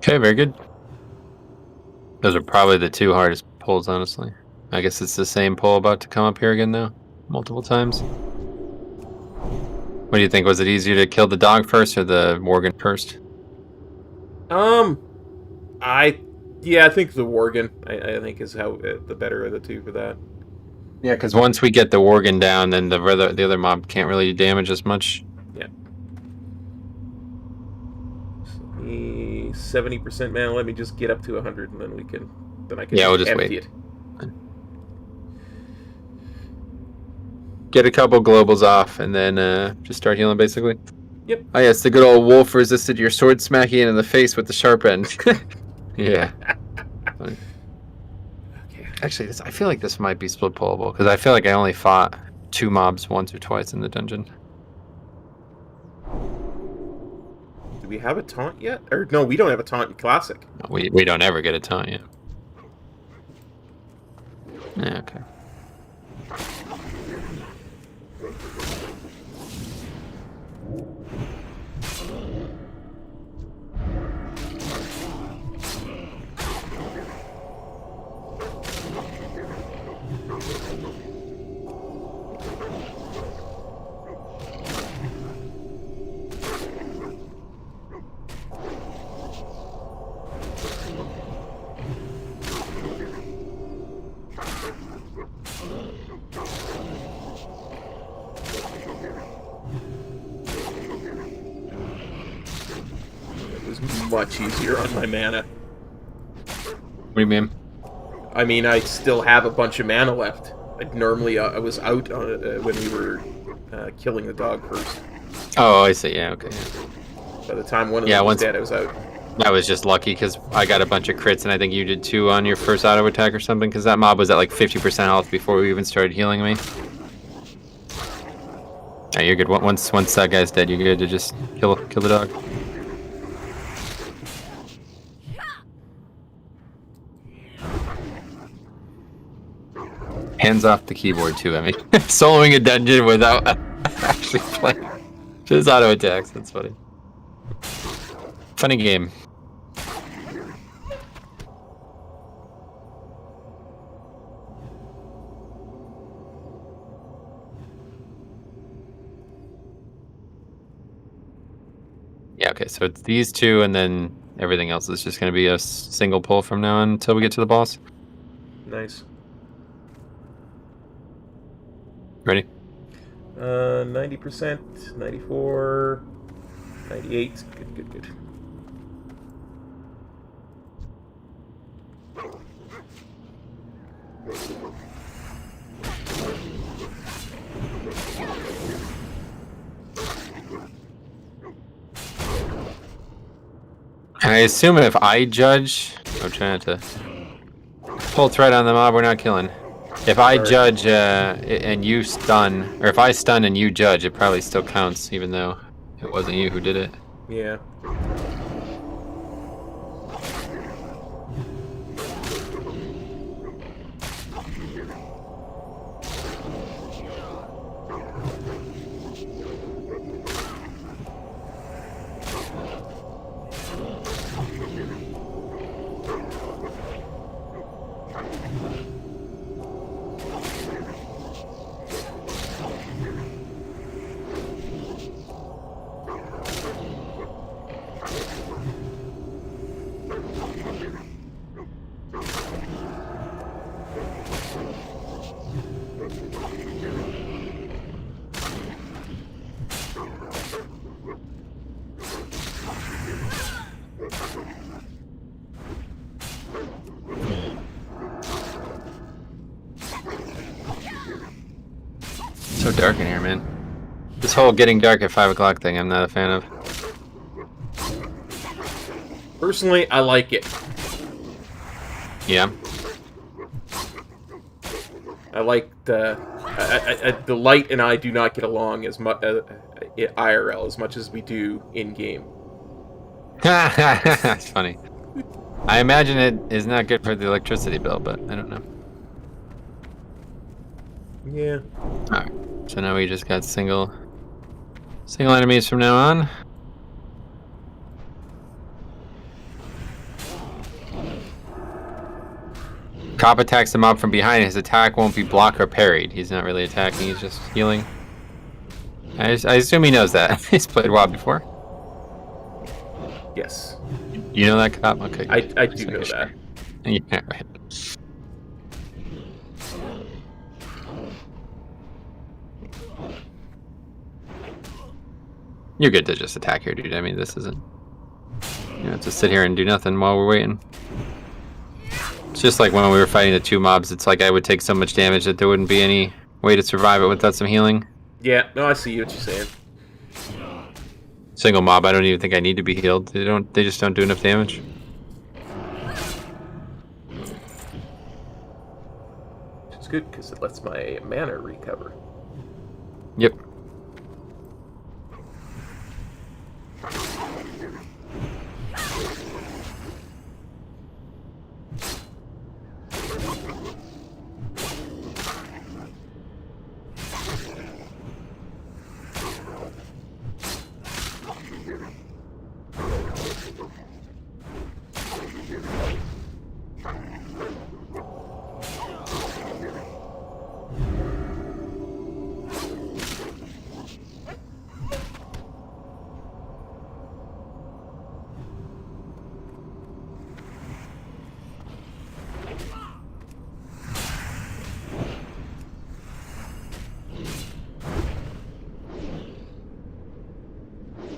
Okay, very good. Those are probably the two hardest pulls, honestly. I guess it's the same pull about to come up here again now, multiple times. What do you think? Was it easier to kill the dog first or the Worgen first? I think the Worgen, I think is how the better of the two for that. Yeah, because once we get the Worgen down, then the other mob can't really do damage as much. Yeah. 70% mana. Let me just get up to 100, and then I can. Yeah, we'll just empty wait. it. Get a couple globals off, and then just start healing, basically. Yep. Oh yes, the good old wolf resisted your sword smacking it in the face with the sharp end. Yeah. Okay. Actually, I feel like this might be split pullable, because I feel like I only fought 2 mobs once or twice in the dungeon. Do we have a taunt yet? Or no, we don't have a taunt in Classic. No, we don't ever get a taunt yet. Yeah, okay. Much easier on my mana. What do you mean? I mean, I still have a bunch of mana left. Normally, I was out when we were killing the dog first. Oh, I see. Yeah, okay. Yeah. By the time one of them was dead, I was out. That was just lucky because I got a bunch of crits, and I think you did too on your first auto attack or something. Because that mob was at like 50% health before we even started healing me. Yeah, you're good. Once that guy's dead, you're good to just kill the dog. Hands off the keyboard too. I mean, soloing a dungeon without actually playing. Just auto attacks. That's funny. Funny game. Yeah, okay, so it's these two, and then everything else is just going to be a single pull from now on until we get to the boss. Nice. Ready? 90%, 94, 98. Good. And I assume if I judge, I'm trying to pull thread on the mob we're not killing. If I judge and you stun, or if I stun and you judge, it probably still counts, even though it wasn't you who did it. Yeah. So dark in here, man. This whole getting dark at 5 o'clock thing, I'm not a fan of. Personally, I like it. Yeah. I like the light and I do not get along as much IRL as much as we do in game. It's funny. I imagine it is not good for the electricity bill, but I don't know. Yeah. Alright, so now we just got single enemies from now on. Cop attacks the mob from behind. His attack won't be blocked or parried. He's not really attacking, he's just healing. I assume he knows that. He's played WoW before. Yes. You know that, Cop? Okay. I do know that. Yeah, right. You're good to just attack here, dude. I mean, this isn't... You know, to sit here and do nothing while we're waiting. It's just like when we were fighting the two mobs, it's like I would take so much damage that there wouldn't be any way to survive it without some healing. Yeah, no, I see what you're saying. Single mob, I don't even think I need to be healed. They just don't do enough damage. Which is good, because it lets my mana recover. Yep.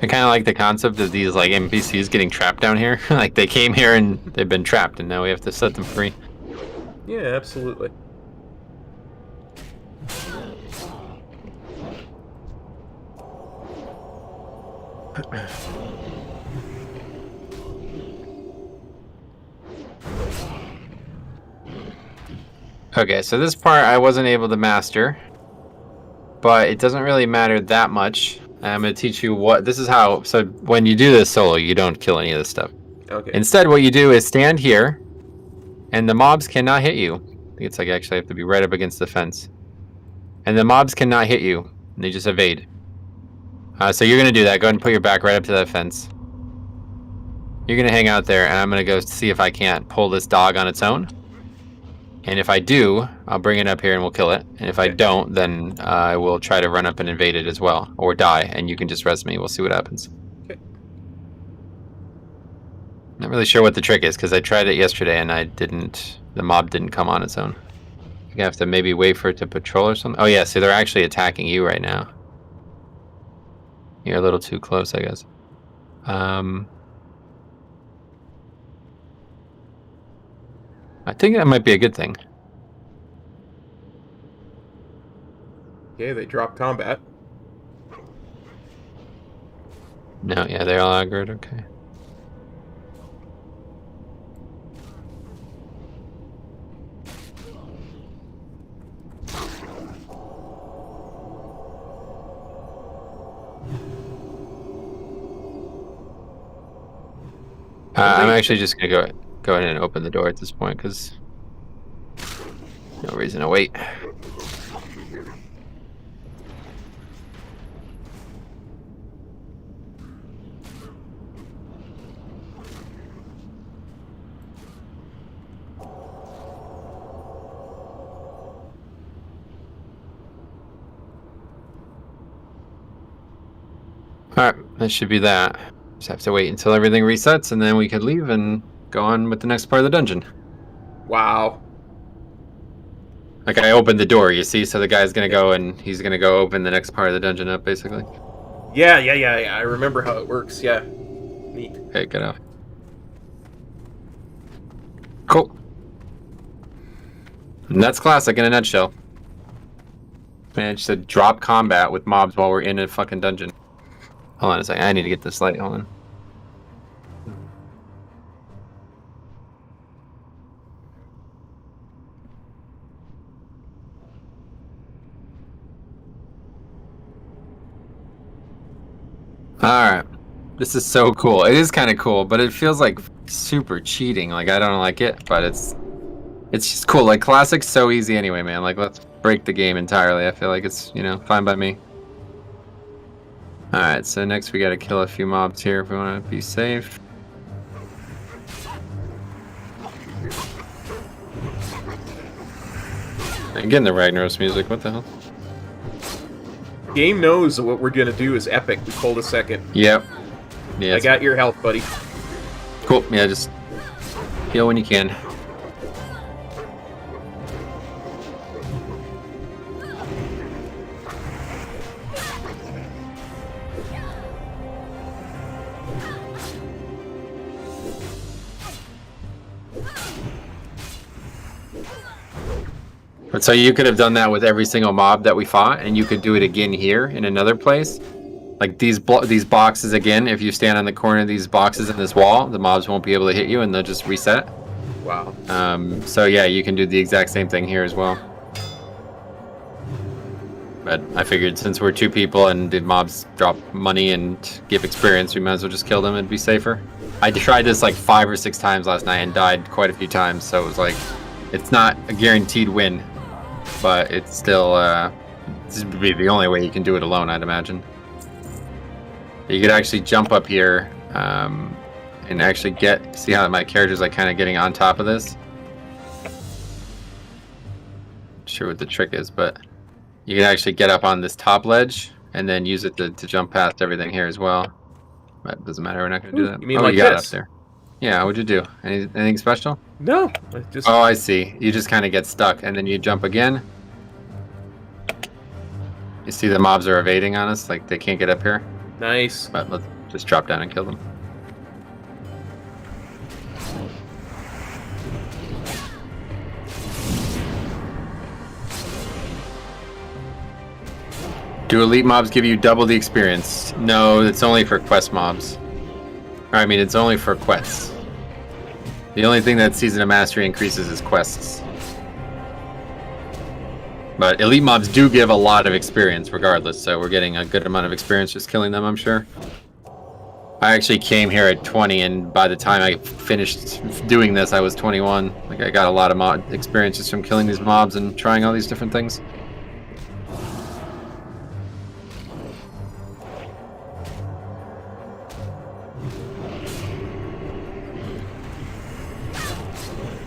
I kind of like the concept of these like NPCs getting trapped down here. Like they came here and they've been trapped, and now we have to set them free. Yeah, absolutely. Okay, so this part I wasn't able to master, but it doesn't really matter that much. I'm going to teach you what... This is how... So when you do this solo, you don't kill any of this stuff. Okay. Instead, what you do is stand here, and the mobs cannot hit you. I think it's like actually have to be right up against the fence. And the mobs cannot hit you. And they just evade. So you're going to do that. Go ahead and put your back right up to that fence. You're going to hang out there, and I'm going to go see if I can't pull this dog on its own. And if I do, I'll bring it up here and we'll kill it. And if I don't, then I will try to run up and invade it as well. Or die, and you can just res me. We'll see what happens. Okay. Not really sure what the trick is, because I tried it yesterday and I didn't... The mob didn't come on its own. You have to maybe wait for it to patrol or something. Oh yeah, see, they're actually attacking you right now. You're a little too close, I guess. I think that might be a good thing. Okay, they dropped combat. No, yeah, they're all aggroed, okay. I'm actually just gonna go ahead and open the door at this point because no reason to wait. Alright, that should be that. Just have to wait until everything resets and then we could leave and go on with the next part of the dungeon. Wow. Like I opened the door, you see, so the guy's gonna go and he's gonna go open the next part of the dungeon up, basically. Yeah. I remember how it works. Yeah. Neat. Okay, get out. Cool. And that's classic in a nutshell. Managed to drop combat with mobs while we're in a fucking dungeon. Hold on a second, I need to get this light on. Alright. This is so cool. It is kind of cool, but it feels like super cheating. Like, I don't like it, but it's just cool. Like, classic's so easy anyway, man. Like, let's break the game entirely. I feel like it's, you know, fine by me. Alright, so next we gotta kill a few mobs here if we want to be safe. Again, the Ragnaros music, what the hell? Game knows what we're gonna do is epic. We pulled a second. Yep. Yeah, I got your health, buddy. Cool, yeah, just heal when you can. But so you could have done that with every single mob that we fought, and you could do it again here in another place. Like these boxes again, if you stand on the corner of these boxes in this wall, the mobs won't be able to hit you and they'll just reset. Wow. So yeah, you can do the exact same thing here as well. But I figured since we're two people and the mobs drop money and give experience, we might as well just kill them and be safer. I tried this like 5 or 6 times last night and died quite a few times, so it was like, it's not a guaranteed win. But it's still, this would be the only way you can do it alone, I'd imagine. You could actually jump up here and actually see how my character's like kind of getting on top of this? Not sure what the trick is, but you can actually get up on this top ledge and then use it to jump past everything here as well. But it doesn't matter, we're not going to do that. You mean oh, like you got this? Up there. Yeah, what'd you do? Anything special? No, I just... Oh, I see. You just kind of get stuck, and then you jump again. You see the mobs are evading on us, like they can't get up here. Nice. But let's just drop down and kill them. Do elite mobs give you double the experience? No, it's only for quest mobs. I mean, it's only for quests. The only thing that Season of Mastery increases is quests. But elite mobs do give a lot of experience regardless, so we're getting a good amount of experience just killing them, I'm sure. I actually came here at 20, and by the time I finished doing this, I was 21. Like, I got a lot of experiences from killing these mobs and trying all these different things.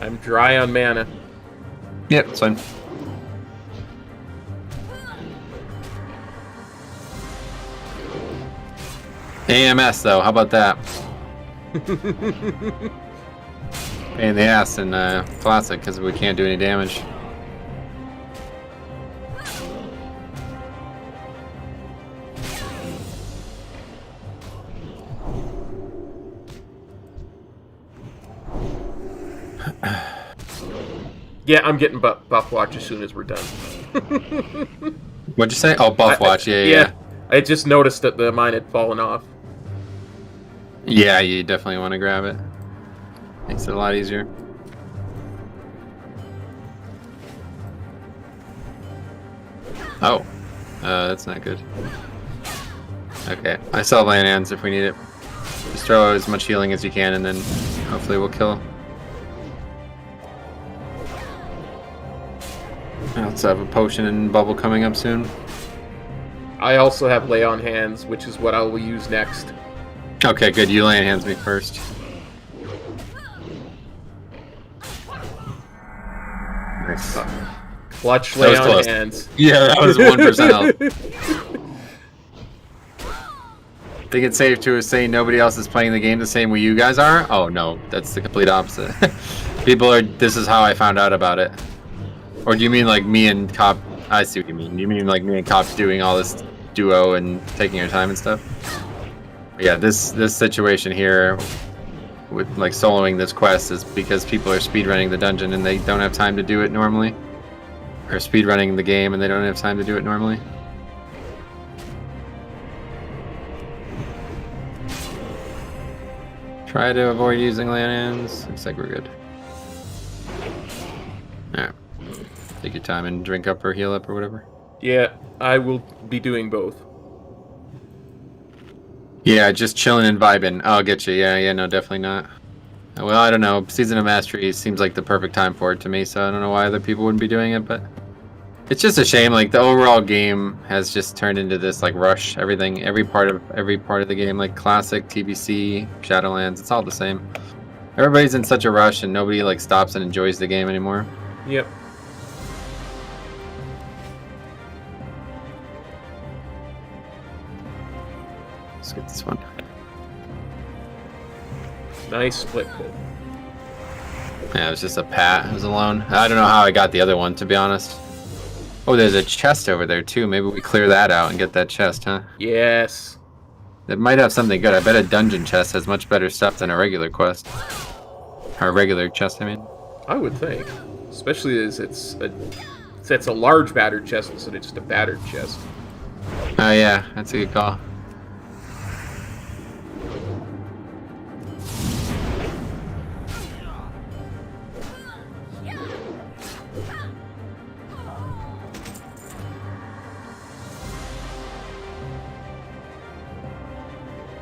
I'm dry on mana. Yep, it's fine. AMS though, how about that? Pain in the ass in Classic because we can't do any damage. Yeah, I'm getting buff watch as soon as we're done. What'd you say? Oh, buff watch. Yeah. I just noticed that the mine had fallen off. Yeah, you definitely want to grab it. Makes it a lot easier. Oh, that's not good. Okay, I still have land hands if we need it. Just throw as much healing as you can, and then hopefully we'll kill. I also have a potion and bubble coming up soon. I also have lay on hands, which is what I will use next. Okay, good. You lay on hands me first. Nice. Clutch lay on close. hands. Yeah, that was 1% health. Think it's safe to say nobody else is playing the game the same way you guys are? Oh no, that's the complete opposite. People are. This is how I found out about it. Or do you mean like me and Cop? I see what you mean. You mean like me and Cop doing all this duo and taking our time and stuff? But yeah, this situation here with like soloing this quest is because people are speedrunning the dungeon and they don't have time to do it normally, or speedrunning the game and they don't have time to do it normally. Try to avoid using land-ins. Looks like we're good. Alright. Take your time and drink up or heal up or whatever. Yeah, I will be doing both. Yeah, just chilling and vibing. I'll get you. Yeah, no, definitely not. Well, I don't know. Season of Mastery seems like the perfect time for it to me, so I don't know why other people wouldn't be doing it, but it's just a shame. Like the overall game has just turned into this like rush. Everything, every part of the game, like Classic, TBC, Shadowlands, it's all the same. Everybody's in such a rush, and nobody like stops and enjoys the game anymore. Yep. Let's get this one. Nice split pull. Yeah, it was just a pat. It was alone. I don't know how I got the other one, to be honest. Oh, there's a chest over there, too. Maybe we clear that out and get that chest, huh? Yes. It might have something good. I bet a dungeon chest has much better stuff than a regular quest. Or a regular chest, I mean. I would think. Especially as it's a large battered chest instead of just a battered chest. Oh, yeah. That's a good call.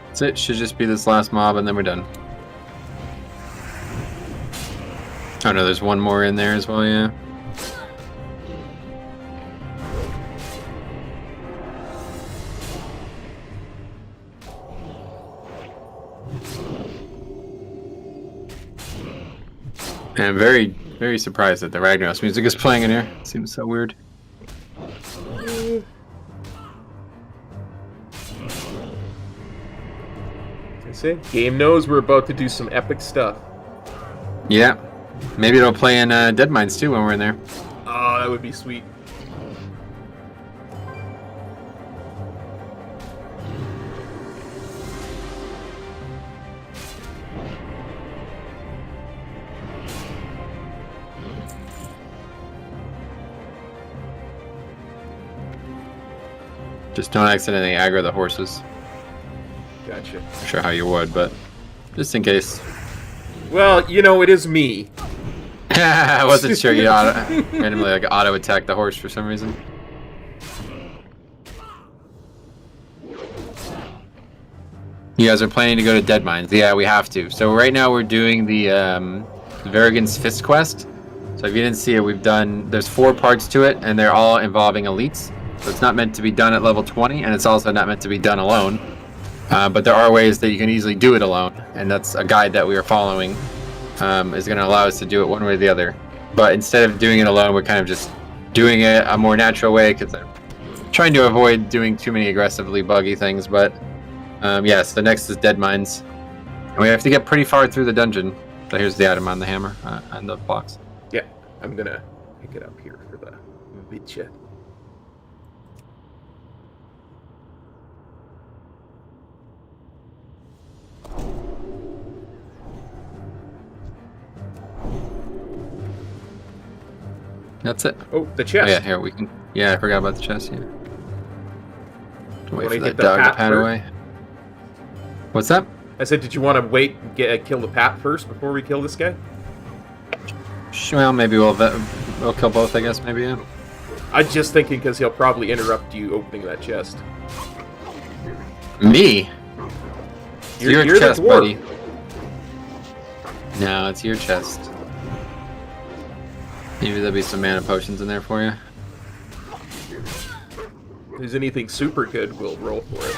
That's it. Should just be this last mob and then we're done. Oh no, there's one more in there as well, yeah. And I'm very, very surprised that the Ragnaros music is playing in here. It seems so weird. Game knows we're about to do some epic stuff. Yeah. Maybe it'll play in Dead Mines too when we're in there. Oh, that would be sweet. Just don't accidentally aggro the horses. Gotcha. Not sure how you would, but just in case. Well, you know, it is me. I wasn't sure you randomly like auto attack the horse for some reason. You guys are planning to go to Dead Mines. Yeah, we have to. So right now we're doing the Verrigan's Fist quest. So if you didn't see it, there's 4 parts to it, and they're all involving elites. So it's not meant to be done at level 20, and it's also not meant to be done alone. But there are ways that you can easily do it alone, and that's a guide that we are following. Is going to allow us to do it one way or the other. But instead of doing it alone, we're kind of just doing it a more natural way, because I'm trying to avoid doing too many aggressively buggy things. But yes, the next is Dead Mines. And we have to get pretty far through the dungeon. So here's the item on the hammer, on the blocks. Yeah, I'm gonna pick it up here for the bitcha. That's it. Oh, the Oh chest. yeah, here we can. Yeah, I forgot about the chest. Yeah. Wait Wanna for get that the dog to pat pat first? away. What's that? I said, did you want to wait and kill the Pat first before we kill this guy? Well, maybe we'll kill both. I guess maybe. Yeah. I'm just thinking because he'll probably interrupt you opening that chest. Me? It's your You're chest, the dwarf. buddy. No, it's your chest. Maybe there'll be some mana potions in there for you. If there's anything super good, we'll roll for it.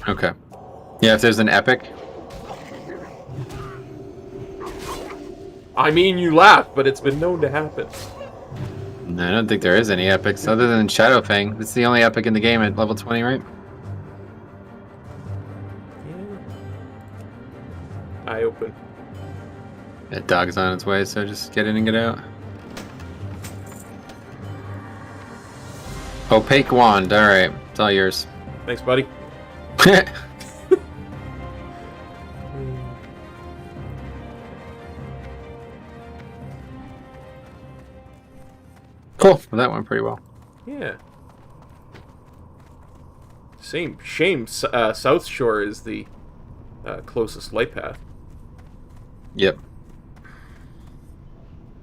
Okay. Yeah, if there's an epic. I mean, you laugh, but it's been known to happen. No, I don't think there is any epics other than Shadowfang. It's the only epic in the game at level 20, right? Yeah. Eye open. That dog's on its way, so just get in and get out. Opaque wand. All right, it's all yours. Thanks, buddy. Cool. Well, that went pretty well. Yeah. Shame. South Shore is the closest light path. Yep.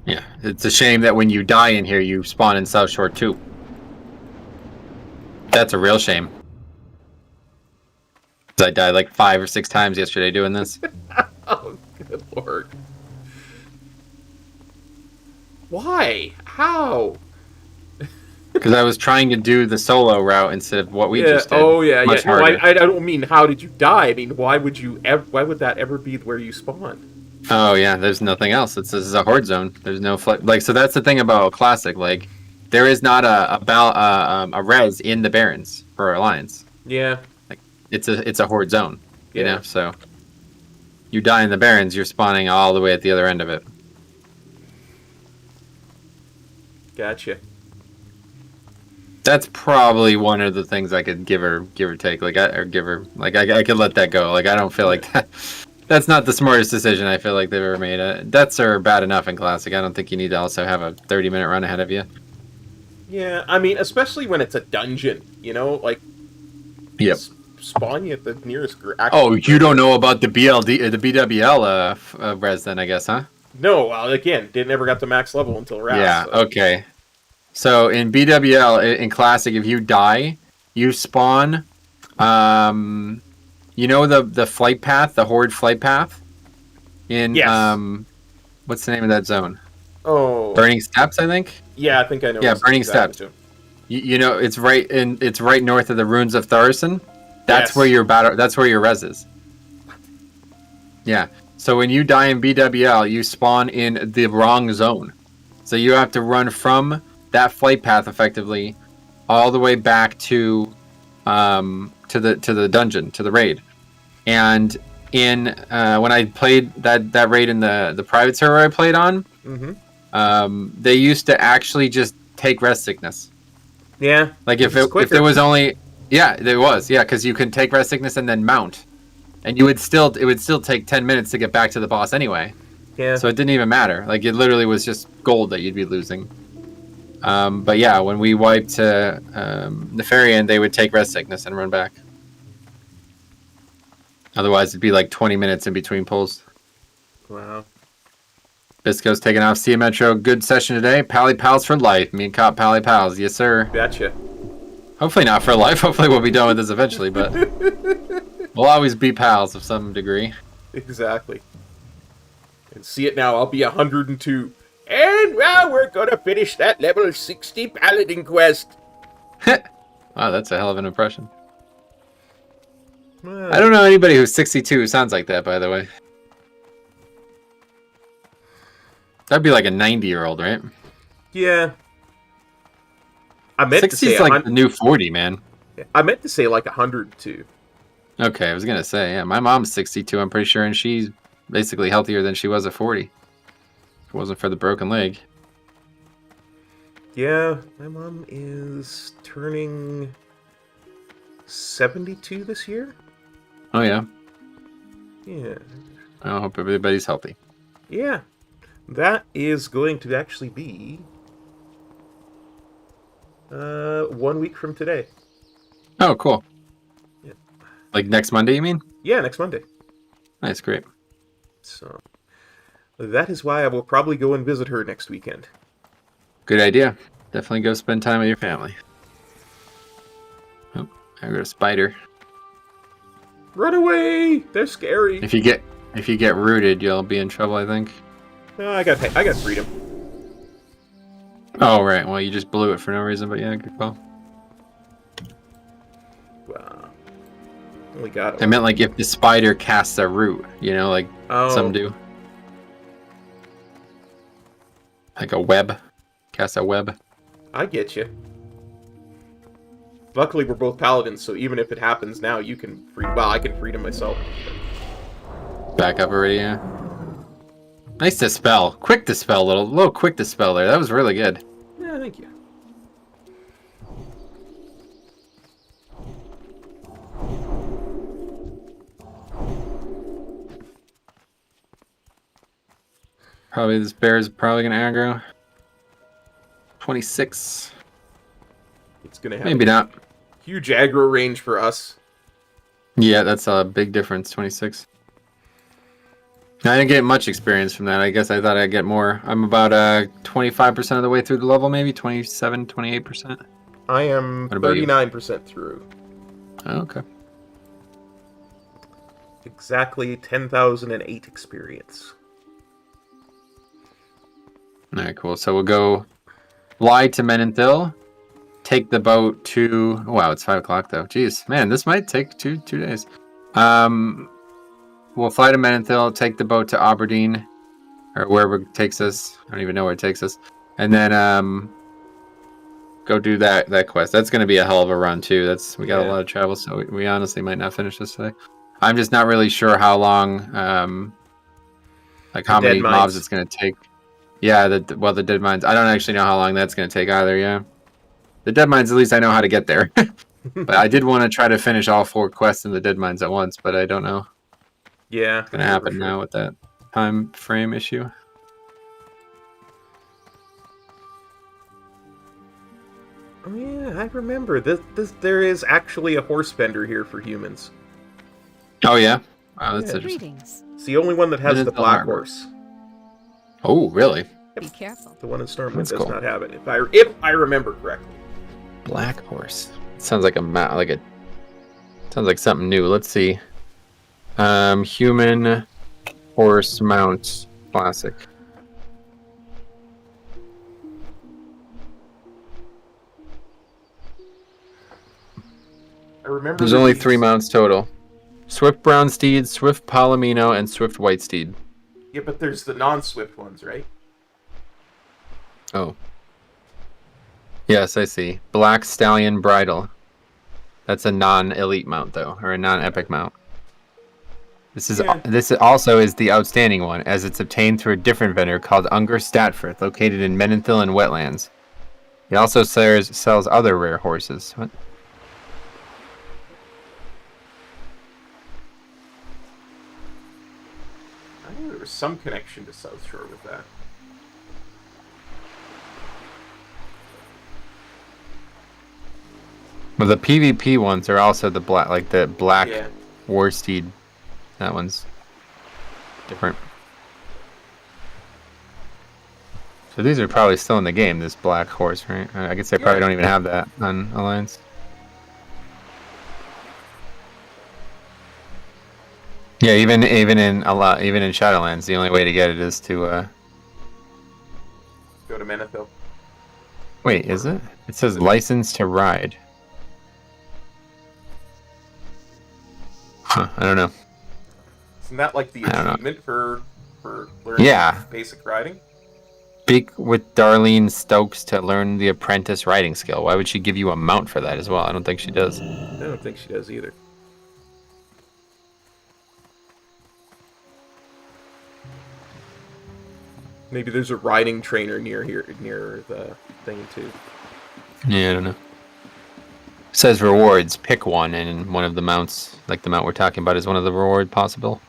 Yeah, it's a shame that when you die in here, you spawn in South Shore too. That's a real shame. 'Cause I died like 5 or 6 times yesterday doing this. Oh, good lord. Why? How? Because I was trying to do the solo route instead of what we just did. Oh, yeah, Much yeah. No, harder. I don't mean how did you die. I mean, why would that ever be where you spawned? Oh yeah, there's nothing else. This is a horde zone. There's no like. So that's the thing about Classic. Like, there is not a res in the Barrens for Alliance. Yeah. Like, it's a horde zone. You Yeah. know, so you die in the Barrens, you're spawning all the way at the other end of it. Gotcha. That's probably one of the things I could give or take. Like, I could let that go. Like, I don't feel like that. That's not the smartest decision I feel like they've ever made. Deaths are bad enough in Classic. I don't think you need to also have a 30-minute run ahead of you. Yeah, I mean, especially when it's a dungeon, you know, like. Yep. Spawn you at the nearest. Oh, you don't know about the BWL res then, I guess, huh? No, well, again, never got to max level until Wrath. Yeah. So. Okay. So in BWL in Classic, if you die, you spawn. You know the flight path, the horde flight path. In Yes. What's the name of that zone? Oh. Burning Steps, I think. Yeah, I think I know. Yeah, what's Burning exactly Steps. too. You know, it's right north of the ruins of Thaurissan. That's Yes. where your battle. That's where your res is. Yeah. So when you die in BWL, you spawn in the wrong zone. So you have to run from that flight path effectively, all the way back to the dungeon, to the raid. And in when I played that raid in the private server I played on, they used to actually just take rest sickness. Yeah. Like if there was only because you can take rest sickness and then mount, and it would still take 10 minutes to get back to the boss anyway. Yeah. So it didn't even matter. Like, it literally was just gold that you'd be losing. But yeah, when we wiped Nefarian, they would take rest sickness and run back. Otherwise, it'd be like 20 minutes in between pulls. Wow. Bisco's taking off. See you, Metro. Good session today. Pally Pals for life. Me and Cop Pally Pals. Yes, sir. Gotcha. Hopefully not for life. Hopefully we'll be done with this eventually, but we'll always be pals of some degree. Exactly. And see it now. I'll be 102. And, well, we're gonna finish that level 60 Paladin quest. Wow, that's a hell of an impression. I don't know anybody who's 62 who sounds like that, by the way. That'd be like a 90-year-old, right? Yeah. I meant 60 to say is like the new 40, man. I meant to say like 102. Okay, I was gonna say, yeah, my mom's 62, I'm pretty sure, and she's basically healthier than she was at 40. If it wasn't for the broken leg. Yeah, my mom is turning 72 this year. Oh yeah. Yeah. I hope everybody's healthy. Yeah. That is going to actually be 1 week from today. Oh, cool. Yeah. Like next Monday, you mean? Yeah, next Monday. Nice, great. So that is why I will probably go and visit her next weekend. Good idea. Definitely go spend time with your family. Oh, I got a spider. Run away! They're scary. If you get rooted, you'll be in trouble, I think. No, I got freedom. Oh, right. Well, you just blew it for no reason, but yeah, good call. Wow. Only got I meant like if the spider casts a root, you know, like some do. Like a web. Cast a web. I get you. Luckily, we're both paladins, so even if it happens now, you can free. Well, I can freedom myself. Back up already, yeah. Nice dispel. Quick dispel, little quick dispel there. That was really good. Yeah, thank you. Probably this bear is probably gonna aggro. 26. It's gonna have Maybe not. huge aggro range for us. Yeah, that's a big difference. 26. I didn't get much experience from that. I guess I thought I'd get more. I'm about 25% of the way through the level, maybe 27, 28%. I am 39% through. Oh, okay. Exactly 10,008 experience. All right, cool. So we'll go fly to Menenthil, take the boat to. Oh, wow, it's 5 o'clock though. Jeez, man, this might take two days. We'll fly to Menenthil, take the boat to Aberdeen, or wherever it takes us. I don't even know where it takes us, and then go do that quest. That's going to be a hell of a run too. We got a lot of travel, so we honestly might not finish this today. I'm just not really sure how long, like how many mobs it's going to take. Yeah, the dead mines. I don't actually know how long that's going to take either. Yeah, the dead mines. At least I know how to get there. But I did want to try to finish all 4 quests in the dead mines at once, but I don't know. Yeah, It's gonna happen now with that time frame issue. Oh yeah, I remember. There is actually a horse bender here for humans. Oh yeah, wow, that's interesting. Greetings. It's the only one that has the black horse. Oh really? Be careful. The one in Stormwind That's does cool. not have it. If I remember correctly. Black horse. Sounds like sounds like something new. Let's see. Human horse mount classic. I remember. There's only 3 mounts total. Swift brown steed, swift palomino, and swift white steed. Yeah, but there's the non-swift ones, right? Oh. Yes, I see. Black stallion bridle. That's a non-elite mount though, or a non-epic mount. This also is the outstanding one, as it's obtained through a different vendor called Unger Statford, located in Menenthil and Wetlands. He also sells other rare horses. What? I knew there was some connection to South Shore with that. Well, the PvP ones are also the black war steed. That one's different. So these are probably still in the game, this black horse, right? I guess they probably don't even have that on Alliance. Yeah, even in Shadowlands, the only way to get it is to go to Menethil. Wait, is it? It says license to ride. Huh, I don't know. Isn't that like the achievement for learning basic riding? Speak with Darlene Stokes to learn the apprentice riding skill. Why would she give you a mount for that as well? I don't think she does. I don't think she does either. Maybe there's a riding trainer near the thing too. Yeah, I don't know. It says rewards. Pick one, and one of the mounts, like the mount we're talking about, is one of the reward possible.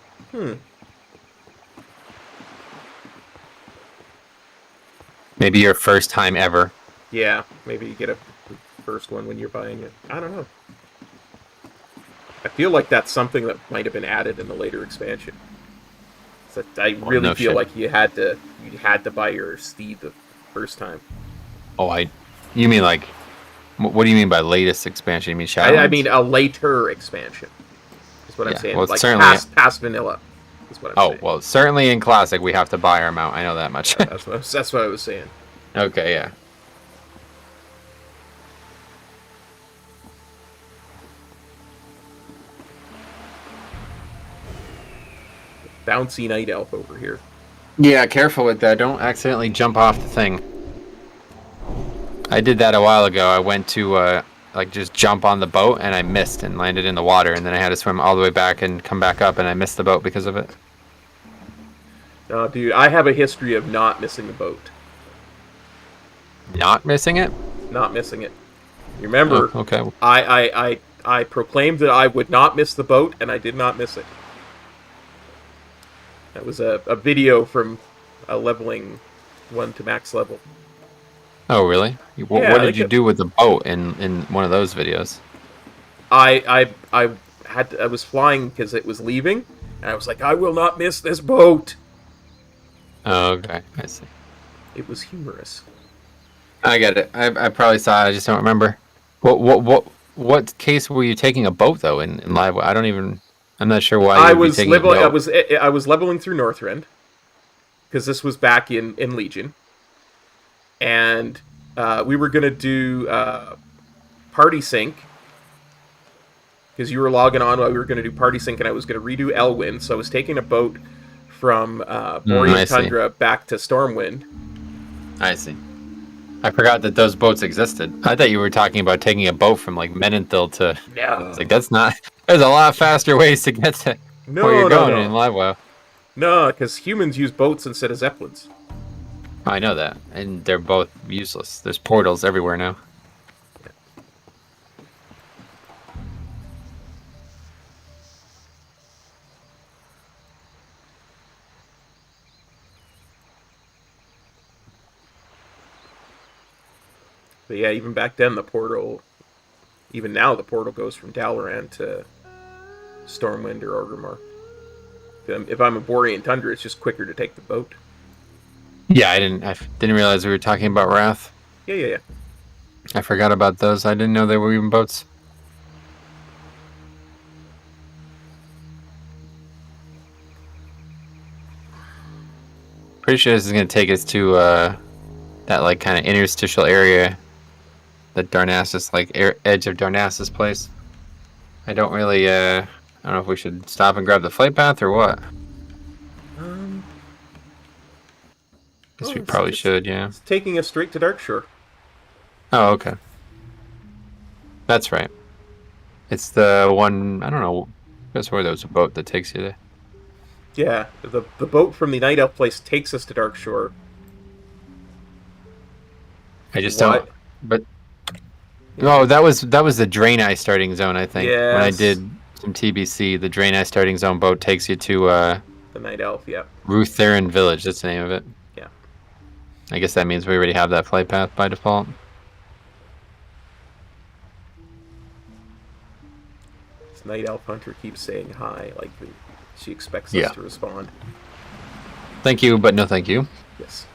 Maybe your first time ever. Yeah, maybe you get a first one when you're buying it. I don't know. I feel like that's something that might have been added in the later expansion. So I really feel like you had to buy your steed the first time. Oh, you mean like, what do you mean by latest expansion? You mean Shadowlands? I mean a later expansion. Is what I'm saying. Well, like certainly past vanilla. Is what I'm saying. Well, certainly in Classic we have to buy our mount. I know that much. That's what I was saying. Okay, yeah. Bouncy night elf over here. Yeah, careful with that. Don't accidentally jump off the thing. I did that a while ago. I went to like just jump on the boat and I missed and landed in the water, and then I had to swim all the way back and come back up, and I missed the boat because of it. Dude, I have a history of not missing the boat. Not missing it? Not missing it. You remember? Oh, okay. I proclaimed that I would not miss the boat, and I did not miss it. That was a video from leveling 1 to max level. Oh, really? What did you do with the boat in one of those videos? I was flying because it was leaving, and I was like, I will not miss this boat. Oh, okay. I see. It was humorous. I get it. I probably saw it. I just don't remember. What case were you taking a boat though in live? I don't even. I'm not sure why. I was leveling through Northrend because this was back in Legion, and we were gonna do party sync because you were logging on while we were gonna do party sync, and I was gonna redo Elwind, so I was taking a boat from Borean Tundra back to Stormwind. I see. I forgot that those boats existed. I thought you were talking about taking a boat from like Menenthil to. No. It's like that's not. There's a lot faster ways to get to where you're going in Live WoW. No, because humans use boats instead of zeppelins. I know that, and they're both useless. There's portals everywhere now. But yeah, even back then, even now, the portal goes from Dalaran to Stormwind or Orgrimmar. If I'm a Borean Tundra, it's just quicker to take the boat. Yeah, I didn't realize we were talking about Wrath. Yeah. I forgot about those. I didn't know they were even boats. Pretty sure this is going to take us to that like kind of interstitial area that Darnassus, like edge of Darnassus place. I don't really, I don't know if we should stop and grab the flight path or what. Guess we probably should, yeah. It's taking us straight to Darkshore. Oh, okay. That's right. It's the one, I don't know, I swear there was a boat that takes you there. Yeah, the boat from the Night Elf place takes us to Darkshore. I just don't, but... Oh, that was the Draenei starting zone, I think. Yes. When I did some TBC, the Draenei starting zone boat takes you to the Night Elf, yeah. Ruth Theron Village, that's the name of it. Yeah. I guess that means we already have that flight path by default. This Night Elf Hunter keeps saying hi, like she expects us to respond. Thank you, but no thank you. Yes.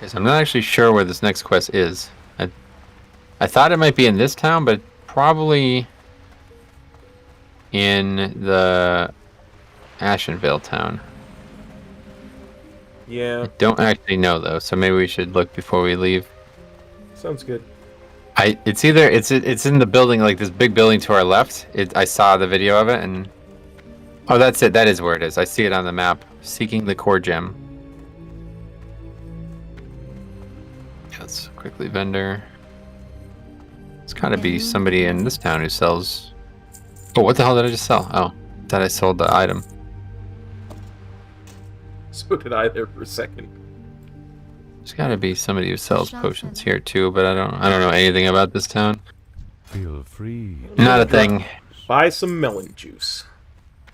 So I'm not actually sure where this next quest is. I thought it might be in this town, but probably in the Ashenvale town. Yeah. I don't actually know though, so maybe we should look before we leave. Sounds good. It's either it's in the building, like this big building to our left. I saw the video of it, and oh, that's it. That is where it is. I see it on the map. Seeking the core gem. Let's quickly vendor. It's gotta be somebody in this town who sells. Oh, what the hell did I just sell? Oh, thought I sold the item. So did I there for a second. There's got to be somebody who sells potions here too, but I don't know anything about this town. Feel free. Not a thing. Buy some melon juice.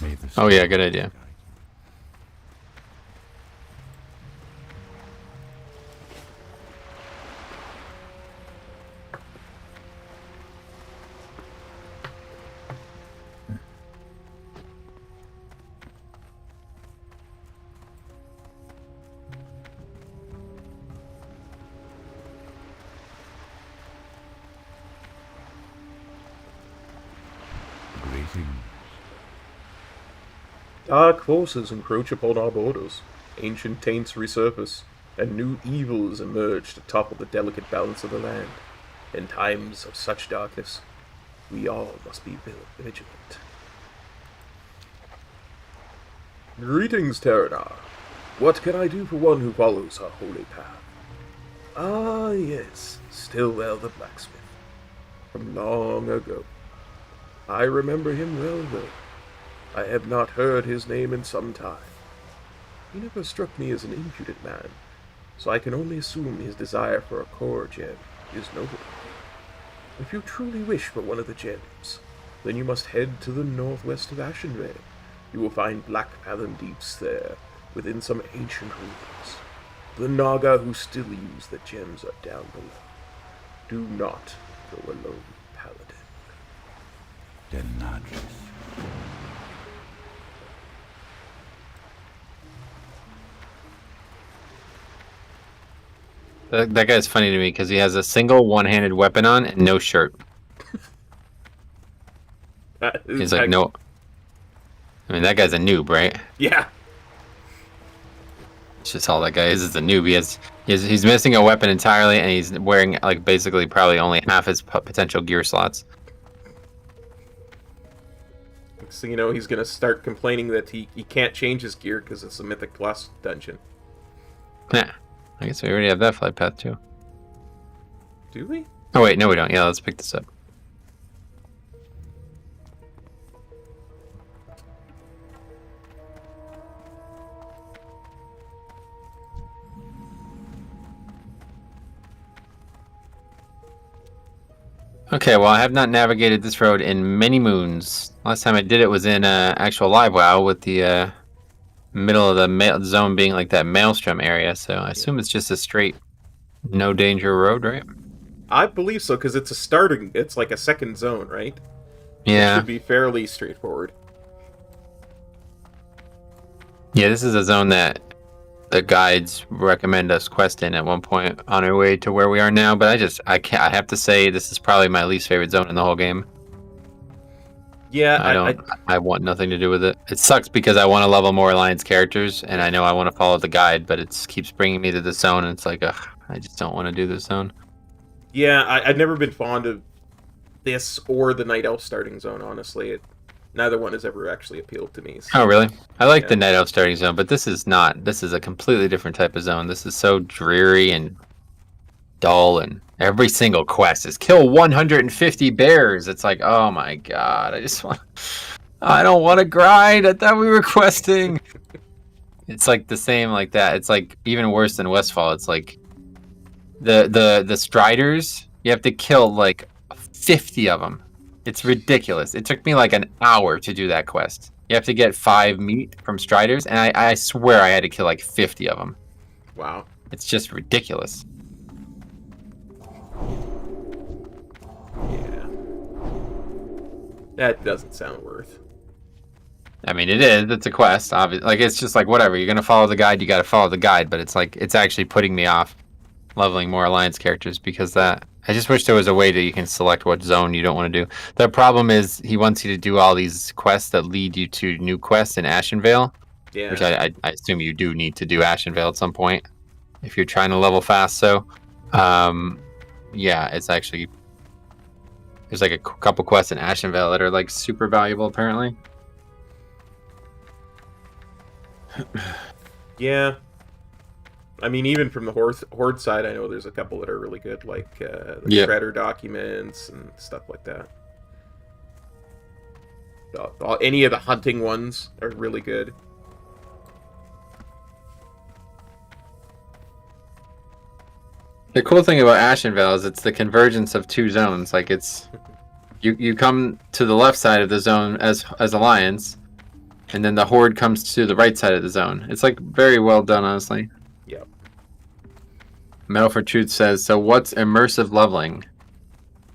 May the Oh yeah, stars good idea. guide you. Greetings. Dark forces encroach upon our borders. Ancient taints resurface, and new evils emerge to topple the delicate balance of the land. In times of such darkness, we all must be vigilant. Greetings, Terranar. What can I do for one who follows our holy path? Ah, yes, Stillwell the blacksmith. From long ago. I remember him well, though. I have not heard his name in some time. He never struck me as an impudent man, so I can only assume his desire for a core gem is noble. If you truly wish for one of the gems, then you must head to the northwest of Ashenvale. You will find Black Paladin Deeps there, within some ancient ruins. The Naga who still use the gems are down below. Do not go alone, Paladin. Denadris. That guy's funny to me because he has a single one-handed weapon on and no shirt. He's like, no. I mean, that guy's a noob, right? Yeah. It's just all that guy is a noob. He's missing a weapon entirely, and he's wearing like basically probably only half his potential gear slots. So, you know, he's going to start complaining that he can't change his gear because it's a Mythic Plus dungeon. Yeah. I guess we already have that flight path too. Do we? Oh wait, no we don't. Yeah, let's pick this up. Okay, well I have not navigated this road in many moons. Last time I did it was in actual live WoW with the middle of the zone being like that maelstrom area, so I assume it's just a straight no danger road, right? I believe so, because it's like a second zone, right? Yeah. It should be fairly straightforward. Yeah, this is a zone that the guides recommend us quest in at one point on our way to where we are now, but I have to say this is probably my least favorite zone in the whole game. Yeah, I want nothing to do with it. It sucks because I want to level more Alliance characters, and I know I want to follow the guide, but it keeps bringing me to the zone, and it's like, ugh, I just don't want to do this zone. Yeah, I've never been fond of this or the Night Elf starting zone, honestly. Neither one has ever actually appealed to me. So. Oh, really? I like Yeah. the Night Elf starting zone, but this is not. This is a completely different type of zone. This is so dreary and dull, and every single quest is kill 150 bears. It's like, oh my god, I don't want to grind. I thought we were questing. It's like the same like that. It's like even worse than Westfall. It's like the striders, you have to kill like 50 of them. It's ridiculous. It took me like an hour to do that quest. You have to get 5 meat from striders, and I swear I had to kill like 50 of them. Wow. It's just ridiculous. Yeah. That doesn't sound worth. I mean, it is. It's a quest, obviously. Like, it's just like, whatever. You're going to follow the guide, you got to follow the guide. But it's like, it's actually putting me off leveling more Alliance characters because that... I just wish there was a way that you can select what zone you don't want to do. The problem is he wants you to do all these quests that lead you to new quests in Ashenvale. Yeah. Which I assume you do need to do Ashenvale at some point if you're trying to level fast. So, yeah, it's actually... There's like a couple quests in Ashenvale that are like super valuable, apparently. Yeah. I mean, even from the Horde side, I know there's a couple that are really good, like the Shredder documents and stuff like that. Any of the hunting ones are really good. The cool thing about Ashenvale is it's the convergence of two zones. Like it's you come to the left side of the zone as Alliance, and then the Horde comes to the right side of the zone. It's like very well done, honestly. Yep. Metal for Truth says, so what's immersive leveling?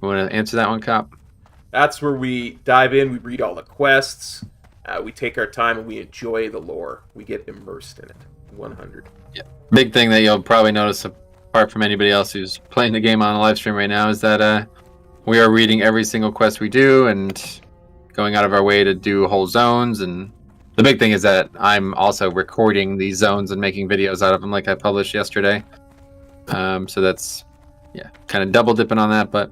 You want to answer that one, Cop? That's where we dive in, we read all the quests, we take our time, and we enjoy the lore. We get immersed in it. 100. Yeah. Big thing that you'll probably notice, apart from anybody else who's playing the game on a live stream right now, is that we are reading every single quest we do and going out of our way to do whole zones. And the big thing is that I'm also recording these zones and making videos out of them, like I published yesterday. So that's, yeah, kind of double dipping on that, but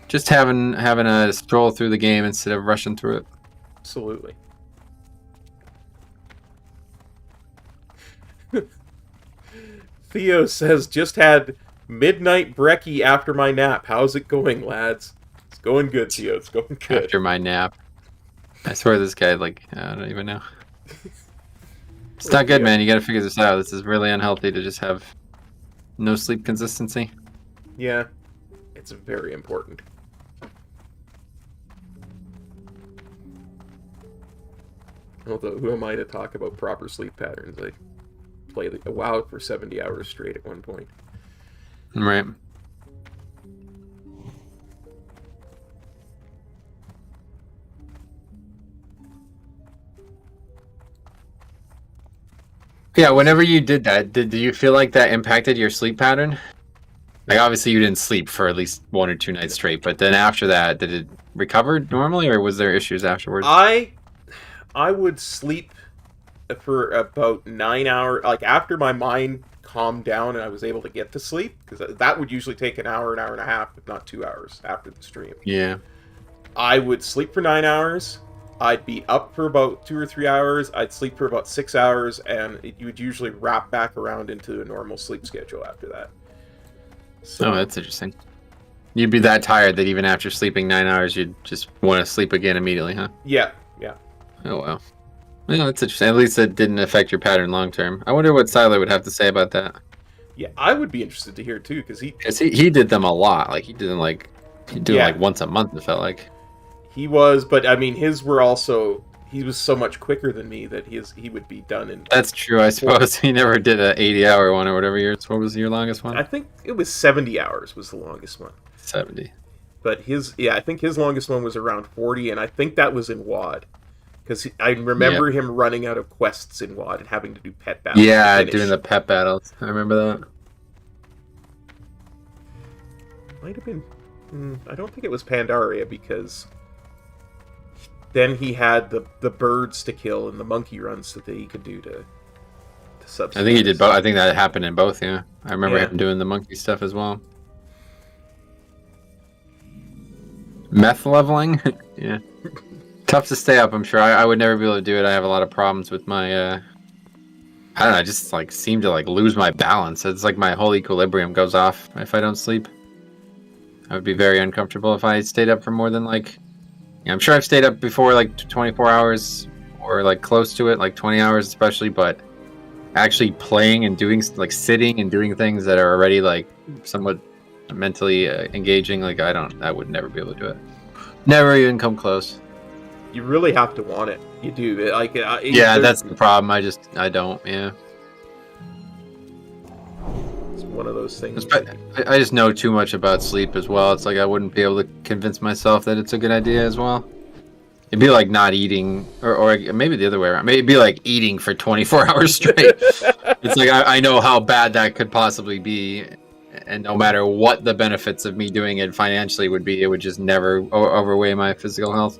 just having a stroll through the game instead of rushing through it. Absolutely. Theo says, just had midnight brekkie after my nap. How's it going, lads? It's going good, Theo. It's going good. After my nap. I swear this guy, like, I don't even know. It's not good, man. You gotta figure this out. This is really unhealthy to just have no sleep consistency. Yeah, it's very important. Although, who am I to talk about proper sleep patterns? I played a WoW for 70 hours straight at one point. Right. Yeah, whenever you did that, did you feel like that impacted your sleep pattern? Like, obviously you didn't sleep for at least 1 or 2 nights straight, but then after that, did it recover normally, or was there issues afterwards? I would sleep for about 9 hours, like after my mind calmed down and I was able to get to sleep, because that would usually take an hour and a half, if not 2 hours after the stream. Yeah. I would sleep for 9 hours. I'd be up for about 2 or 3 hours. I'd sleep for about 6 hours, and you would usually wrap back around into a normal sleep schedule after that. So, Oh, that's interesting. You'd be that tired that even after sleeping 9 hours, you'd just want to sleep again immediately, huh? yeah. Oh, wow. Well, that's interesting. At least it didn't affect your pattern long term. I wonder what Siler would have to say about that. Yeah, I would be interested to hear too, because he did them a lot. Like, he'd do like once a month, it felt like. He was, but I mean, his were also, he was so much quicker than me that he would be done in... That's true, I suppose. He never did an 80-hour one or whatever yours. What was your longest one? I think it was 70 hours was the longest one. 70. But I think his longest one was around 40, and I think that was in WoD. Because I remember him running out of quests in WoD and having to do pet battles. Yeah, doing the pet battles. I remember that. Might have been... I don't think it was Pandaria, because then he had the birds to kill and the monkey runs that he could do to subsidize. I think he did both. I think that happened in both, yeah. I remember him doing the monkey stuff as well. Meth leveling? Yeah. Tough to stay up, I'm sure. I would never be able to do it. I have a lot of problems with my, I don't know, I just, like, seem to, like, lose my balance. It's like my whole equilibrium goes off if I don't sleep. I would be very uncomfortable if I stayed up for more than, like... I'm sure I've stayed up before, like, 24 hours, or, like, close to it, like, 20 hours especially, but actually playing and doing, like, sitting and doing things that are already, like, somewhat mentally engaging, like, I would never be able to do it. Never even come close. You really have to want it. You do. Like, yeah, that's the problem. I don't, yeah. It's one of those things. I just know too much about sleep as well. It's like I wouldn't be able to convince myself that it's a good idea as well. It'd be like not eating, or maybe the other way around. Maybe it'd be like eating for 24 hours straight. It's like I know how bad that could possibly be, and no matter what the benefits of me doing it financially would be, it would just never overweigh my physical health.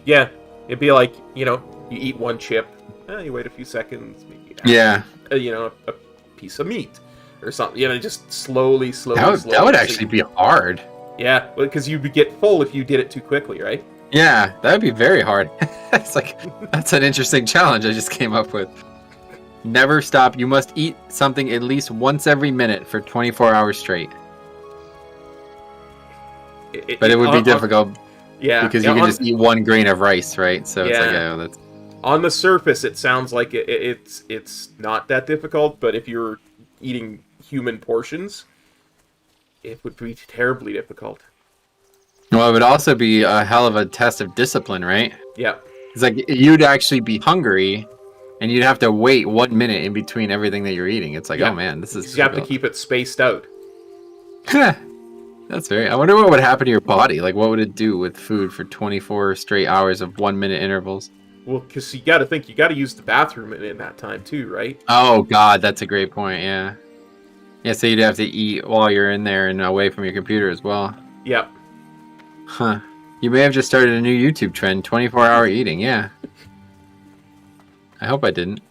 Yeah, it'd be like, you eat one chip, you wait a few seconds, maybe a piece of meat or something. Just slowly. That would actually be hard. Yeah, because you'd get full if you did it too quickly, right? Yeah, that would be very hard. It's like, that's an interesting challenge I just came up with. Never stop. You must eat something at least once every minute for 24 hours straight. But it would be difficult. Yeah, because you can just eat 1 grain of rice, right? So it's like, that's... On the surface, it sounds like it's not that difficult, but if you're eating human portions, It would be terribly difficult. Well, it would also be a hell of a test of discipline, right? Yeah. It's like you'd actually be hungry, and you'd have to wait 1 minute in between everything that you're eating. It's like, Yeah. oh man, this is. You have to keep it spaced out. That's very. I wonder what would happen to your body. Like, what would it do with food for 24 straight hours of 1 minute intervals? Well, because you got to think, you got to use the bathroom in that time too, right? Oh God, that's a great point. Yeah. Yeah, so you'd have to eat while you're in there and away from your computer as well. Yep. Huh. You may have just started a new YouTube trend, 24-hour eating. Yeah. I hope I didn't.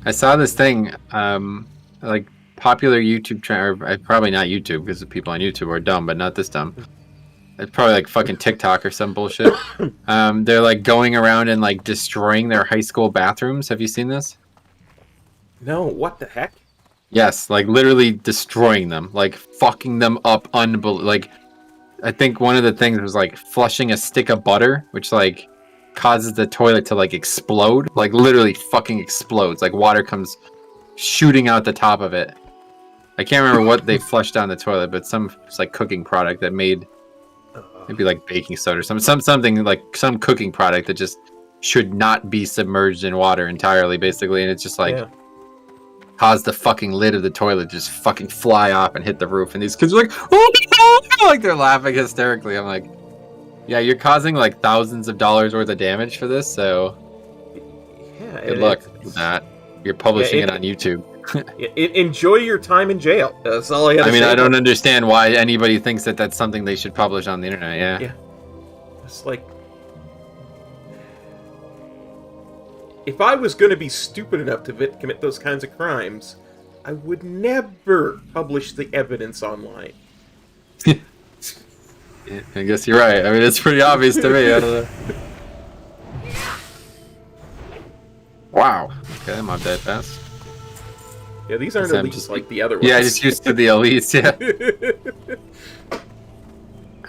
I saw this thing, like popular YouTube trend, or probably not YouTube because the people on YouTube are dumb, but not this dumb. It's probably like fucking TikTok or some bullshit. They're like going around and like destroying their high school bathrooms. Have you seen this? No, what the heck? Yes, like literally destroying them, like fucking them up. Like, I think one of the things was like flushing a stick of butter, which like causes the toilet to like explode, like literally fucking explodes. Like water comes shooting out the top of it. I can't remember what they flushed down the toilet, but some like cooking product that made maybe like baking soda or something like some cooking product that just should not be submerged in water entirely, basically, and it's just like. Yeah. Caused the fucking lid of the toilet just fucking fly off and hit the roof, and these kids are like, oh, like they're laughing hysterically. I'm like, yeah, you're causing like thousands of dollars worth of damage for this, so yeah, good luck with that. You're publishing it on YouTube. Enjoy your time in jail. That's all I gotta say. I mean, I don't understand why anybody thinks that that's something they should publish on the internet. Yeah. It's like, if I was going to be stupid enough to commit those kinds of crimes, I would never publish the evidence online. Yeah, I guess you're right. I mean, it's pretty obvious to me. I don't know. Wow. Okay, I'm not that fast. Yeah, these aren't elites just like the other ones. Yeah, just used to the elites, yeah.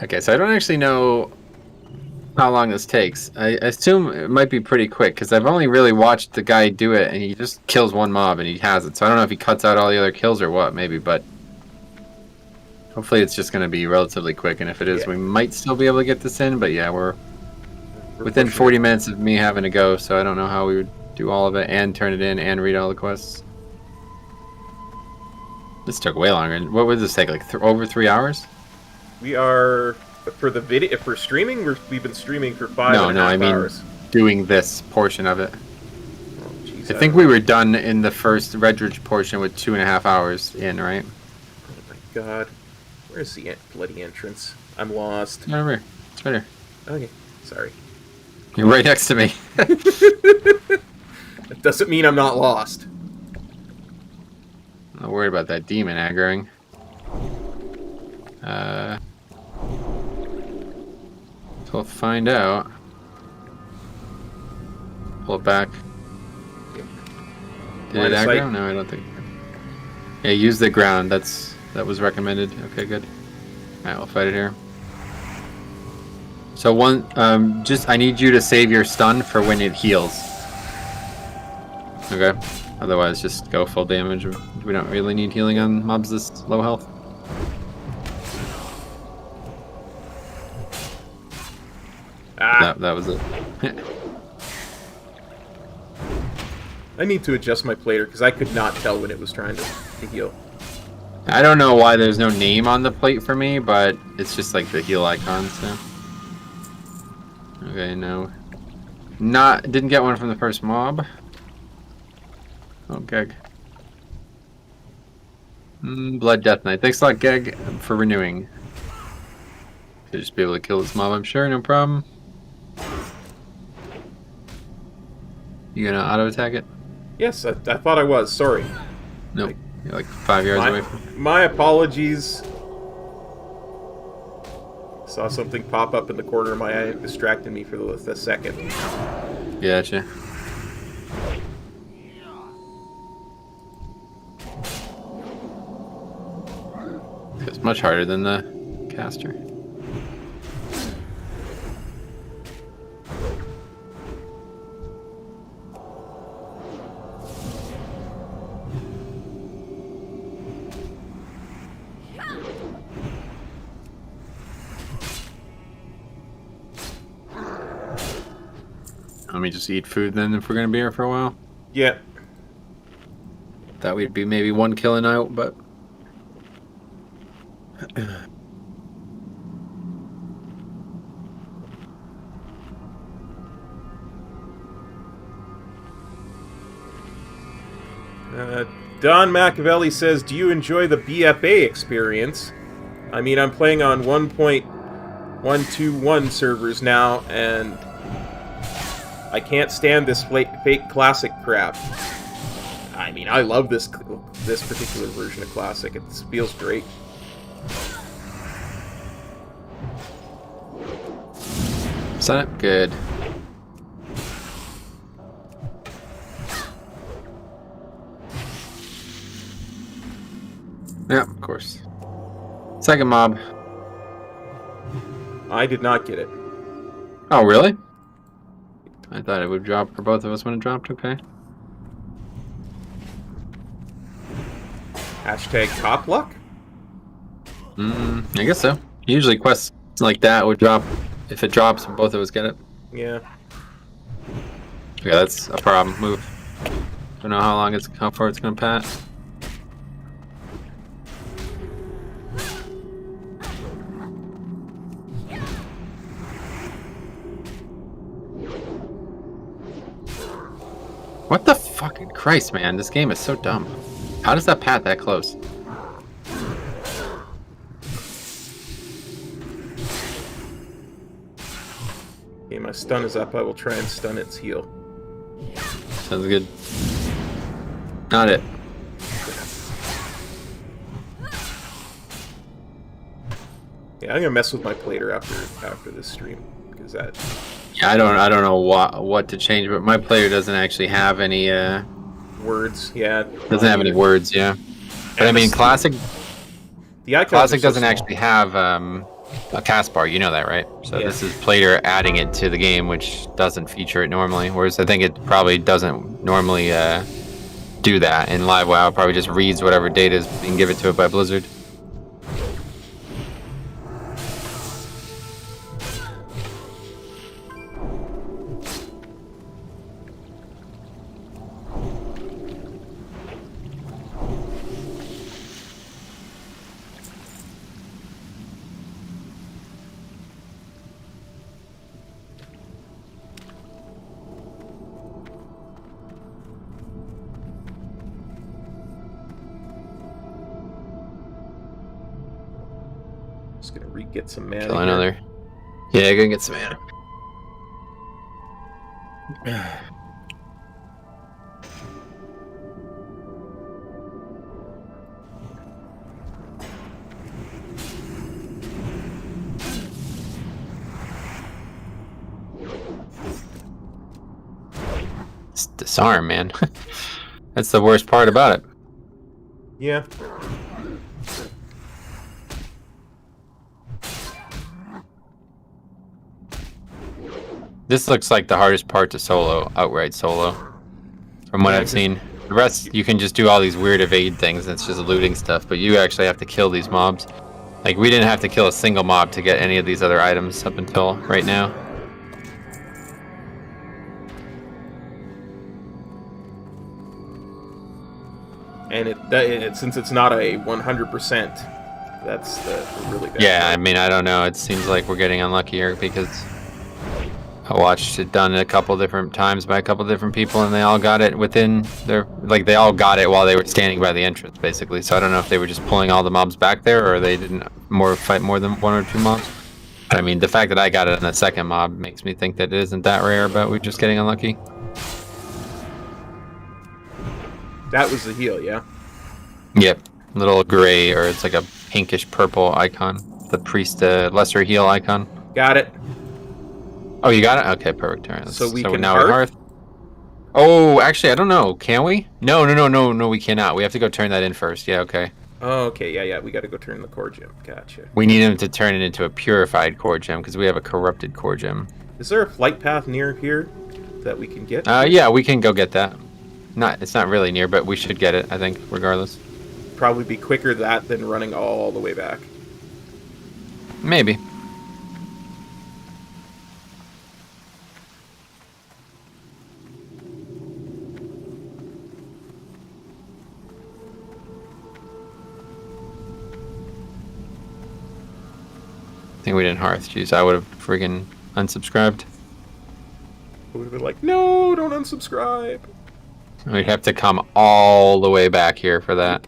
Okay, so I don't actually know how long this takes. I assume it might be pretty quick, because I've only really watched the guy do it, and he just kills one mob and he has it. So I don't know if he cuts out all the other kills or what, maybe, but hopefully it's just going to be relatively quick, and if it is, we might still be able to get this in, but yeah, we're within 40 minutes of me having to go, so I don't know how we would do all of it and turn it in and read all the quests. This took way longer. What would this take, like over 3 hours? We are... For the video, for streaming, we've been streaming for 5.5 hours. I mean doing this portion of it. Oh, geez, I think we were done in the first Redridge portion with 2.5 hours in, right? Oh my god. Where's the bloody entrance? I'm lost. Right over here. It's right here. Okay, sorry. You're right next to me. That doesn't mean I'm not lost. I'm not worried about that demon aggroing. We'll find out. Pull it back. Did it aggro? No, I don't think. Yeah, use the ground. That was recommended. Okay, good. Alright, we'll fight it here. So I need you to save your stun for when it heals. Okay. Otherwise, just go full damage. We don't really need healing on mobs this low health. That was it. I need to adjust my plater because I could not tell when it was trying to heal. I don't know why there's no name on the plate for me, but it's just like the heal icon, so. Okay, no. Didn't get one from the first mob. Oh, Geg. Blood Death Knight. Thanks a lot, Geg, for renewing. Should just be able to kill this mob, I'm sure, no problem. You gonna auto attack it? Yes, I thought I was. Sorry. Nope. You're like 5 yards away from it. My apologies. Saw something pop up in the corner of my eye. It distracted me for the second. Gotcha. It's much harder than the caster. Let me just eat food then if we're gonna be here for a while. Yeah. Thought we'd be maybe 1 kill a night, but Don Machiavelli says, do you enjoy the BFA experience? I mean, I'm playing on 1.121 servers now, and I can't stand this fake Classic crap. I mean, I love this particular version of Classic. It feels great. Set up good. Yeah, of course. Second mob. I did not get it. Oh, really? I thought it would drop for both of us when it dropped. Okay. Hashtag top luck? I guess so. Usually quests like that would drop if it drops and both of us get it. Yeah. Yeah, that's a problem. Move. Don't know how far it's gonna pass. What the fucking Christ, man? This game is so dumb. How does that pat that close? Okay, my stun is up. I will try and stun its heal. Sounds good. Not it. Yeah, I'm gonna mess with my plater after this stream because that. Yeah, I don't know what to change, but my player doesn't actually have any Words, yeah. doesn't have any words, yeah. But I mean, Classic The icons Classic are so doesn't small. actually have a cast bar, you know that, right? So Yeah. this is player adding it to the game, which doesn't feature it normally. Whereas I think it probably doesn't normally do that in Live WoW. It probably just reads whatever data is being given to it by Blizzard. Just gonna get some mana. Kill here. another. Yeah, go get some mana. It's disarm, man. That's the worst part about it. Yeah. This looks like the hardest part to solo, outright solo, from what I've seen. The rest, you can just do all these weird evade things, and it's just looting stuff, but you actually have to kill these mobs. Like, we didn't have to kill a single mob to get any of these other items up until right now. And since it's not a 100%, that's the really bad. Yeah, I mean, I don't know. It seems like we're getting unluckier because I watched it done a couple different times by a couple different people, and they all got it within their, like, they all got it while they were standing by the entrance, basically. So I don't know if they were just pulling all the mobs back there, or they didn't fight more than 1 or 2 mobs. But I mean, the fact that I got it on the second mob makes me think that it isn't that rare, but we're just getting unlucky. That was the heal, yeah? Yep, little gray, or it's like a pinkish purple icon. The priest lesser heal icon. Got it. Oh, you got it? Okay, perfect. All right, So we can now hearth? we hearth. Oh, actually, I don't know. Can we? No, we cannot. We have to go turn that in first. Yeah, okay. Oh, okay, yeah, we gotta go turn the core gem. Gotcha. We need him to turn it into a purified core gem because we have a corrupted core gem. Is there a flight path near here that we can get? Yeah, we can go get that. It's not really near, but we should get it, I think, regardless. Probably be quicker that than running all the way back. Maybe. I think we didn't hearth. Jeez, I would have friggin' unsubscribed. I would have been like, no, don't unsubscribe. We'd have to come all the way back here for that.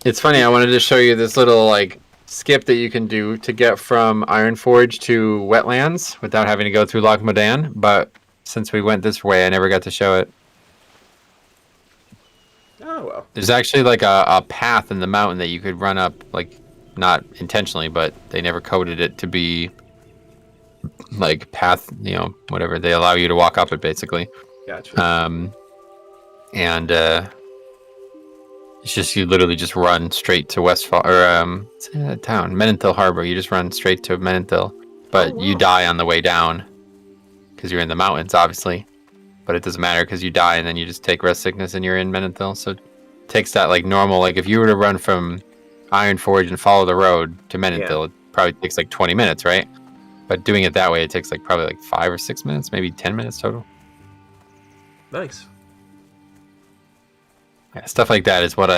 It's funny, I wanted to show you this little, like, skip that you can do to get from Ironforge to Wetlands without having to go through Loch Modan, but since we went this way, I never got to show it. Oh, well. There's actually, like, a path in the mountain that you could run up, like, not intentionally, but they never coded it to be, like, path, you know, whatever. They allow you to walk up it, basically. Gotcha. It's just you literally just run straight to Westfall or it's a town, Menenthil Harbor. You just run straight to Menenthil, but you die on the way down because you're in the mountains, obviously. But it doesn't matter because you die and then you just take rest sickness and you're in Menenthil. So it takes that like normal. Like if you were to run from Ironforge and follow the road to Menenthil, it probably takes like 20 minutes, right? But doing it that way, it takes like probably like 5 or 6 minutes, maybe 10 minutes total. Nice. Yeah, stuff like that is what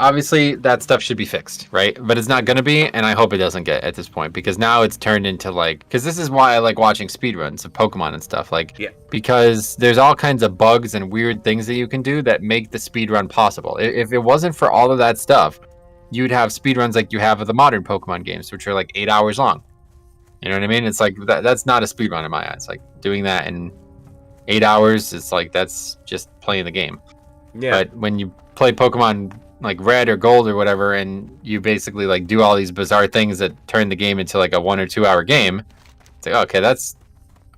obviously that stuff should be fixed, right? But it's not gonna be, and I hope it doesn't get at this point because now it's turned into like, because this is why I like watching speedruns of Pokemon and stuff, like, because there's all kinds of bugs and weird things that you can do that make the speedrun possible. If it wasn't for all of that stuff, you'd have speedruns like you have of the modern Pokemon games, which are like 8 hours long. You know what I mean? It's like that's not a speedrun in my eyes. Like doing that in 8 hours, it's like that's just playing the game. Yeah. But when you play Pokemon like Red or Gold or whatever, and you basically like do all these bizarre things that turn the game into like a 1 or 2 hour game, it's like, okay, that's...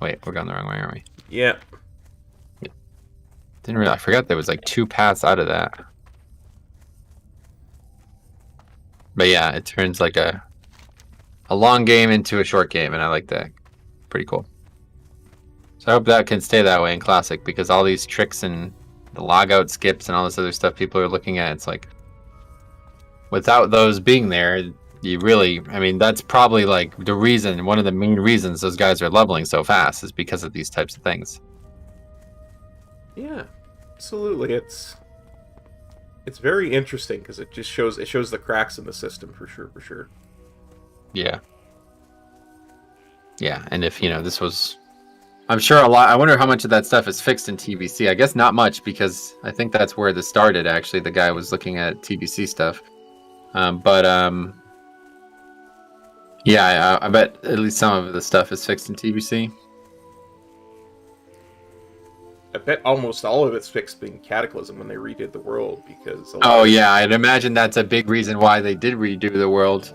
Wait, we're going the wrong way, aren't we? Yeah. Didn't realize. I forgot there was like 2 paths out of that. But yeah, it turns like a long game into a short game, and I like that. Pretty cool. So I hope that can stay that way in Classic, because all these tricks and the logout skips and all this other stuff people are looking at, it's like, without those being there, you really, I mean, that's probably like the reason, one of the main reasons those guys are leveling so fast is because of these types of things. Yeah, absolutely. It's very interesting because it just shows the cracks in the system for sure. Yeah. Yeah, and if, you know, this was, I'm sure a lot, I wonder how much of that stuff is fixed in TBC. I guess not much, because I think that's where this started, actually. The guy was looking at TBC stuff. Yeah, I bet at least some of the stuff is fixed in TBC. I bet almost all of it's fixed in Cataclysm when they redid the world, because... Oh yeah, I'd imagine that's a big reason why they did redo the world.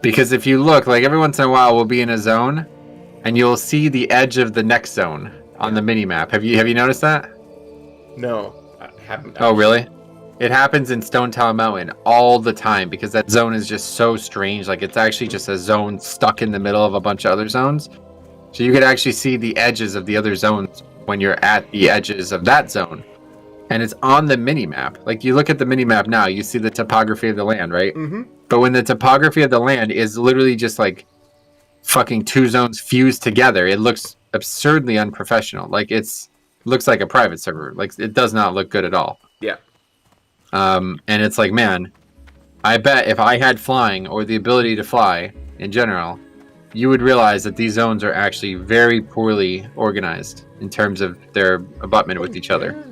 Because if you look, like every once in a while we'll be in a zone, and you'll see the edge of the next zone on the mini-map. Have you noticed that? No, I haven't. Oh, really? It happens in Stone Town Mountain all the time, because that zone is just so strange. Like, it's actually just a zone stuck in the middle of a bunch of other zones. So you could actually see the edges of the other zones when you're at the edges of that zone. And it's on the mini-map. Like, you look at the mini-map now, you see the topography of the land, right? Mm-hmm. But when the topography of the land is literally just like fucking 2 zones fused together, it looks absurdly unprofessional. Like, it looks like a private server. Like, it does not look good at all. Yeah. And it's like, man, I bet if I had flying or the ability to fly in general, you would realize that these zones are actually very poorly organized in terms of their abutment with each other.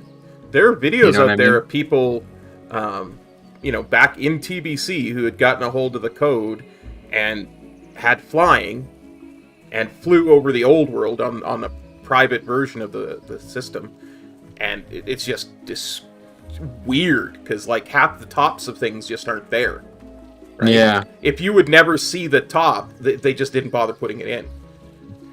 There are videos out there of people, back in TBC who had gotten a hold of the code and had flying and flew over the old world on the private version of the system. And it's just this weird, because like half the tops of things just aren't there. Right? Yeah. If you would never see the top, they just didn't bother putting it in.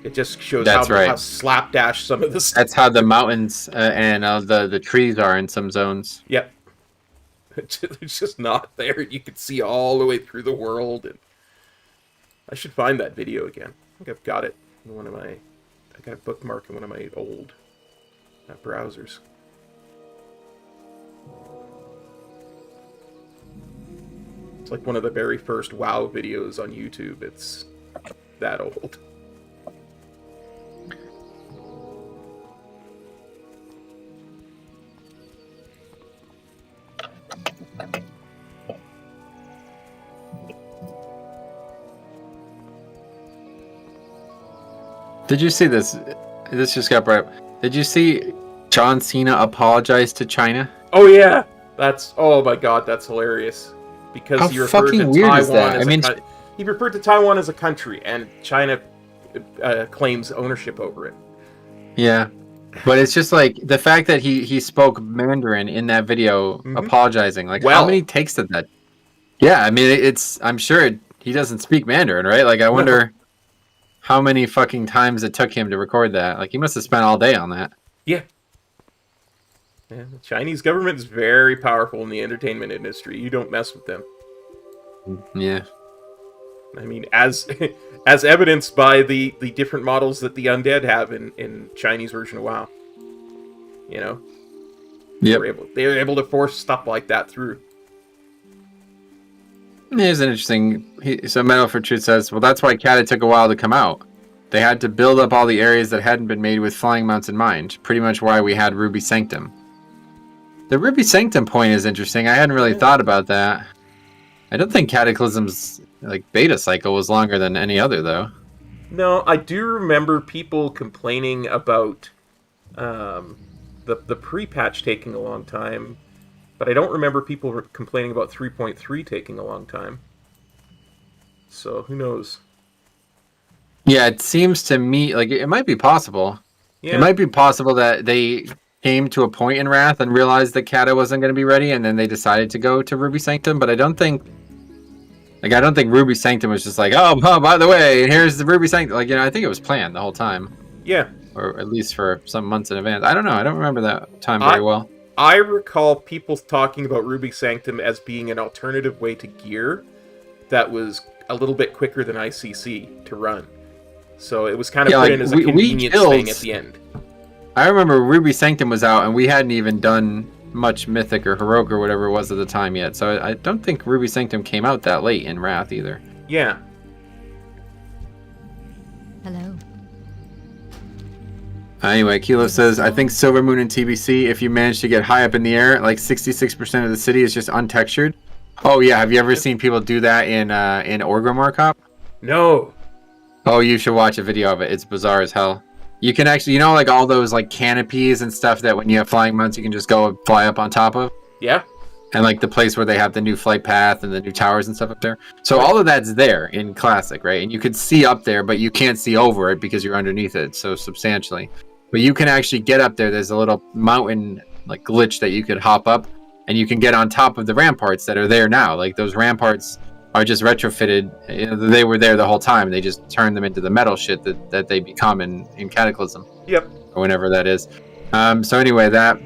It just shows how slapdash some of this. That's how the mountains and the trees are in some zones. Yep. It's just not there. You can see all the way through the world. And I should find that video again. I think I've got it in I got a bookmark in one of my old browsers. It's like one of the very first WoW videos on YouTube. It's that old. Did you see this? This just got brought up. Did you see John Cena apologize to China? Oh yeah, oh my god, that's hilarious. Because How he referred fucking to weird is Taiwan that? as he referred to Taiwan as a country, and China claims ownership over it. Yeah, but it's just like the fact that he spoke Mandarin in that video, apologizing. Like, how many takes did that? Yeah, I mean, I'm sure he doesn't speak Mandarin, right? Like, I wonder how many fucking times it took him to record that. Like, he must have spent all day on that. Yeah. Yeah, the Chinese government is very powerful in the entertainment industry. You don't mess with them. Yeah. I mean, as evidenced by the different models that the undead have in Chinese version of WoW. You know? Yep. They were able to force stuff like that through. Here's an interesting... So Metal for Truth says, well, that's why Cata took a while to come out. They had to build up all the areas that hadn't been made with flying mounts in mind. Pretty much why we had Ruby Sanctum. The Ruby Sanctum point is interesting. I hadn't really thought about that. I don't think Cataclysm's beta cycle was longer than any other, though. No, I do remember people complaining about the pre-patch taking a long time, but I don't remember people complaining about 3.3 taking a long time. So, who knows? Yeah, it seems to me like it might be possible. Yeah. It might be possible that they came to a point in Wrath and realized that Cata wasn't going to be ready, and then they decided to go to Ruby Sanctum. But I don't think Ruby Sanctum was just like, oh, by the way, here's the Ruby Sanctum. I think it was planned the whole time. Yeah, or at least for some months in advance. I don't know. I don't remember that time very well. I recall people talking about Ruby Sanctum as being an alternative way to gear that was a little bit quicker than ICC to run. So it was kind of put in as a convenience thing at the end. I remember Ruby Sanctum was out, and we hadn't even done much Mythic or Heroic or whatever it was at the time yet. So I don't think Ruby Sanctum came out that late in Wrath either. Yeah. Hello. Anyway, Kilo says, I think Silver Moon and TBC, if you manage to get high up in the air, 66% of the city is just untextured. Oh yeah, have you ever seen people do that in Orgrimmar Cop? No. Oh, you should watch a video of it. It's bizarre as hell. You can actually, all those canopies and stuff that when you have flying mounts, you can just go fly up on top of. Yeah. And the place where they have the new flight path and the new towers and stuff up there. So all of that's there in Classic, right? And you could see up there, but you can't see over it because you're underneath it so substantially. But you can actually get up there. There's a little mountain glitch that you could hop up, and you can get on top of the ramparts that are there now. Those ramparts are just retrofitted. They were there the whole time. They just turned them into the metal shit that they become in Cataclysm. Yep. Or whenever that is. So anyway, that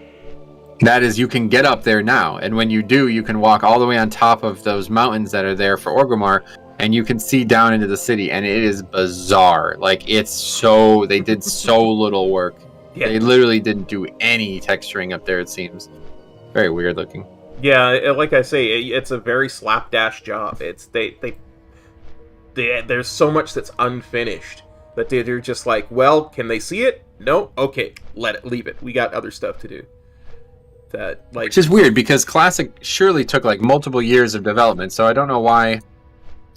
is, you can get up there now. And when you do, you can walk all the way on top of those mountains that are there for Orgrimmar, and you can see down into the city, and it is bizarre. They did so little work. Yeah. They literally didn't do any texturing up there, it seems. Very weird looking. Yeah, like I say, it's a very slapdash job. There's so much that's unfinished that they're just well, can they see it? No? Okay, leave it. We got other stuff to do. Which is weird, because Classic surely took multiple years of development, so I don't know why.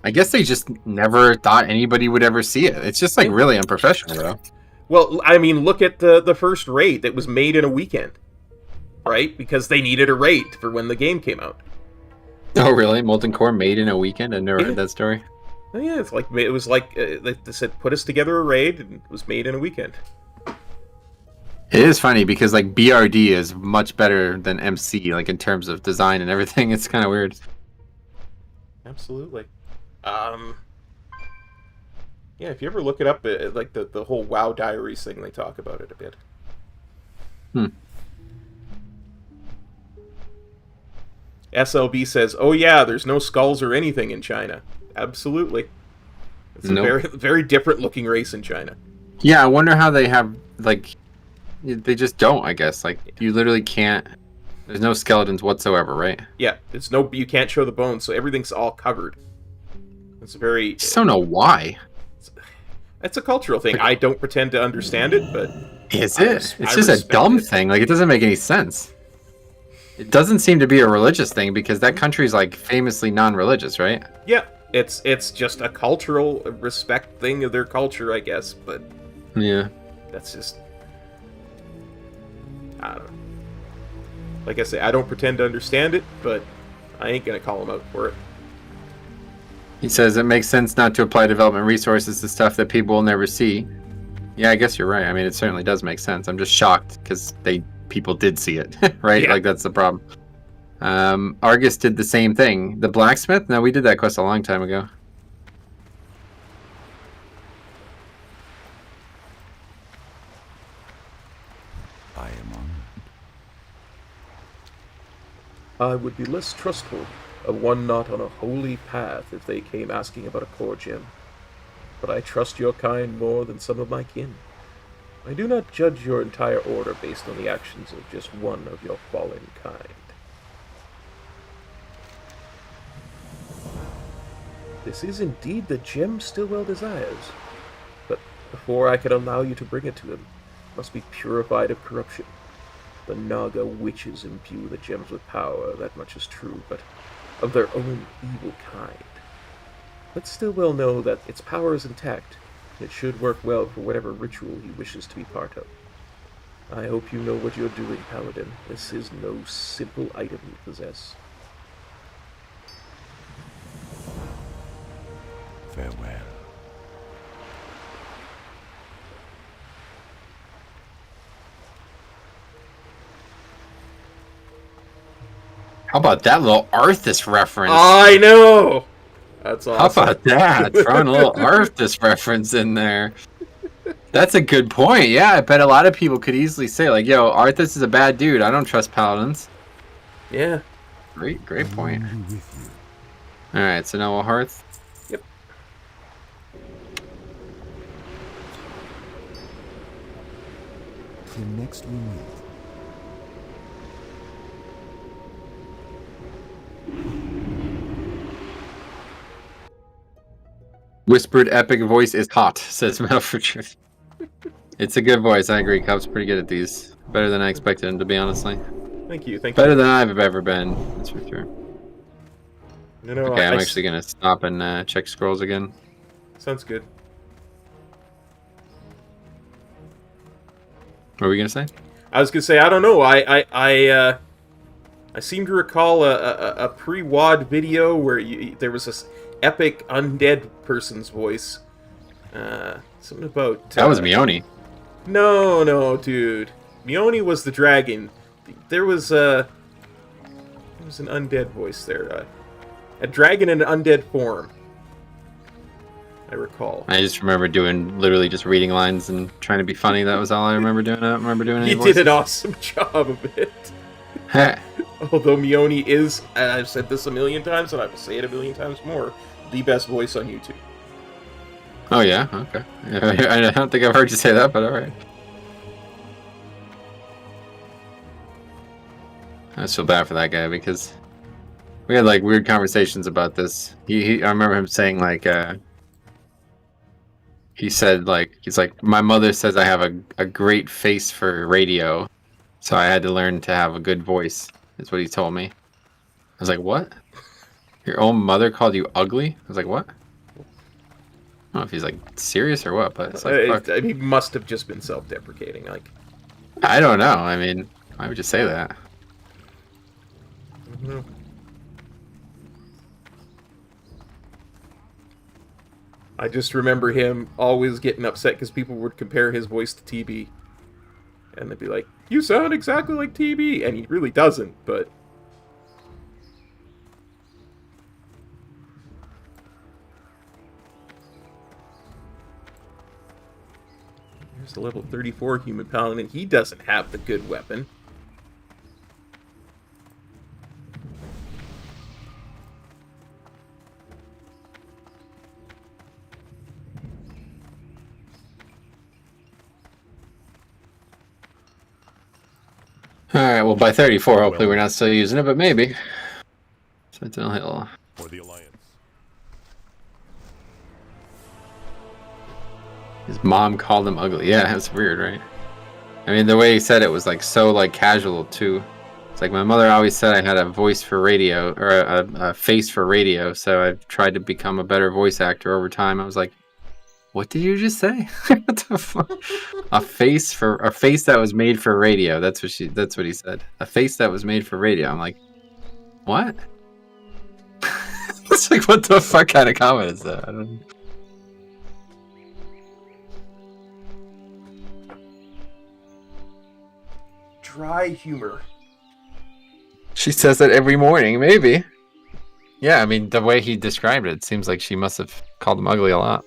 I guess they just never thought anybody would ever see it. It's just really unprofessional, though. Well, I mean, look at the first raid that was made in a weekend. Right? Because they needed a raid for when the game came out. Oh, really? Molten Core made in a weekend? I never heard that story. Oh, yeah, it was they said, put us together a raid, and it was made in a weekend. It is funny, because BRD is much better than MC, in terms of design and everything. It's kind of weird. Absolutely. Yeah, if you ever look it up, the whole WoW Diaries thing, they talk about it a bit. SLB says, oh yeah, there's no skulls or anything in China. Absolutely. It's a very, very different looking race in China. Yeah, I wonder how they have, they just don't, I guess. You literally can't, there's no skeletons whatsoever, right? Yeah, you can't show the bones, so everything's all covered. It's very... I just don't know why. It's a cultural thing. I don't pretend to understand it, but... Is it? It's just a dumb thing. It doesn't make any sense. It doesn't seem to be a religious thing, because that country's famously non-religious, right? Yeah, it's just a cultural respect thing of their culture, I guess. But Yeah. That's just... I don't know. Like I say, I don't pretend to understand it, but I ain't gonna call him out for it. He says it makes sense not to apply development resources to stuff that people will never see. Yeah, I guess you're right. I mean, it certainly does make sense. I'm just shocked because people did see it, right? Yeah. Like, that's the problem. Argus did the same thing. The blacksmith? No, we did that quest a long time ago. I am honored. I would be less trustful of one not on a holy path if they came asking about a core gem. But I trust your kind more than some of my kin. I do not judge your entire order based on the actions of just one of your fallen kind. This is indeed the gem Stillwell desires, but before I can allow you to bring it to him, it must be purified of corruption. The Naga witches imbue the gems with power, that much is true, but of their own evil kind. Let Stillwell know that its power is intact, and it should work well for whatever ritual he wishes to be part of. I hope you know what you're doing, Paladin. This is no simple item you possess. Farewell. How about that little Arthas reference? I know! That's awesome. How about that? Throwing a little Arthas reference in there. That's a good point. Yeah, I bet a lot of people could easily say, like, yo, Arthas is a bad dude. I don't trust paladins. Yeah. Great point. I will be with you. Alright, so now we'll hearth. Yep. Till next we meet. Whispered epic voice is hot, says Mel for truth. It's a good voice, I agree. Cub's pretty good at these. Better than I expected him to be, honestly. Thank you. Better than I've ever been, that's for sure. You know, Okay, I'm actually going to stop and check scrolls again. Sounds good. What were we going to say? I was gonna say, I don't know. I seem to recall a pre-WOD video where there was this epic undead person's voice. Something about That was Mioni. No, dude. Mioni was the dragon. There was an undead voice there. A dragon in an undead form. I recall. I just remember literally just reading lines and trying to be funny. That was all I remember doing. I don't remember doing any He voices. did an awesome job of it. Although Mioni is, and I've said this a million times, and I will say it a million times more, the best voice on YouTube. Oh yeah, okay. I don't think I've heard you say that, but alright. I just feel bad for that guy because we had like weird conversations about this. I remember him saying like he said like he's like, my mother says I have a great face for radio, so I had to learn to have a good voice, is what he told me. I was like, what? Your own mother called you ugly? I was like, what? I don't know if he's like serious or what, but it's like fuck. He must have just been self-deprecating. Like, I don't know. I mean, why would you say that? I don't know. I just remember him always getting upset because people would compare his voice to TB. And they'd be like, you sound exactly like TB! And he really doesn't, but... There's a level 34 human paladin. He doesn't have the good weapon. Alright, well by 34, hopefully we're not still using it, but maybe. Sentinel Hill. For the Alliance. His mom called him ugly. Yeah, that's weird, right? I mean, the way he said it was like so like casual too. It's like my mother always said I had a voice for radio, or a face for radio, so I've tried to become a better voice actor over time. I was like, What did you just say? What the fuck? A face that was made for radio. That's what he said. A face that was made for radio. I'm like, what? It's like, what the fuck kind of comment is that? I don't know. Dry humor. She says that every morning, maybe. Yeah, I mean, the way he described it seems like she must have called him ugly a lot.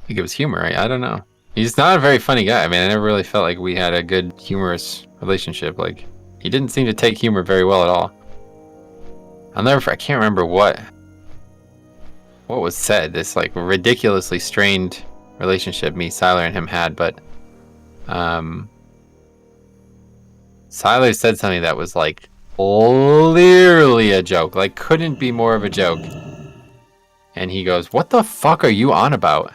I think it was humor, right? I don't know. He's not a very funny guy. I mean, I never really felt like we had a good humorous relationship. Like, he didn't seem to take humor very well at all. I can't remember what was said. This, like, ridiculously strained relationship Siler and him had, but Siler said something that was, like, clearly a joke. Like, couldn't be more of a joke. And he goes, "What the fuck are you on about?"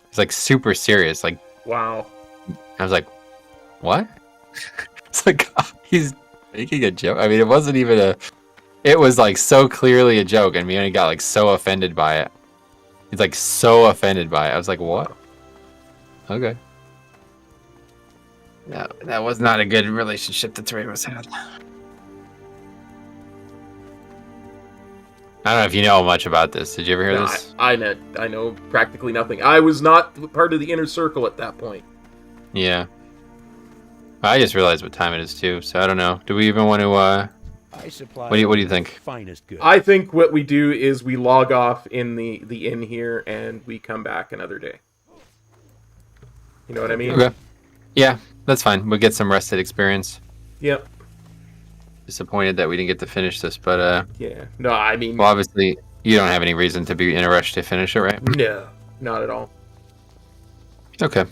It's like super serious. Like, Wow. I was like, what? It's like, he's making a joke. I mean, it wasn't even it was like so clearly a joke, and Mione got like so offended by it. He's like so offended by it. I was like, what? Okay. No, that was not a good relationship the three of us had. I don't know if you know much about this. Did you ever hear No, this? I know practically nothing. I was not part of the inner circle at that point. Yeah. I just realized what time it is too, so I don't know. Do we even want to I supply what do you think? finest goods. I think what we do is we log off in the inn here and we come back another day. You know what I mean? Okay. Yeah, that's fine. We'll get some rested experience. Yep. Disappointed that we didn't get to finish this, but Yeah. No, I mean, well, obviously you don't have any reason to be in a rush to finish it, right? no, not at all. Okay.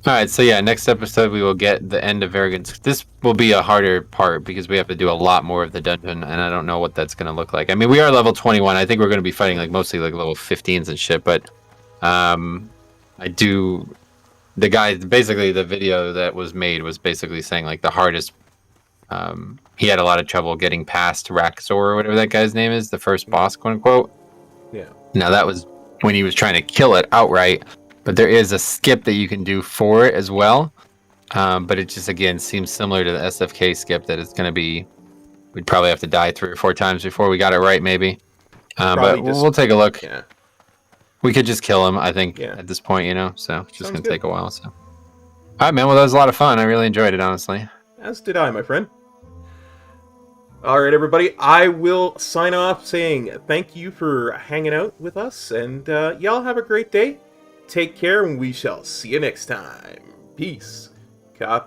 All right, so yeah, next episode we will get the end of Arrogance. This will be a harder part because we have to do a lot more of the dungeon, and I don't know what that's going to look like. I mean, we are level 21. I think we're going to be fighting like mostly like level 15s and shit, but the guy, basically the video that was made was basically saying like the hardest, he had a lot of trouble getting past Raxor or whatever that guy's name is, the first boss, quote unquote. Yeah. Now that was when he was trying to kill it outright, but there is a skip that you can do for it as well. But it just, again, seems similar to the SFK skip that it's going to be, we'd probably have to die 3 or 4 times before we got it right, maybe. But Probably just- we'll take a look. Yeah. We could just kill him, I think, Yeah. at this point, you know, so it's just Sounds going to good. take a while. So, all right, man. Well, that was a lot of fun. I really enjoyed it, honestly. As did I, my friend. All right, everybody. I will sign off saying thank you for hanging out with us, and y'all have a great day. Take care, and we shall see you next time. Peace. Cop.